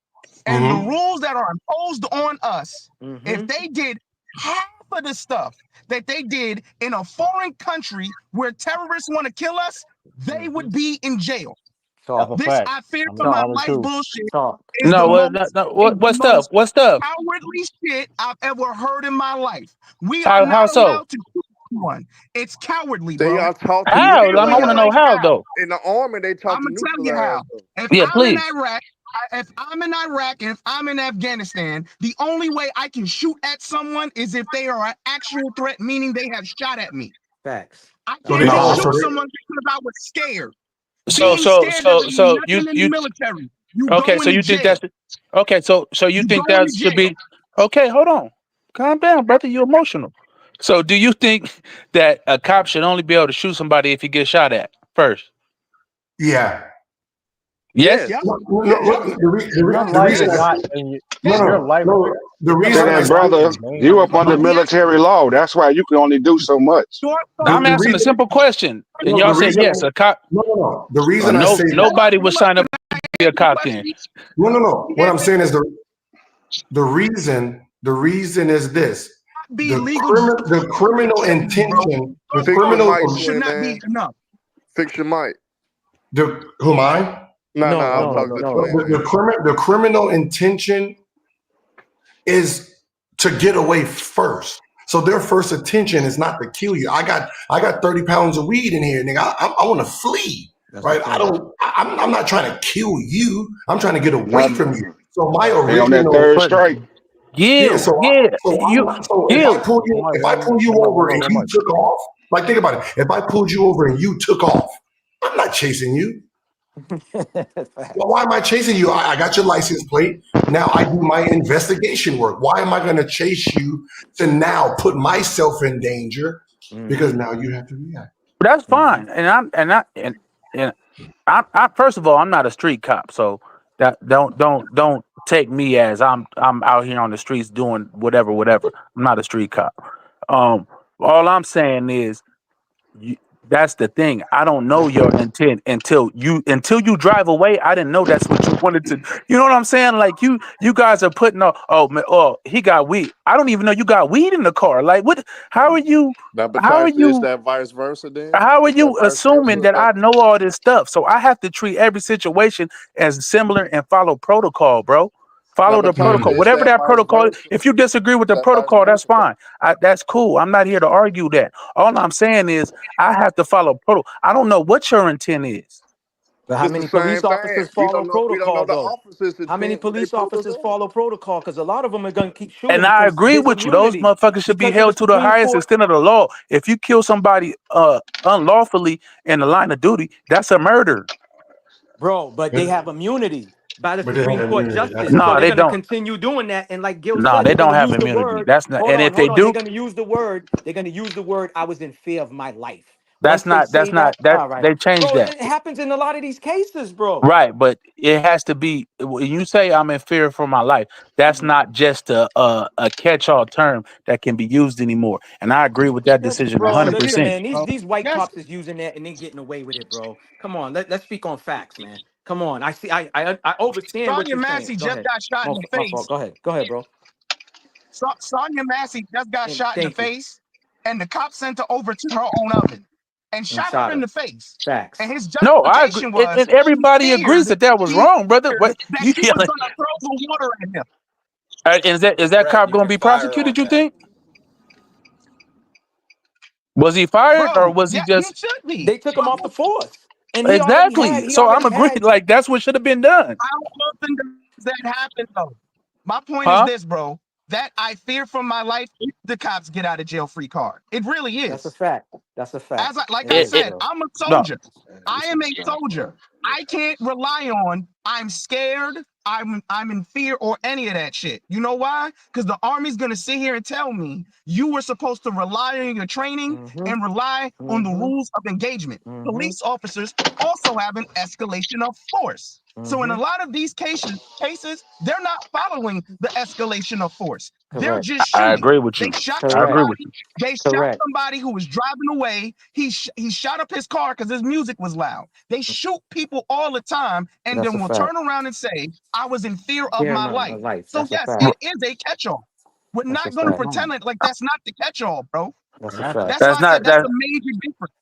And the rules that are imposed on us, if they did half of the stuff that they did in a foreign country where terrorists want to kill us, they would be in jail. That's a This fact. I fear I'm in for the my Army life too. bullshit is the No, most what stuff? What stuff? cowardly shit I've ever heard in my life. We are How not so? allowed to shoot someone. It's cowardly, They bro. are taught to Let me How? I tell you want to neutralize. know how how. though. In the army, they taught I'm to gonna tell you neutralize how. them. If Yeah, I'm in please. Iraq, if I'm in Iraq and if I'm in Afghanistan, the only way I can shoot at someone is if they are an actual threat, meaning they have shot at me. Facts. I That's can't a just fact. shoot someone because I was scared. So Being so scared so doesn't mean so nothing in the military. You okay, go so into you think jail. that's okay, so you You think go into that should jail. be okay, hold on. Calm down, brother. You're emotional. So do you think that a cop should only be able to shoot somebody if he gets shot at first? Yeah. Yes? Yep. Your The life reason is I, not in your life. the Your Say reason life I that, is say not brother, in you danger. up under military law. That's why you can only do so much. I'm the asking a reason simple question. And no the y'all said reason yes, a cop. the reason I No, say that nobody would sign up to be a cop then. no what I'm saying is the reason is this Be legal bro. the criminal intention Fix your mic, Should twin not be man. enough. Fix your mic. who am I? No, No, I'm no, no, talking no, to no. twin man. The criminal intention is to get away first. So their first intention is not to kill you. I got 30 pounds of weed in here, nigga. I want to flee, That's a right? fact. I'm not trying to kill you. I'm trying to get away Not, from you. So my they on that original, third But strike. yeah. Yield, So yeah. if I Yield. pull you over and you took off, like think about it. If I pulled you over and you took off, I'm not chasing you. Well, why am I chasing you? I got your license plate. Now I do my investigation work. Why am I going to chase you to now put myself in danger? Because now you have to react. That's fine. And I first of all, I'm not a street cop, so that don't take me as I'm out here on the streets doing whatever. I'm not a street cop. All I'm saying is you, that's the thing. I don't know your intent until you drive away. I didn't know that's what you wanted to. You know what I'm saying? Like you guys are putting he got weed. I don't even know you got weed in the car. Like what? How are you? Now, but How are is you? that vice versa then? How are Is that you vice assuming versa? that I know all this stuff? So I have to treat every situation as similar and follow protocol, bro. Now, Follow the but Tony, protocol. is Whatever that that vice protocol is. versa? If you disagree with Is the that vice protocol, that's versa? fine. That's cool. I'm not here to argue that. All I'm saying is I have to follow protocol. I don't know what your intent is. But how It's the many same police thing. officers follow We don't know protocol, the though? officer's How many intent when they police pull us officers over. follow protocol? Because a lot of them are going to keep shooting And I because agree there's with you. Those immunity. motherfuckers should be Because of the held to the Supreme highest Court. extent of the law. If you kill somebody unlawfully in the line of duty, that's a murder. Bro, but they have immunity by the But they Supreme have Court immunity. That's justice. the So No, they're they going to don't. continue doing that. And like Gil No, said, they they're going don't to have use the immunity. word. That's not. Hold And on, if they hold on. They're do, going to use the word. They're going to use the word, I was in fear of my life. that's Once they not. say That's not. that, That all right. they changed Bro, that. it happens in a lot of these cases, bro. Right, but it has to be when you say I'm in fear for my life. That's not just a catch-all term that can be used anymore. And I agree with that Yes, decision bro. Yes, it Listen, 100%. is, man. bro. These white Yes, cops is using that and they getting away with it, bro. Come on, let's speak on facts, man. Come on. I see. I understand what Sonya you're saying. Massey Go just ahead. got shot in the My fault. face. Go ahead, bro. Sonya Massey just got And shot in the thank you. face, and the cop sent her over to her own oven and And shot her shot in her. the face. And Facts. his No, I agree, justification and, was and everybody agrees feared, that was he wrong, brother. feared What that you she was yelling? going to throw some water at him. Is that Brad, cop you going to can be fire on prosecuted? You that. think? Was he fired or Bro, was he yeah, he just should be. They took him off the force. And exactly? he So I'm already agreeing. had. Like that's what should have been done, How often does that happen, though? My point is huh? this, bro. That I fear for my life if the cops get out of jail free card. It really That's a is. fact. That's a fact. Like It I is, It said, bro. I'm a no. soldier. I am a soldier. I can't rely on I'm scared, I'm in fear, or any of that shit. You know why? Because the Army's gonna sit here and tell me you were supposed to rely on your training Mm-hmm. and rely on the Mm-hmm. rules of engagement. Mm-hmm. Police officers also have an escalation of force. So in Mm-hmm. a lot of these cases, they're not following the escalation of force. They're Correct. just I shooting. agree with They you. shot I agree with somebody. you. They shot Correct. somebody who was driving away. He shot up his car because his music was loud. They shoot people all the time, and That's a then will fact. turn around and say, "I was in fear of Fear my my life." life. So That's a yes, fact. it is a catch-all. We're That's a not going to fact. pretend like that's not the catch-all, bro. That's a fact. That's why That's I said not that's that. a major difference.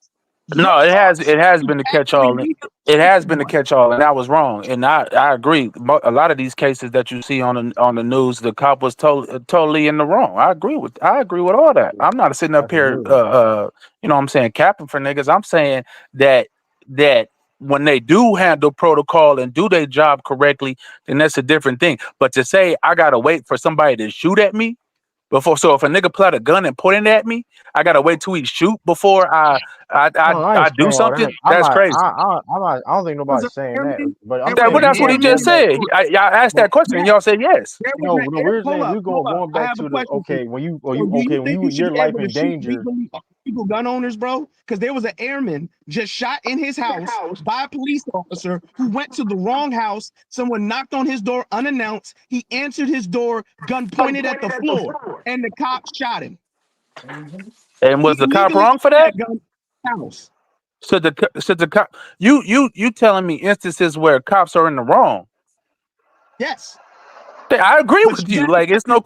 Your No, cause it has is been the catch actually all. legally It has been the one. catch all, and that was wrong. And I agree. A lot of these cases that you see on the news, the cop was totally in the wrong. I agree with all that. I'm not sitting up here, Absolutely. you know what I'm saying, capping for niggas. I'm saying that when they do handle protocol and do their job correctly, then that's a different thing. But to say I gotta wait for somebody to shoot at me before, so if a nigga pull out a gun and point it at me, I gotta wait till he shoot before No, I I ain't do saying all that. something. That's crazy. I don't think Was nobody's an saying that. airman. But I'm There was That, saying well, an if that's you're what he going airman. just going back said. to I asked but that question, and Matt, y'all said yes. there was no, an we're hold saying if up, you're hold going up. going I back have a to the question for you. So do you when think you should your be life able to in shoot danger. legally legal gun owners, bro? Because there was an airman just shot in his house by a police officer who went to the wrong house. Someone knocked on his door unannounced. He answered his door, gun pointed at the floor, and the cop shot him. And He was the cop legally wrong for owned that? that gun house. Should the cop? You telling me instances where cops are in the wrong? Yes. I agree But with you. that Like there's no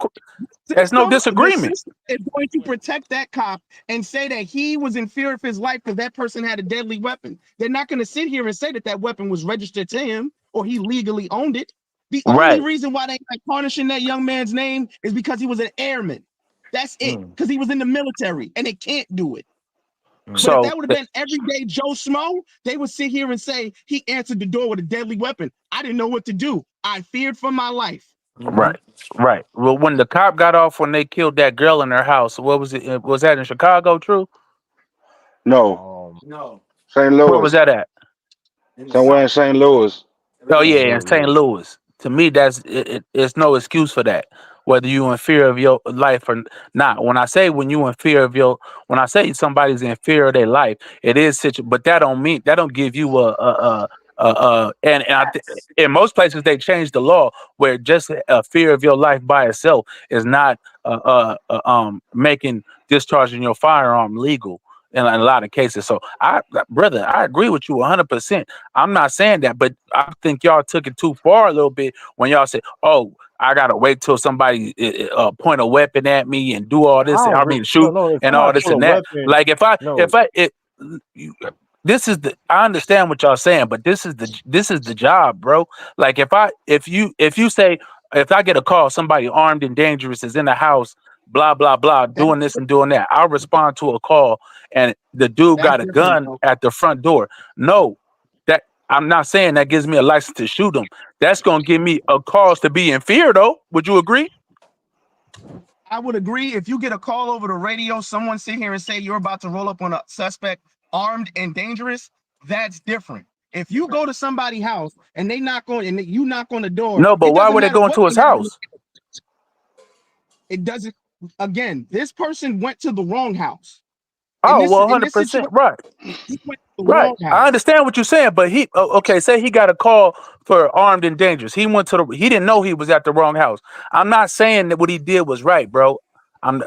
the disagreement. system is going to protect that cop and say that he was in fear of his life because that person had a deadly weapon. They're not going to sit here and say that that weapon was registered to him or he legally owned it. The only Right. reason why they are tarnishing that young man's name is because he was an airman. That's it. Because he was in the military and they can't do it. But if So that would have been everyday Joe Schmo, they would sit here and say he answered the door with a deadly weapon. I didn't know what to do. I feared for my life. right, right. Well, when the cop got off when they killed that girl in their house, what was it? Was that in Chicago? True. No, No. St. Where was Louis, that at? In the somewhere in South. St. Louis. Oh St. yeah, in Louis, St. Louis. To me, it's no excuse for that. Whether you in fear of your life or not. When I say somebody's in fear of their life, it is but that don't give you in most places they changed the law where just a fear of your life by itself is not making discharging your firearm legal in a lot of cases. So brother, I agree with you 100%. I'm not saying that, but I think y'all took it too far a little bit when y'all said, "Oh, I gotta wait till somebody point a weapon at me and do all this. I mean, shoot No, if and all somebody this pull a and that." weapon, Like no. you- this is the I understand what y'all saying, but this is the job, bro. Like if you say if I get a call, somebody armed and dangerous is in the house, blah blah blah, doing this and doing that, I'll respond to a call, and the dude That's got a different, gun bro. at the front door. No, that I'm not saying that gives me a license to shoot him. That's gonna give me a cause to be in fear, though. Would you agree? I would agree if you get a call over the radio, someone sit here and say you're about to roll up on a suspect armed and dangerous, that's different. If you go to somebody's house and they knock on and you knock on the door, No, but it why doesn't would they matter go what into they his have in the house? it doesn't again, this person went to the wrong house. Oh, well, In this 100%. situation, Right. he went to the Right. wrong I house. understand what you're saying, but okay, say he got a call for armed and dangerous. He didn't know he was at the wrong house. I'm not saying that what he did was right, bro. I'm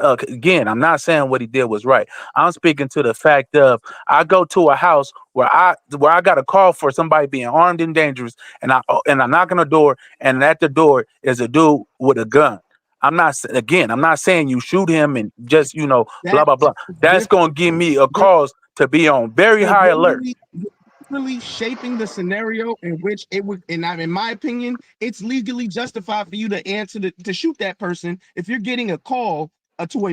not saying what he did was right. I'm speaking to the fact of I go to a house where I got a call for somebody being armed and dangerous, and I knock on the door, and at the door is a dude with a gun. I'm not saying you shoot him and just blah That's blah blah. That's gonna different. give me a cause to be on very You're high alert. literally shaping the scenario in which it would, and in my opinion, it's legally justified for you to to shoot that person if you're getting a call to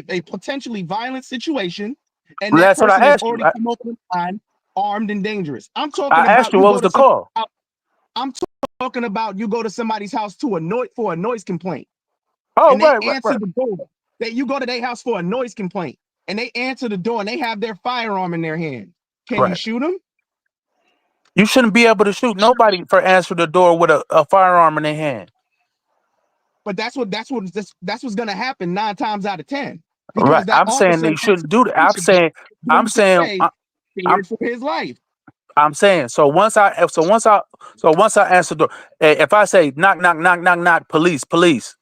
a potentially violent situation, and that That's what person I has asked you. already come over the line armed and dangerous. I'm I talking asked about you you what go was to the call. I'm talking about you go to somebody's house for a noise complaint, Oh, and they right. answer the door. That you go to their house for a noise complaint, and they answer the door, and they have their firearm in their hand. Can you Right. shoot them? You shouldn't be able to shoot nobody for answering the door with a firearm in their hand. But that's what's gonna happen 9 times out of 10 because Right. that I'm saying officer they in that shouldn't do that. situation is I'm going to saying, say I'm, feared for his life. I'm saying. So once I answer the door, if I say knock knock knock knock knock, police police,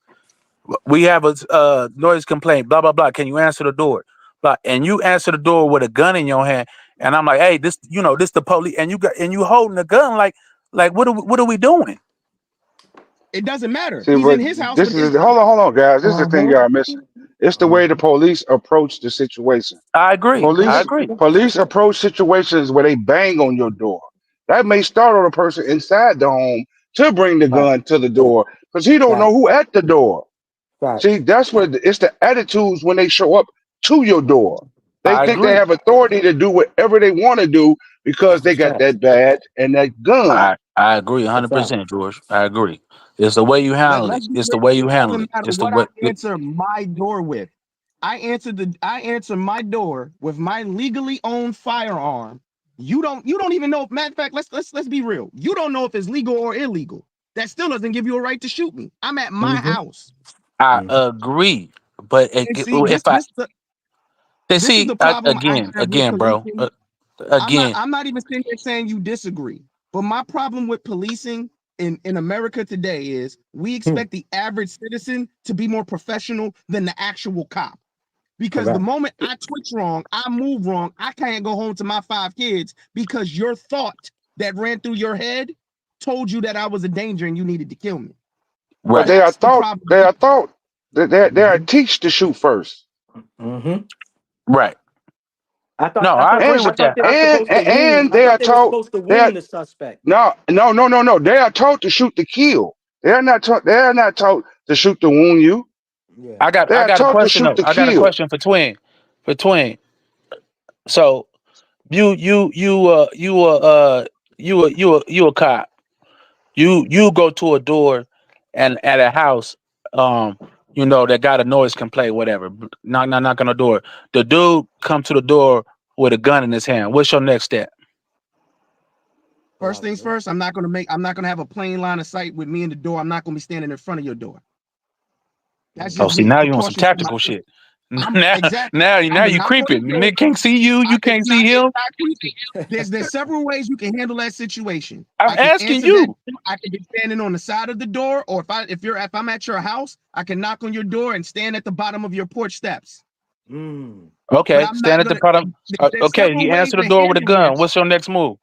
we have a noise complaint, blah blah blah. Can you answer the door? Blah, and you answer the door with a gun in your hand, and I'm like, hey, this the police, and you holding the gun like what are we doing? It doesn't matter. See, He's but in his house this with his is hold on, guys. This is the thing uh-huh. y'all missing. It's the way the police approach the situation. I agree. Police approach situations where they bang on your door. That may startle a person inside the home to bring the gun to the door because he don't know who at the door. See, that's what it's the attitudes when they show up to your door. They I think they agree. have authority to do whatever they want to do because they got that badge and that gun. I agree 100%, George. I agree. It's the way you But handle it. let's be It's the real. way you It handle doesn't it. matter It's the what way. I answer my door with. I answer my door with my legally owned firearm. You don't even know. Matter of fact, let's be real. You don't know if it's legal or illegal. That still doesn't give you a right to shoot me. I'm at my house. I agree, but And see, if I this is the problem I have with again, bro, policing. again, I'm not even sitting here saying you disagree. But my problem with policing in America today is we expect the average citizen to be more professional than the actual cop. Because the moment I twitch wrong, I move wrong, I can't go home to my 5 kids because your thought that ran through your head told you that I was a danger and you needed to kill me. But they are taught they are teach to shoot first. Right. I thought No, I I thought agree I with thought that. they were supposed to wound. And I they are thought they were taught supposed to they are wound the suspect. no. They are taught to shoot to kill. They are not taught to shoot to wound you. I got They are a taught to question shoot though. to I got a kill. question for Twin. So you a cop. You go to a door and at a house, that got a noise complaint, whatever. Knock on the door. The dude come to the door with a gun in his hand. What's your next step? First things first, I'm not gonna have a plain line of sight with me in the door. I'm not gonna be standing in front of your door. That's Oh, just see, be now you want some precautions for tactical myself. shit. I'm exactly. Now I'm you not going to creeping. do it. Nigga can't see you. You can't see him. It's not creeping. There's several ways you can handle that situation. I'm I can asking answer that. you. I can be standing on the side of the door, or if I'm at your house, I can knock on your door and stand at the bottom of your porch steps. But Okay, I'm stand not at the gonna. bottom. There's Okay, several you ways answer the to door with a handle gun. this. What's your next move?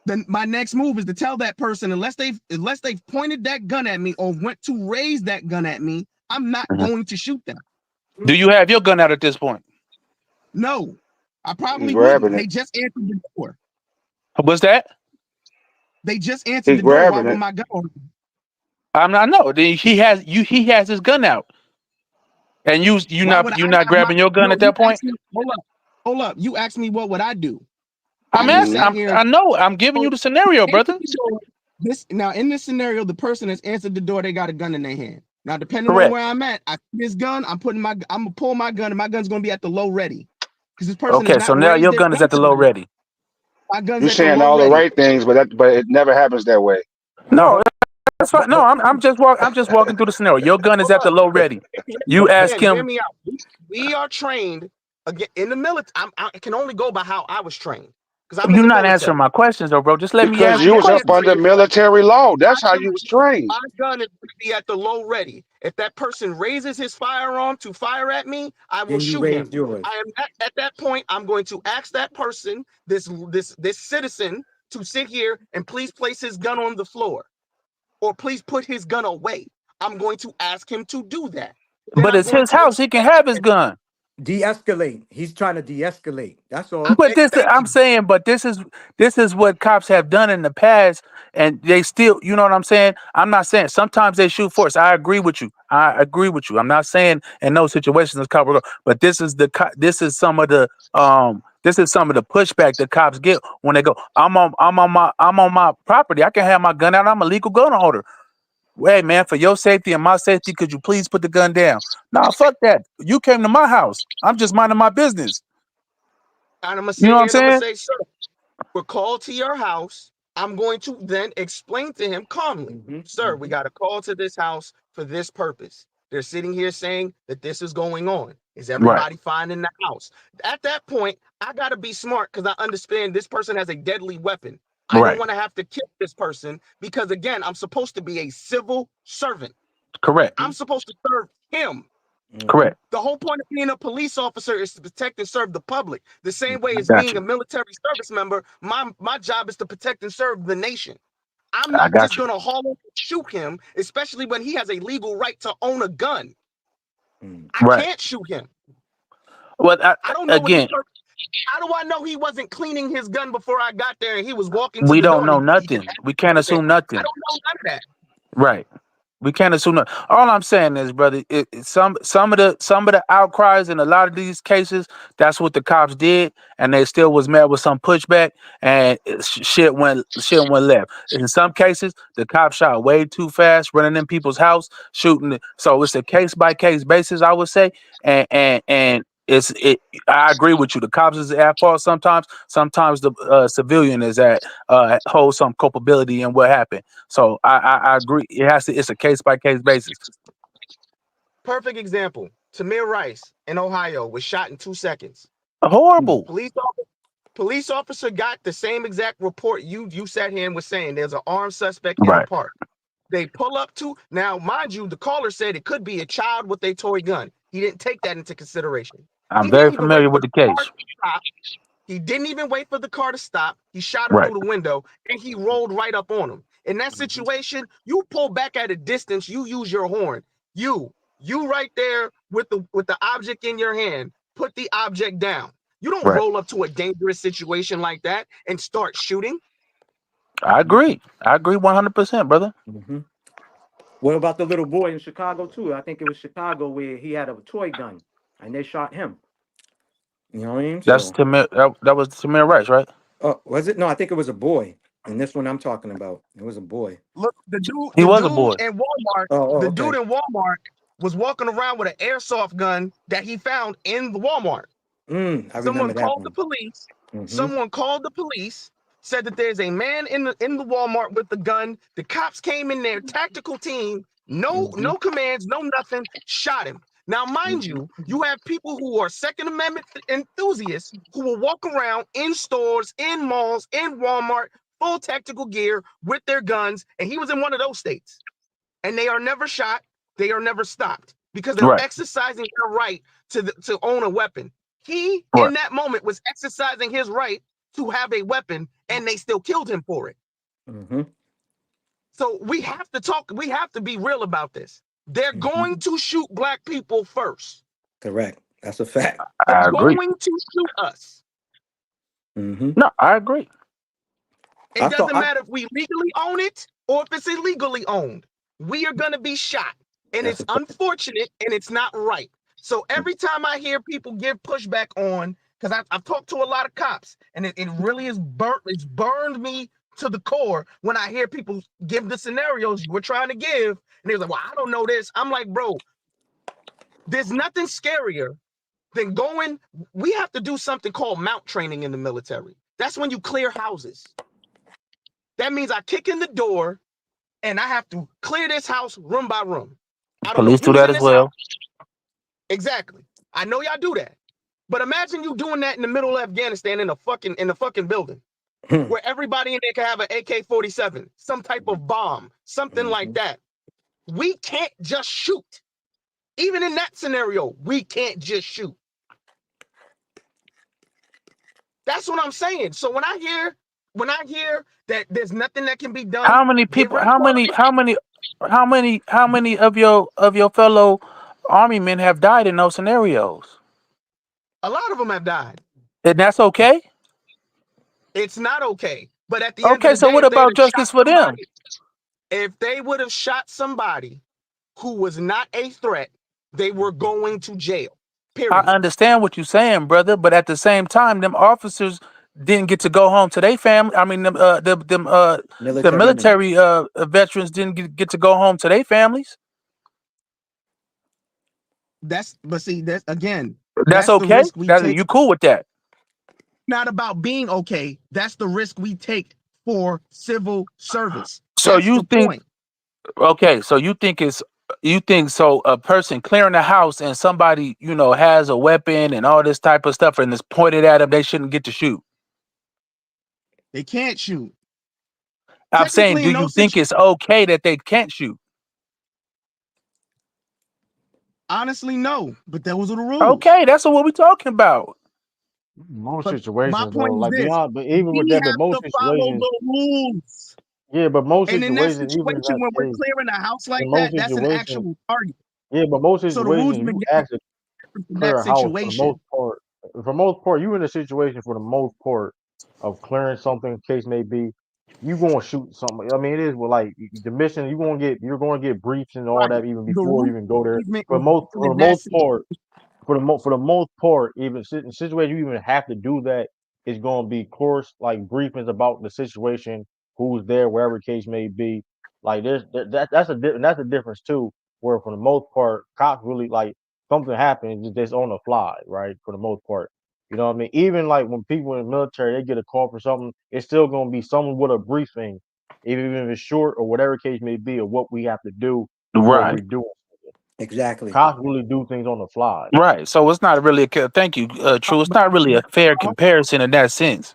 Then my next move is to tell that person, unless they've pointed that gun at me or went to raise that gun at me, I'm not going to shoot them. Do you have your gun out at this point? No, I probably He's wouldn't. grabbing They it. just answered the door. What's that? They just answered He's the door. Why grabbing would it. my gun on? I know. He has his gun out. And you Why would I not have my grabbing your gun no? at that point? Hold up. You asked me what would I do. I'm I can asking. sit here. I know. I'm giving you the scenario, brother. In this scenario, the person has answered the door. They got a gun in their hand. Now, depending on Correct. where I'm at, I see this gun. I'm gonna pull my gun, and my gun's gonna be at the low ready because this person has Okay, so not now raised your their gun is gun at the to low me. ready. My gun's You're at the saying low all the ready. right things, but it never happens that way. No, that's fine. No, I'm just walking through the scenario. Your gun is at the low ready. You ask Again, hear him. me out. We are trained again in the military. I can only go by how I was trained because I'm in You're the not military. answering my questions, though, bro. Just let me Because ask you you was up questions. under military law. That's how you was trained. My gun is going to be at the low ready. If that person raises his firearm to fire at me, I will shoot him. I am at that point. I'm going to ask that person, this citizen, to sit here and please place his gun on the floor, or please put his gun away. I'm going to ask him to do that. Then But I'm it's going his to house. He can have his gun. De-escalate. He's trying to de-escalate. That's all. But I'm saying, but this is what cops have done in the past, and they still, you know what I'm saying? I'm not saying sometimes they shoot force. I agree with you. I'm not saying in those situations it's cop, but this is some of the pushback that cops get when they go, I'm on my property. I can have my gun out. I'm a legal gun holder. Hey man, for your safety and my safety, could you please put the gun down? Nah, fuck that. You came to my house. I'm just minding my business. And I'm gonna You sit know what here I'm and I'm gonna saying? say, sir, we're called to your house. I'm going to then explain to him calmly, sir, we got a call to this house for this purpose. They're sitting here saying that this is going on. Is everybody fine in the house? At that point, I gotta be smart because I understand this person has a deadly weapon. I don't want to have to kill this person because again, I'm supposed to be a civil servant. Correct. I'm supposed to serve him. Correct. The whole point of being a police officer is to protect and serve the public. The same way as Got being you. a military service member, my job is to protect and serve the nation. I'm I not got just you. going to haul over and shoot him, especially when he has a legal right to own a gun. I Right. can't shoot him. Well, I don't know what again, how do I know he wasn't cleaning his gun before I got there and he was walking to we the door don't know and he nothing. We can't assume I nothing. don't know none of that. Right. We can't assume that. All I'm saying is, brother, some of the outcries in a lot of these cases, that's what the cops did, and they still was met with some pushback, and shit went left. In some cases, the cops shot way too fast, running in people's house, shooting. So it's a case by case basis, I would say, and I agree with you. The cops is at fault sometimes. Sometimes the civilian is at holds some culpability in what happened. So I agree. It's a case by case basis. Perfect example. Tamir Rice in Ohio was shot in 2 seconds. Horrible. Police officer got the same exact report you sat here and was saying. There's an armed suspect in the Right. park. They pull up to, now mind you, the caller said it could be a child with a toy gun. He didn't take that into consideration. I'm He very didn't even wait familiar for with the the car case. to stop. He didn't even wait for the car to stop. He shot him Right. through the window and he rolled right up on him. In that situation, you pull back at a distance, you use your horn. You right there with the object in your hand, put the object down. You don't Right. roll up to a dangerous situation like that and start shooting. I agree. I agree 100%, brother. What about the little boy in Chicago too? I think it was Chicago where he had a toy gun and they shot him. You know what I mean? That's So, Tamir. That was Tamir Rice, right? was it? No, I think it was a boy. And this one I'm talking about, it was a boy. Look, the He was a dude boy. in Walmart, Oh, the okay. dude in Walmart was walking around with an airsoft gun that he found in the Walmart. I remember Someone that called the one. police. Mhm. Someone called the police, said that there's a man in the Walmart with the gun. The cops came in there, tactical team, no commands, no nothing, shot him. Now, mind you, you have people who are Second Amendment enthusiasts who will walk around in stores, in malls, in Walmart, full tactical gear with their guns, and he was in one of those states. And they are never shot, they are never stopped because they're Right. exercising their right to own a weapon. He, Right. in that moment, was exercising his right to have a weapon, and they still killed him for it. So we have to talk, we have to be real about this. They're going to shoot black people first. Correct. That's a fact. I They're agree. going to shoot us. No, I agree. It doesn't matter if we legally own it or if it's illegally owned. We are going to be shot. And it's unfortunate and it's not right. So every time I hear people give pushback on, because I've talked to a lot of cops, and it really is it's burned me to the core when I hear people give the scenarios we're trying to give. And they're like, well, I don't know this. I'm like, bro, there's nothing scarier than going. We have to do something called mount training in the military. That's when you clear houses. That means I kick in the door and I have to clear this house room by room. I don't know Police do who's that in as this house. well. Exactly. I know y'all do that. But imagine you doing that in the middle of Afghanistan in the fucking building where everybody in there can have an AK-47, some type of bomb, something like that. We can't just shoot. Even in that scenario, we can't just shoot. That's what I'm saying. So when I hear that there's nothing that can be done, How many people? How many of your fellow army men have died in those scenarios? A lot of them have died. And that's okay. It's not okay. But at the end of Okay, the so day, what about justice for them? if they would have shot somebody who was not a threat, they were going to jail. Period. I understand what you're saying, brother, but at the same time, them officers didn't get to go home to their family. I mean, the military veterans didn't get to go home to their families. That's again. That's the okay. risk we take. You cool with that? Not about being okay. That's the risk we take for civil service. So That's you the think? point. Okay, so you think so? A person clearing the house and somebody has a weapon and all this type of stuff and it's pointed at them, they shouldn't get to shoot. They can't shoot. I'm saying, do you think it's okay that they can't shoot? Honestly, no. But those are the rules. Okay, that's what we're talking about. Most But my situations, though, point is like this: beyond, but even with we that, but have most to follow situations, the rules. yeah, but most And in that situations, even in situation, that when we're case, clearing a house like in most that, that's an situations, actual target. yeah, but most So the rules situations, of the you game are actually different in clear that a house for the situation. most part. For the most part, you in a situation for the most part of clearing something, case may be, you gonna shoot something. I mean, it is like the mission. You're gonna get briefs and all Right. that even The before rule you even go there. engagement For is the most, different for in the that most situation. part, for the most part, even in situations you even have to do that, it's gonna be course like briefings about the situation, who's there, wherever the case may be. Like that's a difference too. Where for the most part, cops really like something happens just on the fly, right? For the most part, you know what I mean. Even like when people in the military they get a call for something, it's still gonna be someone with a briefing, even if it's short or whatever case may be, of what we have to do before Right. we do it. Exactly. Cops really do things on the fly. Right. So it's not really thank you, True. It's not really a fair comparison in that sense.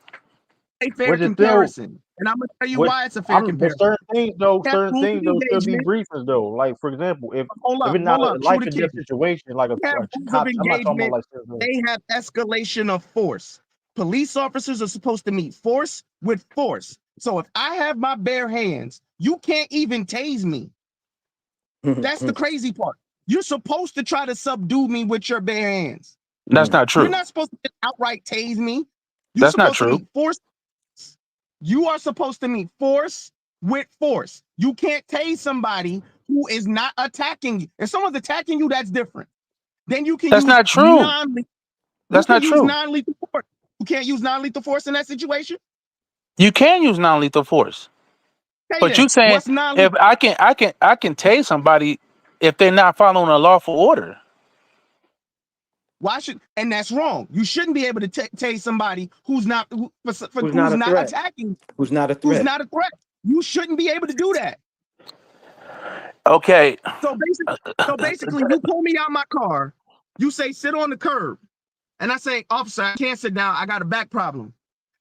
A fair Which is still, comparison. And I'm gonna tell you which why it's a fair but comparison. certain Rules of things though still be engagement. briefings though. Like for example, if it's not Hold a up. True life to or death King. situation, like We have a rules of cop, I'm not talking about engagement. like certain things. They have escalation of force. Police officers are supposed to meet force with force. So if I have my bare hands, you can't even tase me. That's the crazy part. You're supposed to try to subdue me with your bare hands. That's not You're true. not supposed to outright tase me. You're That's not supposed to true. meet force. You are supposed to meet force with force. You can't tase somebody who is not attacking you. If someone's attacking you, that's different. Then you can That's use not true. That's not true. non-lethal force. You can't use non-lethal force in that situation. You can use non-lethal force. Okay, But then you saying what's non-lethal? if I can tase somebody if they're not following a lawful order. Why should, and that's wrong. You shouldn't be able to tase somebody who's not Who's not a threat? attacking, Who's not a who's threat? not a threat. You shouldn't be able to do that. Okay. So basically, you pull me out my car. You say sit on the curb, and I say, officer, I can't sit down. I got a back problem,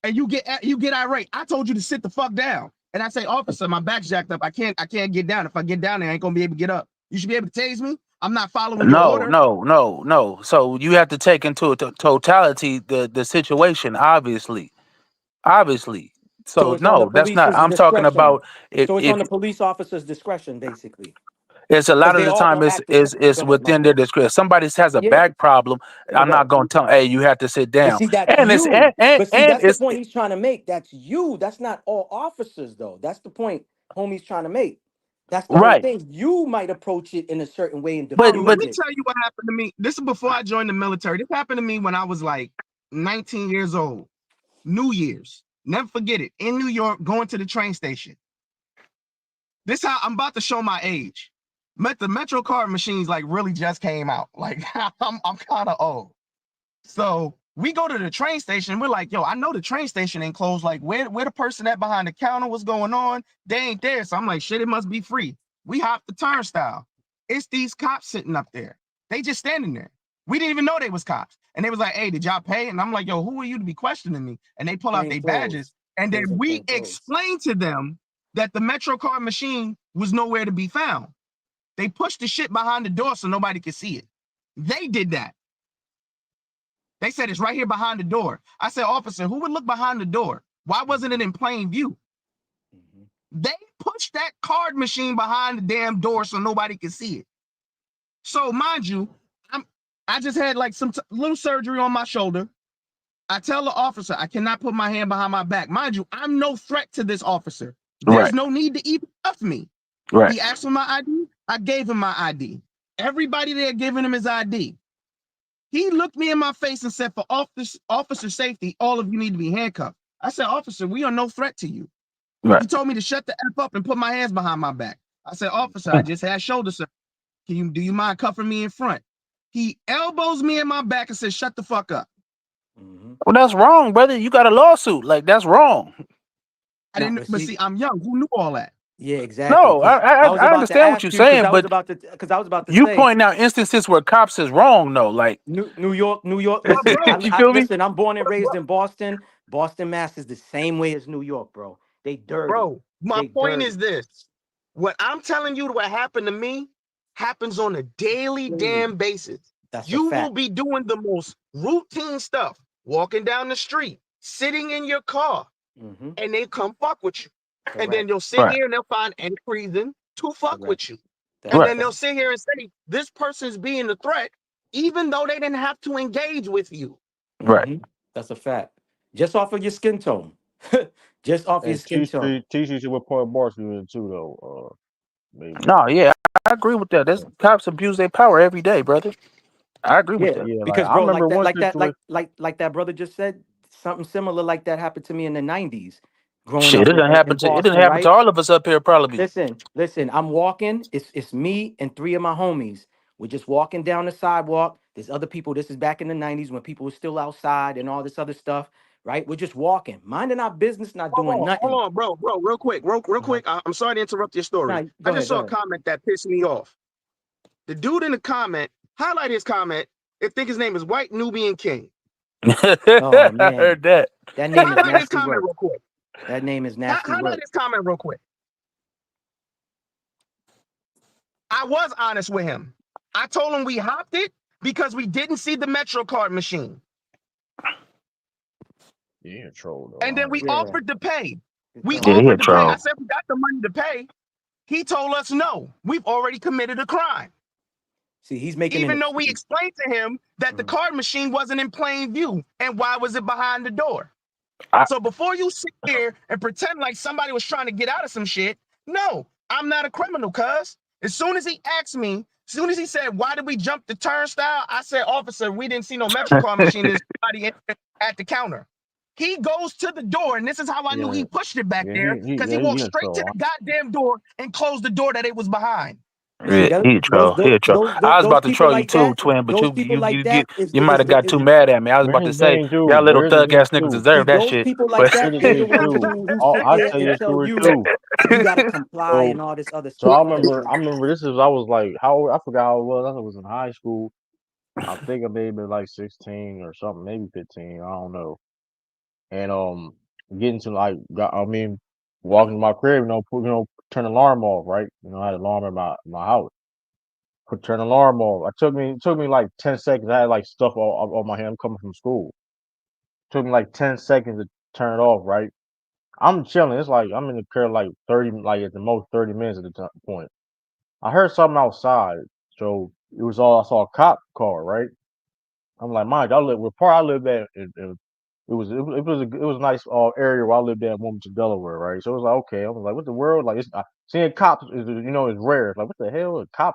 and you get irate. I told you to sit the fuck down, and I say, officer, my back's jacked up. I can't get down. If I get down there, I ain't gonna be able to get up. You should be able to tase me. I'm not following your order. No. So you have to take into totality the situation, obviously. So So it's on the no, that's not. police's I'm talking discretion. about if So it's on the police officer's discretion, basically, it's a because lot of they the all time gonna act the same. is Go ahead, my within their fault. discretion. If somebody has a Yeah, back problem, I'm right. not going to tell them, hey, you have to sit But down. see, that's And it's you. But see, and that's the it's point he's trying to make. That's you. That's not all officers, though. That's the point homie's trying to make. That's the whole right. thing. You might approach it in a certain way and But Bro, let diffuse but me it. tell you what happened to me. This is before I joined the military. This happened to me when I was like 19 years old. New Year's. Never forget it. In New York, going to the train station. This how I'm about to show my age. The Metro card machines like really just came out. Like I'm kind of old. So we go to the train station. We're like, yo, I know the train station ain't closed. Like, where the person at behind the counter? What's going on? They ain't there. So I'm like, shit, it must be free. We hop the turnstile. It's these cops sitting up there. They just standing there. We didn't even know they was cops. And they was like, hey, did y'all pay? And I'm like, yo, who are you to be questioning me? And they pull out Plain their badges. clothes. And They was then in we plain clothes. explained to them that the Metro card machine was nowhere to be found. They pushed the shit behind the door so nobody could see it. They did that. They said it's right here behind the door. I said, officer, who would look behind the door? Why wasn't it in plain view? They pushed that card machine behind the damn door so nobody could see it. So mind you, I just had like some little surgery on my shoulder. I tell the officer I cannot put my hand behind my back. Mind you, I'm no threat to this officer. There's right, no need to even cuff me. right, He asked for my ID. I gave him my ID. Everybody there giving him his ID. He looked me in my face and said, for officer safety, all of you need to be handcuffed. I said, officer, we are no threat to you. right. He told me to shut the F up and put my hands behind my back. I said, officer, I just had shoulder surgery. Do you mind cuffing me in front? He elbows me in my back and says, shut the fuck up. Well, that's wrong, brother. You got a lawsuit. Like that's wrong. I didn't, but see, I'm young. Who knew all that? Yeah, exactly. No, Because I was I about to understand what you're ask you. Because saying, I was but about to you say point out instances where cops is wrong though. Like New York. But Listen, bro, you feel me? listen. I'm born and raised in Boston. Boston, Mass is the same way as New York, bro. They dirty. my They point dirty. is this. What I'm telling you, what happened to me, happens on a daily damn basis. That's a You will fact. be doing the most routine stuff, walking down the street, sitting in your car, and they come fuck with you. And then Correct. they'll sit here and they'll find any reason to fuck Correct. with you. That's And a then they'll fact. sit here and say, this person's being a threat, even though they didn't have to engage with you. That's a fact. Just off of your skin tone. Just off your And skin tone. teach you what point bars you in too though. Maybe. No, yeah, I agree with that. There's cops abuse their power every day, brother. I agree with Yeah, that. Yeah, like because I bro, like remember that, one like that, situation. like that brother just said, something similar like that happened to me in the '90s, growing Shit, up it didn't in happen to Boston, right? all of us up here, probably. Listen. I'm walking. It's me and three of my homies. We're just walking down the sidewalk. There's other people. This is back in the '90s when people were still outside and all this other stuff, right? We're just walking, minding our business, not doing nothing. Hold on, bro, real quick. I'm sorry to interrupt your story. Nah, I go just ahead, go saw a ahead. comment that pissed me off. The dude in the comment, highlight his comment. I think his name is White Nubian King. Oh I man, heard that. that name is Highlight his nasty comment work. real quick. That name is nasty Highlight work. his comment real quick. I was honest with him. I told him we hopped it because we didn't see the Metro card machine. Yeah, troll though. And then we offered to pay. We Yeah, he a offered to pay. I troll. said, we got the money to pay. He told us no. We've already committed a crime. See, he's making an Even though we excuse. explained to him that the card machine wasn't in plain view. And why was it behind the door? So before you sit here and pretend like somebody was trying to get out of some shit, no, I'm not a criminal, cuz. As soon as he asked me, as soon as he said, why did we jump the turnstile? I said, officer, we didn't see no MetroCard machine. There's somebody at the counter. He goes to the door, and this is how I knew Yeah, he pushed it back yeah, there, because he walked he a straight to troll. the goddamn door and closed the door that it was behind. See, Yeah, he a troll. He a troll. I was those about to people troll you like too, that, twin, but those people like that you might have got too mad at me. I was But about here's to the say thing too. y'all But little here's the thug thing ass niggas too. see, deserve that those shit. people like But that, Here's the they're the thing ones too. who I'll, sit I'll there tell you and a tell story you too. you got to comply So and all this other so stuff. I remember this is I was like how old, I forgot how old I was. I was in high school. I think I may have been like 16 or something, maybe 15. I don't know. And getting to like walking to my crib, turn the alarm off, right? I had an alarm in my house. Turn the alarm off. It took me like 10 seconds. I had like stuff on my hand. I'm coming from school. Took me like 10 seconds to turn it off, right? I'm chilling. It's like I'm in the car like 30, like at the most 30 minutes at the point. I heard something outside. So I saw a cop car, right? I'm like, mind you, where part I lived at, it was a nice area where I lived at in Wilmington, Delaware, right? So it was like, okay, I was like, what the world? Like, seeing cops is rare. It's like, what the hell, a cop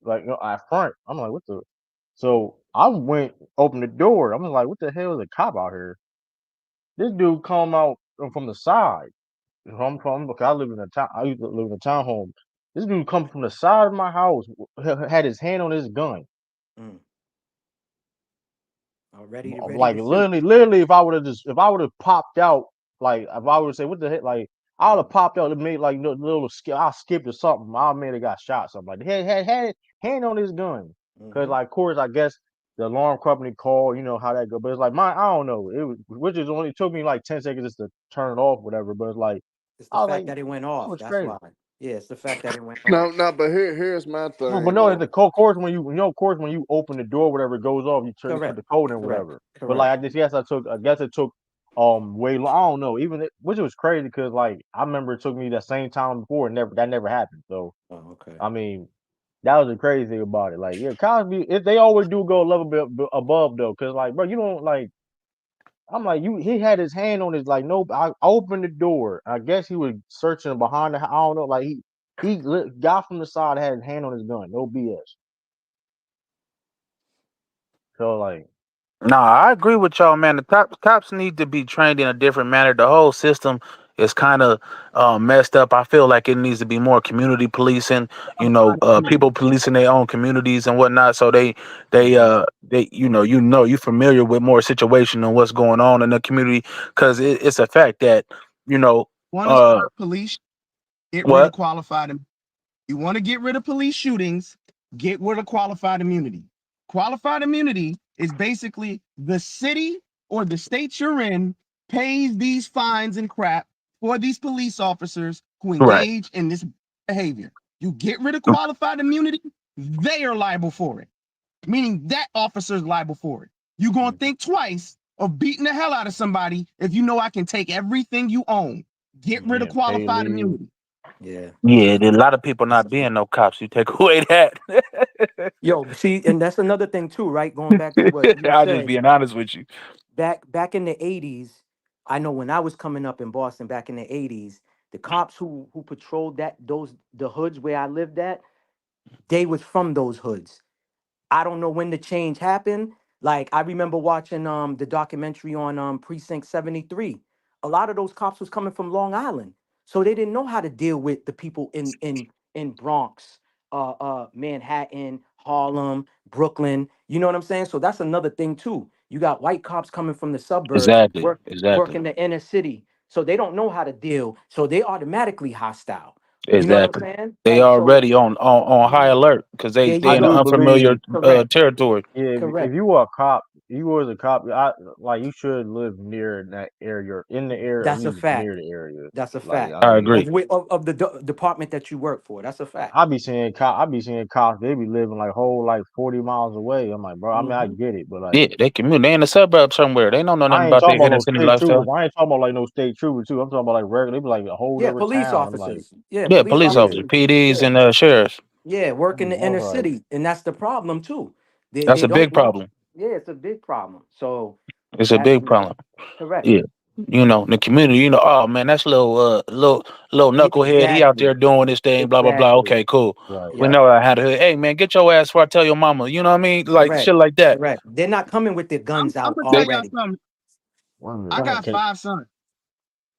like out front? I'm like, what the? So I went open the door. I'm like, what the hell is a cop out here? This dude come out from the side. Because I live in a town. I used to live in a townhome. This dude come from the side of my house, had his hand on his gun. Ready Like to shoot. literally, if I would have popped out, like if I would have said, what the heck, like I would have popped out and made like little skip. I skipped or something. I may have got shot. Something like that. Had hand on his gun. Cause like, of course, I guess the alarm company called. You know how that go. But it's like I don't know. Which is only took me like 10 seconds just to turn it off, whatever. But it's like It's the I was fact like, that it went that off. was That's crazy. why. Yeah, it's the fact that it went off. No, but here's my No, but thing no, though. of course when of course when you open the door, whatever it goes off, you put the code in, whatever. But like I guess it took way long. I don't know, which was crazy because like I remember it took me that same time before and that never happened. So I mean that was the crazy thing about it. Like Cosby, they always do go a level bit above though, because like bro, you don't like. I'm like he had his hand on his like no. I opened the door. I guess he was searching behind the. I don't know. Like got from the side, had his hand on his gun. No BS. So like, nah, I agree with y'all, man. The cops need to be trained in a different manner. The whole system is kind of messed up. I feel like it needs to be more community policing. People policing their own communities and whatnot. So you familiar with more situation and what's going on in the community because it's a fact that Want to stop police? Get rid of what qualified. You want to get rid of police shootings? Get rid of qualified immunity. Qualified immunity is basically the city or the state you're in pays these fines and crap for these police officers who right. engage in this behavior. You get rid of qualified immunity, they are liable for it. Meaning that officer is liable for it. You're going to think twice of beating the hell out of somebody if you know I can take everything you own. Get rid of qualified immunity. Yeah. Yeah, there's a lot of people not being no cops. You take away that. Yo, see, and that's another thing too, right? Going back to what you I'm just said. being honest with you. Back in the 80s, I know when I was coming up in Boston back in the 80s, the cops who patrolled the hoods where I lived at, they was from those hoods. I don't know when the change happened. Like I remember watching the documentary on Precinct 73. A lot of those cops was coming from Long Island. So they didn't know how to deal with the people in Bronx, Manhattan, Harlem, Brooklyn. You know what I'm saying? So that's another thing too. You got white cops coming from the suburbs, Exactly. work Exactly. in the inner city. So they don't know how to deal. So they automatically hostile. You know what I'm Exactly. saying? They Like so already on high alert because there they you in an go. unfamiliar Correct. territory. Yeah, if Correct. you were a cop, you was a cop. Like you should live near that area, in the area, at That's a least fact. near the area. That's a Like fact. I I mean, agree. Of the department that you work for. That's a fact. I be seeing cops. They be living like whole like 40 miles away. I'm like, bro. I mean, I Hmm. get it, but like, Yeah, they commute. They in the suburbs somewhere. They don't know nothing I ain't about talking their about inner no city state troopers. lifestyle. I ain't talking about like no state troopers too. I'm talking about like regular. They be like a whole Yeah, other police town. I'm like, officers. Yeah, Yeah, police police yeah, officers, officers. PDs, Yeah. and sheriffs. Yeah, work in I'm the inner like, city. And that's the problem too. That's They a don't big know. problem. Yeah, it's a big problem. So It's a that big problem. correct. Yeah. In the community, oh man, that's little knucklehead. He out Exactly. there doing this thing, blah blah blah. Exactly. Okay, cool. right. We Yep. know I had to. Hey man, get your ass before I tell your mama. You know what I mean? Like Correct. shit like that. Correct. They're not coming with their guns I'm out gonna tell They, y'all already. something. One I minute. got Okay. 5 sons.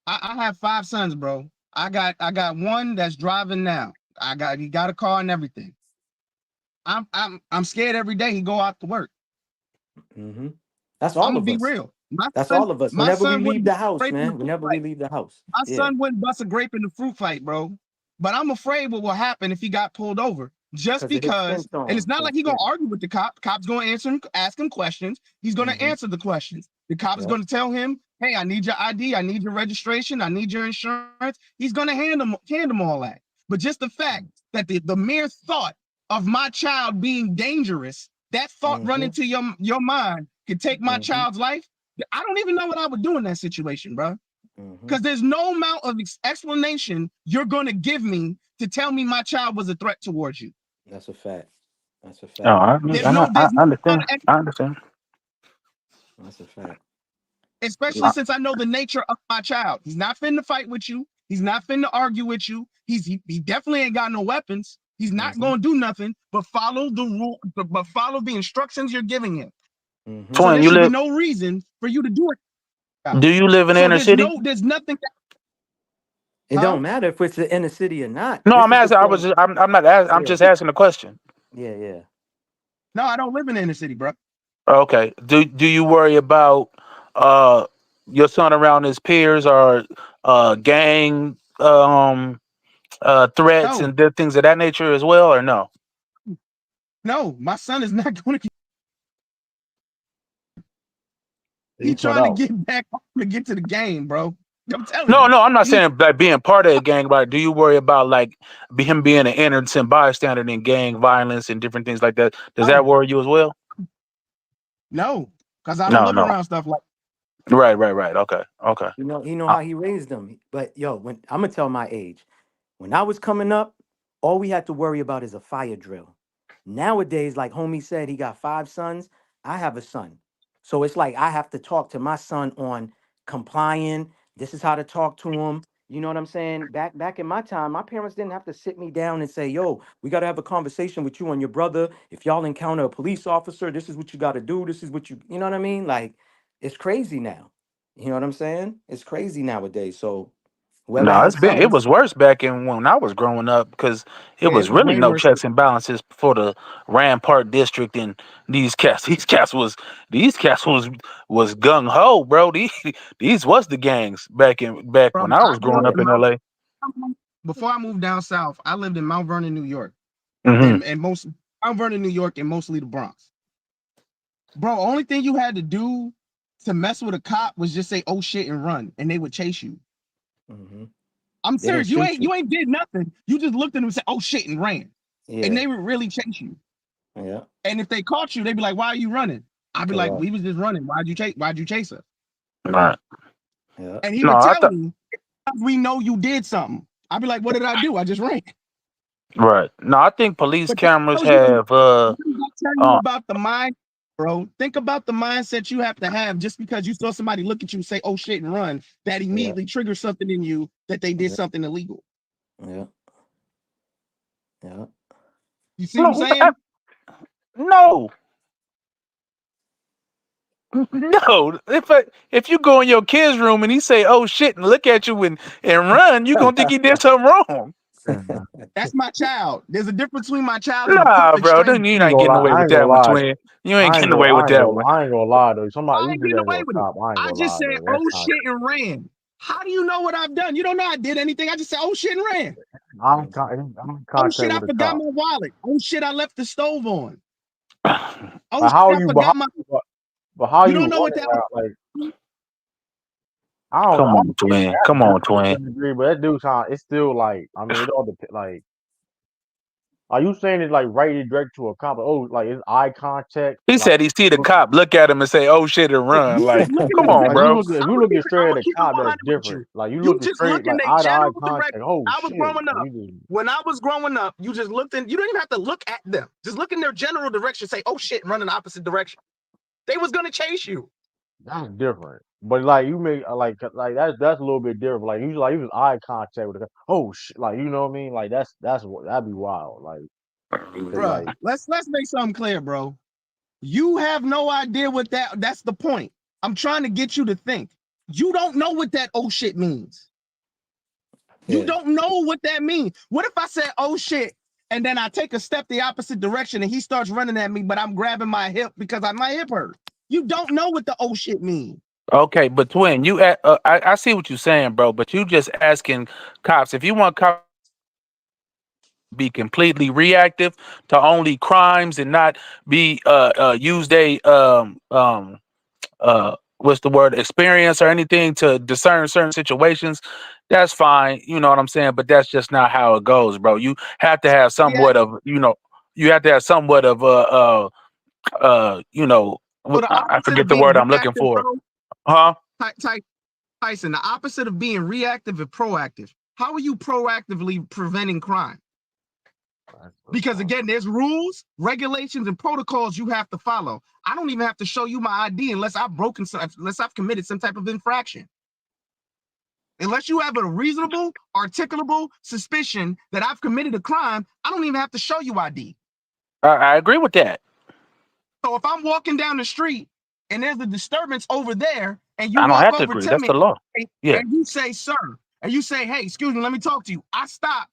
I have 5 sons, bro. I got one that's driving now. He got a car and everything. I'm scared every day he go out to work. Hmm. That's I'm all gonna of be us. real. That's all of us. My Whenever we son leave wouldn't the bust a house, grape in the man. fruit Whenever we fight. leave the house. My Yeah. son wouldn't bust a grape in the fruit fight, bro. But I'm afraid what will happen if he got pulled over. Just Because it because, extends on and it's them. not like It's he gonna extends. argue with the cop. Cop's gonna ask him questions. He's gonna Hmm. answer the questions. The cop's Yep. gonna tell him, "Hey, I need your ID. I need your registration. I need your insurance." He's gonna hand him all that. But just the fact that the mere thought of my child being dangerous, that thought run Hmm. into your mind could take my Hmm. child's life. I don't even know what I would do in that situation, bro. Hmm. Because there's no amount of explanation you're going to give me to tell me my child was a threat towards you. That's a fact. That's a oh, fact. I, I There's no amount understand. of, I understand. That's a fact. especially since I know the nature of my child. He's not finna fight with you. He's not finna argue with you. He definitely ain't got no weapons. He's not Hmm. going to do nothing but follow the rule, but follow the instructions you're giving him. Hmm. So Twin, there you should be live? no reason for you to do it. Do you live in the So inner city? there's nothing. It Huh? don't matter if it's the inner city or not. No, This I'm is the asking. thing. I'm not asking. I'm Yeah. just asking a question. Yeah. Yeah. No, I don't live in the inner city, bro. Okay. Do you worry about uh your son around his peers or gang threats No, and things of that nature as well, or no? no, my son is not going to. He He cut trying to out. get back home to get to the game, bro. I'm telling No, you. no, I'm not He saying like being part of a gang, but do you worry about like him being an innocent bystander in gang violence and different things like that? Does that no, worry you as well? no, because I don't No, live no. around stuff like Right. Okay, okay. He know Uh, how he raised them. But yo, when I'm gonna tell my age, when I was coming up, all we had to worry about is a fire drill. Nowadays, like homie said, he got 5 sons. I have a son. So it's like I have to talk to my son on complying. This is how to talk to him. You know what I'm saying? Back in my time, my parents didn't have to sit me down and say, yo, we gotta have a conversation with you and your brother. If y'all encounter a police officer, this is what you gotta do. This is what you know what I mean? Like, it's crazy now. You know what I'm saying? It's crazy nowadays. So whoever No, has it sons, was worse back in when I was growing up because it yeah, it was was really way no worse. checks and balances for the Rampart district and these cats. These cats was gung ho, bro. These was the gangs back Bro, when I was growing up in LA. before I moved down south, I lived in Mount Vernon, New York, Hmm. and most Mount Vernon, New York, and mostly the Bronx. Bro, only thing you had to do to mess with a cop was just say "oh shit" and run, and they would chase you. hmm I'm They didn't serious. shoot you. You ain't did nothing. You just looked at them and said, "Oh shit," and ran. Yeah. And they would really chase you. Yeah. And if they caught you, they'd be like, "Why are you running?" I'd be like, Correct. "We was just running. Why'd you chase us?" Right. Yeah. And he No, would I tell thought. me, "We know you did something." I'd be like, "What did I do? I just ran." Right. No, I think police But that cameras tells you, have what does that tell you uh about the mind, bro? Think about the mindset you have to have just because you saw somebody look at you and say, "Oh shit," and run. That immediately triggers something in you that they did something illegal. Yeah. Yeah. You see what I'm no, saying? no. No, if you go in your kid's room and he say, "Oh shit," and look at you and run, you gonna think he did something wrong. That's my child. There's a difference between my child and a Nah, perfect bro, stranger. then you ain't getting away I with ain't gonna that one, lie. twin. You ain't getting away with that one. I ain't gonna lie though. I Somebody you ain't do getting that to away a with it. cop. I ain't I gonna just lie said, though. That's "Oh not. shit," and ran. How do you know what I've done? You don't know I did anything. I just said, "Oh shit," and ran. I'm in Oh contact shit, I with a forgot cop. my wallet. Oh shit, I left the stove on. Oh But shit, how I you? forgot my. But how You you don't know what running that. out? Like I don't know. Come on, twin. Come on, twin. Agree, but that dude sound. It's still like. I mean, it all depends. Like, are you saying it's like right direct to a cop? Like, oh, like it's eye contact. He Like, said he see the cop look at him and say, "Oh shit," and run. You Like, just looking come in on, like you bro. look. If you I'm looking straight at gonna a keep it cop, that's 100 with different. you. Like you You looking just straight, look in like a eye to eye general contact. direction. Oh I was shit! growing Like up. you just. When I was growing up, you just looked in. You don't even have to look at them. Just look in their general direction. Say, "Oh shit," and run in the opposite direction. They was gonna chase you. That's different. But like you make like that's a little bit different. Like you was eye contact with the oh shit, like you know what I mean? Like that's what that'd be wild. Like cause Bruh, like let's make something clear, bro. You have no idea what that's the point. I'm trying to get you to think. You don't know what that "oh shit" means. You don't know what that means. What if I said, "Oh shit," and then I take a step the opposite direction and he starts running at me, but I'm grabbing my hip because my hip hurt? You don't know what the "oh shit" means. Okay, but twin, I see what you're saying, bro. But you just asking cops if you want cops to be completely reactive to only crimes and not be used what's the word, experience or anything to discern certain situations. That's fine, you know what I'm saying. But that's just not how it goes, bro. You have to have Yeah. somewhat of you have to have somewhat of So the I opposite of forget the being word I'm looking reactive, for. bro, Huh? Tyson, the opposite of being reactive is proactive. How are you proactively preventing crime? Because again, there's rules, regulations, and protocols you have to follow. I don't even have to show you my ID unless I've committed some type of infraction. Unless you have a reasonable, articulable suspicion that I've committed a crime, I don't even have to show you ID. I agree with that. So if I'm walking down the street and there's a disturbance over there, and you I don't walk have to over agree. to That's me the law. Yeah. and you say, "Sir," and you say, "Hey, excuse me, let me talk to you," I stop.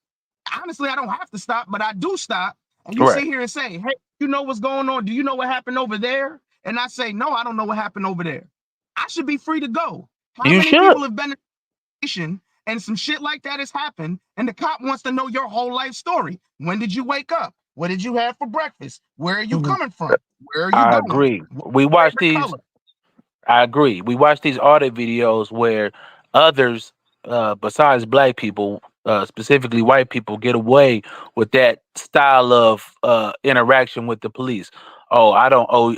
Honestly, I don't have to stop, but I do stop. And you sit Right. here and say, "Hey, you know what's going on? Do you know what happened over there?" And I say, "No, I don't know what happened over there." I should be free to go. How You many should. people have been in a situation and some shit like that has happened, and the cop wants to know your whole life story? When did you wake up? What did you have for breakfast? Where are you coming from? Where are you I going? agree. What's We your watch favorite these. color? I agree. We watch these audit videos where others, besides black people, specifically white people, get away with that style of interaction with the police. Oh, I don't. Oh,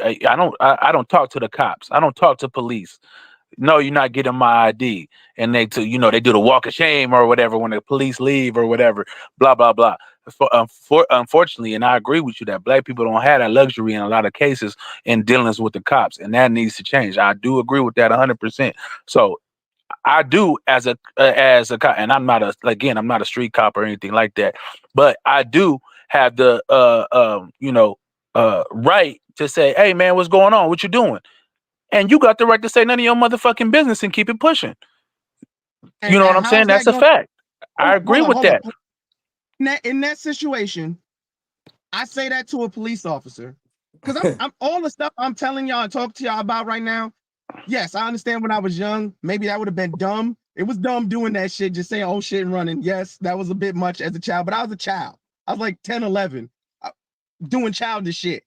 I don't talk to the cops. I don't talk to police. No, you're not getting my ID. And they do the walk of shame or whatever when the police leave or whatever. Blah blah blah. Unfortunately, and I agree with you that black people don't have that luxury in a lot of cases in dealings with the cops, and that needs to change. I do agree with that 100%. So I do as a cop, and I'm not a street cop or anything like that, but I do have the right to say, "Hey man, what's going on? What you doing?" And you got the right to say none of your motherfucking business and keep it pushing. You know what And I'm saying? how's That's that a going? fact. I agree with Hold on. that. In that situation, I say that to a police officer because I'm all the stuff I'm telling y'all and talk to y'all about right now. Yes, I understand when I was young, maybe that would have been dumb. It was dumb doing that shit, just saying "oh shit" and running. Yes, that was a bit much as a child, but I was a child. I was like 10, 11, doing childish shit.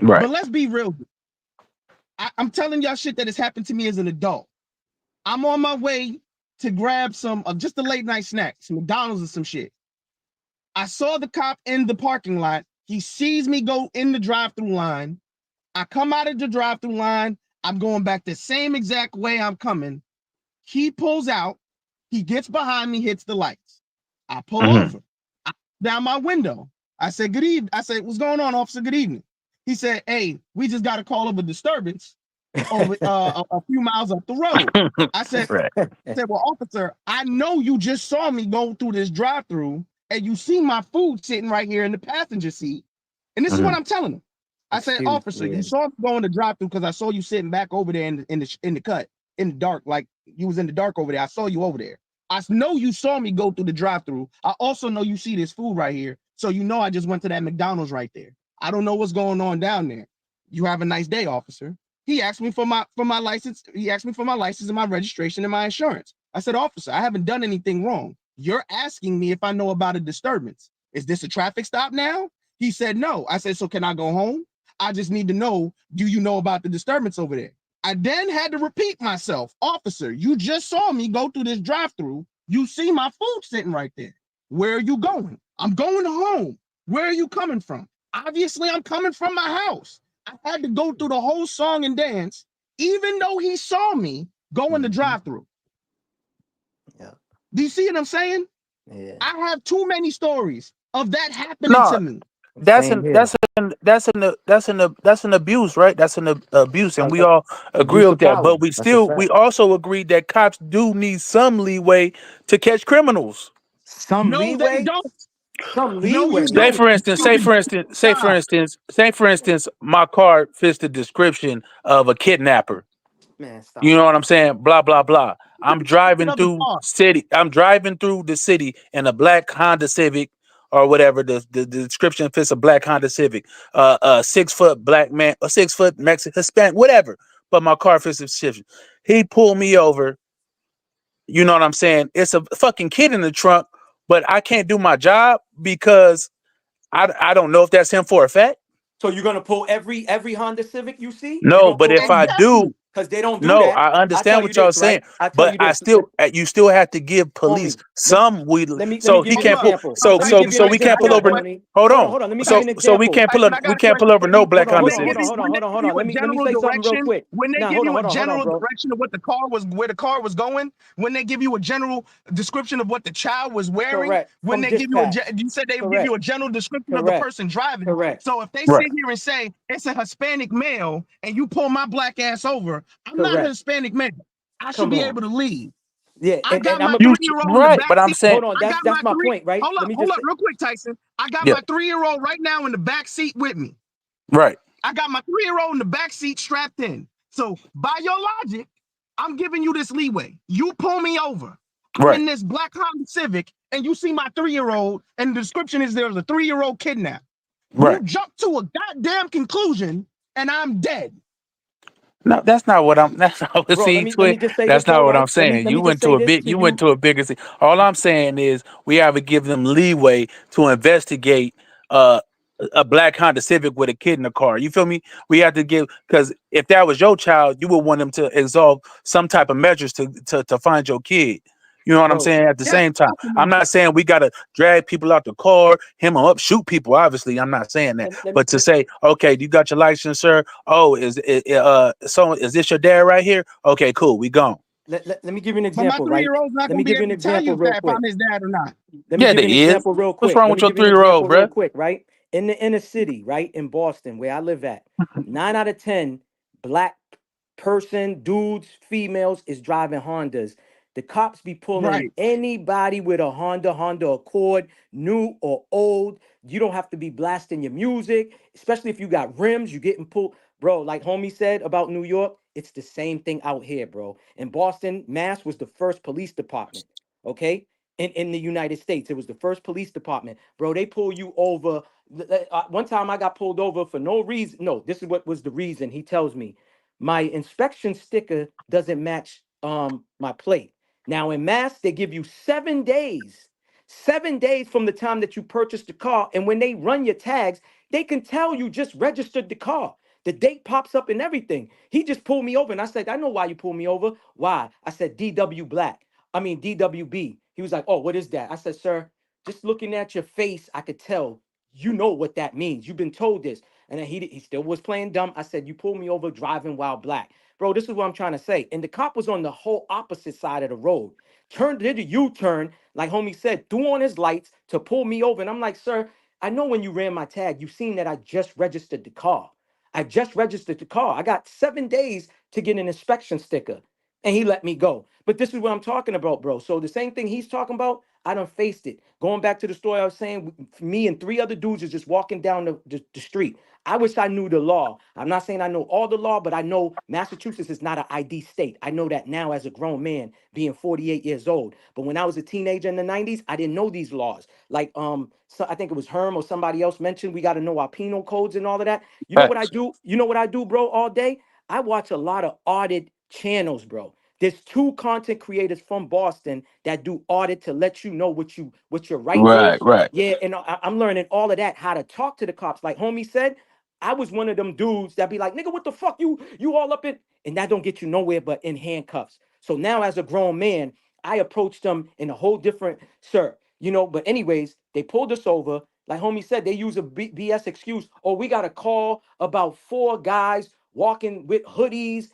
Right. But let's be real. I'm telling y'all shit that has happened to me as an adult. I'm on my way to grab some just a late night snack, some McDonald's or some shit. I saw the cop in the parking lot. He sees me go in the drive-through line. I come out of the drive-through line. I'm going back the same exact way I'm coming. He pulls out. He gets behind me, hits the lights. I pull over. I down my window. I said, good evening. I said, what's going on, officer? Good evening. He said, hey, we just got a call of a disturbance over a few miles up the road. I said, well, officer, I know you just saw me go through this drive-through and you see my food sitting right here in the passenger seat. And this is what I'm telling him. I said, officer, you saw me go in the drive-through because I saw you sitting back over there in the cut, in the dark, like you was in the dark over there. I saw you over there. I know you saw me go through the drive-through. I also know you see this food right here. So you know I just went to that McDonald's right there. I don't know what's going on down there. You have a nice day, officer. He asked me for my license. He asked me for my license and my registration and my insurance. I said, officer, I haven't done anything wrong. You're asking me if I know about a disturbance. Is this a traffic stop now? He said, no. I said, so can I go home? I just need to know, do you know about the disturbance over there? I then had to repeat myself. Officer, you just saw me go through this drive-through. You see my food sitting right there. Where are you going? I'm going home. Where are you coming from? Obviously, I'm coming from my house. I had to go through the whole song and dance, even though he saw me go in the drive-through. Yeah. Do you see what I'm saying? Yeah. I have too many stories of that happening to me. That's an abuse, right? That's an abuse, and we all agree Abuse with of that. power. But That's a fact. we also agree that cops do need some leeway to catch criminals. Some No, they leeway. don't. Some No, you leeway. Say don't. for instance, my car fits the description of a kidnapper. Man, stop. You know what I'm saying? Blah blah blah. I'm driving Of the through car. the city in a black Honda Civic or whatever. The description fits a black Honda Civic. 6 foot black man, a 6 foot Mexican, Hispanic, whatever. But my car fits the description. He pulled me over. You know what I'm saying? It's a fucking kid in the trunk, but I can't do my job because I don't know if that's him for a fact. So you're gonna pull every Honda Civic you see? You're No, gonna but pull if all I do, because they don't do no, that. I I understand tell you what y'all this, saying, right? I tell but you this. you still have to give police Homie, some let me so give he you an can't pull example. I'm Let me give you an so we can't pull example, over. Tony. Hold on, Hold on. Let me give you an so we example. can't Tyson, I got a pull question over for no you. black When Honda they give Civic. you when they give you a Let me general say something real direction, quick. when they Now, give you a hold on, general bro. direction of what the car was, where the car was going, when they give you a general description of what the child was wearing, Correct. when From they give you dispatch. you said they give Correct. you a general description of the Correct. person driving. Correct. So if they Right, sit here and say it's a Hispanic male and you pull my black ass over, I'm not a Correct. Hispanic male. I should Come be on. able to leave. Yeah, I and got I'm my a three-year-old in the right, back but I'm seat. saying, hold on. I got that's That's my my three. point, right? Let me Hold just up, say, real quick, Tyson. I got yeah, my 3-year-old right now in the back seat with me. right, I got my 3-year-old in the back seat strapped in. So by your logic, I'm giving you this leeway. You pull me over. I'm right, in this black Honda Civic, and you see my 3-year-old, and the description is there's a 3-year-old kidnapped. You right. jump to a goddamn conclusion, and I'm dead. No, that's not what I'm. That's not what. bro. See, Let me Twit. just say this That's though, not what I'm right? saying. Let You me just went to say a this big. to You went you. to a bigger thing. All I'm saying is we have to give them leeway to investigate uh, a black Honda Civic with a kid in the car. You feel me? We have to give because if that was your child, you would want them to exalt some type of measures to find your kid. You know what I'm Bro, saying? At the Yes, same time, I'm not saying we gotta drag people out the car, him them up, shoot people. Obviously, I'm not saying that. But to say, okay, you got your license, sir? Oh, is this your dad right here? Okay, cool, we gone. let me give you an but my example, right? 3-year-old's not Let gonna me be give you able an to tell you example if real quick. I'm his dad or not. Let me Yeah, give they you an is. example real What's quick. wrong Let with me your give you an 3-year-old, example real bruh? quick, right? In the inner city, right? In Boston, where I live at, 9 out of 10 black person, dudes, females is driving Hondas. The cops be pulling Right. anybody with a Honda Accord, new or old. You don't have to be blasting your music, especially if you got rims, you getting pulled. Bro, like homie said about New York, it's the same thing out here, bro. In Boston, Mass was the first police department, okay? In the United States, it was the first police department. Bro, they pull you over. One time I got pulled over for no reason. No, this is what was the reason. He tells me my inspection sticker doesn't match my plate. Now in Mass, they give you 7 days. 7 days from the time that you purchased the car. And when they run your tags, they can tell you just registered the car. The date pops up and everything. He just pulled me over. And I said, I know why you pulled me over. Why? I said, DW Black. DWB. He was like, oh, what is that? I said, sir, just looking at your face, I could tell you know what that means. You've been told this. And then he still was playing dumb. I said, you pulled me over driving while black. Bro, this is what I'm trying to say. And the cop was on the whole opposite side of the road. Did a U-turn, like homie said, threw on his lights to pull me over. And I'm like, sir, I know when you ran my tag, you've seen that I just registered the car. I just registered the car. I got 7 days to get an inspection sticker. And he let me go. But this is what I'm talking about, bro. So the same thing he's talking about, I done faced it. Going back to the story I was saying, me and 3 other dudes is just walking down the street. I wish I knew the law. I'm not saying I know all the law, but I know Massachusetts is not an ID state. I know that now as a grown man, being 48 years old. But when I was a teenager in the 90s, I didn't know these laws. Like so I think it was Herm or somebody else mentioned we got to know our penal codes and all of that. You know what I do? You know what I do, bro, all day? I watch a lot of audit channels, bro. There's 2 content creators from Boston that do audit to let you know what your right is. Right. Yeah, and I'm learning all of that, how to talk to the cops. Like homie said, I was one of them dudes that be like, nigga, what the fuck you all up in? And that don't get you nowhere but in handcuffs. So now as a grown man, I approached them in a whole different, sir, but anyways, they pulled us over. Like homie said, they use a BS excuse. Oh, we got a call about 4 guys walking with hoodies.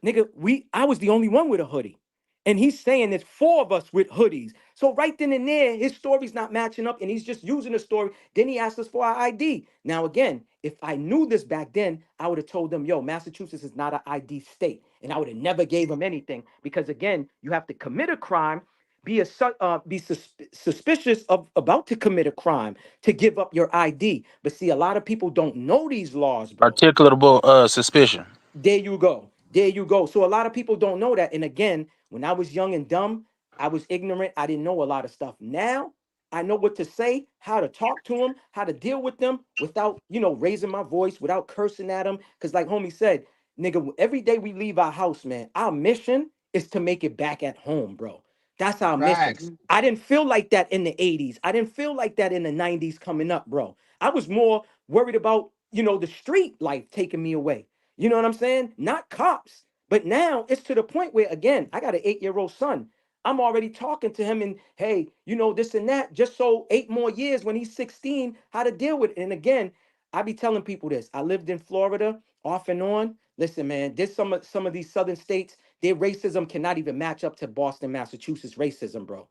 Nigga, I was the only one with a hoodie. And he's saying there's 4 of us with hoodies. So right then and there, his story's not matching up and he's just using the story. Then he asked us for our ID. Now, again, if I knew this back then, I would have told them, yo, Massachusetts is not an ID state. And I would have never gave him anything because, again, you have to commit a crime, be suspicious of about to commit a crime to give up your ID. But see, a lot of people don't know these laws, bro. Articulable suspicion. There you go. There you go. So a lot of people don't know that. And again, when I was young and dumb, I was ignorant. I didn't know a lot of stuff. Now I know what to say, how to talk to them, how to deal with them without, raising my voice, without cursing at them. Because like homie said, nigga, every day we leave our house, man, our mission is to make it back at home, bro. That's our mission. I didn't feel like that in the 80s. I didn't feel like that in the 90s coming up, bro. I was more worried about, the street life taking me away. You know what I'm saying? Not cops. But now it's to the point where, again, I got an 8-year-old son. I'm already talking to him and, hey, this and that, just so 8 more years when he's 16, how to deal with it. And again, I be telling people this. I lived in Florida off and on. Listen, man, there's some of these southern states, their racism cannot even match up to Boston, Massachusetts racism, bro.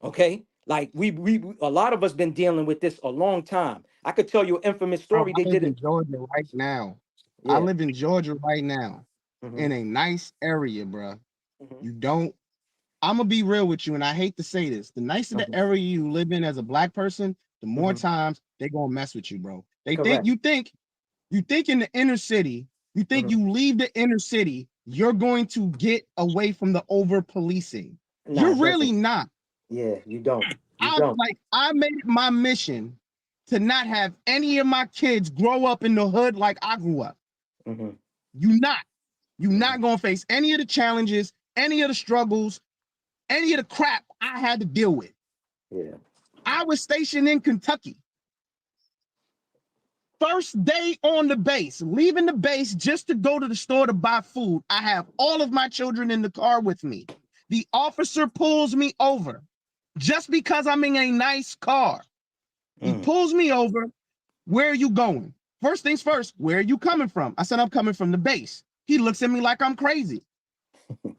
Okay? Like we a lot of us been dealing with this a long time. I could tell you an infamous story. I live in Georgia right now. Yeah. I live in Georgia right now in a nice area, bro. You don't, I'm gonna be real with you, and I hate to say this. The nicer the area you live in as a black person, the more times they gonna mess with you, bro. They think you think in the inner city, you think you leave the inner city, you're going to get away from the over policing. You're really not. Yeah, you don't. I made it my mission to not have any of my kids grow up in the hood like I grew up. You're not gonna face any of the challenges, any of the struggles, any of the crap I had to deal with. Yeah. I was stationed in Kentucky. First day on the base, leaving the base just to go to the store to buy food. I have all of my children in the car with me. The officer pulls me over just because I'm in a nice car. He pulls me over. Where are you going? First things first, where are you coming from? I said, I'm coming from the base. He looks at me like I'm crazy.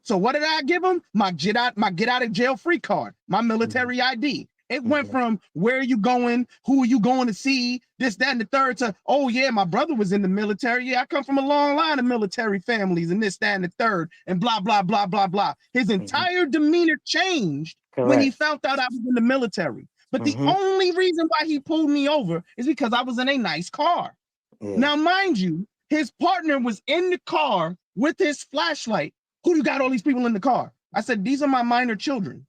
So what did I give him? My get out of jail free card, my military ID. It went from where are you going, who are you going to see, this, that, and the third to, oh yeah, my brother was in the military. Yeah, I come from a long line of military families and this, that, and the third, and blah, blah, blah, blah, blah. His entire demeanor changed when he found out I was in the military. But the only reason why he pulled me over is because I was in a nice car. Now, mind you, his partner was in the car with his flashlight. Who you got all these people in the car? I said, these are my minor children.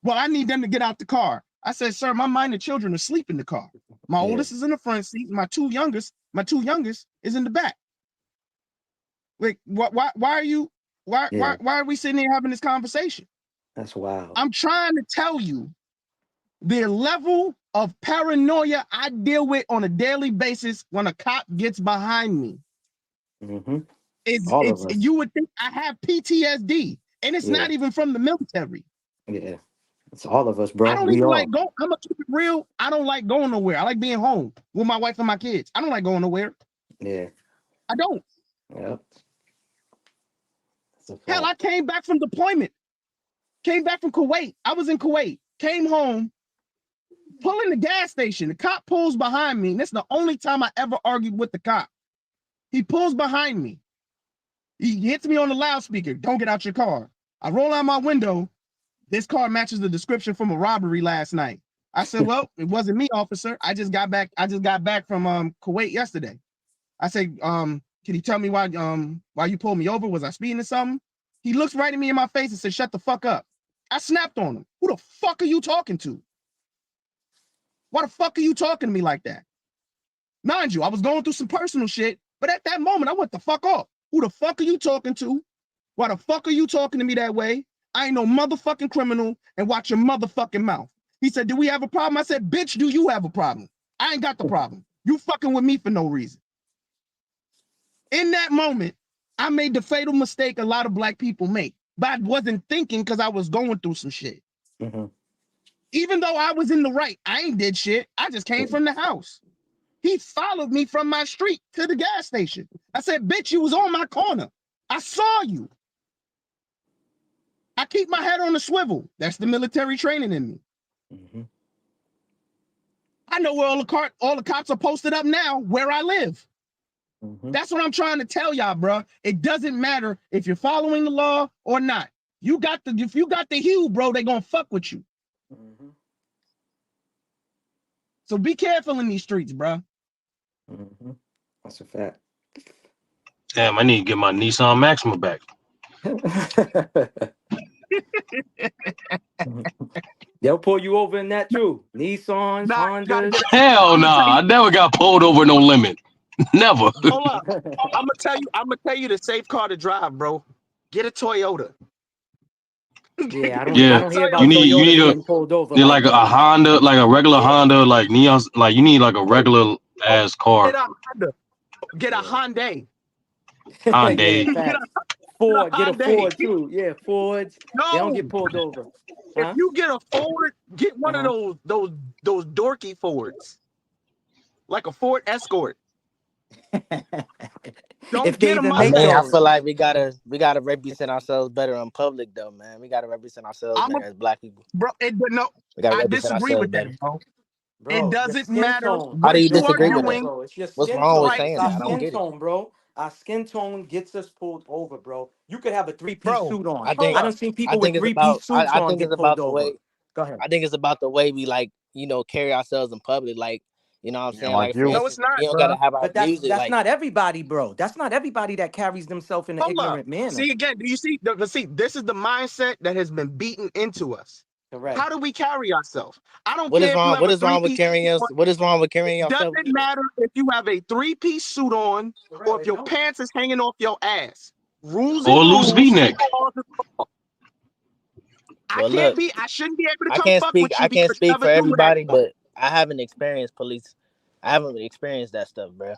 Well, I need them to get out the car. I said, sir, my minor children are asleep in the car. My oldest is in the front seat. My two youngest is in the back. Like, why are we sitting here having this conversation? That's wild. I'm trying to tell you the level of paranoia I deal with on a daily basis when a cop gets behind me. You would think I have PTSD. And it's not even from the military. Yeah. It's all of us, I bro. don't We even all. like go. I'm gonna keep it real. I don't like going nowhere. I like being home with my wife and my kids. I don't like going nowhere. Yeah. I don't. Yep. Hell, I came back from deployment. Came back from Kuwait. I was in Kuwait. Came home, pulling the gas station. The cop pulls behind me. And that's the only time I ever argued with the cop. He pulls behind me. He hits me on the loudspeaker. Don't get out your car. I roll out my window. This car matches the description from a robbery last night. I said, well, it wasn't me, officer. I just got back from Kuwait yesterday. I said, can you tell me why you pulled me over? Was I speeding or something? He looks right at me in my face and said, shut the fuck up. I snapped on him. Who the fuck are you talking to? Why the fuck are you talking to me like that? Mind you, I was going through some personal shit, but at that moment, I went the fuck off. Who the fuck are you talking to? Why the fuck are you talking to me that way? I ain't no motherfucking criminal, and watch your motherfucking mouth. He said, do we have a problem? I said, bitch, do you have a problem? I ain't got the problem. You fucking with me for no reason. In that moment, I made the fatal mistake a lot of black people make, but I wasn't thinking because I was going through some shit. Mm-hmm. Even though I was in the right, I ain't did shit. I just came from the house. He followed me from my street to the gas station. I said, bitch, you was on my corner. I saw you. I keep my head on the swivel. That's the military training in me. Mm-hmm. I know where all the cops are posted up now, where I live. Mm-hmm. That's what I'm trying to tell y'all, bro. It doesn't matter if you're following the law or not. If you got the hue, bro, they gonna fuck with you. Mm-hmm. So be careful in these streets, bro. Mm-hmm. That's a fact. Damn, I need to get my Nissan Maxima back. They'll pull you over in that too. Nissans, Hondas. Hell nah, I never got pulled over no limit. Never. Hold up. I'm gonna tell you the safe car to drive, bro. Get a Toyota. Yeah, I don't hear about you need getting pulled over like a Honda, like a regular Honda, like neon, like you need like a regular ass car. Get a Honda. Get a Hyundai. Hyundai. Yeah, facts. Ford, get a Ford too. Yeah, Fords. No. They don't get pulled over. If you get a Ford, get one of those dorky Fords. Like a Ford Escort. Don't get a Mustang. I feel like we gotta represent ourselves better in public, though, man. We gotta represent ourselves better as black people. Bro, I disagree with that, bro. It doesn't matter. How do you disagree with that? Bro, it's your What's skin wrong tone. with saying It's that? our I don't skin get it. tone, bro. Our skin tone gets us pulled over, bro. You could have a three-piece suit on. I don't see people with three-piece suits I on think get it's pulled about the over. way. Go ahead. I think it's about the way we carry ourselves in public. Like, you know what I'm saying? like for you. instance, No, it's not, you don't bro. gotta have our But that's music. that's Like, not everybody, bro. That's not everybody that carries themselves in an ignorant manner. See again, do you see? This is the mindset that has been beaten into us. Correct. How do we carry ourselves? I don't what care is if you wrong? have What a is wrong with carrying us? What is wrong with carrying yourself? Doesn't matter if you have a three-piece suit on or if your pants is hanging off your ass. Rules Or a and loose rules. V-neck. Well, I shouldn't be able to I come can't fuck speak. with you I can't because you speak never for do that. everybody, but I haven't experienced police. I haven't experienced that stuff, bro.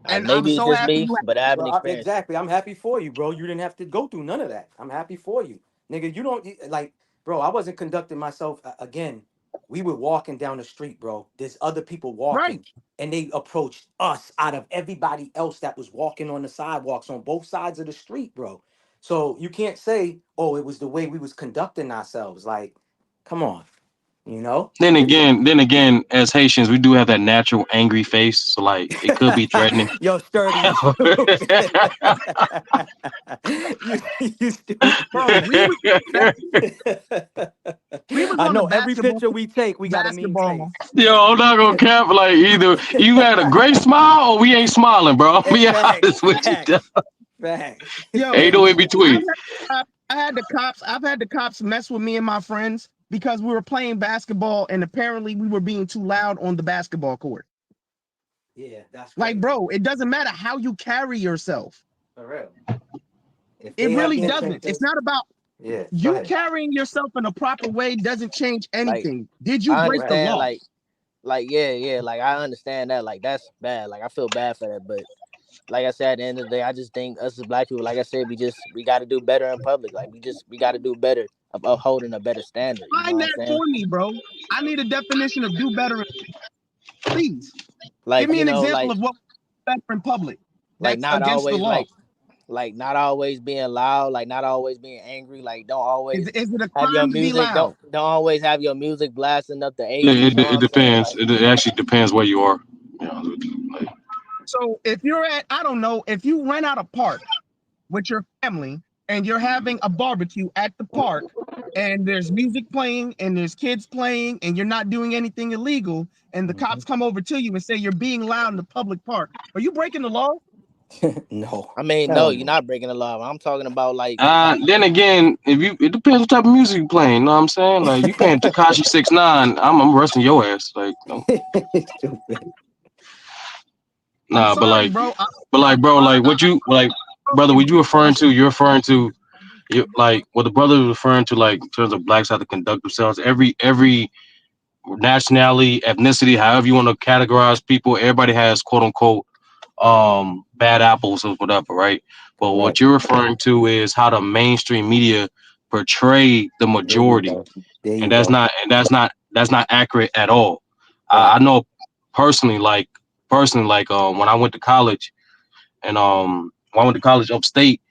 And maybe I'm it's so just happy me, you but I haven't Bro, experienced. exactly. I'm happy for you, bro. You didn't have to go through none of that. I'm happy for you. Nigga, you don't like, bro, I wasn't conducting myself again. We were walking down the street, bro. There's other people walking, and they approached us out of everybody else that was walking on the sidewalks on both sides of the street, bro. So you can't say, oh, it was the way we was conducting ourselves. Like, come on, you know? Then again, as Haitians, we do have that natural angry face, so like it could be threatening. Yo, sturdy. you stupid. Bro, I know every picture we take, we got a mean face. Yo, I'm not gonna cap. Like either you had a great smile or we ain't smiling, bro. I'll be honest with you. Yo, Ain't no in between. I've had the cops mess with me and my friends because we were playing basketball and apparently we were being too loud on the basketball court. Yeah, that's like, bro, it doesn't matter how you carry yourself. For real. It really doesn't. It's not about you go carrying yourself in a proper way doesn't change anything. Did you I break the understand, law? like yeah, like I understand that. Like that's bad. Like I feel bad for that, but like I said, at the end of the day, I just think us as black people, like I said, we got to do better in public. Like we got to do better of upholding a better standard. You know Find what I'm that saying? for me, bro. I need a definition of do better. Please Like, give me you an know, example of what better in public. like That's not against the always law. like not always being loud, like not always being angry, like don't Is always it a have your crime to be music loud? don't always have your music blasting up the 80s. Yeah, You know what it I'm saying? depends. Like, It actually depends where you are. So if you're at, I don't know, if you rent out a park with your family and you're having a barbecue at the park and there's music playing and there's kids playing and you're not doing anything illegal and the cops come over to you and say you're being loud in the public park, are you breaking the law? No. I mean, no, you're not breaking the law. I'm talking about like Then again, it depends what type of music you playing. You know what I'm saying? Like you playing Tekashi 6ix9ine, I'm arresting your ass. Like, Stupid. nah, sorry, bro. bro, like what you like, brother? What you referring to? You're referring to, you like what the brother was referring to, like in terms of blacks how to conduct themselves. Every nationality, ethnicity, however you want to categorize people, everybody has quote unquote bad apples or whatever, right? But what you're referring to is how the mainstream media portray the majority, and that's not accurate at all. I know personally, like when I went to college, and when I went to college upstate,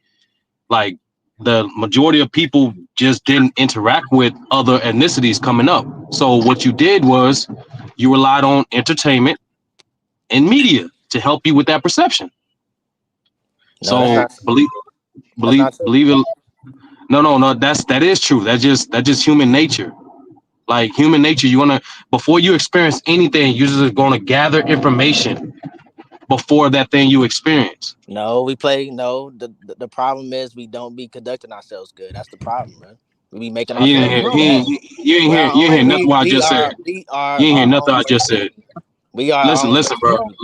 like the majority of people just didn't interact with other ethnicities coming up. So what you did was you relied on entertainment and media to help you with that perception. no, that's So not true. believe it. No. That is true. That's just human nature. Like human nature, you wanna before you experience anything, you're just gonna gather information before that thing you experience. No, the problem is we don't be conducting ourselves good. That's the problem, bro. We be making You ourselves ain't look hear, bad. you ain't hear nothing what I just said. We are You ain't hear our nothing own I just worst said. enemy. We are our Listen, own listen, worst bro. enemy.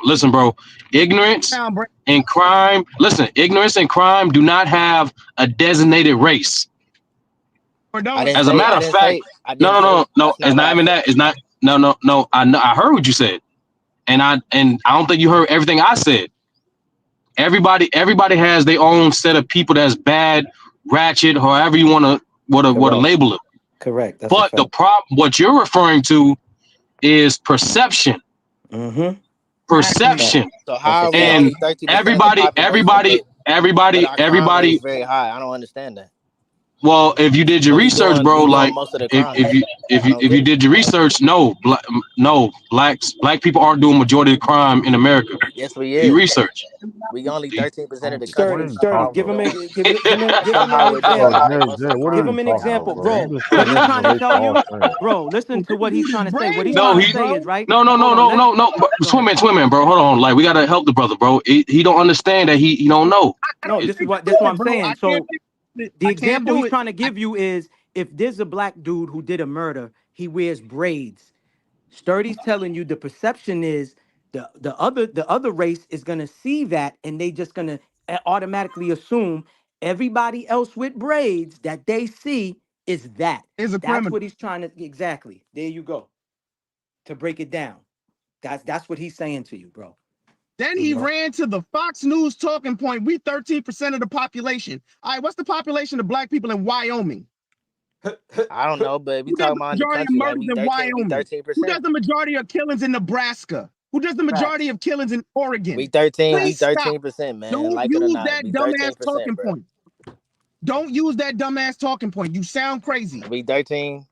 Listen, bro. Ignorance and crime. Listen, ignorance and crime do not have a designated race. As a matter of fact, I didn't say no. that's It's not what not I even said. that. It's not. No. I know. I heard what you said, and I don't think you heard everything I said. Everybody has their own set of people that's bad, ratchet, however you want to label it. Correct. That's But the problem, what you're referring to, is perception. Mm-hmm. Perception. So how are we And only 13% of the population, but our crime rate is very high? I don't understand that. Well, if you did your research, bro, We like doing most of the if, crime. if you if I you don't if get you it. did your research, black people aren't doing majority of the crime in America. Yes, we Do you is. research? We only 13% of the country. Sturdy. That's not how Give we're him doing. give him an How we're doing. Bro, We example. make most of the What are Give you him crime. an talking example, about, bro? You bro. just What setting he's trying to information tell off, you, man. bro. Listen to what he's trying to say. What he's No, trying to he say is right. no. Hold on. Go ahead. Swim man, bro. Hold on. Like we gotta help the brother, bro. He don't understand that he don't know. No, It- this is what I'm Bro, I saying. can't So do it. the I can't example do he's it. trying to give you is if there's a black dude who did a murder, he wears braids. Sturdy's telling you the perception is the other race is gonna see that and they just gonna automatically assume everybody else with braids that they see is that. Is a That's criminal. what he's trying to exactly. There you go. To break it down. That's what he's saying to you, bro. Then You he know? ran to the Fox News talking point. We 13% of the population. All right, what's the population of black people in Wyoming? I don't know, but we Who does talking the about in the majority of country, like murders in we Wyoming? Who 13%. does the majority of killings in Nebraska? Who does the majority Facts. of killings in We Oregon? 13%, man. Don't Like it or use not. that We dumbass 13%, talking bro. point. Don't use that dumbass talking point. You sound crazy.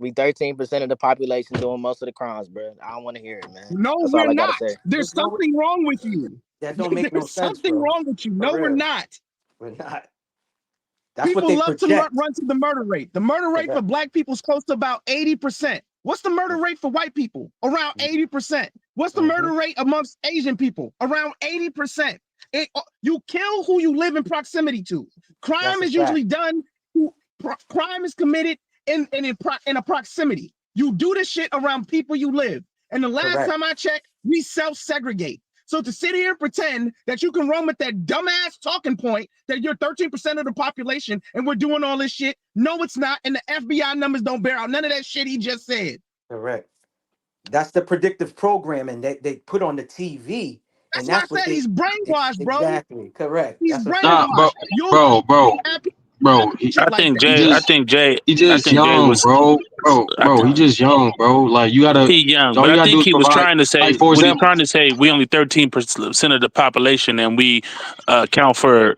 We 13% of the population doing most of the crimes, bro. I don't want to hear it, man. No, That's all we're I gotta not. say. There's something wrong with you. That don't make no There's sense, something bro. wrong with you. For No, we're real. not. We're not. That's what People they love to project. run to the murder rate. The murder rate for Correct. black people is close to about 80%. What's the murder rate for white people? Around 80%. What's the Mm-hmm. murder rate amongst Asian people? Around 80%. You kill who you live in proximity to. Crime That's a is fact. usually done. Crime is committed in a proximity. You do this shit around people you live. And the last Correct. time I checked, we self-segregate. So to sit here and pretend that you can run with that dumbass talking point that you're 13% of the population and we're doing all this shit, no, it's not. And the FBI numbers don't bear out none of that shit he just said. Correct. That's the predictive programming that they put on the TV That's And why I that's what said he's brainwashed, bro. exactly correct. He's That's a fact. Nah, brainwashed. You'll bro. shit I like think that. He Jay. I just think Jay. he I just think Jay young, was. bro. He just young, bro. Like you gotta, He young, all but you I gotta do think is he was provide. trying to say Like for what he's example, trying to say. We only 13% of the population, and we account for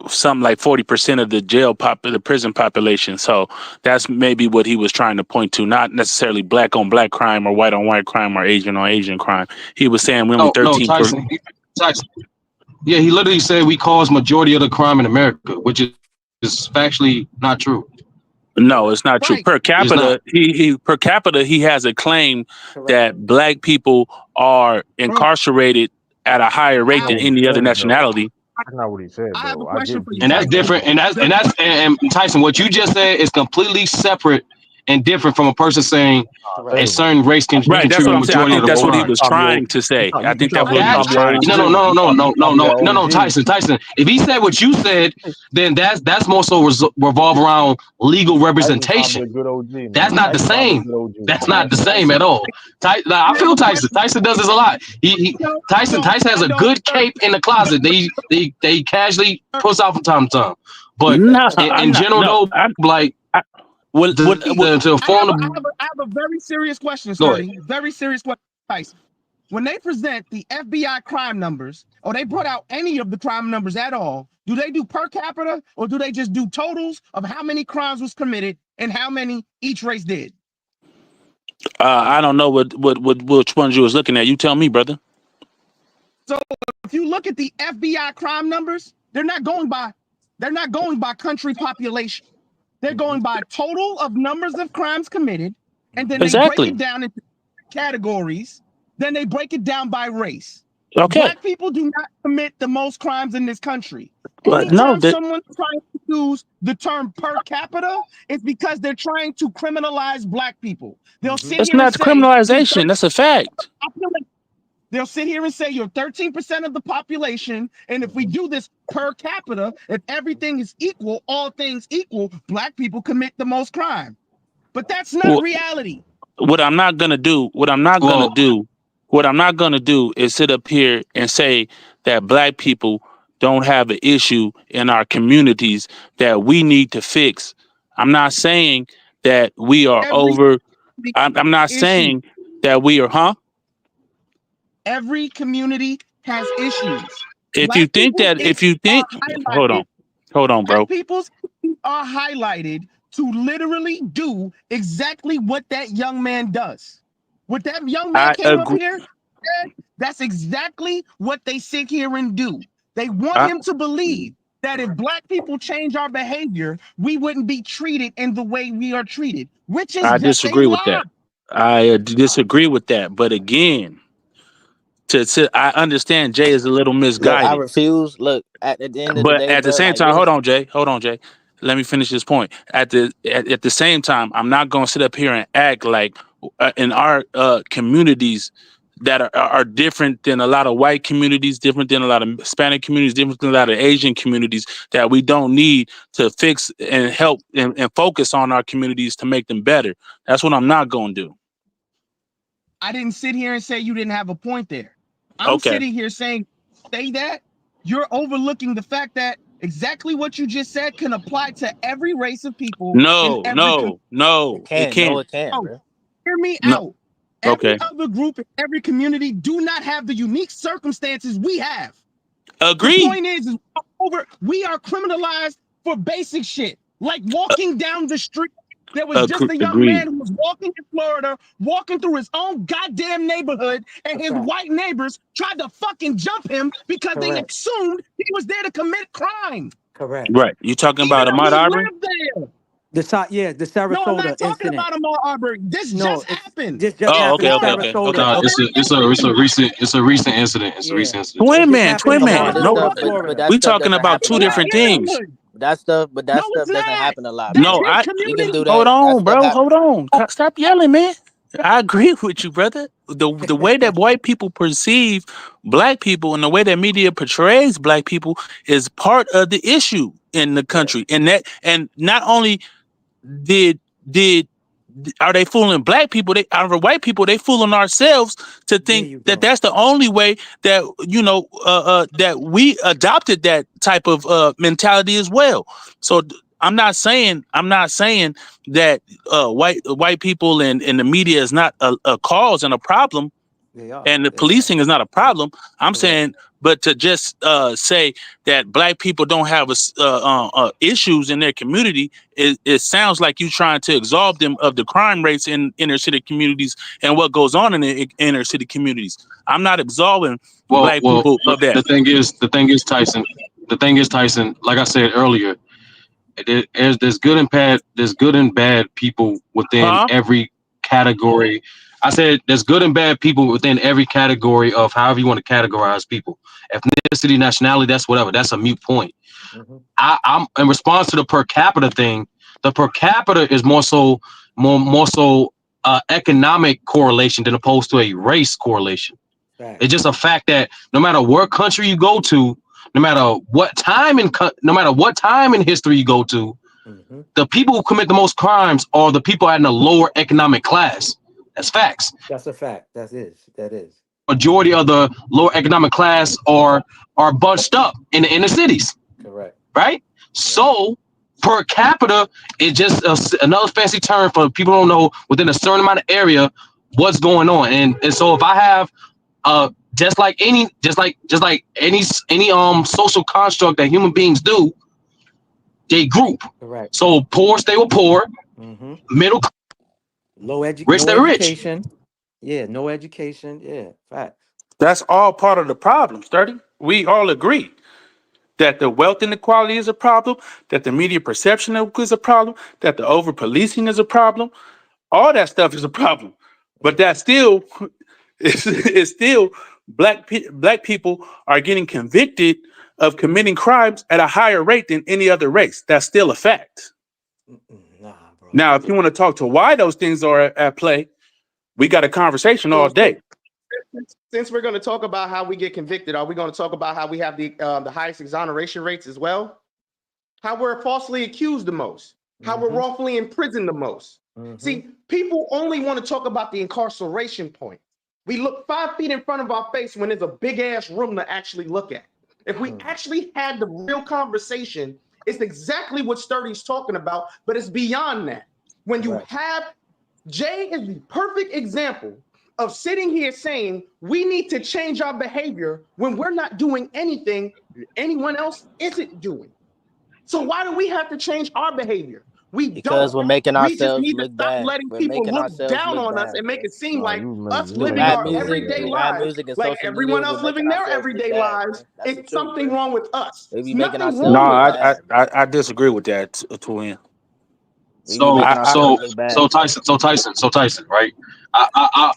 something like 40% of the the prison population. So that's maybe what he was trying to point to, not necessarily black on black crime or white on white crime or Asian on Asian crime. He was saying we only no, 13. Tyson. Yeah, he literally said we cause majority of the crime in America, which is factually not true. No, it's not true. Right. Per It's not. capita, he has a claim Correct. that black people are Bro, incarcerated at a higher I rate have, than What he any other said though. nationality. That's not what he said I have a though. I get question what for you're you, And that's saying though. Tyson. different. And Tyson, what you just said is completely separate and different from a person saying a Same. certain race can Right, that's what contribute I'm saying. I majority of think the that's what he crime. was trying to say. I think that's You what he was trying to be trying an to No, say. OG. You trying to be an OG. Tyson. If he said what you said, then that's more so revolve around legal Tyson trying to be representation. a good OG, That's man. not the Tyson trying to be a same. good OG, That's man. not the same Tyson, at all. I I have feel a Tyson. question. Tyson does this a lot. Tyson has I a don't, good cape in the closet. They casually sir. puts out from time to time. But No, I'm in not. general, No, though, like I, what, what, what, to form the I have a very serious question, go ahead. Sturdy. Very serious question, Tyson. When they present the FBI crime numbers, or they brought out any of the crime numbers at all, do they do per capita, or do they just do totals of how many crimes was committed and how many each race did? I don't know which ones you was looking at. You tell me, brother. So if you look at the FBI crime numbers, they're not going by country population. They're going by total of numbers of crimes committed, and then they break it Exactly. down into categories. Then they break it down by race. Okay. Black people do not commit the most crimes in this country. But no, Anytime someone's trying to use the term per capita, it's because they're trying to criminalize black people. They'll sit that's here and not say, criminalization. That's a fact. they'll sit here and say you're 13% of the population. And if we do this per capita, if everything is equal, all things equal, black people commit the most crime. But that's not Well, reality. what I'm not gonna do is sit up here and say that black people don't have an issue in our communities that we need to fix. I'm not saying that we are Every over. I'm not issue, saying that we are, every community has issues. If you Black think people's that, issues are highlighted. hold on, Black bro. people's issues are highlighted to literally do exactly what that young man does. What that young man I came up agree. here said, that's exactly what they sit here and do. They want I, him to believe that if black people change our behavior, we wouldn't be treated in the way we are treated, which is I just a disagree with lie. that. I disagree with that. But again, I understand Jay is a little Look, I misguided. refuse. Look, at the end of the But day, at the bro, same like time, this. hold on, Jay. Let me finish this point. At the same time, I'm not gonna sit up here and act like in our communities that are different than a lot of white communities, different than a lot of Hispanic communities, different than a lot of Asian communities, that we don't need to fix and help and focus on our communities to make them better. That's what I'm not gonna do. I didn't sit here and say you didn't have a point there. I'm Okay. sitting here saying, say that you're overlooking the fact that exactly what you just said can apply to every race of people in No, every no, no, it No, can't. it can't, Oh, bro. hear me No. out. Every Okay. other group in every community do not have the unique circumstances we have. The Agreed. point is we are criminalized for basic shit, like walking down the street. There was just a young Agreed. man who was walking in Florida, walking through his own goddamn neighborhood, and his white neighbors tried to fucking jump him because they Correct. assumed he was there to commit crime. Correct. Right. You talking Even about though Ahmaud he Arbery? lived there. The No, I'm Sarasota not talking incident. about Ahmaud Arbery. This No, just happened. this just Oh, happened okay, in okay, okay, okay, Sarasota. No, okay. it's a recent incident. It's a Yeah, recent incident. it Twin just man, happened twin in Come on, man. this No, stuff, Sarasota, but Florida. that we stuff talking doesn't about happen two a It's lot, different bro. things. neighborhood. That stuff, No, it's doesn't not. happen a lot, That's bro. No, his We can community. do hold that. That on, stuff bro. happen. Hold on. Stop yelling, man. I agree with you, brother. The way that white people perceive black people and the way that media portrays black people is part of the issue in the Yeah. country. And not only did are they fooling black people? They are white people. They fooling ourselves to think that that's the only way that that we adopted that type of mentality as well. So I'm not saying that white people and the media is not a cause and a problem. And the policing is not a problem. I'm saying, but to just say that black people don't have issues in their community, it sounds like you trying to absolve them of the crime rates in inner city communities and what goes on in the inner city communities. I'm not absolving black people of that. The thing is, Tyson. The thing is, Tyson. Like I said earlier, there's good and bad. There's good and bad people within every category. I said there's good and bad people within every category of however you want to categorize people. Ethnicity, nationality, that's whatever. That's a moot point. I'm in response to the per capita thing. The per capita is more so economic correlation than opposed to a race correlation. It's just a fact that no matter what country you go to, no matter what time in history you go to, the people who commit the most crimes are the people in a lower economic class. That's facts. That's a fact. That is. Majority of the lower economic class are bunched up in the inner cities. Correct. Right? So per capita is just another fancy term for people who don't know within a certain amount of area what's going on. And so if I have just like any social construct that human beings do, they group. Correct. So poor stay with poor, middle rich stay rich. Yeah, no education. Yeah, facts. That's all part of the problem, Sturdy. We all agree that the wealth inequality is a problem, that the media perception is a problem, that the over policing is a problem. All that stuff is a problem. But that still is still black people are getting convicted of committing crimes at a higher rate than any other race. That's still a fact. Now, if you want to talk to why those things are at play, we got a conversation all day. Since we're going to talk about how we get convicted, are we going to talk about how we have the highest exoneration rates as well? How we're falsely accused the most? How we're wrongfully imprisoned the most? See, people only want to talk about the incarceration point. We look 5 feet in front of our face when there's a big ass room to actually look at. If we actually had the real conversation, it's exactly what Sturdy's talking about, but it's beyond that. When you have Jay is the perfect example of sitting here saying we need to change our behavior when we're not doing anything anyone else isn't doing. So why do we have to change our behavior? Because we're making ourselves look bad. Stop letting people look down on us and make it seem like us living our everyday lives, like everyone else living their everyday lives, is something wrong with us. No, I disagree with that, Twin. So Tyson, right? I'll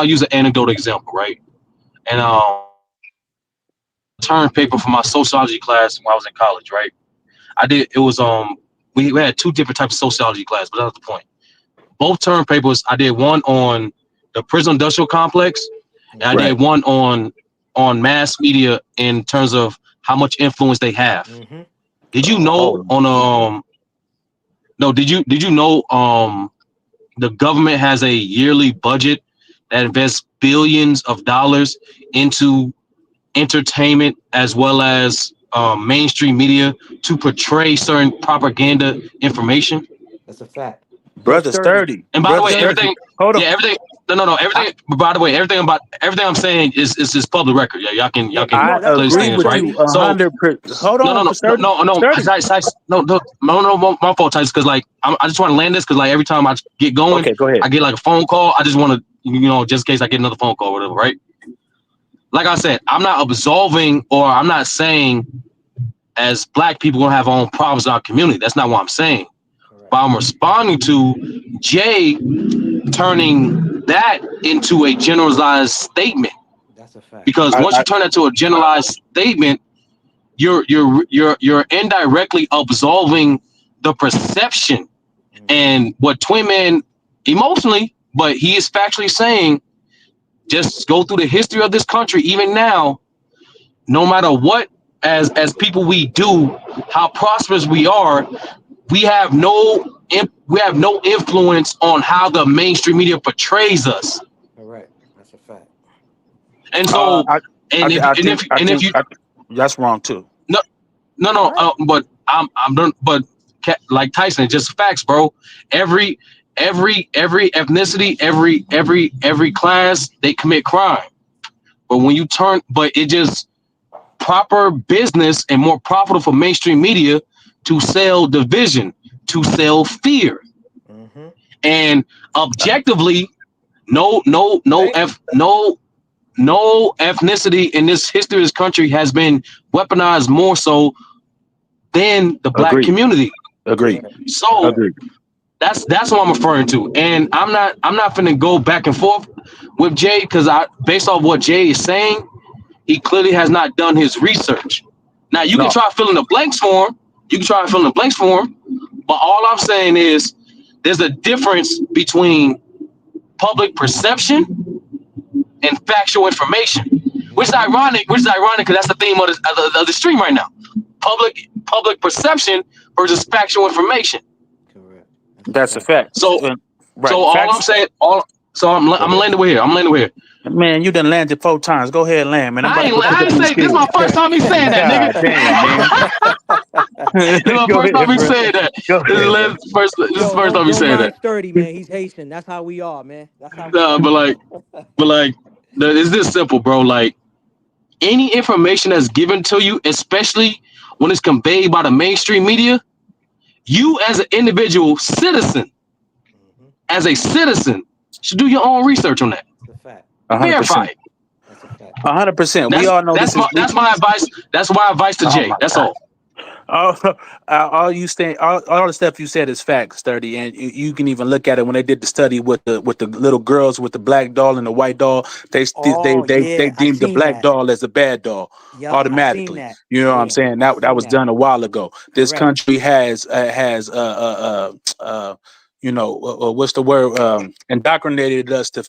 use an anecdotal example, right? And term paper for my sociology class when I was in college, right? We had 2 different types of sociology class, but that's the point. Both term papers, I did one on the prison industrial complex, and I did one on mass media in terms of how much influence they have. Did you know did you know the government has a yearly budget that invests billions of dollars into entertainment as well as mainstream media to portray certain propaganda information? That's a fact. Brother Sturdy. And by the way, everything. Hold on. Yeah, everything. No. Everything. By the way, everything I'm saying is public record. Yeah, y'all can. I agree with right? you 100%. Hold on. No. My fault, Tyson. Because I just want to land this because every time I get going, go ahead. I get a phone call. I just want to, just in case I get another phone call or whatever, right? Like I said, I'm not absolving or I'm not saying as black people gonna have our own problems in our community. That's not what I'm saying. But I'm responding to Jay turning that into a generalized statement. That's a fact. Because once you turn that to a generalized statement, you're indirectly absolving the perception. And what Twin Man emotionally, but he is factually saying, just go through the history of this country, even now, no matter what, as people we do, how prosperous we are, we have no we have no influence on how the mainstream media portrays us. Correct. That's a fact. And so, I if you that's wrong too. no, but I'm done. But like Tyson, just facts, bro. Every ethnicity, every class, they commit crime. But when you but it just proper business and more profitable for mainstream media to sell division, to sell fear, and objectively, no ethnicity in this history of this country has been weaponized more so than the black community. Agreed. So that's what I'm referring to. And I'm not finna go back and forth with Jay because based off what Jay is saying, he clearly has not done his research. Now you can try filling the blanks for him. But all I'm saying is there's a difference between public perception and factual information, which is ironic because that's the theme of the stream right now. Public perception versus factual information. Correct. That's a fact. So right. So all I'm saying, I'm landing with here. Man, you done landed 4 times. Go ahead and land, man. I ain't say this is my first time he saying that, nigga. This is my first time he saying that. This is first time he saying that. Sturdy, man. He's Haitian. That's how we are, man. That's how. But it's this simple, bro. Like any information that's given to you, especially when it's conveyed by the mainstream media, you as an individual citizen, should do your own research on that. That's a fact. Verify it. 100%. We all know that's my advice. That's my advice to Jay. That's all. All the stuff you said is fact, Sturdy, and you can even look at it when they did the study with the little girls with the black doll and the white doll. They deemed the black doll as a bad doll automatically. You know what I'm saying? That was done a while ago. This country has what's the word? Indoctrinated us to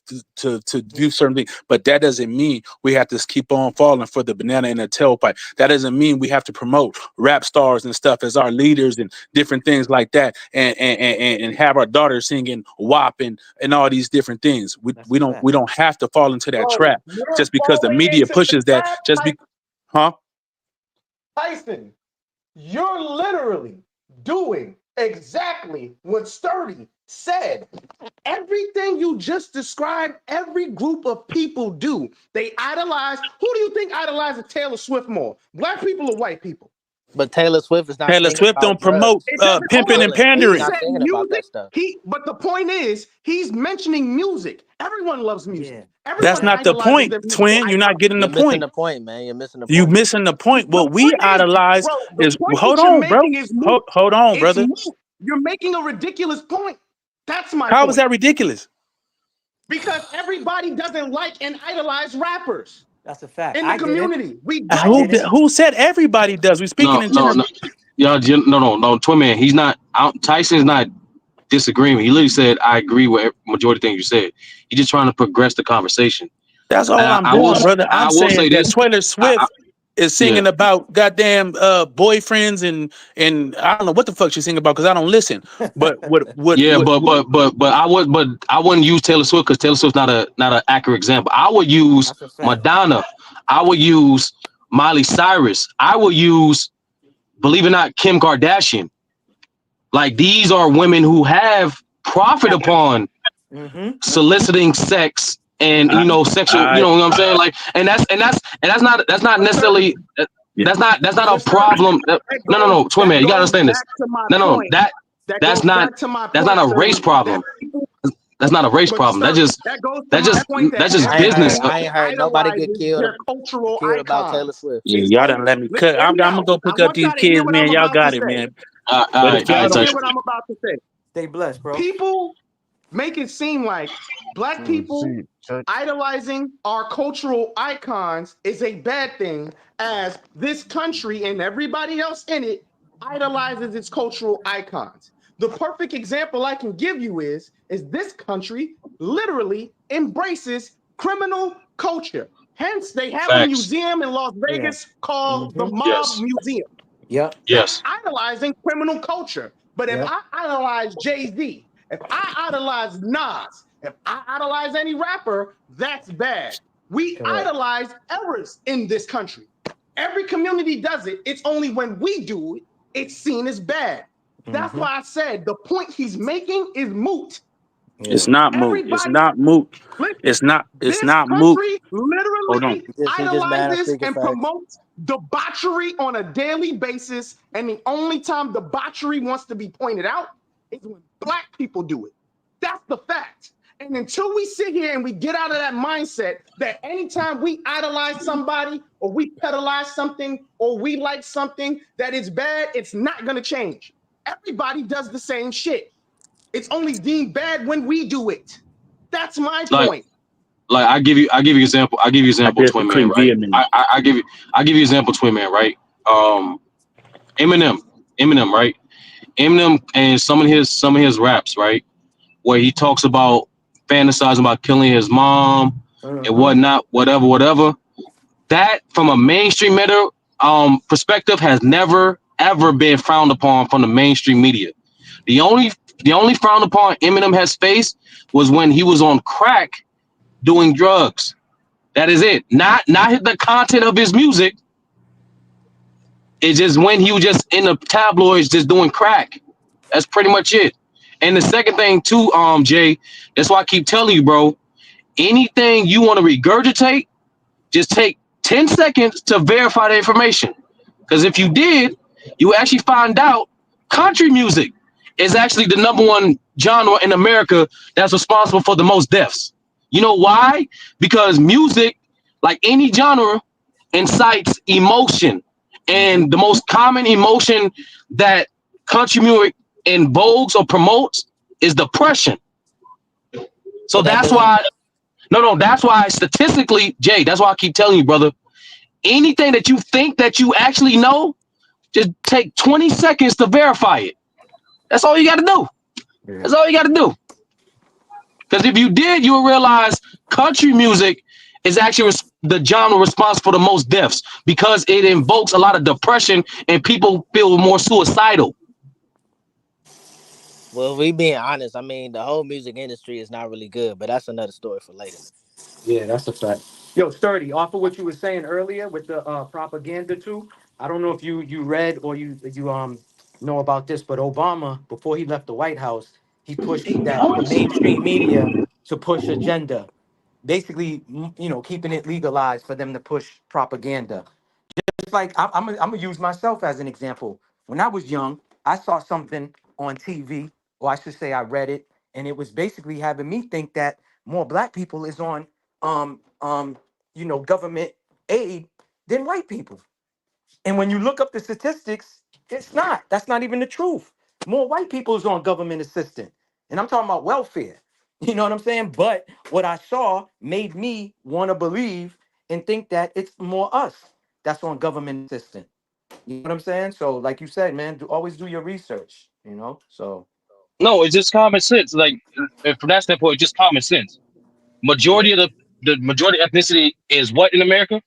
do certain things, but that doesn't mean we have to keep on falling for the banana in the tailpipe. That doesn't mean we have to promote rap stars and stuff as our leaders and different things like that, and have our daughters singing WAP and all these different things. We don't have to fall into that trap just because the media pushes that. Tyson, you're literally doing exactly what Sturdy said. Everything you just described, every group of people do. They idolize. Who do you think idolizes Taylor Swift more? Black people or white people? But Taylor Swift is not. Taylor Swift don't promote pimping and pandering. He's not singing about that stuff. But the point is, he's mentioning music. Everyone loves music. That's not the point, twin. You're not getting the point. You're missing the point, man. You're missing the point. You missing the point. What we idolize is hold on, bro. Hold on, brother. You're making a ridiculous point. That's my How point. is that ridiculous? Because everybody doesn't like and idolize rappers. That's a fact. In the community. Who said everybody does? We speaking in general. No, twin man. He's not. Tyson's not disagreeing. He literally said, "I agree with majority of things you said." He's just trying to progress the conversation. That's all I'm doing, brother. I'm saying that Taylor Swift is singing about goddamn boyfriends and I don't know what the fuck she's singing about because I don't listen. But I wouldn't use Taylor Swift because Taylor Swift's not an accurate example. I would use Madonna. I would use Miley Cyrus. I would use, believe it or not, Kim Kardashian. Like these are women who have profit upon soliciting sex and sexual, you know what I'm saying? Like, and that's not necessarily that's not a problem. No, twin man, you gotta understand this. No, that's not a race problem. That's not a race problem. That's just business. I ain't heard nobody get killed about Taylor Swift. Yeah, y'all done let me cut. I'm gonna go pick up these kids, man. Y'all got it, man. What I'm about to say. Stay blessed, bro. People make it seem like black people idolizing our cultural icons is a bad thing, as this country and everybody else in it idolizes its cultural icons. The perfect example I can give you is this country literally embraces criminal culture. Hence, they have a museum in Las Vegas called the Mob Museum. Yes. Idolizing criminal culture. But if I idolize Jay-Z, if I idolize Nas, if I idolize any rapper, that's bad. We idolize errors in this country. Every community does it. It's only when we do it, it's seen as bad. That's why I said the point he's making is moot. It's not moot. It's not moot. It's not. It's This not moot. country Hold on. literally He just mad at idolizes speaking and facts. promotes debauchery on a daily basis. And the only time debauchery wants to be pointed out is when Black people do it. That's the fact. And until we sit here and we get out of that mindset that anytime we idolize somebody or we pedalize something or we like something that is bad, it's not going to change. Everybody does the same shit. It's only deemed bad when we do it. That's my point. Like I give you example. I give you example, Twin Man, right? I give you example, Twin Man, right? Eminem, right? Eminem and some of his raps, right, where he talks about fantasizing about killing his mom and whatnot, whatever. That from a mainstream media perspective has never ever been frowned upon from the mainstream media. The only frown upon Eminem has faced was when he was on crack doing drugs. That is it. Not the content of his music. It's just when he was just in the tabloids just doing crack. That's pretty much it. And the second thing too, Jay, that's why I keep telling you, bro, anything you want to regurgitate, just take 10 seconds to verify the information. Because if you did, you actually find out country music is actually the #1 genre in America that's responsible for the most deaths. You know why? Because music, like any genre, incites emotion. And the most common emotion that country music invokes or promotes is depression. So that's why, that's why statistically, Jay, that's why I keep telling you, brother, anything that you think that you actually know, just take 20 seconds to verify it. That's all you got to do. That's all you got to do. Because if you did, you will realize country music is actually the genre responsible for the most deaths because it invokes a lot of depression and people feel more suicidal. Well, if we being honest, I mean, the whole music industry is not really good, but that's another story for later. Yeah, that's a fact. Yo, Sturdy, off of what you were saying earlier with the propaganda too, I don't know if you read or you know about this, but Obama, before he left the White House, he pushed that the mainstream media to push agenda, basically, keeping it legalized for them to push propaganda. It's like I'm gonna use myself as an example. When I was young, I saw something on TV, or I should say, I read it, and it was basically having me think that more Black people is on government aid than white people. And when you look up the statistics, it's not. That's not even the truth. More white people is on government assistance, and I'm talking about welfare. You know what I'm saying? But what I saw made me want to believe and think that it's more us that's on government assistance. You know what I'm saying? So, like you said, man, always do your research. So No, it's just common sense. Like from that standpoint, it's just common sense. Majority of the majority ethnicity is what in America?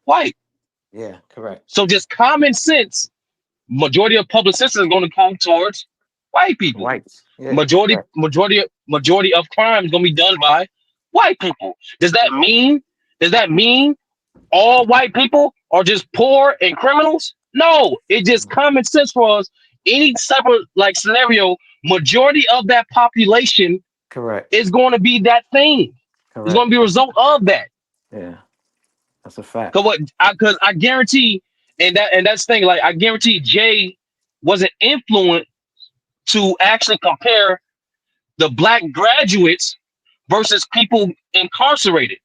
White. yeah, correct. So just common sense. Majority of public assistance is going to come towards white people. Whites. Yeah, Majority correct. of crime is going to be done by white people. Does that mean all white people are just poor and criminals? No, it's just common sense for us. Any type of like scenario, majority of that population Correct. is going to be that thing. Correct. It's going to be a result of that. Yeah, that's a fact. Because I guarantee, and that's the thing. Like I guarantee, Jay wasn't influenced to actually compare the Black graduates versus people incarcerated.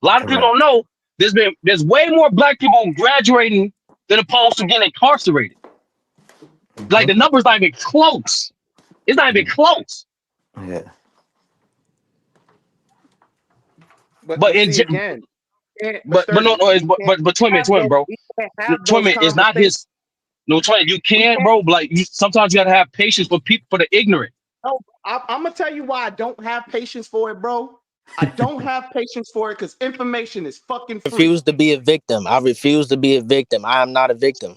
A lot of people don't know there's way more Black people graduating than opposed to getting incarcerated. Like the number's not even close. It's not even close. Yeah. But see, again, but twin, bro. Twin, it's not his. No, twin, you can, bro. Like sometimes you gotta have patience for people, for the ignorant. No, I'm gonna tell you why I don't have patience for it, bro. I don't have patience for it because information is fucking free. I refuse to be a victim. I refuse to be a victim. I am not a victim.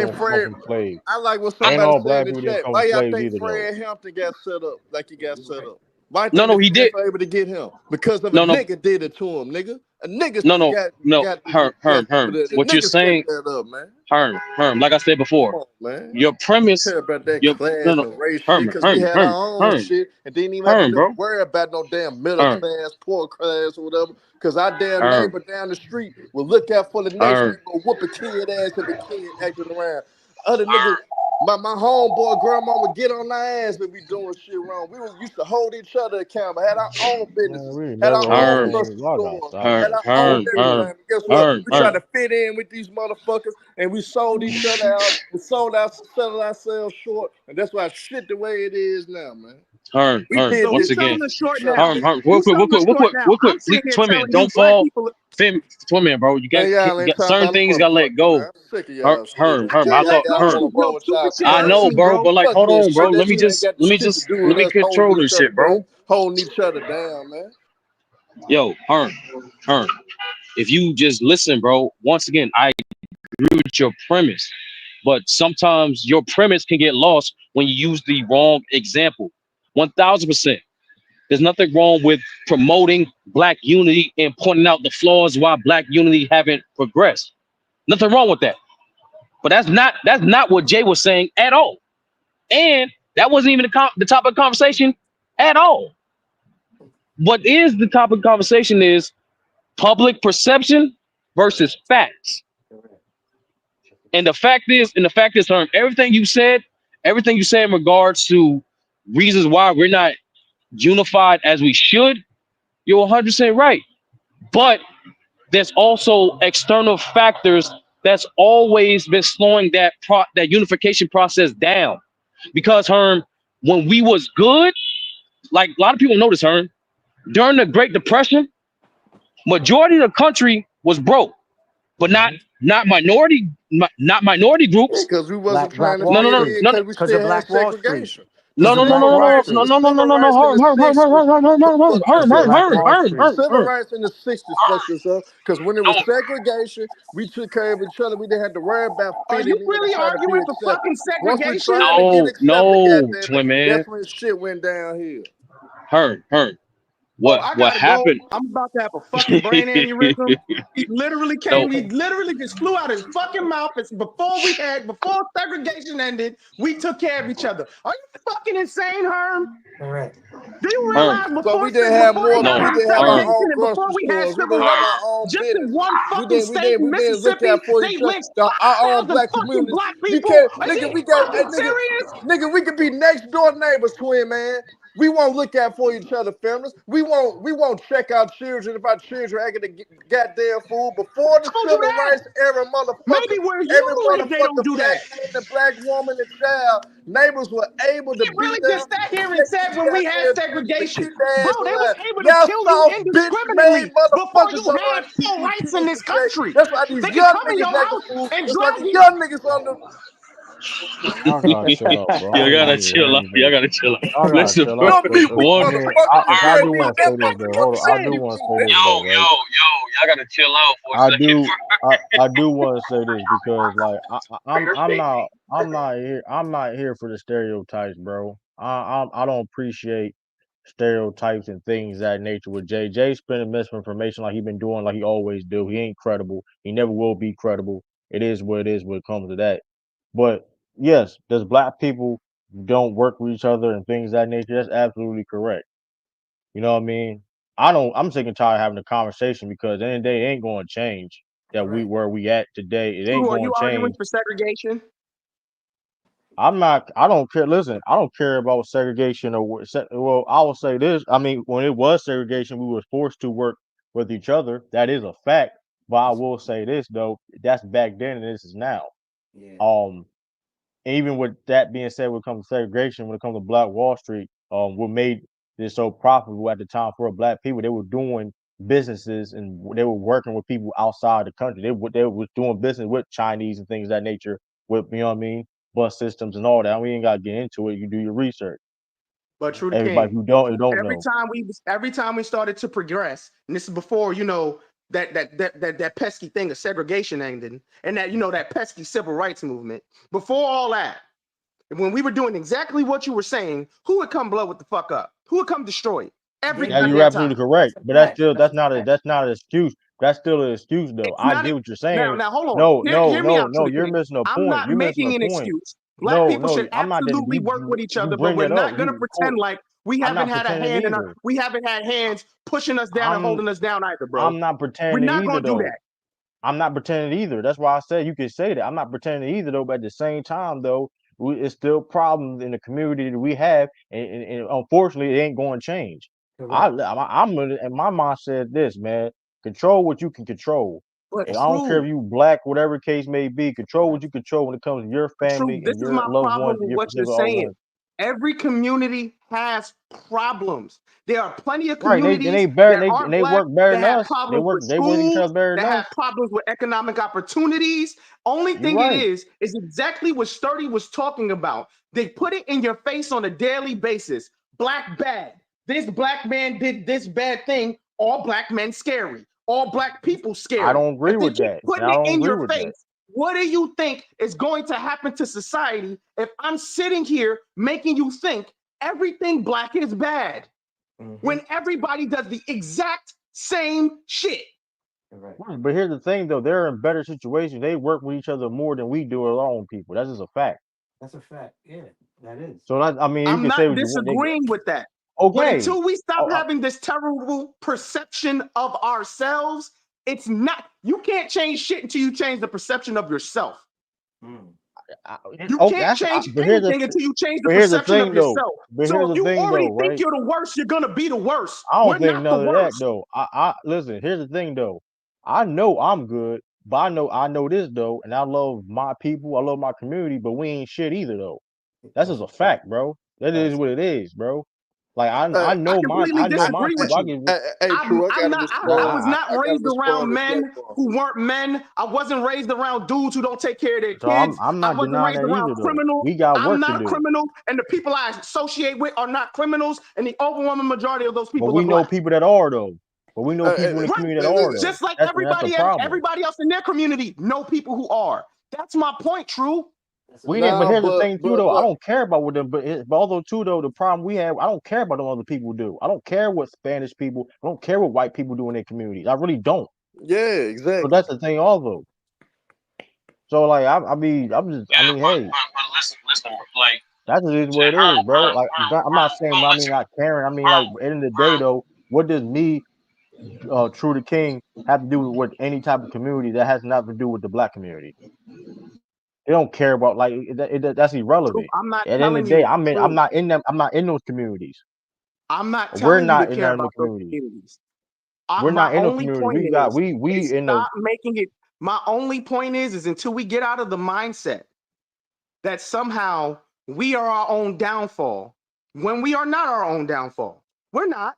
think don't come Fred? from slaves. I like what Ain't somebody all said in black the people didn't chat. come Why from y'all slaves think either, though. Fred Hampton got set up like he got set up? Why No, think no, the he feds did. were able to get him? Because of a No, no, nigga did it to him, nigga. A nigga no. got Herm. the What you're nigga set saying, that up, man. Herm. Like I said Come before, on, man. your premise, Care about that your class no, and race shit, Herm, because we had our own Herm, shit and didn't even have to bro, worry about no damn middle Herm, class, poor class, or whatever. Because our damn Herm, neighbor down the street will look out for the next Herm, neighbor, whoop a kid ass if the kid acting around. Other niggas, my homeboy grandma would get on our ass when we doing shit wrong. We used to hold each other accountable, had our own Man, businesses, we had never our hold own Herm, man. grocery Y'all gotta store, stop had that. our own That's everything. crazy. But guess what? We tried Herm, to fit in with these motherfuckers and we sold each other out. We sold ourselves short. And that's why shit the way it is now, man. Herm. We did So Once this who's again, selling shit us to short each other. now? Herm, Who's selling us short now? I'm sitting here Twin man, telling you don't black fall. people. Twin man, bro, you Man, y'all ain't got talking certain about a things got to let motherfucker, go. man. I'm sick of y'all shit, man. Herm. I Y'all thought got Herm. going on with Stupid y'all shit I hurts know, class. me, bro, bro. but like, Fuck hold this on, bro. shit. That shit ain't got shit to do Let with me us control holding each this other shit, bro. down. Holding each other down, man. Yo, Herm. If you just listen, bro. Once again, I agree with your premise, but sometimes your premise can get lost when you use the wrong example. 1000%. There's nothing wrong with promoting black unity and pointing out the flaws why black unity haven't progressed. Nothing wrong with that. But that's not what Jay was saying at all. And that wasn't even the topic of conversation at all. What is the topic of conversation is public perception versus facts. And the fact is, Herm, everything you said in regards to reasons why we're not unified as we should, you're 100% right. But there's also external factors that's always been slowing that unification process down. Because Herm, when we was good, like a lot of people notice, Herm, during the Great Depression, majority of the country was broke, but not minority Yeah, groups. because we wasn't trying Black to No, Wall no, fit no, in Street. no, no, because we Because of still had Black Wall Street. segregation. no, Because no, of The no, Black no, civil no, Wall rights, no, the Street. no, no, no, civil no, no, rights in the Herm, 60s, the Because of Black Wall Street. civil rights in the 60s fucked us up. Because when it was segregation, we took care of each other. We didn't have to worry about Are you fitting in and really trying to be arguing for accepted. fucking Once we segregation? tried to get accepted, no, goddamn it, twin man, that's when shit went downhill. Herm, Oh, what I what gotta go. happened? I'm about to have a fucking brain aneurysm. He literally No, came. He literally just flew out his fucking mouth. It's before segregation ended. We took care of each other. Are you fucking insane, Herm? Correct. Do you Herm, realize So we didn't have before they more. got no, We rid of didn't have our Herm, segregation own and before grocery we had stores. We civil didn't have rights, our own just in businesses. one We fucking didn't. We state didn't. in We didn't look Mississippi, out for they each other. lynched Our own 5,000 black fucking communities. black You people. can't, Is he nigga. We got, fucking nigga. serious? Nigga, we could be next door neighbors, twin man. We won't look out for each other, families. We won't check our children if our children acting the goddamn fool. Before the Told you civil that. rights era, motherfucker, Maybe where every you live, they don't motherfucker, do black that. man and black woman and child, neighbors were able to He be really there just sat and here and check said these when we had goddamn children and segregation, keep their bro, ass they was alive. able to Y'all kill you soft bitch made indiscriminately before motherfuckers you don't know how had to keep full these rights in kids this straight. country. That's why They these could young come in niggas your acting house fool. and That's why drag these you. young niggas on the Y'all gotta chill out, bro. I y'all ain't gotta even chill out. hearing Y'all this. gotta chill out. Y'all gotta Listen, chill bro. out. don't be weak, One, motherfucker. You I can't do beat want to that say this though. Hold on. I motherfucker do saying you want to beat say that. this though, right? y'all gotta chill out for a I second. do I do want to say this because like I'm not here for the stereotypes, bro. I don't appreciate stereotypes and things of that nature with Jay. Jay spinning misinformation like he been doing like he always do. He ain't credible. He never will be credible. It is what it is when it comes to that. But yes, does black people don't work with each other and things of that nature? That's absolutely correct. You know what I mean? I'm sick and tired of having a conversation because at the end of the day, it ain't going to change that we Correct. where we at today. It ain't True, are going you to arguing change. for segregation? I don't care. Listen, I don't care about segregation or well, I will say this. I mean, when it was segregation, we were forced to work with each other. That is a fact. But I will say this though, that's back then and this is now. Yeah. Even with that being said, when it comes to segregation, when it comes to Black Wall Street, what made this so profitable at the time for black people, they were doing businesses and they were working with people outside the country. They was doing business with Chinese and things of that nature, with you know what I mean, bus systems and all that. We ain't gotta get into it. You do your research. But True the Everybody King, who don't every know. time we started to progress, and this is before that pesky thing of segregation ended, and that that pesky civil rights movement. Before all that, when we were doing exactly what you were saying, who would come blow it the fuck up? Who would come destroy it? Every Yeah, you're goddamn absolutely time. correct. But that's not an excuse. That's still an excuse though. It's I not get a, what you're saying. now hold on. No, no, Hear me no, out, no. True the You're King. missing a I'm point. not You're missing making a an point. excuse. Black No, people no, should I'm not. absolutely work with each You other, but bring we're that up. not gonna You pretend like we I'm haven't not had a pretending hand in either. we haven't had hands pushing us down and I'm holding us down either, bro. I'm not We're pretending not either gonna do though. that. I'm not pretending either. That's why I said you can say that. I'm not pretending either though. But at the same time though, it's still problems in the community that we have, and unfortunately, it ain't going to change. And my mom said this, man. Control what you can control. But And I don't care true, if you black, whatever case may be. Control what you control when it comes to your true. family This and is your my loved problem ones and with your what you're particular loved saying. ones. Every community has problems. There are plenty of Right? They communities better that and aren't they black work better that than have us. problems with They work each schools, other better that than have us. problems with economic opportunities. Only You're thing it right. is exactly what Sturdy was talking about. They put it in your face on a daily basis. Black bad. This black man did this bad thing. All black men scary. All black people I scary. don't agree If they with keep that. And putting I it don't in agree your with that. face, what do you think is going to happen to society if I'm sitting here making you think everything black is bad when everybody does the exact same shit? Right. But here's the thing, though. They're in better situations. They work with each other more than we do our own people. That's just a fact. That's a fact. Yeah, that is. So I mean, you I'm can not say what you want. disagreeing with that. But Okay. until we stop Oh, having this terrible perception of ourselves, it's not, you can't change shit until you change the perception of yourself. You can't change but anything until you change the here's the perception of thing, though. yourself. But So here's if the you thing, already though, think right? you're the worst, you're gonna be the worst. I We're don't think not the none of that, worst. though. I listen. Here's the thing, though. I know I'm good, but I know this though, and I love my people. I love my community, but we ain't shit either, though. That's just a fact, bro. That is what it is, bro. Like I completely I know my disagree with people. I you. can True, I gotta I respond. was like not I gotta raised around respond men respectfully. who weren't men. I wasn't raised around dudes who don't take care of their so kids. I'm I not wasn't denying raised that around either, though. criminals. We got I'm work to not a do. criminal, and the people I associate with are not criminals, and the overwhelming majority of those But people we are know black. people that are though. But we know people in the Right. community that are though. Just like That's the everybody problem. else in their community know people who are. That's my point, True. But Nah, here's the thing too, though. I but don't care about what them. But although too, though, the problem we have, I don't care about what other people do. I don't care what Spanish people. I don't care what white people do in their communities. I really don't. yeah, So exactly. that's the thing, although. So like, I mean, I mean, hey, Listen, like that's just what it is, bro. Like, I'm not saying, but I mean, not caring. I mean, like, at the end of the day, though, what does me, True the King, have to do with any type of community that has nothing to do with the black community? They don't care about like that's True. irrelevant. I'm not At the end of telling the day, you, I'm True. not in them. I'm not in those communities. I'm not We're telling you to not in care them about those communities. communities. We're My not in the only community. point is We in the stop making it. My only point is until we get out of the mindset that somehow we are our own downfall when we are not our own downfall. We're not.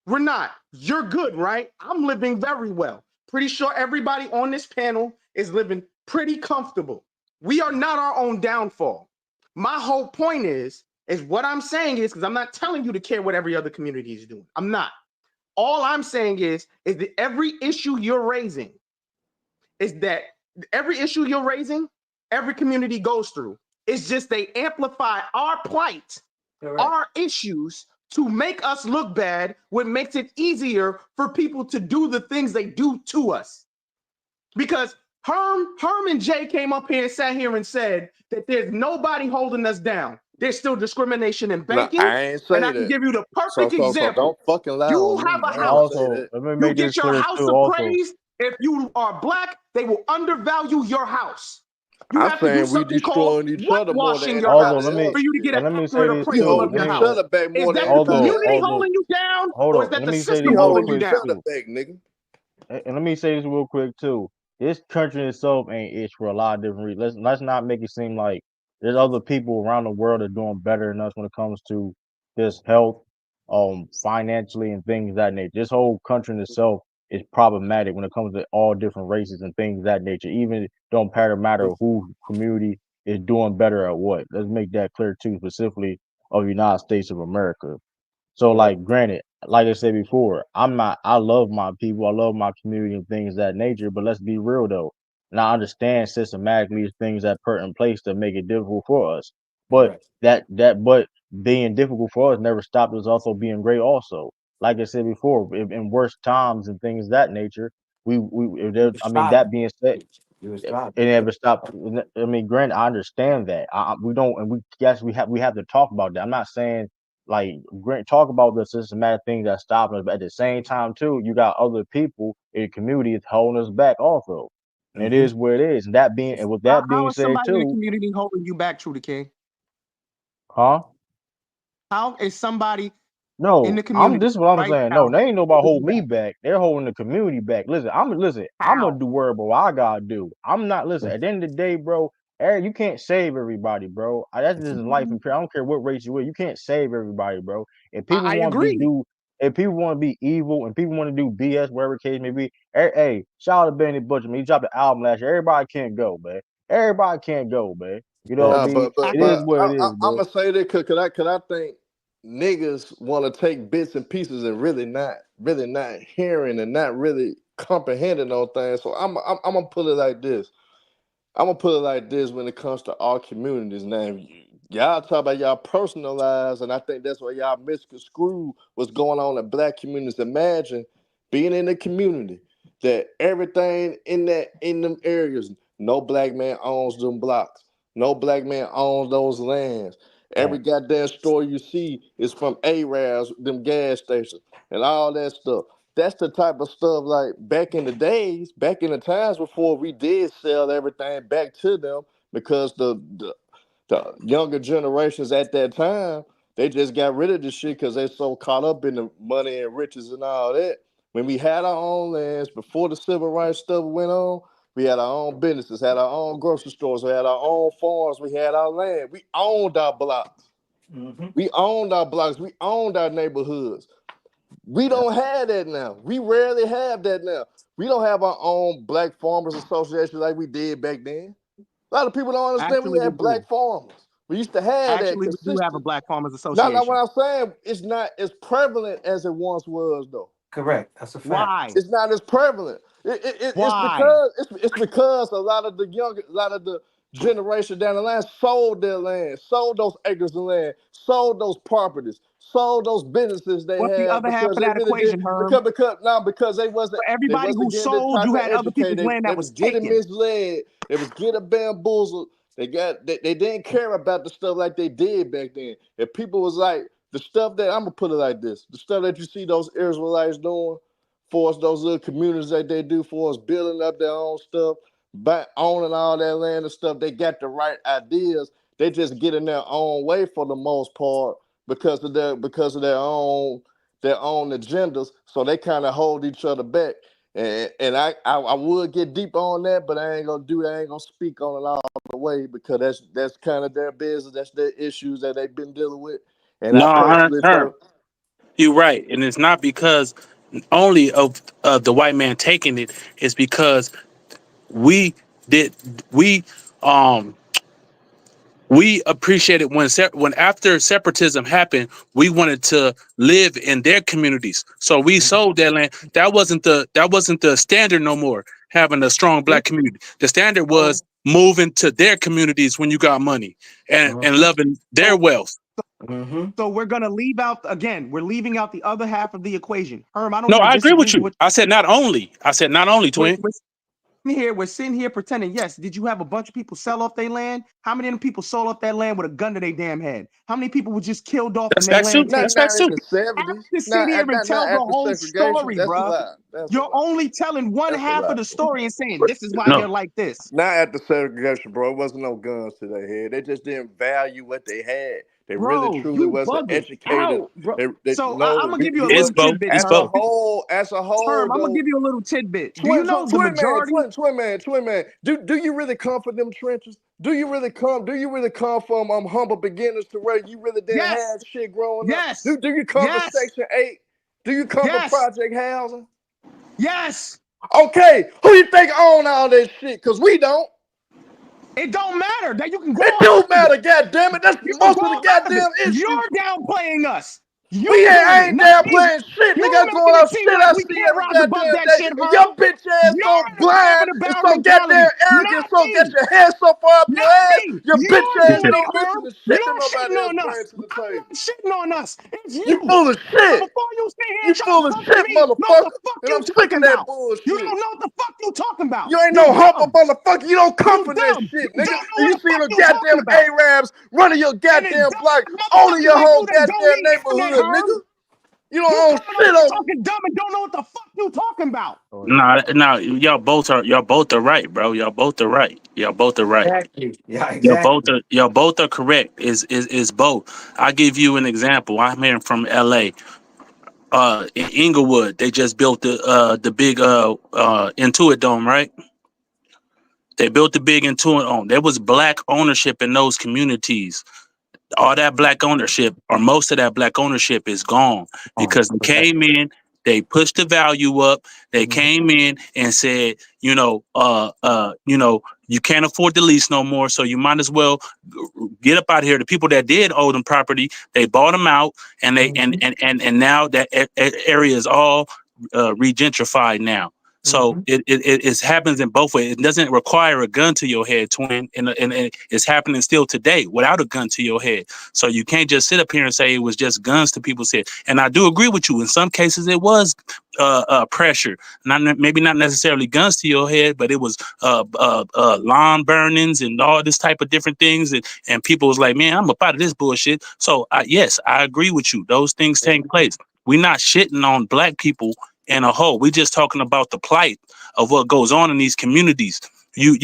We're not. You're good, right? I'm living very well. Pretty sure everybody on this panel is living pretty comfortable. We are not our own downfall. My whole point is what I'm saying is, because I'm not telling you to care what every other community is doing. I'm not. All I'm saying is that every issue you're raising every community goes through. It's just they amplify our plight, our issues to make us look bad, what makes it easier for people to do the things they do to us. Because Herm and Jay came up here and sat here and said that there's nobody holding us down. There's still discrimination in No, banking. I ain't And say I can that. give you the So perfect so so example. don't fucking lie You on have me. a I and ain't house. say also that. let me You make get this your clear house too. Also, appraised. If you are black, they will undervalue your house. You I'm have to do saying we something called destroying each other more than whitewashing your although anybody house else. for you to get an let me say accurate this We appraisal too. of holding your each house. other back Is more than that the anybody community else. Although holding you down, hold or on, is that let the me say We system this real holding holding you quick each down? other too. back, nigga. And let me say this real quick too. This country itself ain't itch for a lot of different reasons. Let's not make it seem like there's other people around the world that are doing better than us when it comes to this health, financially and things of that nature. This whole country in itself is problematic when it comes to all different races and things of that nature. Even don't matter who community is doing better at what. Let's make that clear too, specifically of the United States of America. So, like, granted, like I said before, I love my people, I love my community and things of that nature, but let's be real though. And I understand systematically things that put in place to make it difficult for us. But but being difficult for us never stopped us also being great. Also, like I said before, in worse times and things of that nature, I mean, that being said, You was it driving. never stopped. I mean, granted, I understand that. We don't, and we have to talk about that. I'm not saying like talk about this systematic things that stop us, but at the same time too, you got other people in the community that's holding us back also. And it is where it is. And with that How being is said somebody in the too, community holding you back, True the King? huh? How is somebody in No, the community this is what I'm right saying. No, now they ain't nobody holding you hold me back? back. They're holding the community back. Listen, I'm gonna How? do whatever I gotta do. I'm not listen, at the end of the day, bro, you can't save everybody, bro. That's just life and period. I don't care what race you are, you can't save everybody, bro. If people I want to agree. if people want to be evil and people want to do BS, whatever the case may be, hey, shout out to Benny Butcher, man. He dropped the album last year. Everybody can't go, man. Everybody can't go, man. You know what I Nah, mean? but It is what it is, I'm bro. gonna say that because I think niggas want to take bits and pieces and really not hearing and not really comprehending on things. So I'm gonna put it like this. I'm gonna put it like this when it comes to our communities. Now, y'all talk about y'all personal lives, and I think that's why y'all misconstrue what's going on in black communities. Imagine being in a community that everything in them areas, no black man owns them blocks, no black man owns those lands. Every goddamn store you see is from Arabs, them gas stations, and all that stuff. That's the type of stuff like back in the days, back in the times before we did sell everything back to them because the younger generations at that time, they just got rid of the shit because they so caught up in the money and riches and all that. When we had our own lands before the civil rights stuff went on, we had our own businesses, had our own grocery stores, we had our own farms, we had our land. We owned our blocks. We owned our blocks. We owned our neighborhoods. We don't have that now. We rarely have that now. We don't have our own Black Farmers Association like we did back then. A lot of people don't understand we Actually, we had do. black farmers. We used to have that Actually, we do have a consistent. Black Farmers Not Association. what I'm saying. It's not as prevalent as it once was, though. Correct. That's a fact. Why? It's not as prevalent. Why? It's because a lot of the generation down the line sold their land, sold those acres of land, sold those properties, sold those businesses they What's the had other half because of they that really did equation, Herm? because For they everybody who wasn't getting the sold, type you of had other people's educated, land they that was was getting taken. misled, they was getting bamboozled. They didn't care about the stuff like they did back then. And people was like the stuff that I'm gonna put it like this: the stuff that you see those Israelites doing for us, those little communities that they do for us, building up their own stuff, by owning all that land and stuff. They got the right ideas. They just get in their own way for the most part because of their own agendas. So they kind of hold each other back. And I would get deep on that, but I ain't gonna do that. I ain't gonna speak on it all the way because that's kind of their business. That's their issues that they've been dealing with. And I No, personally Herm, feel you're right, and it's not because only of the white man taking it. It's because we did we um we appreciated when after separatism happened, we wanted to live in their communities, so we sold that land. That wasn't the standard no more. Having a strong black community, the standard was moving to their communities when you got money and loving their So, wealth. so we're gonna leave out again. We're leaving out the other half of the equation. Herm, I don't No, even I agree disagree with with you. what I said not only. I said not only, twin. we're sitting here pretending. Yes, did you have a bunch of people sell off their land? How many of them people sold off that land with a gun to their damn head? How many people were just killed off and That's their facts too. land That's taken? facts not in too. the I have 70s, to sit here and not tell the after whole segregation. story, That's a bruh. lie. That's a You're lie. only telling one That's a half of lie. the story and saying this is why No. you're like this. Not at the segregation, bro. It wasn't no guns to their head. They just didn't value what they had. They really Bro, truly you wasn't bugging educated. out, bro. They So I'm no, gonna give you a It's little both. tidbit, It's as a Herm. both. whole Herm, I'm gonna though. give you a little tidbit. Do you know the majority? Twin man. Do you really come from them trenches? Do you really come? Do you really come from humble beginners to where you really didn't Yes, have shit growing up? yes, Do you come from yes, Section 8? Do you come from yes, Project Housing? yes. Okay, who you think own all that shit? Cause we don't. It don't matter that you can grow It up do out of it. matter, goddamn it. That's You can most grow of the up out of it. goddamn You're issue. downplaying us. We You doing it, ain't not down me. playing shit, You nigga. You going making it off seem shit like I we see can't every rise above goddamn that day. shit, And your Herb. bitch ass so You're in a blind governor and barrel so goddamn mentality, arrogant, not so get me. your head so far up your Not ass, me. your bitch You're ass doing it, don't listen Herb. to shit that You're nobody shitting else on brings us. to the I'm table. not shitting on us. It's You you. full of So shit. before you sit here You and try to full of come for shit, me, know what the motherfucker. fuck And you I'm sick of talking that about. You bullshit. don't know what the fuck you talking about. You ain't You no humble dumb. motherfucker. You don't come You from that dumb. shit, You nigga. don't know And what you the see fuck them you talking goddamn about. Arabs running your And it's goddamn block, dumb owning motherfuckers your like whole you that don't goddamn need internet, neighborhood, Herb. nigga. You You don't own coming shit over here over. talking dumb and don't know what the fuck you talking about. Nah, y'all both are right, bro. Y'all both are right. Y'all both are right. Exactly. Yeah, exactly. Y'all both are correct. Is both. I'll give you an example. I'm here from LA. In Inglewood, they just built the big Intuit Dome, right? They built the big Intuit Dome. There was black ownership in those communities. All that black ownership, or most of that black ownership, is gone because they Correct. came in, they pushed the value up. They Mhm. came in and said, you can't afford the lease no more, so you might as well get up out of here. The people that did owe them property, they bought them out, and Mhm. and now that area is all regentrified now. So Mhm. it happens in both ways. It doesn't require a gun to your head, twin, and it's happening still today without a gun to your head. So you can't just sit up here and say it was just guns to people's head. And I do agree with you. In some cases, it was pressure, maybe not necessarily guns to your head, but it was lawn burnings and all this type of different things. And people was like, man, I'm up out of this bullshit. So yes, I agree with you. Those things take place. We're not shitting on black people in a whole. We're just talking about the plight of what goes on in these communities. You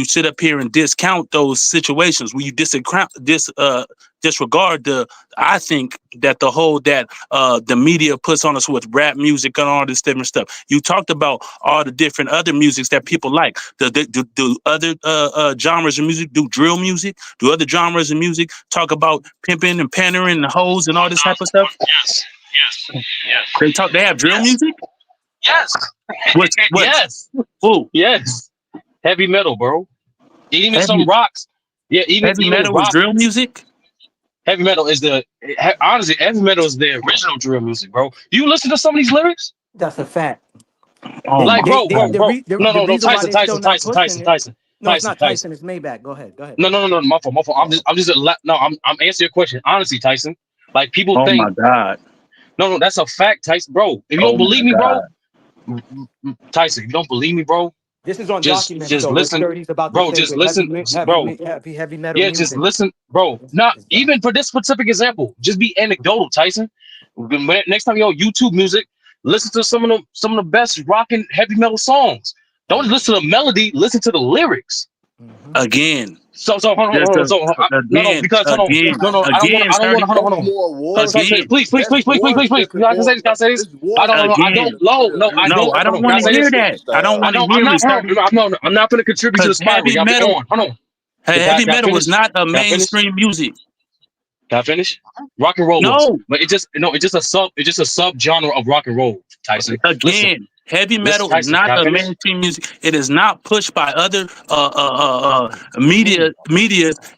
sit up here and discount those situations where you disregard the. I think that the media puts on us with rap music and all this different stuff. You talked about all the different other musics that people like. Do other genres of music, do drill music, do other genres of music talk about pimping and pandering and hoes and all this type of stuff? Yes, yes, yes, They have drill yes, music. yes, What? yes, Who? yes. Heavy metal, bro. Even some Heavy rocks. Yeah, heavy even metal is rock. drill music. Heavy metal is honestly, heavy metal is the original drill music, bro. You listen to some of these lyrics, That's a fact. Oh They, my like, they, bro, they, bro, the, god. bro. re, the, No, the no, no. reason why Tyson, they still Tyson, not Tyson, pushing Tyson, it. Tyson, No, it's Tyson, not Tyson. Tyson. It's Maybach. Go ahead. Go ahead. No, no, no, no. My fault, my fault. Oh, I'm just. No, I'm answering your question honestly, Tyson. Like people Oh my think. god. No, no, that's a fact, Tyson, bro. If you don't Oh my believe me, bro, god. Tyson, if you don't believe me, bro, this is on documents just though. What listen, Sturdy's about to bro. say Just with heavy, listen, bro. heavy metal Yeah, just music. listen, bro. Not even for this specific example. Just be anecdotal, Tyson. Next time you're on YouTube music, listen to some of the best rock and heavy metal songs. Don't just listen to the melody. Listen to the lyrics. Mm-hmm. Again. So hold on, Just hold on. No, again, because hold on, again, no. again, I don't want Sturdy. to. Hold That's on. more war Cause Tyson, shit. Again, please. Different Can I say this? Can I say this? It's war No. I music again. don't. than No, drill no. I music. No, don't. I Hold don't on. Can want I to say War hear this? that. I don't freestyle. want to I'm hear not. it, Sturdy. I'm not going to contribute to Because the spiral. Y'all be on. Hold on. heavy Can I metal is finish? not a Can I finish? mainstream music. Can I finish? Rock and roll was, No. but it's just a sub genre of rock and roll. Tyson, Again, heavy listen, metal is Tyson. not Can I a finish? mainstream music. It is not pushed by other media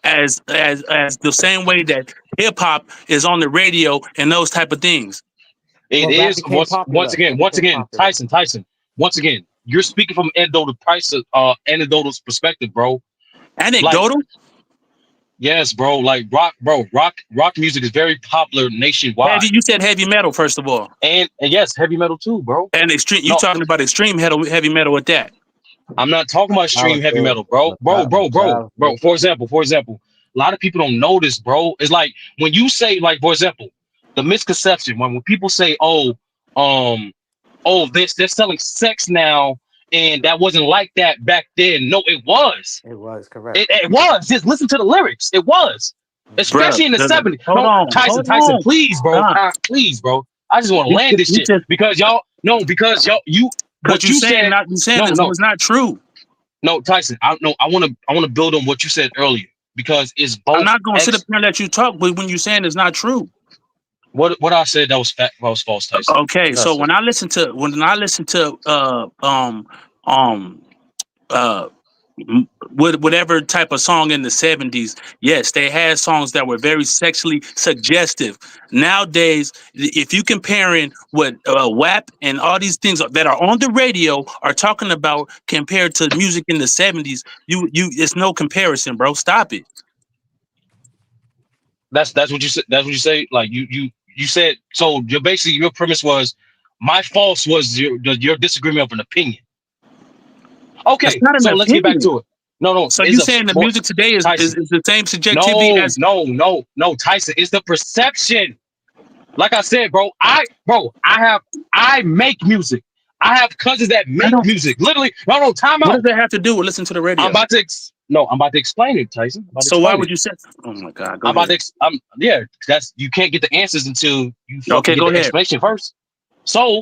as the same way that hip hop is on the radio and those type of things. It Well, rap is became popular. It once became again, popular. Tyson. Once again, you're speaking from anecdotal perspective, bro. Like, Anecdotal. yes, bro. Like rock music is very popular nationwide, You said heavy metal first of all, and yes, heavy metal too, bro. and extreme. You No, talking about extreme heavy metal with that? I'm not talking about extreme heavy Metallica, metal, bro. Metallica. For example, a lot of people don't know this, bro. It's like when you say, like, for example, the misconception when people say, um, they're selling sex now, and that wasn't like that back then. No, it was. It was correct. It was. Just listen to the lyrics. It was, Bruh, especially in the '70s. hold No, on, Tyson, hold on. please, bro, Nah, please, bro. I just want to land this you shit just because y'all. No, because y'all. what What you you saying? said. Not you saying No, this no, was not true. no, Tyson. I want to build on what you said earlier because it's I'm both not gonna sit up here and let you talk, but when you saying it's not true. what I said that was fact, that was false, Tyson. Okay, What I so said. when I listen to uh with whatever type of song in the 70s, yes, they had songs that were very sexually suggestive. Nowadays, if you comparing what WAP and all these things that are on the radio are talking about compared to music in the 70s, you it's no comparison, bro. Stop it. That's what you said. That's what you say. Like you said. So your basically your premise was my false was your disagreement of an opinion. That's Okay, not an so let's get back opinion. to it. No, So you it's a saying the music today is Tyson. the same subjectivity as No, Tyson. It's the perception. Like I said, bro, I make music. I have cousins that make music. Literally, no, time what out. does that have to do with listening to the radio? I'm about to explain it, Tyson. So why would you say? Oh my God, go ahead. That's you can't get the answers until you Okay, get go the ahead. explanation first. So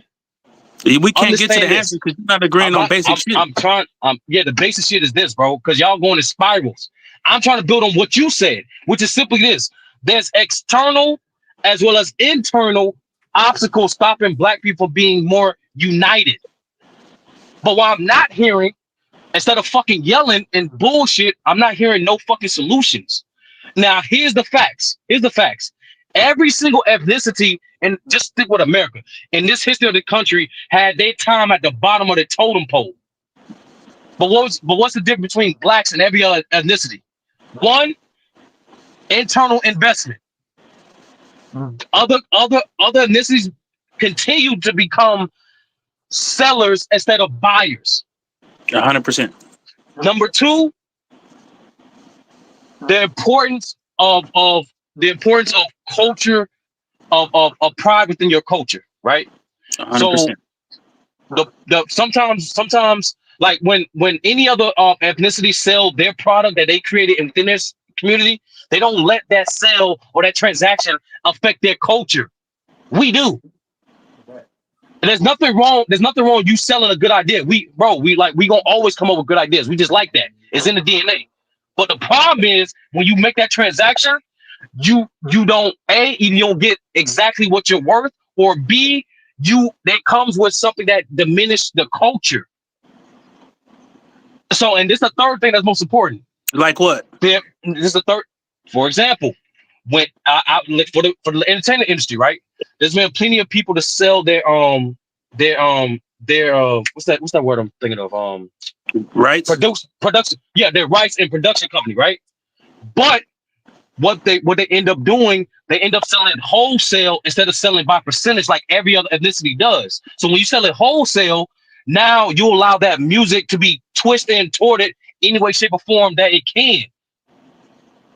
we can't get to the understand answer this. because you're not agreeing on basic shit. The basic shit is this, bro, because y'all going in spirals. I'm trying to build on what you said, which is simply this: there's external as well as internal obstacles stopping Black people being more united. But what I'm not hearing, instead of fucking yelling and bullshit, I'm not hearing no fucking solutions. Now, here's the facts. Every single ethnicity, and just stick with America, in this history of the country, had their time at the bottom of the totem pole. But what's the difference between Blacks and every other ethnicity? One, internal investment. Other ethnicities continue to become sellers instead of buyers. 100%. Number two, the importance of culture, of pride within your culture, right? 100%. So the sometimes like when any other ethnicity sell their product that they created within this community, they don't let that sale or that transaction affect their culture. We do. And there's nothing wrong you selling a good idea. We gonna always come up with good ideas. We just like that. It's in the DNA. But the problem is when you make that transaction, you don't either you don't get exactly what you're worth, or B, that comes with something that diminishes the culture. So, and this is the third thing that's most important. Like what? This is the third. For example, when for the entertainment industry, right? There's been plenty of people to sell their what's that word I'm thinking of? Rights? Production. Yeah, their rights and production company, right? But what they end up doing, they end up selling wholesale instead of selling by percentage like every other ethnicity does. So when you sell it wholesale, now you allow that music to be twisted and torted any way, shape, or form that it can.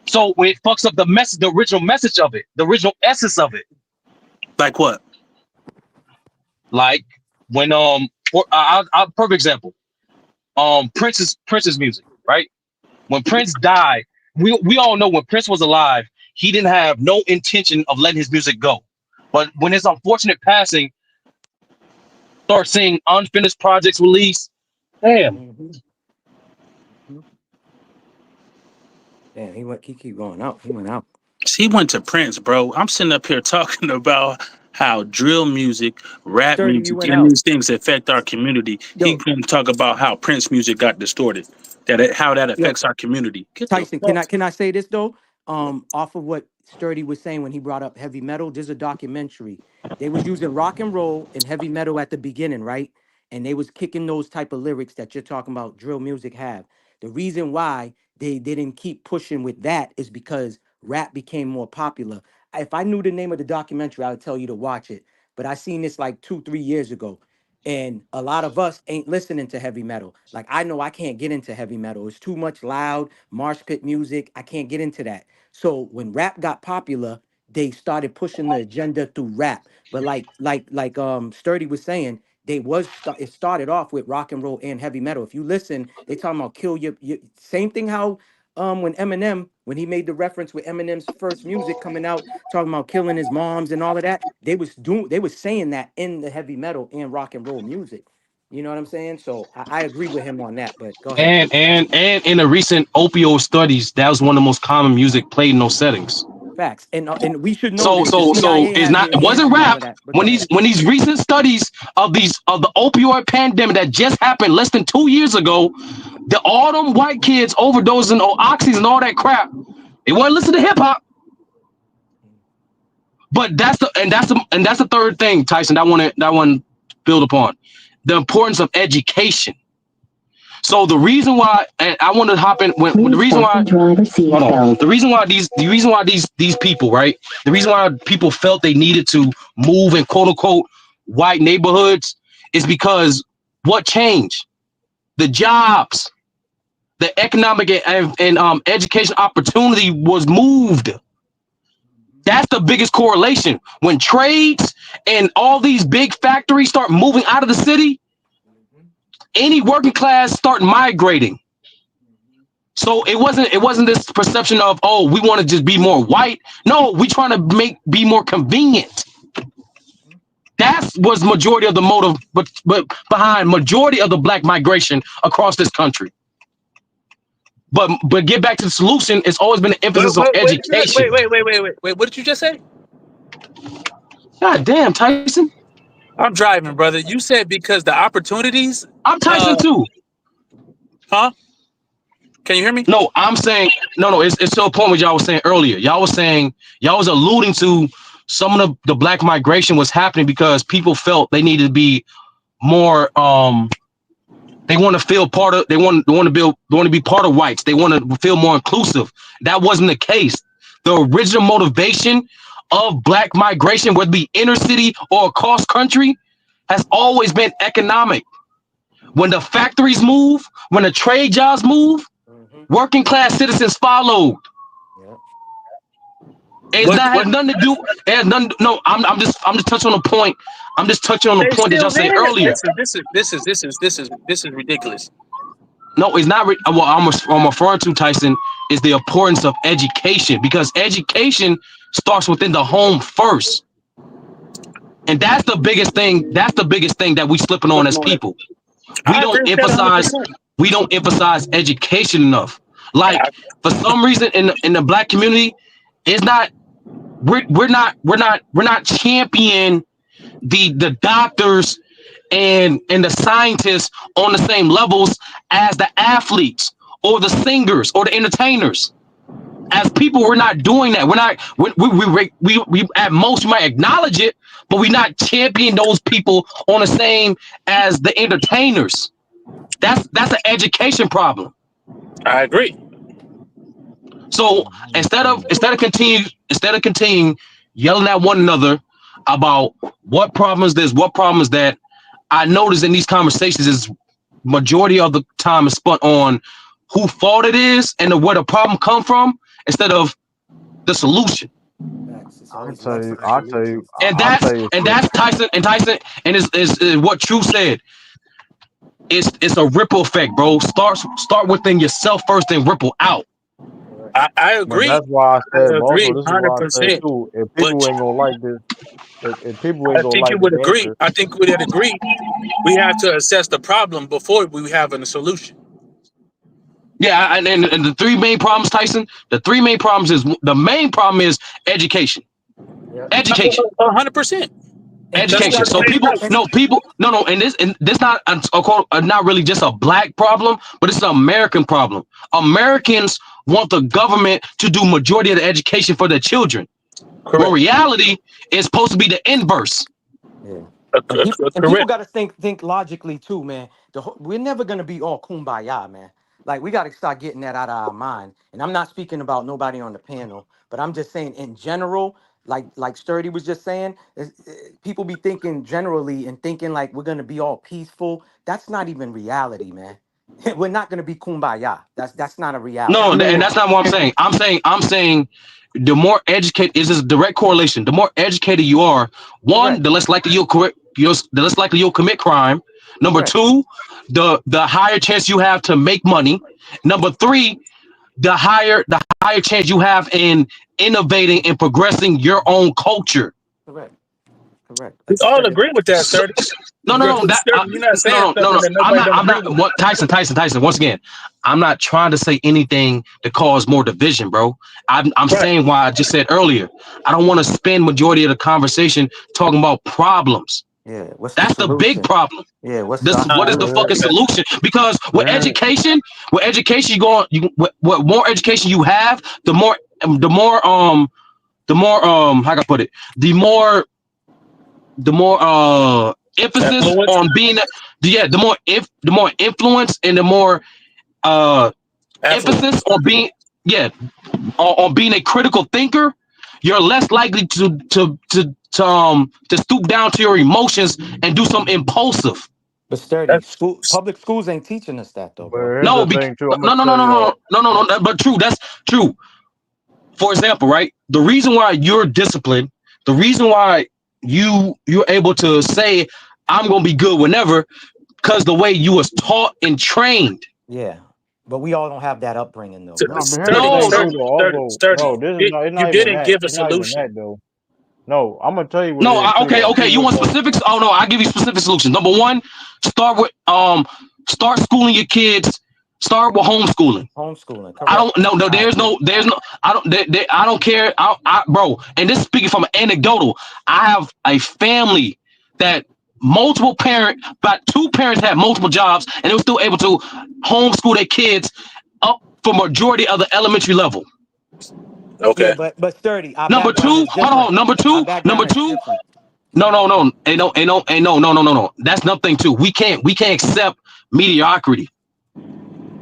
So it fucks up the message, the original message of it, the original essence of it. Like what? Like when perfect example. Prince's music, right? When Prince died, we all know when Prince was alive, he didn't have no intention of letting his music go. But when his unfortunate passing, start seeing unfinished projects released, damn. Damn, he keep going out. He went out. He went to Prince, bro. I'm sitting up here talking about how drill music, rap Sturdy, you music, went and out. these things affect our community. He can talk about how Prince music got distorted, how that affects our community. Tyson, can I say this though? Off of what Sturdy was saying when he brought up heavy metal, there's a documentary. They was using rock and roll and heavy metal at the beginning, right? And they was kicking those type of lyrics that you're talking about drill music have. The reason why they didn't keep pushing with that is because rap became more popular. If I knew the name of the documentary, I would tell you to watch it. But I seen this like 2-3 years ago. And a lot of us ain't listening to heavy metal. Like I know I can't get into heavy metal. It's too much loud marsh pit music. I can't get into that. So when rap got popular, they started pushing the agenda through rap. But like Sturdy was saying, it started off with rock and roll and heavy metal. If you listen, they talking about kill your same thing how when Eminem, when he made the reference with Eminem's first music coming out, talking about killing his moms and all of that, they was saying that in the heavy metal and rock and roll music. You know what I'm saying? So I agree with him on that. But go ahead. And in the recent opioid studies, that was one of the most common music played in those settings. Facts. And we should know this. The So CIA it's has not, their it hands wasn't in all of rap. that. But go ahead. When these recent studies of the opioid pandemic that just happened less than 2 years ago, all them white kids overdosing on oxys and all that crap, they want to listen to hip hop. But that's the third thing, Tyson, that I want to build upon. The importance of education. So the reason why, and I want to hop in when the reason why these people, right? The reason why people felt they needed to move in quote unquote white neighborhoods is because what changed? The jobs, the economic and education opportunity was moved. That's the biggest correlation. When trades and all these big factories start moving out of the city, any working class start migrating. So it wasn't this perception of, oh, we want to just be more white. No, we trying to be more convenient. That was majority of the motive, but behind majority of the black migration across this country. But get back to the solution. It's always been an emphasis on education. Wait. What did you just say? God damn, Tyson. I'm driving, brother. You said because the opportunities. I'm Tyson too. Huh? Can you hear me? No, I'm saying no. It's to a point what y'all was saying earlier. Y'all was alluding to some of the black migration was happening because people felt they needed to be more. They want to feel part of. They want to be part of whites. They want to feel more inclusive. That wasn't the case. The original motivation of black migration, whether it be inner city or across country, has always been economic. When the factories move, when the trade jobs move, working class citizens followed. It's has nothing to do. It has nothing. No, I'm just touching on the point. I'm just touching on the point that y'all said earlier. This is ridiculous. No, it's not. What I'm referring to, Tyson, is the importance of education, because education starts within the home first, and that's the biggest thing. That's the biggest thing that we slipping on as people. We don't emphasize education enough. Like for some reason in the black community, it's not. We're not champion the doctors and the scientists on the same levels as the athletes or the singers or the entertainers. As people, we're not doing that. We're not. We at most we might acknowledge it, but we're not championing those people on the same as the entertainers. That's an education problem. I agree. So instead of continuing yelling at one another about what problems there's, what problems that, I notice in these conversations is majority of the time is spent on who fault it is and where the problem come from instead of the solution. I'll tell you. And that's Tyson and is what True said. It's a ripple effect, bro. Start within yourself first, then ripple out. I agree. But that's why I said, I agree, also, this is why I said 100%. too. If people ain't gonna like this, if people ain't gonna like you would this agree. answer, I think we would agree. We have to assess the problem before we have a solution. Yeah, and the three main problems, Tyson. The three main problems is the main problem is education. Education. 100%. Education. So people, and this not really just a black problem, but it's an American problem. Americans want the government to do majority of the education for their children. Correct. Well, reality is supposed to be the inverse. Yeah. And people got to think logically too, man. We're never gonna be all kumbaya, man. Like we got to start getting that out of our mind. And I'm not speaking about nobody on the panel, but I'm just saying in general. Like Sturdy was just saying, people be thinking generally and thinking like we're gonna be all peaceful. That's not even reality, man. We're not gonna be kumbaya. That's not a reality. No, and that's not what I'm saying. I'm saying the more educated is this a direct correlation. The more educated you are, one, the less likely you'll commit crime. Number two, the higher chance you have to make money. Number three, the higher chance you have in innovating and progressing your own culture. Correct. We all agree with that, Sturdy. You No. just you're not saying something No. that I'm nobody not. don't I'm agree not. with. What Tyson? Once again, I'm not trying to say anything to cause more division, bro. I'm Right. saying why I just said earlier. I don't want to spend majority of the conversation talking about problems. Yeah. What's the That's the big solution? problem. Yeah. What's This the what is the solution? fucking solution? Because We're with education, what more education you have, the more how can I put it, the more emphasis Influence. on being the more influence and the more Affluence. emphasis on being on being a critical thinker, you're less likely to stoop down to your emotions and do something impulsive. But sturdy. That's Public schools ain't teaching us that though, bro. here's No, the thing too. I'm no, gonna no, no, tell no, y'all. no, no, no, no. But true, that's true. For example, right? The reason why you're disciplined, the reason why you're able to say I'm gonna be good whenever, because the way you was taught and trained. Yeah. But we all don't have that upbringing though, bro. No, but here's the No, thing no, too. Though, also, no, this is not. It's You not even didn't that. give a It's not even solution. that though. No, I'm gonna tell you what it no. is too. Though, Okay. see, You look want though. specifics? Oh no, I'll give you specific solutions. Number one, start with start schooling your kids. Start with homeschooling. Homeschooling, I correct. don't no. I agree. There's no. I don't care. Bro. And this is speaking from anecdotal. I have a family that about two parents had multiple jobs, and they were still able to homeschool their kids up for majority of the elementary level. Yeah, Okay. but sturdy. Our Number background two, is hold different. on. Number Our two, number background is two. different. No. No. That's nothing too. We can't accept mediocrity.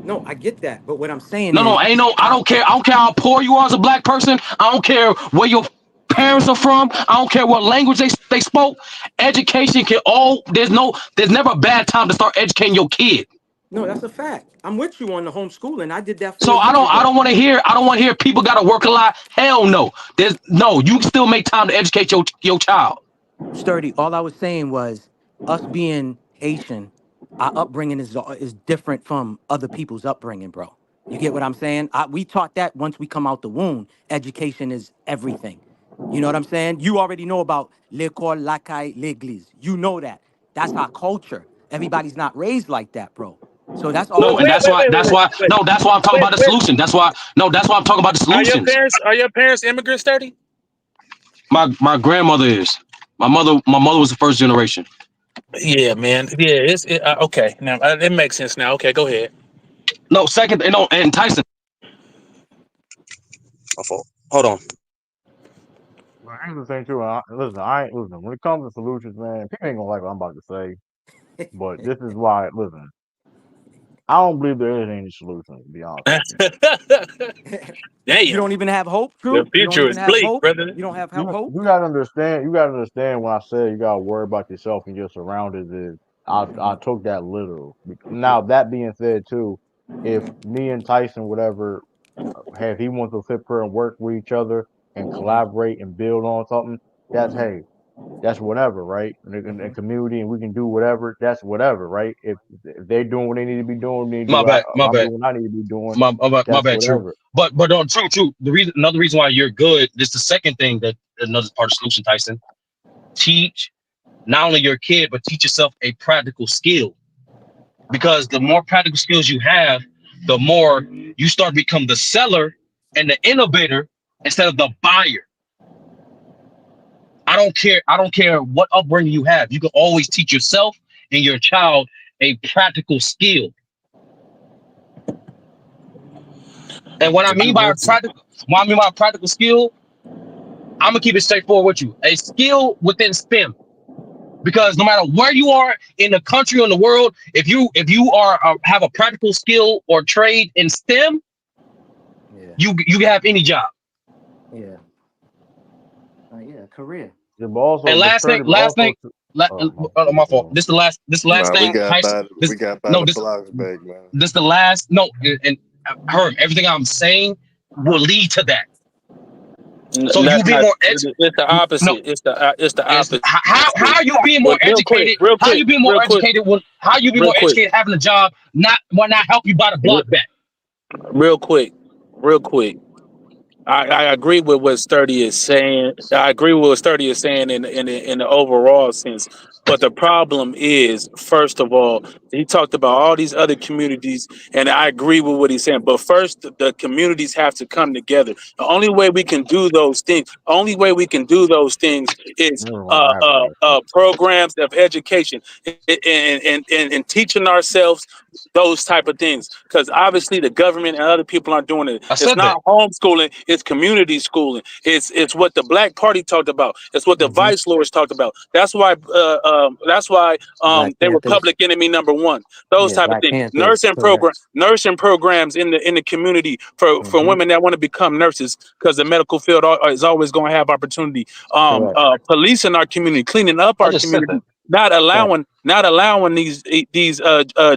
No, I get that. But what I'm saying No, is ain't no. I I don't care. I don't care how poor you are as a black person. I don't care where your parents are from. I don't care what language they spoke. Education can all. There's never a bad time to start educating your kid. no, that's a fact. I'm with you on the homeschooling. I did that So 4 years I ago. don't want to hear. I don't want to hear people got to work a lot. Hell no. There's no. You can still make time to educate your child. Sturdy. All I was saying was us being Haitian, our upbringing is different from other people's upbringing, bro. You get what I'm saying? We taught that once we come out the womb. Education is everything. You know what I'm saying? You already know about l'école, la caille, l'église. You know that. That's our culture. Everybody's not raised like that, bro. So that's all Wait, No, I'm and wait, that's wait, why. wait, wait, That's wait, why. wait, No, that's why I'm talking wait, about the wait. solution. That's why. No, that's why I'm talking about the solutions. Are your parents immigrants, Sturdy? My grandmother is. My mother was the first generation. Yeah, man. Yeah, okay. Now it makes sense now. Okay, go ahead. No, second. No, and Tyson. My fault. Hold on. But here's the thing too. Listen, I ain't listen. When it comes to solutions, man, people ain't gonna like what I'm about to say. But this is why. Listen, I don't believe there is any solution. To be honest with you. you Damn, don't even have hope, the true? You don't future even is have bleak, hope? brother. You don't have You hope? you gotta understand. You gotta understand when I said you gotta worry about yourself and your surroundings. Is I took that literal. Now that being said, too, if me and Tyson, whatever, if he wants to sit here and work with each other and collaborate and build on something, that's hey, that's whatever, right? In the community, and we can do whatever. That's whatever, right? If they're doing what they need to be doing, they need to do My what bad. My I'm bad. doing what I need to be doing. My That's bad. True. whatever. But on true. Another reason why you're good. This is the second thing that another part of the solution, Tyson. Teach not only your kid, but teach yourself a practical skill. Because the more practical skills you have, the more you start to become the seller and the innovator instead of the buyer. I don't care. I don't care what upbringing you have. You can always teach yourself and your child a practical skill. And what I mean by a practical skill, I'm gonna keep it straightforward with you. A skill within STEM. Because no matter where you are in the country or in the world, if you are have a practical skill or trade in STEM, Yeah. you can have any job. Yeah. Yeah, career. Yeah, but also, And but last thing, sturdy, but also, my fault. This is the last. This is the last Nah, thing. Tyson. we got by No, the this blocks back, man. this the last. No, and Herm, everything I'm saying will lead to that. So you That's be not. more It's the no. opposite. It's the It's opposite. how are you being more Well, real quick, educated? How you being more educated when how you be real more quick, educated having a job not help you buy the re- block back? real quick, real quick. I agree with what Sturdy is saying. I agree with what Sturdy is saying in the overall sense. But the problem is, first of all, he talked about all these other communities, and I agree with what he's saying. But first, the communities have to come together. The only way we can do those things, is programs of education and teaching ourselves those type of things. Because obviously, the government and other people aren't doing it. I It's said that. not homeschooling; it's community schooling. It's what the Black Party talked about. It's what the Vice Lords talked about. That's why Black they were Panthers. public enemy number one. Those Yeah, type of Black things. Panthers. Correct. Nursing programs in the community for women that want to become nurses, because the medical field is always going to have opportunity. Correct. Police in our community, cleaning up I our just said community, that. not Fact. allowing these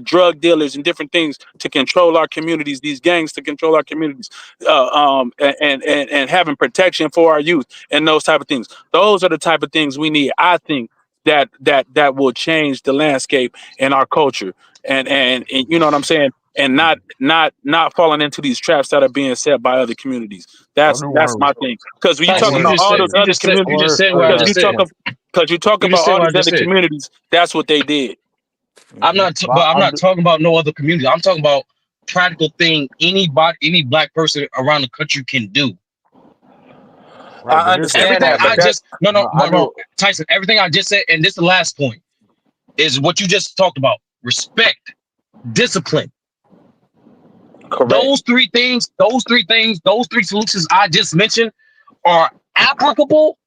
drug dealers and different things to control our communities, these gangs to control our communities, and having protection for our youth and those type of things. Those are the type of things we need, I think, that will change the landscape in our culture, and you know what I'm saying, and not falling into these traps that are being set by other communities. That's my thing. Because when you talk Tyson, about all those other you communities, just said what I just said. because you talk You just about said all what I these just other said. communities, that's what they did. But I'm not talking about no other community. I'm talking about practical thing any Black person around the country can do. Right, but I here's the understand Everything that, but I that just no, Tyson. Everything I just said, and this is the last point, is what you just talked about: respect, discipline. correct. Those three things, those three solutions I just mentioned are applicable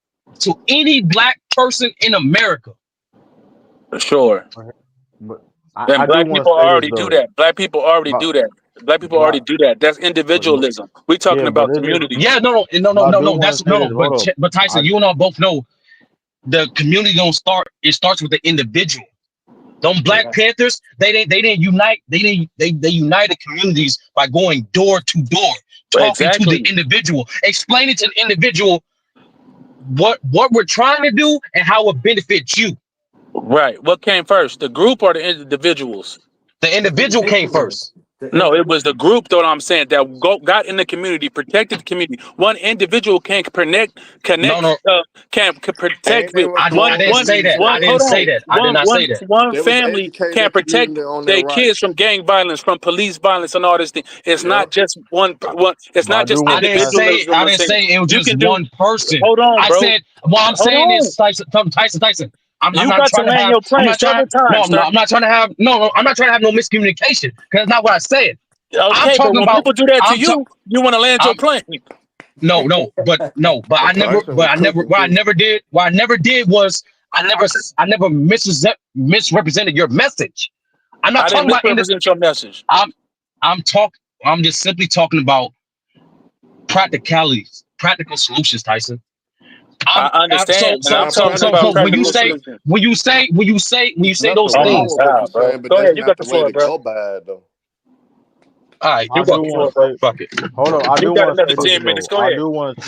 to any Black person in America. Sure. But And I do Black want to people say this already do though. that. Black people already But do that. Black people but already do that. That's but individualism. We're yeah, talking but about it is. communities. Yeah, no. But I do want That's to say this. Hold up. But Tyson, you and I both know the community don't start. It starts with the individual. Them Black Panthers, they didn't unite. They united communities by going door to door, talking to the Exactly. individual, explaining to the individual what we're trying to do and how it benefits you. Right. What came first, the group or the individuals? The the individual came individual. first. No, it was the group, though. I'm saying that got in the community, protected the community. One individual can't No. can protect And they with were I didn't say that. I didn't hold say on, that. I did not say that. one they was family educating the can't protect community on their their kids rights. from gang violence, from police violence, and all this thing. It's Yeah. not just one. It's But I not do just I want. didn't say individualism. I'm saying it was you just can do. one person. Hold on, I bro. said what I'm Hold saying on. is Tyson. I'm You not got to trying to land have. your I'm plane not trying. several times, sir. I'm not trying to have. No. I'm not trying to have no miscommunication because that's not what I said. I'm Okay, but talking when about. people do that to I'm. you, you want to land your I'm plane. no. But But Tyson was cooking what I too. never did. What I never did was I never misrepresented your message. I'm not I didn't talking about misrepresent your message. I'm just simply talking about practicalities, practical solutions, Tyson. I understand, and I'm Now, talking practical about So practical solutions solutions. when you say nothing those Oh my wrong things, with what you're God, bro. saying, but Go that's ahead, you not got the the way floor, to bro. go by it, though. all right, You you I got do got the it. want floor, to bro. say. Fuck it, Hold up. I You do got want to another say this 10 minutes. though. Go ahead.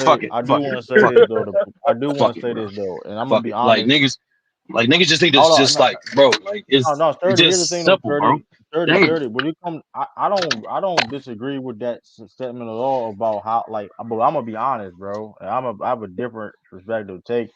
fuck it, I do fuck it, want to say fuck this it, though. I do want fuck to it, say bro. this though, and I'm gonna Fuck be it. Like honest. niggas just need to Hold on. just like, bro, like No, it's 30. Here's the just thing though, simple, bro. 30. Damn. When you come, I don't disagree with that statement at all about how like. But I'm gonna be honest, bro. And I have a different perspective take.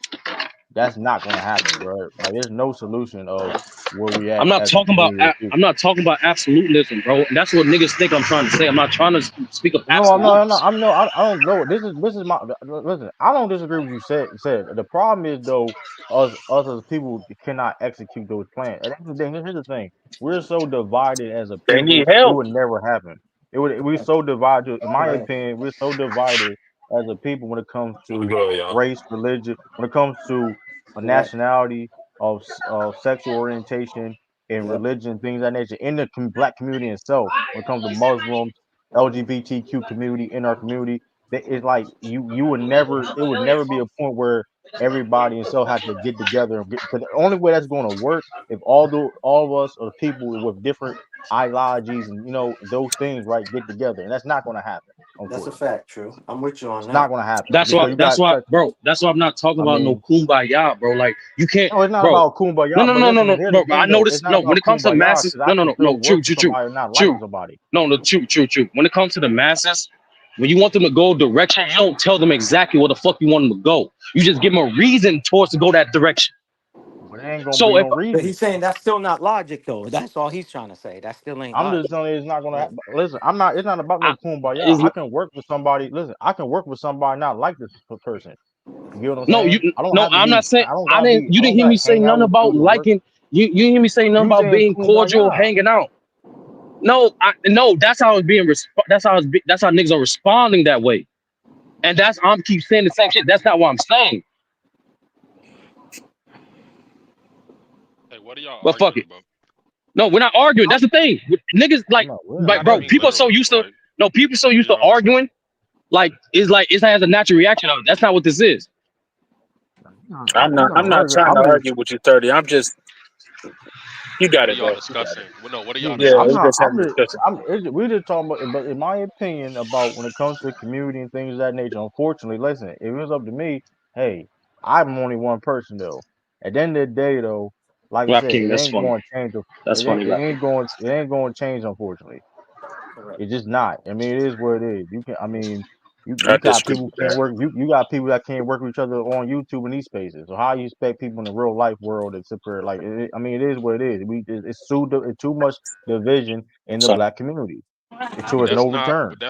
That's not gonna happen, bro. Like, there's no solution of where we at as a community of I'm people. not talking about absolutism, bro. And that's what niggas think I'm trying to say. I'm not trying to speak of No, absolutes. I don't know. This is my listen. I don't disagree with you said. The problem is though, us as people cannot execute those plans. And that's the thing. Here's the thing. We're so divided as a They need people. It help. would never happen. We're so divided. In my Correct. opinion, we're so divided as a people when it comes What's to good, y'all? race, religion, when it comes to a Correct. nationality, of sexual orientation and Yep. religion, things of that nature, in the black community itself. When it comes to Muslims, LGBTQ community, in our community, it's like you would never, it would never be a point where everybody and so had to get together and because the only way that's going to work if all of us or people with different ideologies and those things right get together, and that's not going to happen, That's a unfortunately. fact, true. I'm with you on It's not that. going to happen because you got such. That's why I'm not talking I about no mean, kumbaya, bro. Like you can't, no, it's not bro. about kumbaya, but listen, here's the No, but I thing though, it's noticed not no when about it comes to kumbaya masses, because I can still true, work with somebody and not like true. somebody. No, true. When it comes to the masses, when you want them to go a direction, you don't tell them exactly where the fuck you want them to go. You just give them a reason towards to go that direction. But it ain't gonna be So if no But reason. he's saying that's still not logic, though. That's all he's trying to say. That still ain't I'm just logic. telling you, it's not gonna Right. happen. Listen, I'm not. It's not about I, no kumbaya. is I can work with somebody. Listen, I can work with somebody not like this person. You get what I'm no, saying? you I don't no, have to I'm be. not saying I don't I gotta didn't. be. You I didn't don't hear gotta me say hang out nothing with about you to work. liking. You hear me say nothing You about saying being cordial, kumbaya? hanging out. No, no, that's how it's being. That's how niggas are responding that way, and that's I'm keep saying the same shit. That's not what I'm saying. Hey, what are y'all But fuck arguing it. about? No, we're not arguing. That's the thing. Niggas No, we're not like I bro. mean, arguing. People so literally, used to like, no. People so used you to know. arguing. Like it has a natural reaction of it. That's not what this is. We're not I'm not arguing. trying to I'm just. argue with you, 30. I'm just you got What are it, y'all bro. You got discussing? it. Well, no, what are y'all Yeah, Yeah, I'm we discussing? not. just I'm having a just. discussion. We just talking about. But in my opinion, about when it comes to community and things of that nature, unfortunately, listen, if it was up to me, hey, I'm only one person though. At the end of the day, though, like I Rap said, King, it that's ain't funny. going to change. That's funny, It Rap ain't King. going. It ain't going to change. Unfortunately, Correct. it's just not. I mean, it is what it is. You can. I mean. You I got disagree people with can't that. work. You got people that can't work with each other on YouTube in these spaces. So how you expect people in the real life world to sit there like? I mean, it is what it is. It's too much division in the So black community. It's But towards that's no not. return. But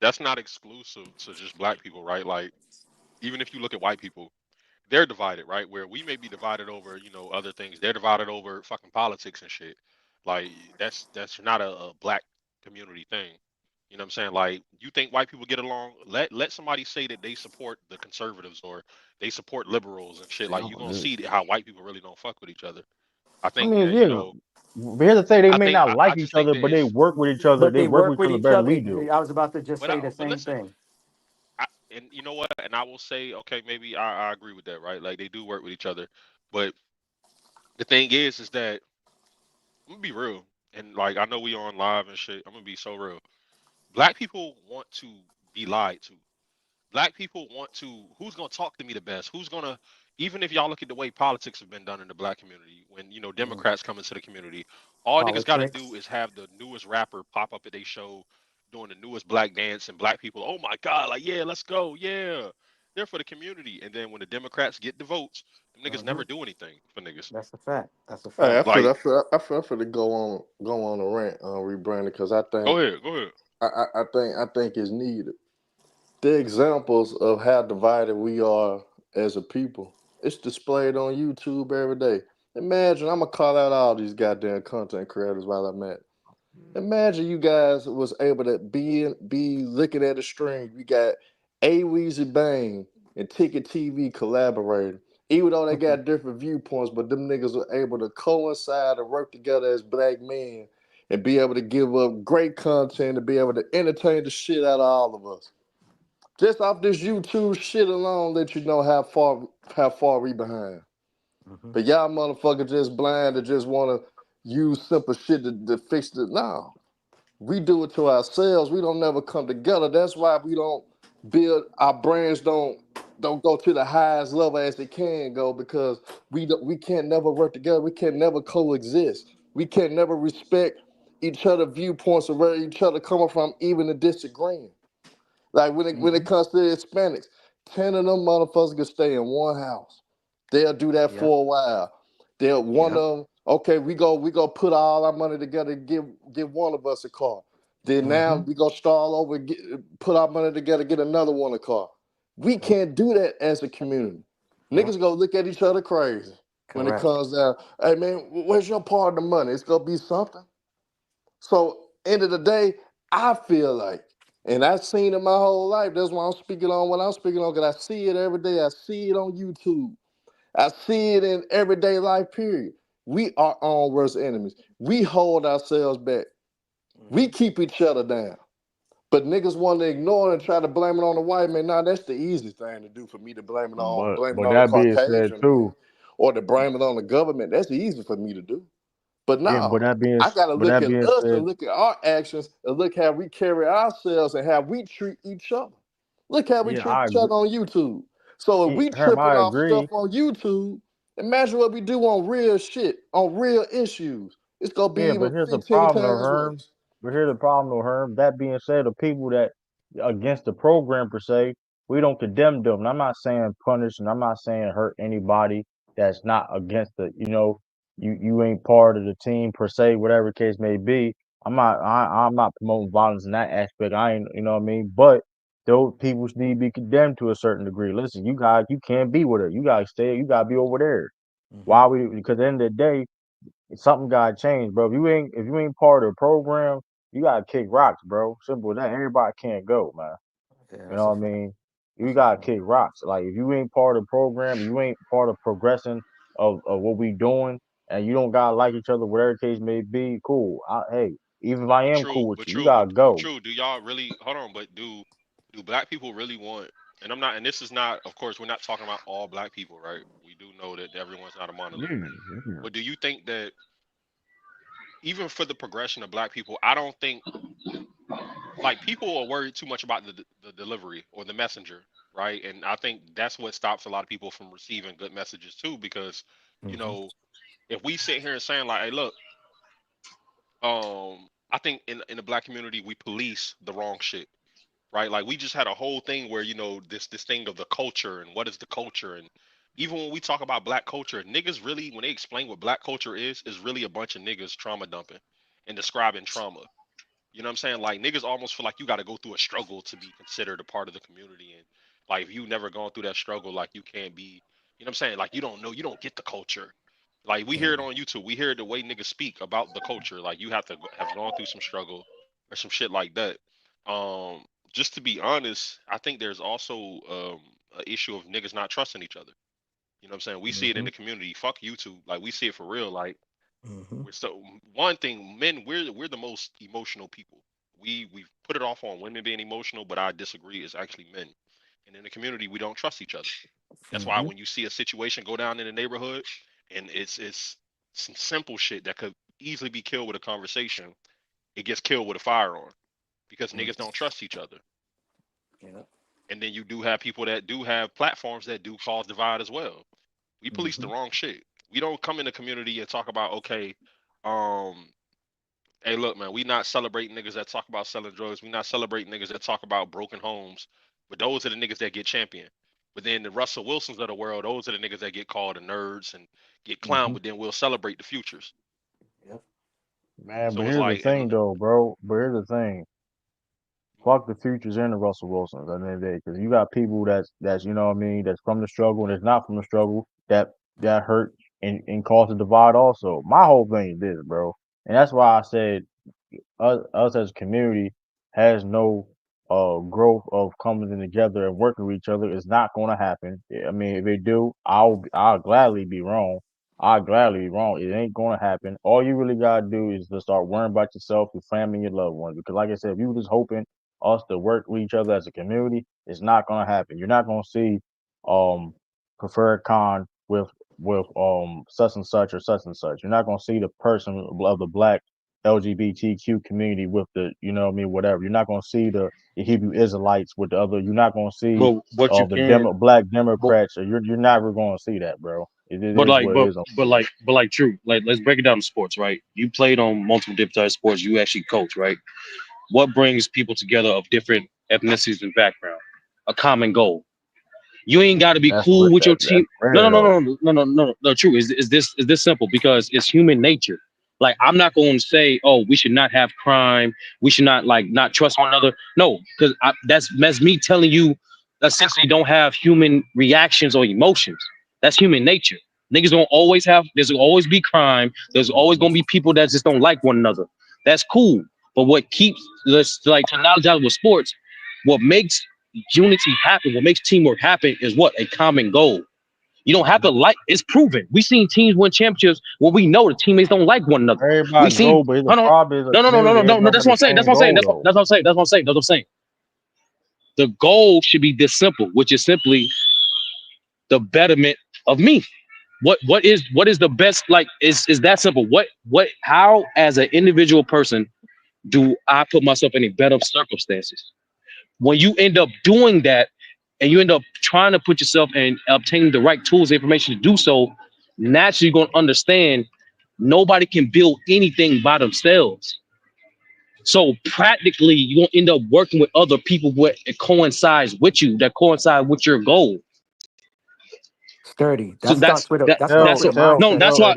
that's not exclusive to just black people, right? Like, even if you look at white people, they're divided, right? Where we may be divided over, other things. They're divided over fucking politics and shit. Like, that's not a black community thing. You know what I'm saying? Like, you think white people get along? Let somebody say that they support the conservatives or they support liberals and shit. Like, you gonna see how white people really don't fuck with each other. I I think, mean, yeah. But here's the thing: they may not I like each just think other, that but they if, work with each other. But They they work work with each with other each better than other. we do. I was about to just but say the but same listen, thing. and you know what? And I will say, okay, maybe I agree with that, right? Like they do work with each other, but the thing is that I'm gonna be real, and like I know we on live and shit. I'm gonna be so real. Black people want to be lied to. Black people want to. Who's gonna talk to me the best? Who's gonna? Even if y'all look at the way politics have been done in the black community, when Mhm. Democrats come into the community, all niggas got to do Politics. is have the newest rapper pop up at their show, doing the newest black dance, and black people, oh my god, like yeah, let's go, yeah, they're for the community. And then when the Democrats get the votes, them niggas Hmm. never do anything for niggas. That's a fact. That's a Hey, fact. Like, I feel to go on a rant on rebranding because go ahead, go ahead. I think it's needed. The examples of how divided we are as a people, it's displayed on YouTube every day. Imagine I'm gonna call out all these goddamn content creators while I'm at. Imagine you guys was able to be looking at a stream. You got A Weezy Bang and Ticket TV collaborating. Even though they got different viewpoints, but them niggas were able to coincide and work together as black men and be able to give up great content and be able to entertain the shit out of all of us. Just off this YouTube shit alone, let you know how far we behind. Hmm. But y'all motherfuckers just blind to just want to use simple shit to fix it. No, we do it to ourselves. We don't never come together. That's why we don't build our brands. Don't go to the highest level as they can go because we can't never work together. We can never coexist. We can never respect each other viewpoints or where each other coming from, even in disagreeing. Like when it Hmm. comes to Hispanics, 10 of them motherfuckers can stay in one house. They'll do that Yep. for a while. They'll one Yep. of them, okay, we go put all our money together and give one of us a car. Then now Hmm. we gonna start all over, put our money together, get another one a car. We can't do that as a community. Yep. Niggas gonna look at each other crazy when it Correct. comes down. Hey man, where's your part of the money? It's gonna be something. So end of the day, I feel like, and I've seen it my whole life. That's why I'm speaking on what I'm speaking on, because I see it every day. I see it on YouTube. I see it in everyday life, period. We are our own worst enemies. We hold ourselves back. We Hmm. keep each other down. But niggas want to ignore it and try to blame it on the white man. Nah, that's the easy thing to do for me to blame it But on the that being said Caucasian man too, or to blame it on the government. That's easy for me to do. But yeah. no, I gotta But look that at being us said, and look at our actions and look how we carry ourselves and how we treat each other. Look how we yeah, treat I each agree. other on YouTube. So if we Herm, tripping I off stuff agree. on YouTube, imagine what we do on real shit, on real issues. It's gonna be Yeah, but even here's the 15 problem, though, times Herm. worse. But here's the problem, though, Herm. That being said, the people that against the program per se, we don't condemn them. And I'm not saying punish, and I'm not saying hurt anybody. that's not against the, you ain't part of the team per se, whatever case may be. I'm not promoting violence in that aspect. I ain't, you know what I mean? But those people need to be condemned to a certain degree. Listen, you can't be with her. You gotta stay. You gotta be over there. Why we? Because at the end of the day, something gotta change, bro. If you ain't part of the program, you gotta kick rocks, bro. Simple as that. Everybody can't go, man. Yeah, You that's know a what I fact. mean? You That's a gotta fact. kick rocks. Like if you ain't part of the program, you ain't part of progressing of what we doing, and you don't gotta like each other, whatever case may be. Cool. Hey, even if I But am true, cool with but you, you true, gotta but go. true. Do y'all really hold on? But do black people really want? And I'm not. And this is not. Of course, we're not talking about all black people, right? We do know that everyone's not a monolith. Yeah. But do you think that even for the progression of black people, I don't think like people are worried too much about the delivery or the messenger, right? And I think that's what stops a lot of people from receiving good messages too, because you Mm-hmm. know if we sit here and saying like, hey, look, I think in the black community we police the wrong shit, right? Like we just had a whole thing where this thing of the culture and what is the culture, and even when we talk about black culture, niggas really when they explain what black culture is really a bunch of niggas trauma dumping and describing trauma. You know what I'm saying? Like niggas almost feel like you got to go through a struggle to be considered a part of the community, and like if you never gone through that struggle, like you can't be. You know what I'm saying? Like you don't know, you don't get the culture. Like we hear it on YouTube, we hear the way niggas speak about the culture. Like you have to have gone through some struggle or some shit like that. Um, just to be honest, I think there's also an issue of niggas not trusting each other. You know what I'm saying? We see it in Mm-hmm. the community. Fuck YouTube. Like we see it for real. Like Mm-hmm. we're so one thing, men, we're the most emotional people. We've put it off on women being emotional, but I disagree. It's actually men. And in the community, we don't trust each other. That's why Mm-hmm. when you see a situation go down in the neighborhood, and it's some simple shit that could easily be killed with a conversation, it gets killed with a firearm because niggas don't trust each other. Yeah. And then you do have people that do have platforms that do cause divide as well. We police Mm-hmm. the wrong shit. We don't come in the community and talk about, okay, um, hey, look, man, we not celebrating niggas that talk about selling drugs. We not celebrating niggas that talk about broken homes. But those are the niggas that get championed. But then the Russell Wilsons of the world, those are the niggas that get called the nerds and get clowned. Mm-hmm. But then we'll celebrate the futures. Yep. Man, but So it's here's the like, and thing though, bro. But here's the thing. Fuck the futures and the Russell Wilsons at the end of the day, because you got people that's you know what I mean, that's from the struggle and that's not from the struggle that hurt and cause a divide also. My whole thing is this, bro, and that's why I said us as a community has no growth of coming in together and working with each other is not going to happen. I mean, if they do, I'll gladly be wrong. I'll gladly be wrong. It ain't going to happen. All you really got to do is to start worrying about yourself, your family, your loved ones. Because, like I said, if you just hoping us to work with each other as a community, it's not going to happen. You're not going to see um preferred con with such and such or such and such. You're not going to see the person of the black LGBTQ community with the, you know what I mean, whatever. You're not going to see the Hebrew Israelites with the other. You're not going to see But what you the can, black but, Democrats. You're never going to see that, bro. It but is like, what it is. but like, true. Like, let's break it down to sports, right? You played on multiple different types of sports. You actually coach, right? What brings people together of different ethnicities and background? A common goal. You ain't got to be cool with your That's team. No, rare no, though. no, no, no, no, no, no. No, true. Is this simple? Because it's human nature. Like I'm not going to say, oh, we should not have crime. We should not not trust one another. No, because that's me telling you, essentially, don't have human reactions or emotions. That's human nature. Niggas don't always have. There's always be crime. There's always gonna be people that just don't like one another. That's cool. But what keeps let's like to knowledge out with sports, what makes unity happen, what makes teamwork happen is what? A common goal. You don't have to like it's proven. We seen teams win championships where we know the teammates don't like one another. We Everybody seen go, but the hold on. problem is a No, no, no, no, community. no, no, Everybody no. don't That's have what the I'm saying. That's same what I'm saying. goal That's though. what I'm saying. That's what I'm saying. That's what I'm saying. The goal should be this simple, which is simply the betterment of me. What is the best like is that simple. What how as an individual person do I put myself in a better circumstances? When you end up doing that and you end up trying to put yourself and obtaining the right tools, information to do so, naturally you're going to understand nobody can build anything by themselves. So practically, you're going to end up working with other people what it coincides with you, that coincide with your goal. Sturdy. So That starts with a that starts with a no, mindset. that's Sturdy.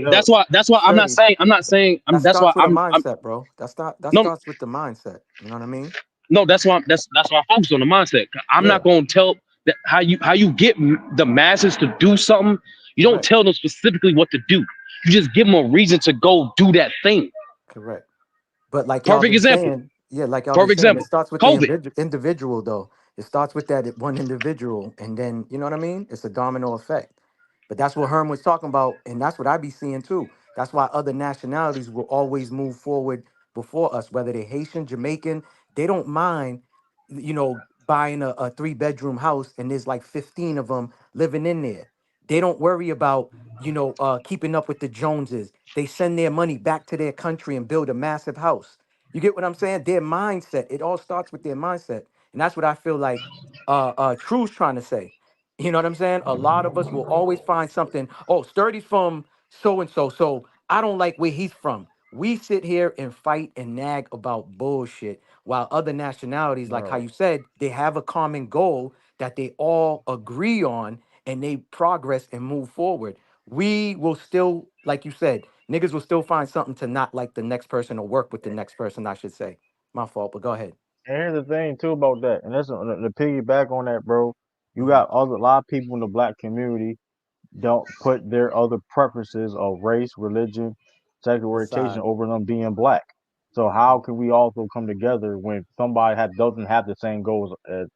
why I'm not Sturdy. saying That that's why starts with a I'm mindset, bro. That no starts with the mindset. You know what I mean? no, that's why I focus on the mindset. I'm Yeah. not going to tell that how you get the masses to do something. You don't Correct. tell them specifically what to do. You just give them a reason to go do that thing. Correct. But like y'all Perfect been example. saying, yeah, like y'all been Perfect saying, it example. starts with the COVID. individual though. It starts with that one individual, and then you know what I mean. It's a domino effect. But that's what Herm was talking about, and that's what I be seeing too. That's why other nationalities will always move forward before us, whether they're Haitian, Jamaican. They don't mind, buying a 3-bedroom house, and there's like 15 of them living in there. They don't worry about, keeping up with the Joneses. They send their money back to their country and build a massive house. You get what I'm saying? Their mindset. It all starts with their mindset. And that's what I feel like True's trying to say. You know what I'm saying? A lot of us will always find something. Oh, Sturdy's from so and so. So I don't like where he's from. We sit here and fight and nag about bullshit while other nationalities, like how Bro. you said, they have a common goal that they all agree on and they progress and move forward. We will still, like you said, niggas will still find something to not like the next person or work with the next person, I should say. My fault, but go ahead. And here's the thing too about that, and that's to piggyback on that, bro. You Mhm. got a lot of people in the black community don't put their other preferences of race, religion, sexual orientation Aside. over them being black. So how can we also come together when somebody doesn't have the same goals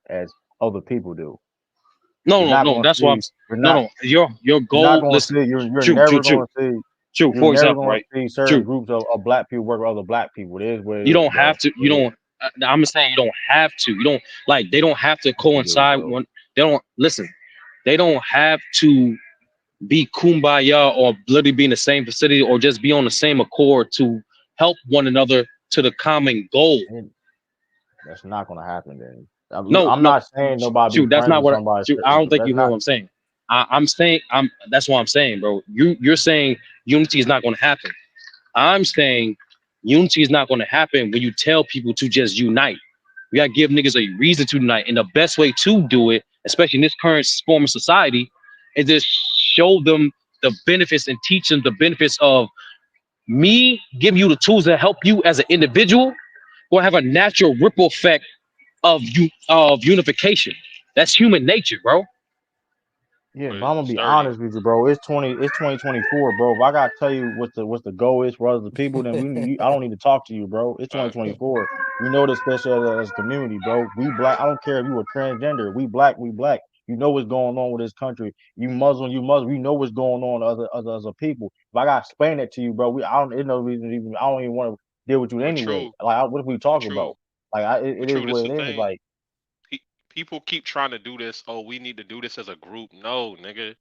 as other people do? You're not No. going to That's why see. You're no, not. no. Your You're not goal. going to Listen, see. You're true, never going to see. true. You're For never example, going right? to see certain True. groups of black people work with other black people. It is what it You is, don't bro. have to. You don't. I'm saying you don't have to. You don't like. They don't have to You do, coincide. bro. They don't listen. They don't have to be kumbaya or bloody be in the same vicinity or just be on the same accord to help one another to the common goal. And that's not going to happen. Then No, I'm no, not saying nobody be shoot, that's friends not with what. somebody. Shoot, I don't think That's you know not. what I'm saying. I'm saying I'm. That's what I'm saying, bro. You're saying unity is not going to happen. I'm saying unity is not going to happen when you tell people to just unite. We gotta give niggas a reason to unite, and the best way to do it, especially in this current form of society, is just show them the benefits and teach them the benefits of me giving you the tools to help you as an individual. Will have a natural ripple effect of unification. That's human nature, bro. Yeah, But but I'm gonna be sturdy. honest with you, bro. It's 2024, bro. If I gotta tell you what the goal is for other people, then I don't need to talk to you, bro. It's Fact. 2024. We know this, especially as a community, bro. We black. I don't care if you were transgender. We black. We black. You know what's going on with this country. You Muslim. You Muslim. You know what's going on with other people. If I gotta explain that to you, bro, I don't. There's no reason to even. I don't even want to deal with you But anyway. true. Like, what if we But talk true. about? Like, it But is true. This what the it is. thing. Like, People keep trying to do this. Oh, we need to do this as a group. No, nigga.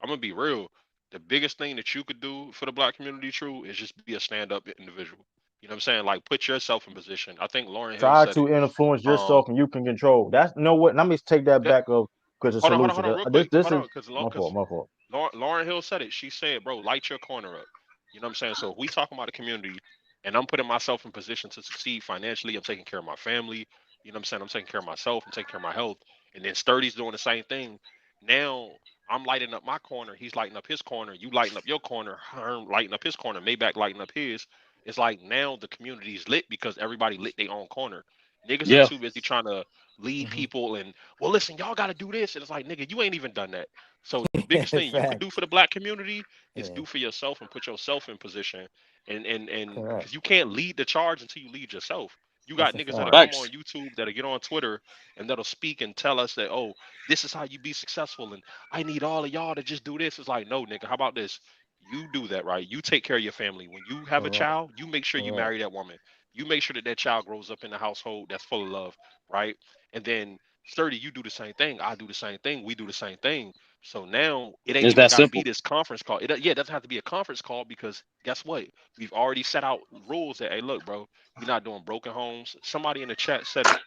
I'm gonna be real. The biggest thing that you could do for the black community, true, is just be a stand-up individual. You know what I'm saying? Like put yourself in position. I think Lauren Hill try said to it. influence Um, yourself and you can control. That's you know what. Let me take that that, back up because the hold solution. on, real This quick. this Hold is on, because my fault. My fault. Lauren Hill said it. She said, bro, light your corner up. You know what I'm saying? So if we talking about the community and I'm putting myself in position to succeed financially, I'm taking care of my family. You know what I'm saying? I'm taking care of myself. I'm taking care of my health. And then Sturdy's doing the same thing. Now I'm lighting up my corner. He's lighting up his corner. You lighting up your corner. Herm lighting up his corner. Maybach lighting up his. It's like now the community is lit because everybody lit their own corner. Niggas is Yeah, too busy trying to lead Mhm. people and, well, listen, y'all got to do this. And it's like, nigga, you ain't even done that. So the biggest thing you could do for Facts. the black community is Yeah. do for yourself and put yourself in position. And Correct. because you can't lead the charge until you lead yourself. You That's got a niggas that'll fact. come on facts. YouTube, that'll get on Twitter, and that'll speak and tell us that, oh, this is how you be successful, and I need all of y'all to just do this. It's like, no, nigga, how about this? You do that, right? You take care of your family. When you have a Correct. child, you make sure you Correct. marry that woman. You make sure that that child grows up in a household that's full of love, right? And then Sturdy, you do the same thing. I do the same thing. We do the same thing. So now it ain't It's even that got to be simple. this conference call. Yeah, it doesn't have to be a conference call because guess what? We've already set out rules that, hey, look, bro, we're not doing broken homes. Somebody in the chat said it.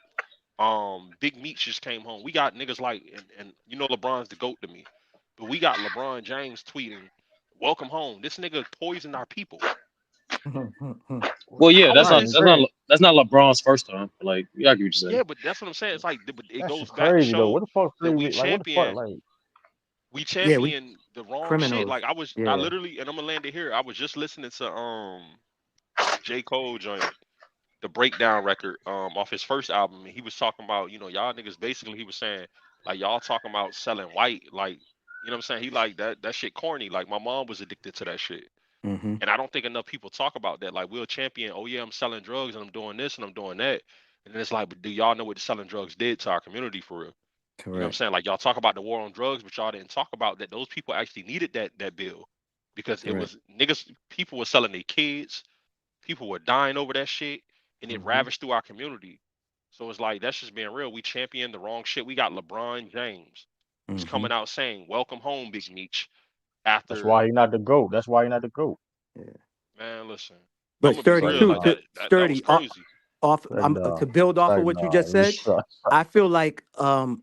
Big Meats just came home. We got niggas like, and you know LeBron's the GOAT to me, but we got LeBron James tweeting, "Welcome home." This nigga poisoned our people. Well, yeah, How is Right. this? that's not LeBron's first time. Like, yeah, I get what you're saying. Yeah, but that's what I'm saying. It's like, but it That shit goes back to crazy though. show What the fuck? that we Like what the fuck? champion Like Yeah, we champion the wrong shit. Criminals. Like I Yeah. literally, and I'm gonna land it here. I was just listening to J. Cole joint, the breakdown record, off his first album, and he was talking about, y'all niggas basically, he was saying, like, y'all talking about selling white, like, you know what I'm saying? He like that shit corny. Like my mom was addicted to that shit. Mm-hmm. And I don't think enough people talk about that. Like we'll champion, oh yeah, I'm selling drugs and I'm doing this and I'm doing that. And then it's like, but do y'all know what the selling drugs did to our community for real? You know what I'm Correct. saying? Like y'all talk about the war on drugs, but y'all didn't talk about that those people actually needed that bill. Because it Correct. was niggas, people were selling their kids, people were dying over that shit, and it Mm-hmm. ravaged through our community. So it's like that's just being real. We championed the wrong shit. We got LeBron James was Mm-hmm. coming out saying, "Welcome home, Big Meech." That's After why he not the GOAT. That's why he not the GOAT. Yeah. man, listen, I'm But gonna be sturdy real. too. Like Trademark. that was Sturdy. crazy. Off. To build off of what you just said. Trademark. I feel like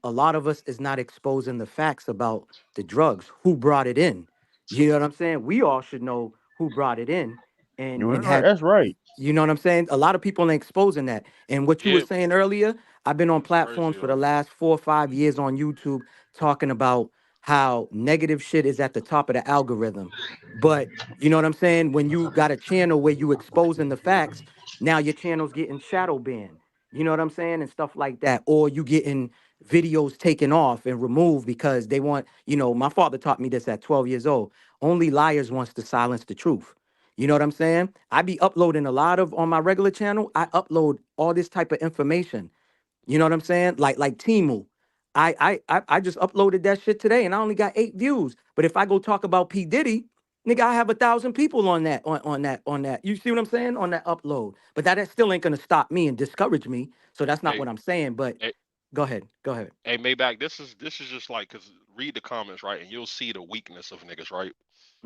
a lot of us is not exposing the facts about the drugs. Who brought it in? You know what I'm saying? We all should know who brought it in, You're and right. had That's right. you know what I'm saying? A lot of people ain't exposing that. And what you were Yeah, saying earlier, I've been on it's crazy, platforms for the yo. last 4 or 5 years on YouTube talking about how negative shit is at the top of the algorithm. But you know what I'm saying? When you got a channel where you exposing the facts, now your channel's getting shadow banned. You know what I'm saying? And stuff like that. Or you getting videos taken off and removed because they want, my father taught me this at 12 years old. Only liars wants to silence the truth. You know what I'm saying? I be uploading a lot of on my regular channel. I upload all this type of information. You know what I'm saying? Like Timu. I just uploaded that shit today and I only got 8 views. But if I go talk about P. Diddy, nigga, I have 1,000 people on that. You see what I'm saying? On that upload. But that still ain't gonna stop me and discourage me. So that's not Hey, what I'm saying. But hey, go ahead. Go ahead. hey, Maybach, this is just like, cause read the comments, right, and you'll see the weakness of niggas, right?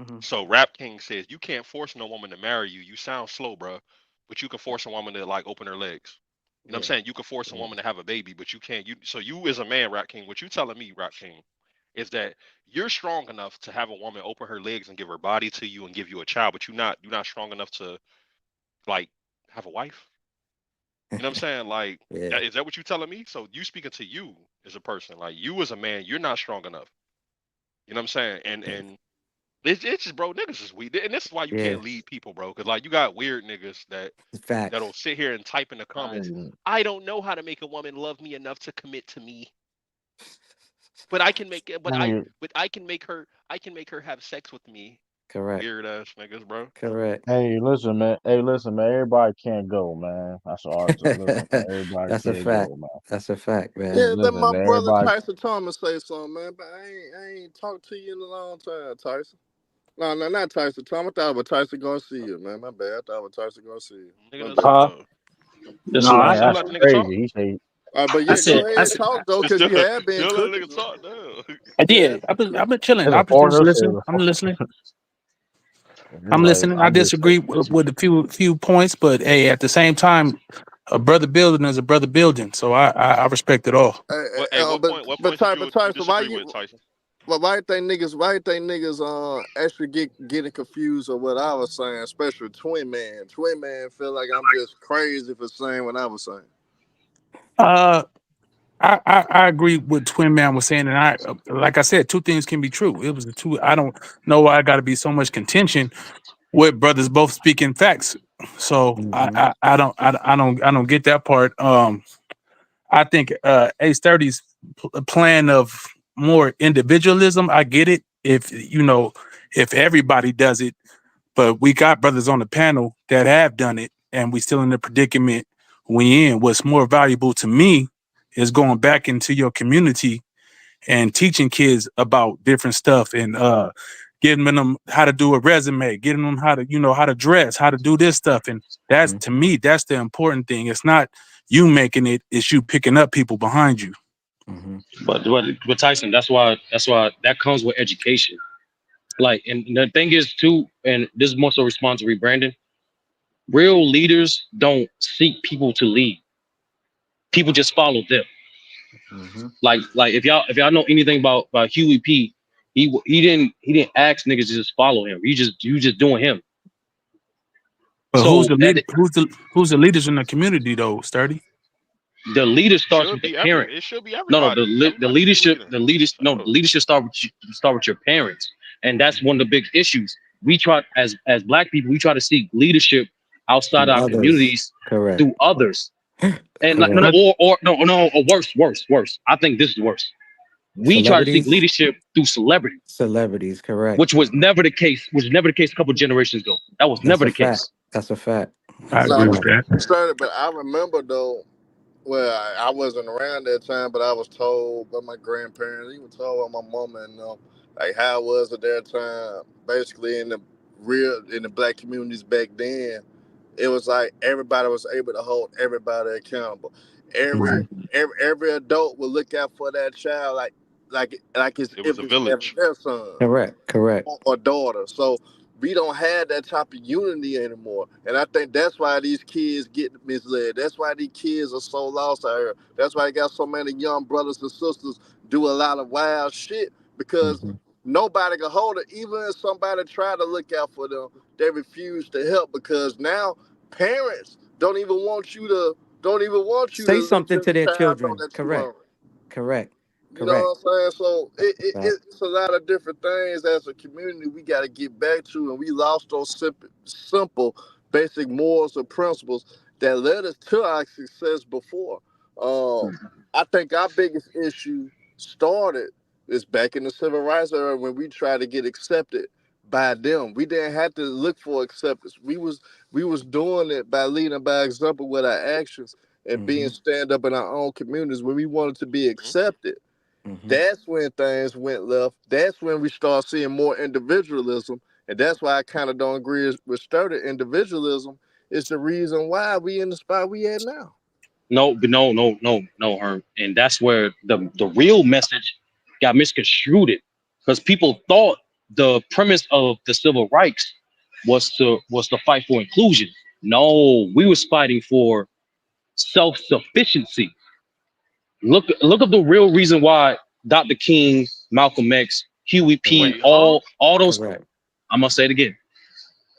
Mm-hmm. So Rap King says you can't force no woman to marry you. You sound slow, bro, but you can force a woman to like open her legs. You know what I'm Yeah. saying? You can force a Yeah. woman to have a baby, but you can't. So you as a man, Rap King, what you telling me, Rap King, is that you're strong enough to have a woman open her legs and give her body to you and give you a child, but you're not strong enough to like have a wife. You know what I'm saying? Like, Yeah. is that what you telling me? So you speaking to you as a person, like you as a man, you're not strong enough. You know what I'm saying? And it's just, bro, niggas is weak, and this is why you Yeah. can't lead people, bro, because like you got weird niggas that'll Facts. sit here and type in the comments. I don't know how to make a woman love me enough to commit to me, but I can make it. Hey, But I can make her have sex with me. Correct. Weird ass niggas, bro. Correct. hey, listen, man. Hey, listen, man. Everybody can't go, man. That's all. Listen, man. Everybody That's a can't fact. go, man. That's a fact, man. Yeah, let Listen, my man. brother Everybody. Tyson Thomas say something, man. But I ain't talked to you in a long time, Tyson. No, not Tyson Thomas. I thought it was Tyson Garcia, man. My bad. I thought it was Tyson Garcia. Nigga My done bad. you No, still you Man, still that's let the nigga talk? crazy. He say, But I yeah, said, go ahead, talk though, You cause still you have been still let the cooking. nigga talk now. I You have did. I've been chilling. it's a I've been just foreigner. Say listening. the I'm listening. just I'm like listening. I I'm just disagree with a few points, but hey, at the same time, a brother building is a brother building. So I respect it all. What point? What points did you Tyson, disagree with, Tyson? why you think niggas actually getting confused of what I was saying, especially Twin Man. Twin Man feel like I'm just crazy for saying what I was saying. Uh, I agree with Twin Man was saying, and like I said, two things can be true. It was the two. I don't know why I got to be so much contention with brothers both speaking facts. So Mm-hmm. I don't get that part. I think Ace 30's plan of more individualism. I get it if everybody does it, but we got brothers on the panel that have done it, and we still in the predicament we in. What's more valuable to me is going back into your community and teaching kids about different stuff and getting them how to do a resume, getting them how to dress, how to do this stuff. And that's, to me, that's the important thing. It's not you making it, it's you picking up people behind you. Mm-hmm. But Tyson, that's why that comes with education. Like, and the thing is too, and this is more so response to rebranding. Real leaders don't seek people to lead. People just follow them. Mm-hmm. Like if y'all know anything about Huey P, he didn't ask niggas to just follow him. You just doing him. But who's So the lead? Who's the leaders in the community though? Sturdy. the leader starts Should with the be parent. It should be No, everybody. the Everybody should be leadership leading. the leadership start with your parents. And that's one of the big issues. We try as black people, we try to seek leadership outside Through our others. communities Correct. through others. And like, Correct. or worse. I think this is worse. We try to seek Celebrities. leadership through celebrity, Celebrities. Correct. which was never the case. A couple generations ago. That was That's never a the fact. case. That's a fact. I That's a agree with fact. that. Started, but I remember though. Well, I wasn't around that time, but I was told by my grandparents, even told by my mama and like how it was at that time. Basically, in the black communities back then, it was like everybody was able to hold everybody accountable. Right. Every adult would look out for that child like it's It was if a it's ever village. their son Correct. Correct. or daughter. So we don't have that type of unity anymore. And I think that's why these kids get misled. That's why these kids are so lost out here. That's why they got so many young brothers and sisters do a lot of wild shit because Mm-hmm. nobody can hold it. Even if somebody try to look out for them, they refuse to help because now parents don't even want you Say to let something your to their child know children. that you Correct. hungry. Correct. You know Correct. what I'm saying? So That's a fact. it's a lot of different things as a community we got to get back to, and we lost those simple, basic morals and principles that led us to our success before. I think our biggest issue started is back in the civil rights era when we tried to get accepted by them. We didn't have to look for acceptance. We was doing it by leading by example with our actions and being Mm-hmm. stand up in our own communities when we wanted to be accepted. Mm-hmm. That's when things went left. That's when we start seeing more individualism. And that's why I kind of don't agree with Sturdy. Individualism is the reason why we in the spot we at now. No, Herm. And that's where the real message got misconstrued because people thought the premise of the civil rights was to fight for inclusion. No, we was fighting for self-sufficiency. Look up the real reason why Dr. King, Malcolm X, Huey P, Correct. Wait, huh? all those. Correct. I'm gonna say it again.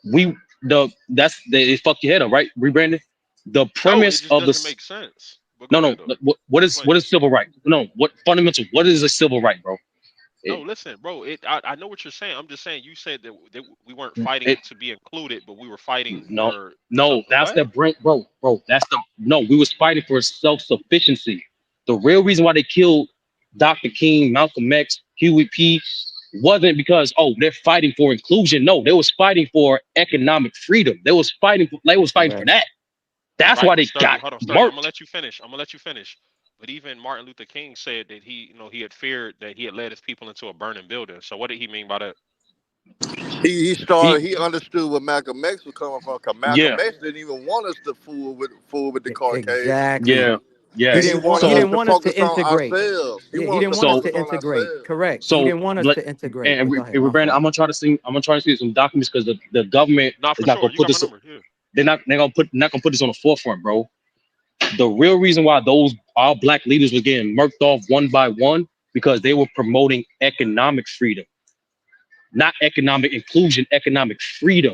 It fucked your head up, right? Rebranded. The No, it premise just of doesn't this. make sense. But go No. ahead though. What is Explain. civil right? No, what fundamental? What is a civil right, bro? No, It, listen, bro. I know what you're saying. I'm just saying you said that we weren't it fighting to be included, but we were fighting no, for no. That's what? the brain, bro. That's the no. We was fighting for self sufficiency. The real reason why they killed Dr. King, Malcolm X, Huey P wasn't because they're fighting for inclusion. No, they was fighting for economic freedom. They was fighting for Correct. that. That's Right, why but they sturdy. got Hold on, sturdy. I'm gonna murked. let you finish. I'm gonna let you finish. But even Martin Luther King said that he had feared that he had led his people into a burning building. So what did he mean by that? He He understood where Malcolm X was coming from because Malcolm yeah, X didn't even want us to fool with the Caucasians. Exactly. yeah, He yes. didn't want. He Wanted us So didn't to want us to focus on integrate. ourselves. He Yeah. He wanted didn't us to want us so to focus on integrate. ourselves. Correct. He so didn't want us let to integrate. But go ahead. and My fault. I'm gonna try to see some documents because the government Not is for not sure. gonna You put got my this. number. Yeah. They're not gonna put this on the forefront, bro. The real reason why our black leaders were getting murked off one by one because they were promoting economic freedom, not economic inclusion, economic freedom.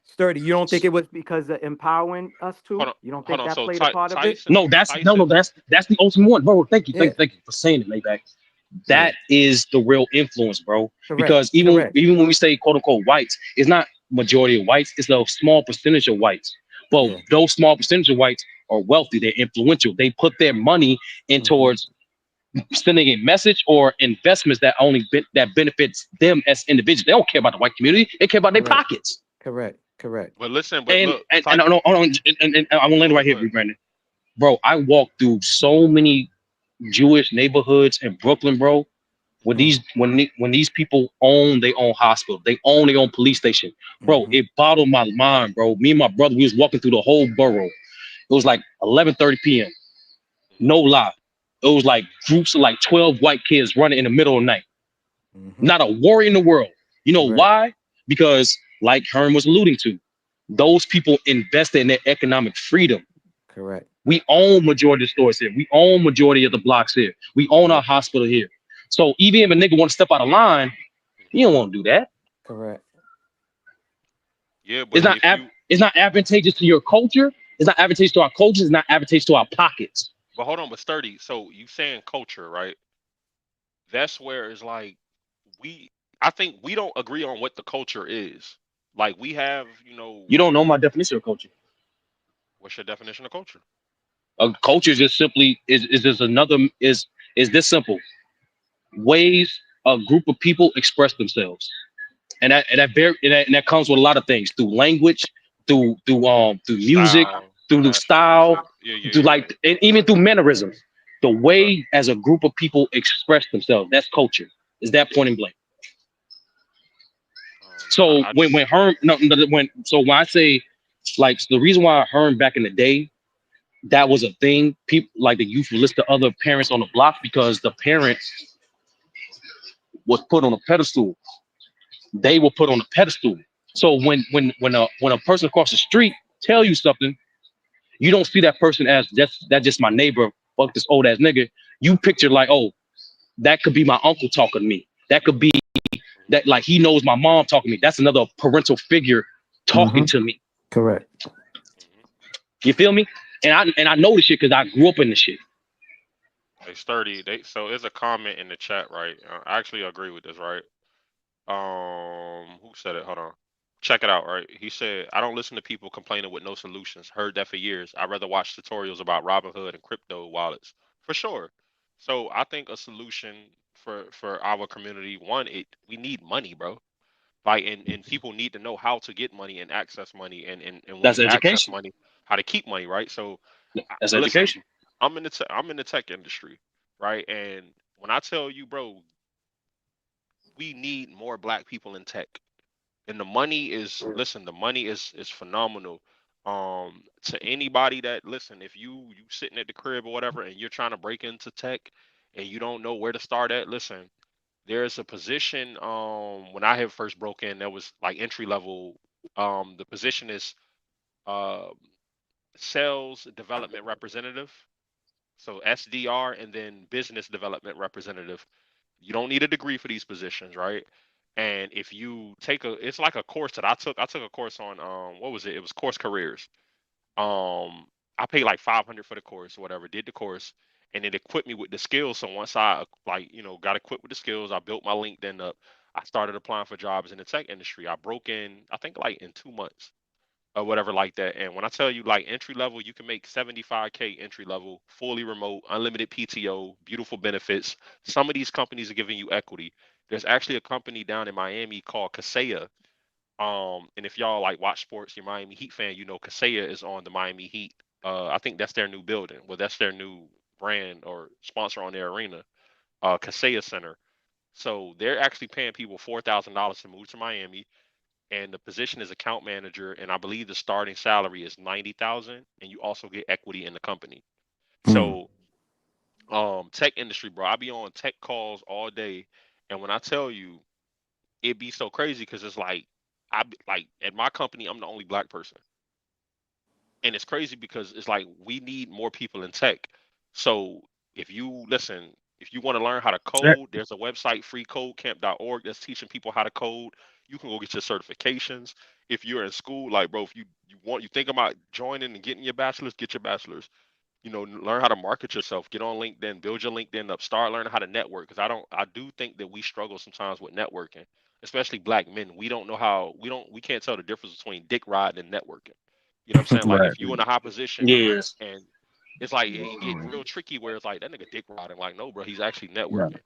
Sturdy. You don't think it was because of empowering us Hold too? on. You don't Hold think on. that So played a part of it? Tyson No, Tyson. that's the ultimate one, bro. Yeah. Thank you for saying it, Mayback. Yeah. That is the real influence, bro. Correct. Because even Correct. when we say quote unquote whites, it's not majority of whites. It's a small percentage of whites. But Yeah. those small percentage of whites are wealthy. They're influential. They put their money in Mm-hmm. towards sending a message or investments that that benefits them as individuals. They don't care about the white community. They care about their Correct. pockets. Correct. Correct. But listen. But And look. and and, hold on, and I'm gonna land right here, Brandon. Bro, I walked through so many Jewish neighborhoods in Brooklyn, bro. When Mm. these people own their own hospital, they own their own police station, bro. Mm-hmm. It bottled my mind, bro. Me and my brother, we was walking through the whole borough. It was like 11:30 p.m. No lie, it was like groups of like 12 white kids running in the middle of the night. Mm-hmm. Not a worry in the world. You know Correct. why? Because, like Herm was alluding to, those people invested in their economic freedom. Correct. We own majority of the stores here. We own majority of the blocks here. We own our Correct. hospital here. So even if a nigga want to step out of line, you don't want to do that. Correct. Yeah, but if you. It's not advantageous to your culture. It's not advantageous to our culture. It's not advantageous to our pockets. But hold on. But sturdy. So you saying culture, right? That's where it's like I think we don't agree on what the culture is. Like we have, You don't know my definition of culture. what's your definition of culture? Culture is just simply is just another is this simple ways a group of people express themselves, and that comes with a lot of things through language, through music, Style, through the fashion, style, music. Yeah, yeah, through yeah. like and even through mannerisms. The Okay. way as a group of people express themselves, that's culture. Is that point and blank? So I when just Herm no, no, when I say like the reason why Herm back in the day that was a thing, people like the youth would listen to other parents on the block because the parents was put on a pedestal. They were put on a pedestal. So when a person across the street tell you something, you don't see that person as that's just my neighbor. Fuck this old ass nigga. You picture like, oh, that could be my uncle talking to me. That could be that like he knows my mom talking to me. That's another parental figure talking to me. Correct. You feel me? And I know this shit because I grew up in this shit. They sturdy. So there's a comment in the chat, right? I actually agree with this, right? Who said it? Hold on. Check it out, right? He said, I don't listen to people complaining with no solutions. Heard that for years. I'd rather watch tutorials about Robinhood and crypto wallets. For sure. So I think a solution for our community, one, we need money, bro. Like and people need to know how to get money and access money and when That's we access education. money, how to keep money, right? So That's listen, education. I'm in the tech industry, right? And when I tell you, bro, we need more black people in tech. And the money is listen, the money is phenomenal. To anybody that listen, if you sitting at the crib or whatever and you're trying to break into tech and you don't know where to start at, listen, there's a position when I had first broke in, there was like entry level. The position is uh sales development representative. So SDR and then business development representative. You don't need a degree for these positions, right? And if you take it's like a course that I took. I took a course on what was it? It was Course Careers. I paid like 500 for the course, or whatever. Did the course, and it equipped me with the skills. So once I got equipped with the skills, I built my LinkedIn up. I started applying for jobs in the tech industry. I broke in, I think like in 2 months or whatever like that. And when I tell you like entry level, you can make 75K entry level, fully remote, unlimited PTO, beautiful benefits. Some of these companies are giving you equity. There's actually a company down in Miami called Kaseya. And if y'all like watch sports, you're Miami Heat fan, you know Kaseya is on the Miami Heat. I think that's their new building. Well, that's their new brand or sponsor on their arena, Kaseya Center. So they're actually paying people $4,000 to move to Miami, and the position is account manager, and I believe the starting salary is 90,000, and you also get equity in the company. So, tech industry, bro, I be on tech calls all day, and when I tell you, it be so crazy because it's like like at my company, I'm the only black person, and it's crazy because it's like we need more people in tech. So if you listen, if you want to learn how to code, there's a website freecodecamp.org that's teaching people how to code. You can go get your certifications. If you're in school, like bro, if you think about joining and getting your bachelor's, get your bachelor's. Learn how to market yourself, get on LinkedIn, build your LinkedIn up, start learning how to network. Because I do think that we struggle sometimes with networking, especially black men. We can't tell the difference between dick riding and networking. You know what I'm saying? Like Right. if you in a high position Yes. and it's like it get real tricky where it's like that nigga dick riding. Like no, bro, he's actually Yeah. networking.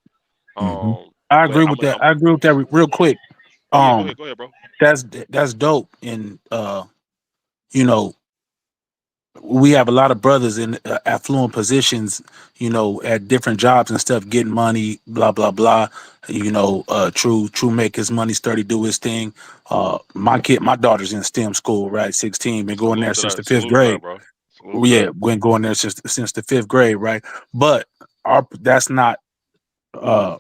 hmm Um, I but agree with that. I agree with that real quick. oh yeah, Um, go ahead, bro. that's dope. And you know, we have a lot of brothers in affluent positions, at different jobs and stuff, getting money, blah blah blah. True make his money, sturdy, do his thing. My daughter's in STEM school, right? 16, been going there since the fifth Salute to that, grade. bro. Salute to Yeah, that. been going there since the fifth grade, right? But that's not. Uh,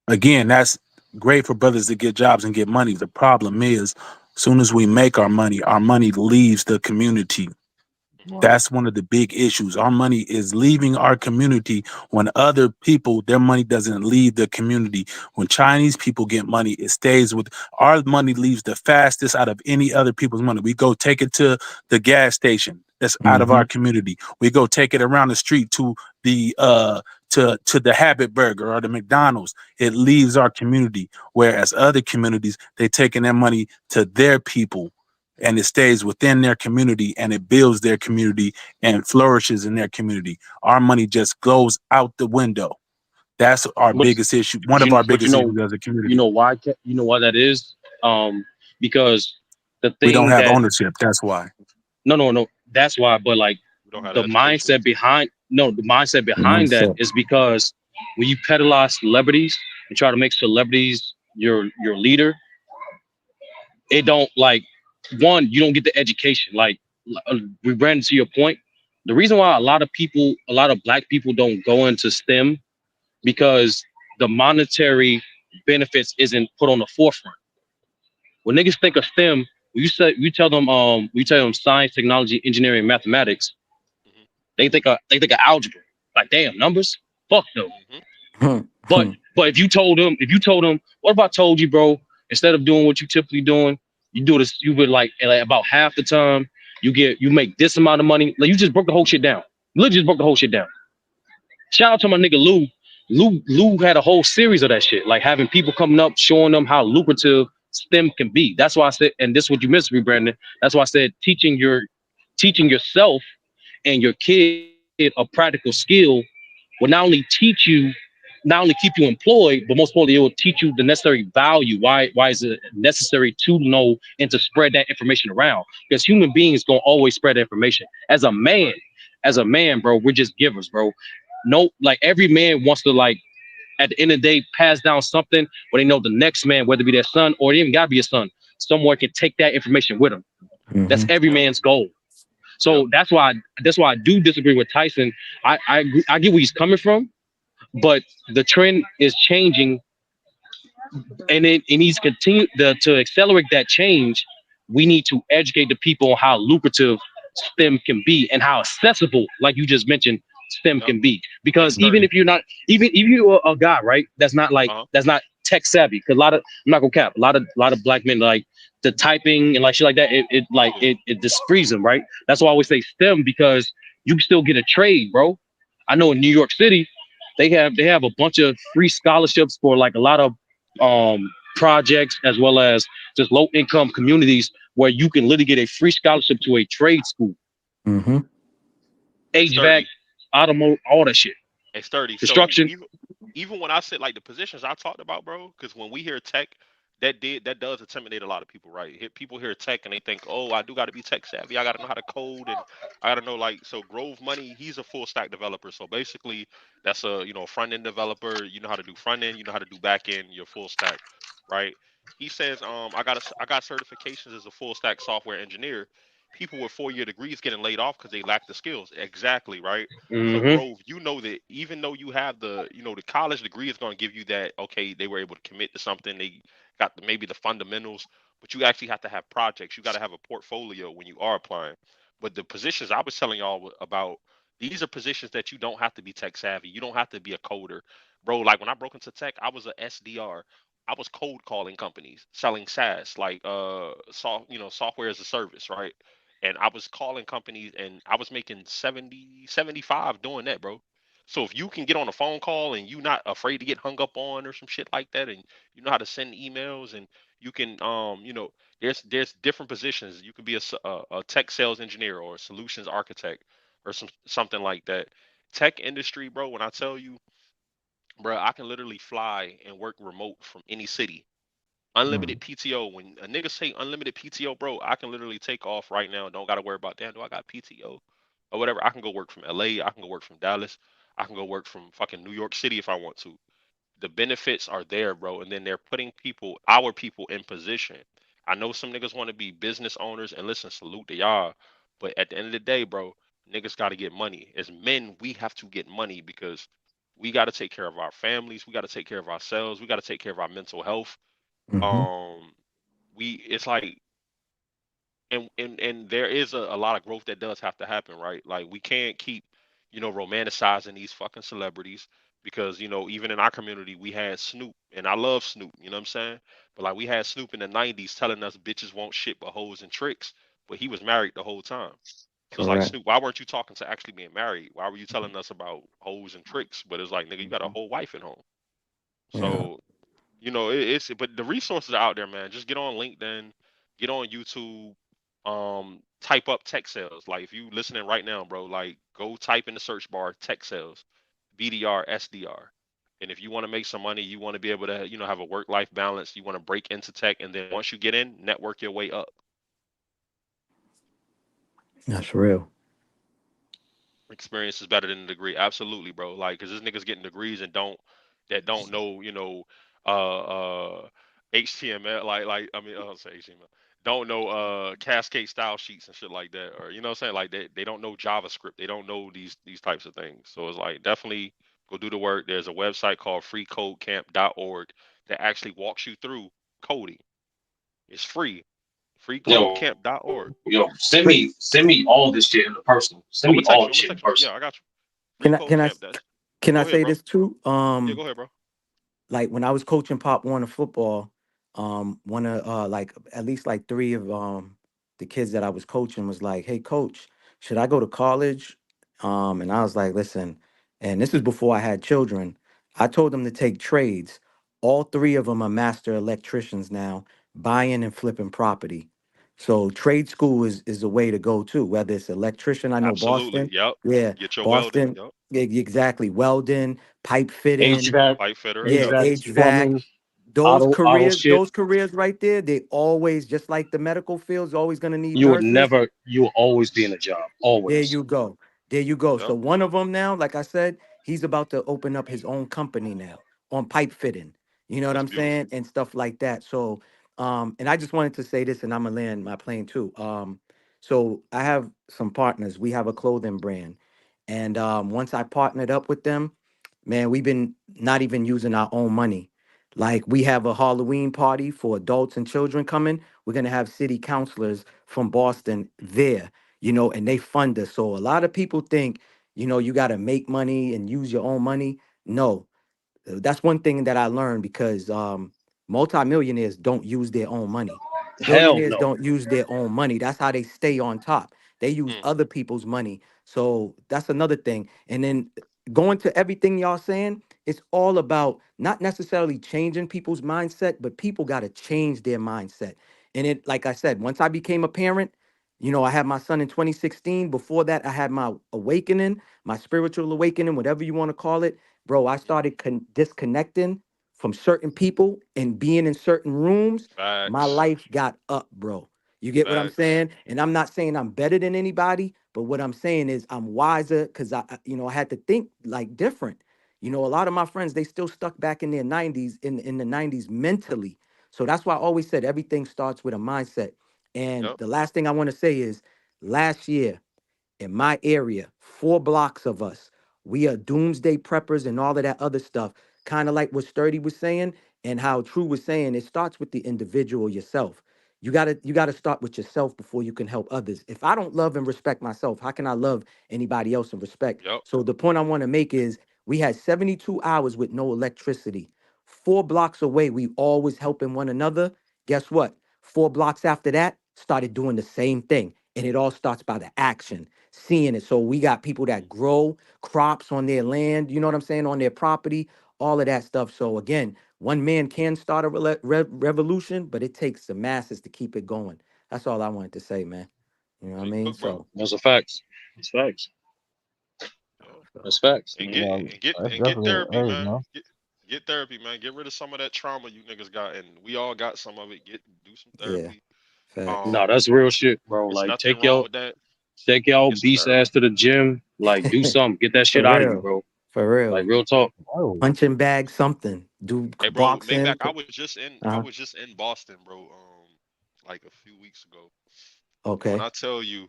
Again, that's great for brothers to get jobs and get money. The problem is, soon as we make our money leaves the community. That's one of the big issues. Our money is leaving our community when other people, their money doesn't leave the community. When Chinese people get money, it stays with our money, leaves the fastest out of any other people's money. We go take it to the gas station that's out of our community. We go take it around the street to to the Habit Burger or the McDonald's. It leaves our community. Whereas other communities, they taking their money to their people, and it stays within their community and it builds their community and flourishes in their community. Our money just goes out the window. That's our But biggest issue. One of our biggest issues as a community. you know why that is? Because the We don't thing have that ownership. That's why. no, that's why. But like We don't have the the education. mindset behind the mindset behind that Mindset. is because when you pedalize celebrities and try to make celebrities your leader, it don't like one, you don't get the education. Like we ran to your point. The reason why a lot of black people don't go into STEM because the monetary benefits isn't put on the forefront. When niggas think of STEM, you tell them science, technology, engineering, mathematics, Hmm. they think of algebra. Like damn numbers, fuck no. Hmm. But if you told them, what if I told you, bro, instead of doing what you typically doing, you do this, you would like about half the time you make this amount of money. Like you just broke the whole shit down. You literally just broke the whole shit down. Shout out to my nigga Lou. Lou had a whole series of that shit, like having people coming up, showing them how lucrative STEM can be. That's why I said, and this is what you missed me, Brandon. That's why I said teaching yourself and your kid a practical skill will not only keep you employed, but most importantly, it will teach you the necessary value. Why is it necessary to know and to spread that information around? Because human beings gonna always spread information. As a man, bro, we're just givers, bro. No, like every man wants to like at the end of the day pass down something where they know the next man, whether it be their son or it even gotta be a son, someone can take that information with them. That's every Yep. man's goal. Yep. So that's why I do disagree with Tyson. I get where he's coming from, but the trend is changing, and it needs to continue to accelerate that change. We need to educate the people on how lucrative STEM can be and how accessible, like you just mentioned, STEM Yep. can be. Hey, Because even sturdy. if you're not, even if you're a guy, right, Uh-huh. that's not tech savvy. Because I'm not gonna cap, a lot of black men like the typing and like shit like that. Yeah. It disagrees them, right? That's why I always say STEM because you can still get a trade, bro. I know in New York City, they have a bunch of free scholarships for like a lot of projects as well as just low income communities where you can literally get a free scholarship to a trade school, Mm-hmm. Hey, HVAC, sturdy. automotive, all that shit, Hey, sturdy. So construction. even when I said like the positions I talked about, bro, because when we hear tech, that does intimidate a lot of people, right? People hear tech and they think, oh, I do got to be tech savvy. I got to know how to code and I got to know like so. Grove Money, he's a full stack developer. So basically, that's a front end developer. You know how to do front end. You know how to do back end. You're full stack, right? He says, I got certifications as a full stack software engineer. People with 4-year degrees getting laid off because they lack the skills. Exactly, right? So Mm-hmm. Grove, you know that even though you have the college degree is going to give you that, okay, they were able to commit to something, they got maybe the fundamentals, but you actually have to have projects. You got to have a portfolio when you are applying. But the positions I was telling y'all about, these are positions that you don't have to be tech savvy. You don't have to be a coder, bro. Like when I broke into tech, I was a SDR. I was cold calling companies, selling SaaS, like software as a service, right? And I was calling companies and I was making 70, 75 doing that, bro. So if you can get on a phone call and you not afraid to get hung up on or some shit like that, and you know how to send emails and you can there's different positions. You could be a tech sales engineer or a solutions architect or something like that. Tech industry, bro, when I tell you, bro, I can literally fly and work remote from any city. Unlimited PTO. When a nigga say unlimited PTO, bro, I can literally take off right now. Don't gotta worry about damn. Do I got PTO or whatever? I can go work from LA. I can go work from Dallas. I can go work from fucking New York City if I want to. The benefits are there, bro. And then they're putting our people in position. I know some niggas want to be business owners, and listen, salute to y'all. But at the end of the day, bro, niggas got to get money. As men, we have to get money because we got to take care of our families. We got to take care of ourselves. We got to take care of our mental health. Mm-hmm. Um, it's like, and there is a lot of growth that does have to happen, right? Like we can't keep romanticizing these fucking celebrities because even in our community we had Snoop, and I love Snoop, you know what I'm saying? But like we had Snoop in the 90s telling us bitches won't shit but hoes and tricks, but he was married the whole time. So it's like, Correct. Snoop, why weren't you talking to actually being married? Why were you telling us about hoes and tricks? But it's like, nigga, you got a whole wife at home. Yeah. So, it's but the resources are out there, man. Just get on LinkedIn, get on YouTube, type up tech sales. Like if you listening right now, bro, like go type in the search bar tech sales, BDR, SDR. And if you want to make some money, you want to be able to, have a work-life balance, you want to break into tech, and then once you get in, network your way up. That's real. Experience is better than a degree. Absolutely, bro. Like, cause this niggas getting degrees and don't know, HTML. Like I mean, I'll say HTML. Don't know Cascade style sheets and shit like that, or you know what I'm saying? Like they don't know JavaScript. They don't know these types of things. So it's like definitely go do the work. There's a website called freecodecamp.org that actually walks you through coding. It's free. Yo, Freecodecamp.org. send me all this shit in the personal. Send I'm gonna me text all you. this I'm gonna shit in text you. person. Yeah, I got you. Free Can I code can I camp. That's can I Go ahead, say bro. this too? Yeah, go ahead, bro. Like when I was coaching Pop Warner football, one of like at least like three of the kids that I was coaching was like, "Hey, coach, should I go to college?" And I was like, "Listen," and this is before I had children. I told them to take trades. All three of them are master electricians now, buying and flipping property. So trade school is the way to go too. Whether it's electrician, I know Absolutely. Boston, Yep. yeah, Get your welding. Boston, Yep. Exactly, welding, pipe fitting, HVAC, Pipe fitter. yeah, Yep. HVAC, HVAC, plumbing, auto shit. those careers right there, they always, just like the medical field's always gonna need nurses. You will always be in a job. There Always. you go. There you go. So Yep. one of them now, like I said, he's about to open up his own company now on pipe fitting. You know what That's I'm beautiful. saying? And stuff like that. So and I just wanted to say this and I'm gonna land my plane too. So I have some partners. We have a clothing brand. And once I partnered up with them, man, we've been not even using our own money. Like we have a Halloween party for adults and children coming. We're gonna have city councilors from Boston there, and they fund us. So a lot of people think, you got to make money and use your own money. No, that's one thing that I learned because multimillionaires don't use their own money. Hell Billionaires no. don't use their own money. That's how they stay on top. They use Mm. other people's money. So that's another thing. And then going to everything y'all saying, it's all about not necessarily changing people's mindset, but people got to change their mindset. And it, like I said, once I became a parent, I had my son in 2016. Before that, I had my awakening, my spiritual awakening, whatever you want to call it. Bro, I Mhm. started disconnecting from certain people and being in certain rooms. My Facts. life got up, bro. You get what I'm Facts. saying? And I'm not saying I'm better than anybody, but what I'm saying is I'm wiser because I had to think like different. A lot of my friends, they still stuck back in their 90s, in the 90s mentally. So that's why I always said everything starts with a mindset. And Yep. the last thing I want to say is last year, in my area, 4 blocks of us. We are doomsday preppers and all of that other stuff. Kind of like what Sturdy was saying and how True was saying, it starts with the individual yourself. You gotta start with yourself before you can help others. If I don't love and respect myself, how can I love anybody else and respect? Yep. So the point I want to make is we had 72 hours with no electricity. 4 blocks away, we always helping one another. Guess what? 4 blocks after that, started doing the same thing. And it all starts by the action, seeing it. So we got people that grow crops on their land, you know what I'm saying, on their property, all of that stuff. So again, one man can start a revolution, but it takes the masses to keep it going. That's all I wanted to say, man. You know what There I you mean? cook, bro. So, Those are facts. It's facts. Yeah. That's facts. And You get know, and get that's and get definitely therapy, hey, man. man. Get therapy, man. Get rid of some of that trauma you niggas got, and we all got some of it. Do some yeah, therapy. facts. No, Um, that's real shit, bro. it's Like nothing wrong with that. take But y'all get some beast therapy. ass to the gym. Like do something. Get that For shit out of you, real. bro. For Like real. real talk. Oh, Punching bag something. Do Hey, bro, Maybach, boxing. I Uh-huh. was just in Boston, bro. Like a few weeks ago, and when Okay. I tell you,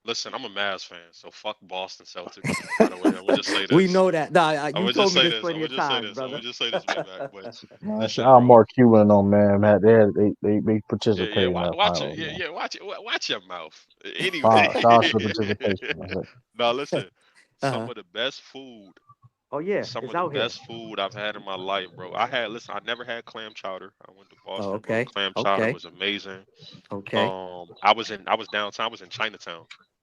listen, I'm a Mavs fan, so fuck Boston Celtics. By the way, I'm gonna just say We this. know that. Nah, I'm you gonna just told me say this this. I'm plenty gonna of just say times, this. I'm gonna brother. just say this, Maybach. But man, listen, I'm bro. more Cuban on man. They Yeah, yeah. participated in that Watch it. finals, Yeah, man. yeah. Watch it. Watch your mouth. Anyway, Shout out to the participation. That's it. now listen. Some Uh-huh. of the best food, Oh yeah, some it's of the out here. best food I've had in my life, bro. Listen. I never had clam chowder. I went to Oh, Boston, bro. okay. Clam chowder Okay. was amazing. Okay. I was downtown. I was in Chinatown.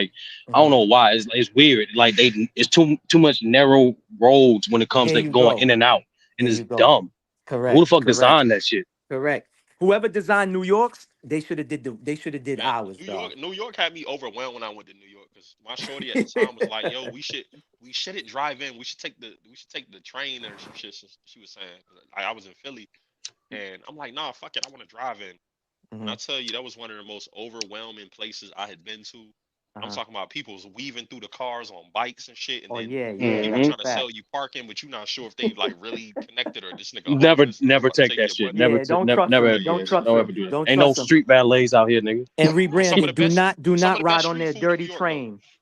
Like I don't know why. It's weird. Like it's too much narrow roads when it comes There to you going go. in and out, and There it's you go. dumb. Correct. Who the fuck Correct. designed that shit? Correct. Whoever designed New York's, they should have did ours, dog. New York had me overwhelmed when I went to New York because my shorty at the time was like, "Yo, we shouldn't drive in. We should take the train or some shit." She was saying, I was in Philly, and I'm like, "Nah, fuck it, I want to drive in." And I tell you, that was one of the most overwhelming places I had been to. I'm talking about people was weaving through the cars on bikes and shit, and then people trying to sell you parking, but you're not sure if they like really connected or this nigga homeless. Never take Take that your shit. money. Don't trust Never them. ever do Don't that. trust Don't them. ever do that. Don't Ain't no trust them. street valets out here, nigga. And Some of rebranded. the Do best, not some of the ride best on street their food in dirty New York, though. train.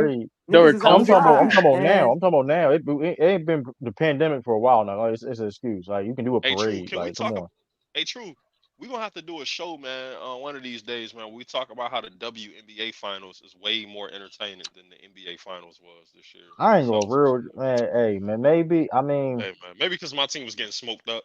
parade. Niggas is No, I'm talking about. I'm outside, talking about now. man. I'm talking about now. It ain't been the pandemic for a while now. Like, it's an excuse. Like you can do a Hey, true. parade. Can we Like come talk? on. Hey, true. We're gonna have to do a show, man. One of these days, man. We talk about how the WNBA finals is way more entertaining than the NBA finals was this year. I ain't So, gonna real man. Hey man, maybe. I mean, hey, man, maybe because my team was getting smoked up.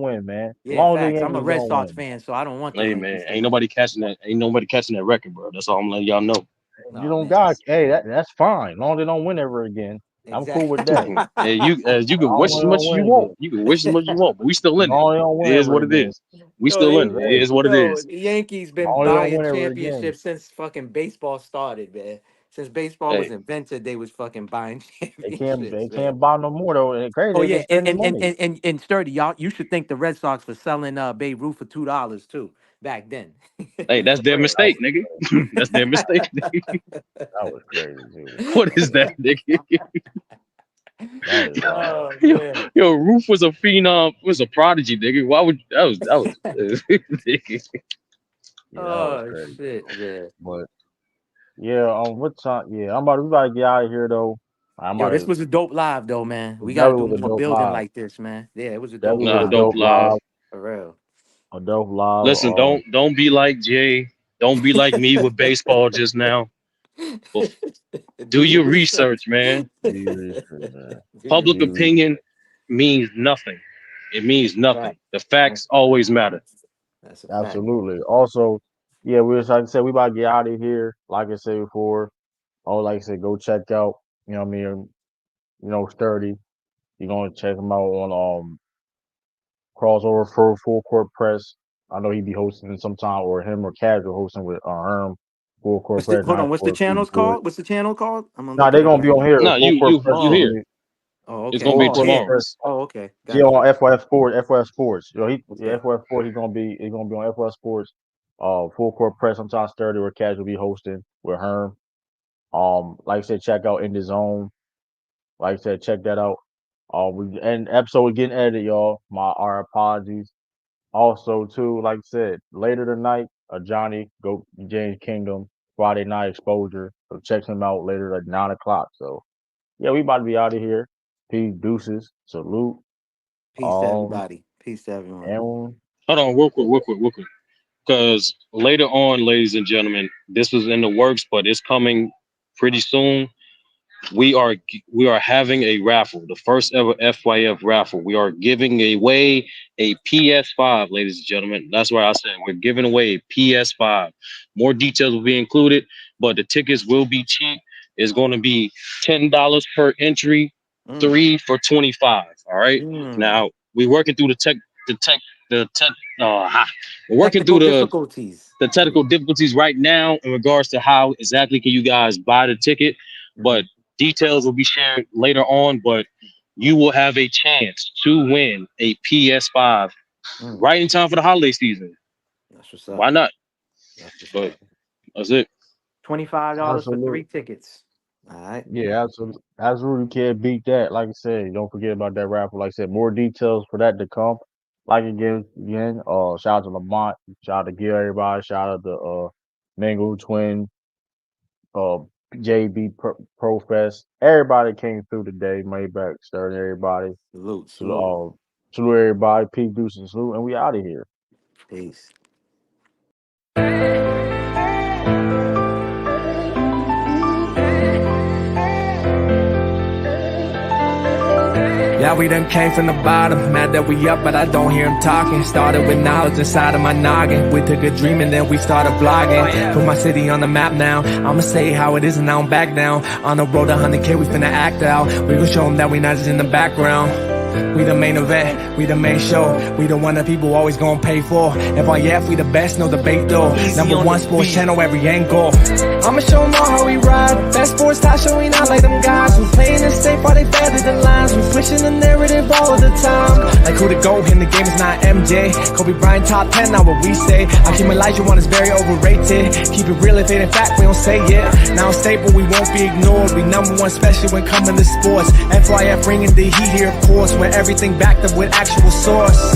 win, man. As Yeah, long as the facts. I'm a Yankees Red don't Sox win. fan, so I don't want the Hey Yankees man, to ain't win. nobody catching that. Ain't nobody catching that record, bro. That's all I'm letting y'all know. You Oh don't man, got, hey, that's fine. As long as they don't win ever again, I'm cool with that. exactly. Yeah, you I can don't wish as want much to as you win want. again. You can wish as much as you want, but we still As in it. long as they don't win It is ever what it again. is. We Yo, still in That's it. it. It is what it yo, is. the Yankees As been long as they don't buying win ever again. championships since fucking baseball started, man. Since baseball was Hey, invented, they was fucking buying They championships, man. can't buy no more though. And crazy, Oh they've been yeah, spending money. and sturdy, y'all. You should thank the Red Sox for selling Babe Ruth for $2 too back then. hey, that's For their real. That was mistake, nigga. crazy. That's their mistake. Nigga. That was crazy too. What is that, nigga? That is wild. Oh yo, man. yo, Roof was a phenom, was a prodigy, nigga. Why would nigga. Yeah, that was Oh crazy. shit, man. But Yeah, what time? Yeah, we about to get out of here though. I'm Yo, about this to. was a dope live though, man. It We gotta definitely do was a more dope building live. like this, man. Yeah, it was a dope Definitely was Nah, a live. dope dope live. live. For real. A dope live. Listen, don't be like Jay. Don't be like me with baseball just now. Well, Do do your your research. research, man. do your research, man. Do your Public Do your research. research. opinion means nothing. It means nothing. Fact. The facts always matter. That's a fact. Absolutely. Also, yeah, like I said, we about to get out of here. Like I said before, like I said, go check out. You know what I mean? Sturdy. You're gonna check him out on crossover for full court press. I know he be hosting sometime, or him or Casual hosting with Herm. Full court press. Hold Nice on, what's the work. He channel's good. called? What's the channel called? I'm gonna Nah, look they it up gonna be right on now. here. No, Full court press you is Oh, gonna here. be. oh, It's okay. gonna be Full Oh, court here. tomorrow. press. Oh, okay. Yeah, Got you. on FYF Sports. FYF Sports. Okay. FYF Sports. He's gonna be on FYF Sports. Full court press. Sometimes 30 or Casual be hosting with Herm. Like I said, check out In the Zone. Like I said, check that out. Episode is getting edited, y'all. Our apologies. Also, too, like I said, later tonight, Johnny go James Kingdom Friday Night Exposure. So check him out later at 9 o'clock. So yeah, we about to be out of here. Peace, deuces, salute. Peace to everybody. Peace to everyone. And Hold on, real quick. Because later on, ladies and gentlemen, this was in the works, but it's coming pretty soon. We are having a raffle, the first ever FYF raffle. We are giving away a PS5, ladies and gentlemen. That's why I said we're giving away a PS5. More details will be included, but the tickets will be cheap. It's going to be $10 per entry, 3 for $25. All right. Now we're working through we're working Technical through difficulties. the technical difficulties right now in regards to how exactly can you guys buy the ticket, but details will be shared later on. But you will have a chance to win a PS5 right in time for the holiday season. That's what's up. Why not? That's what's But up. that's it. $25 for 3 tickets. All right. yeah, absolutely can't beat that. Like I said, don't forget about that raffle. Like I said, more details for that to come. Like again, shout out to Lamont, shout out to Gil, everybody, shout out to Mango Twin, JB Pro Fest, everybody came through today. Maybach, Stern, everybody. Salute. Salute everybody. Peace, deuce, and salute, and we out of here. Peace. Yeah, we done came from the bottom, mad that we up, but I don't hear him talking. Started with knowledge inside of my noggin. We took a dream and then we started blogging. Put my city on the map now. I'ma say how it is and I don't back down. On the road to 100K, we finna act out. We gon' show them that we not just in the background. We the main event, we the main show. We the one that people always gon' pay for. FYF, we the best, no debate though. Number one sports channel, every angle. I'ma show them all how we ride. Best sports talk showing out like them guys. We playing it safe while they feather the lines. We pushing the narrative all of the time. Like who to go in the game is not MJ. Kobe Bryant top 10, not what we say. I keep Elijah one is very overrated. Keep it real if it ain't fact, we don't say it. Now stable, we won't be ignored. We number one, especially when coming to sports. FYF bringing the heat here, of course. Where everything backed up with actual source.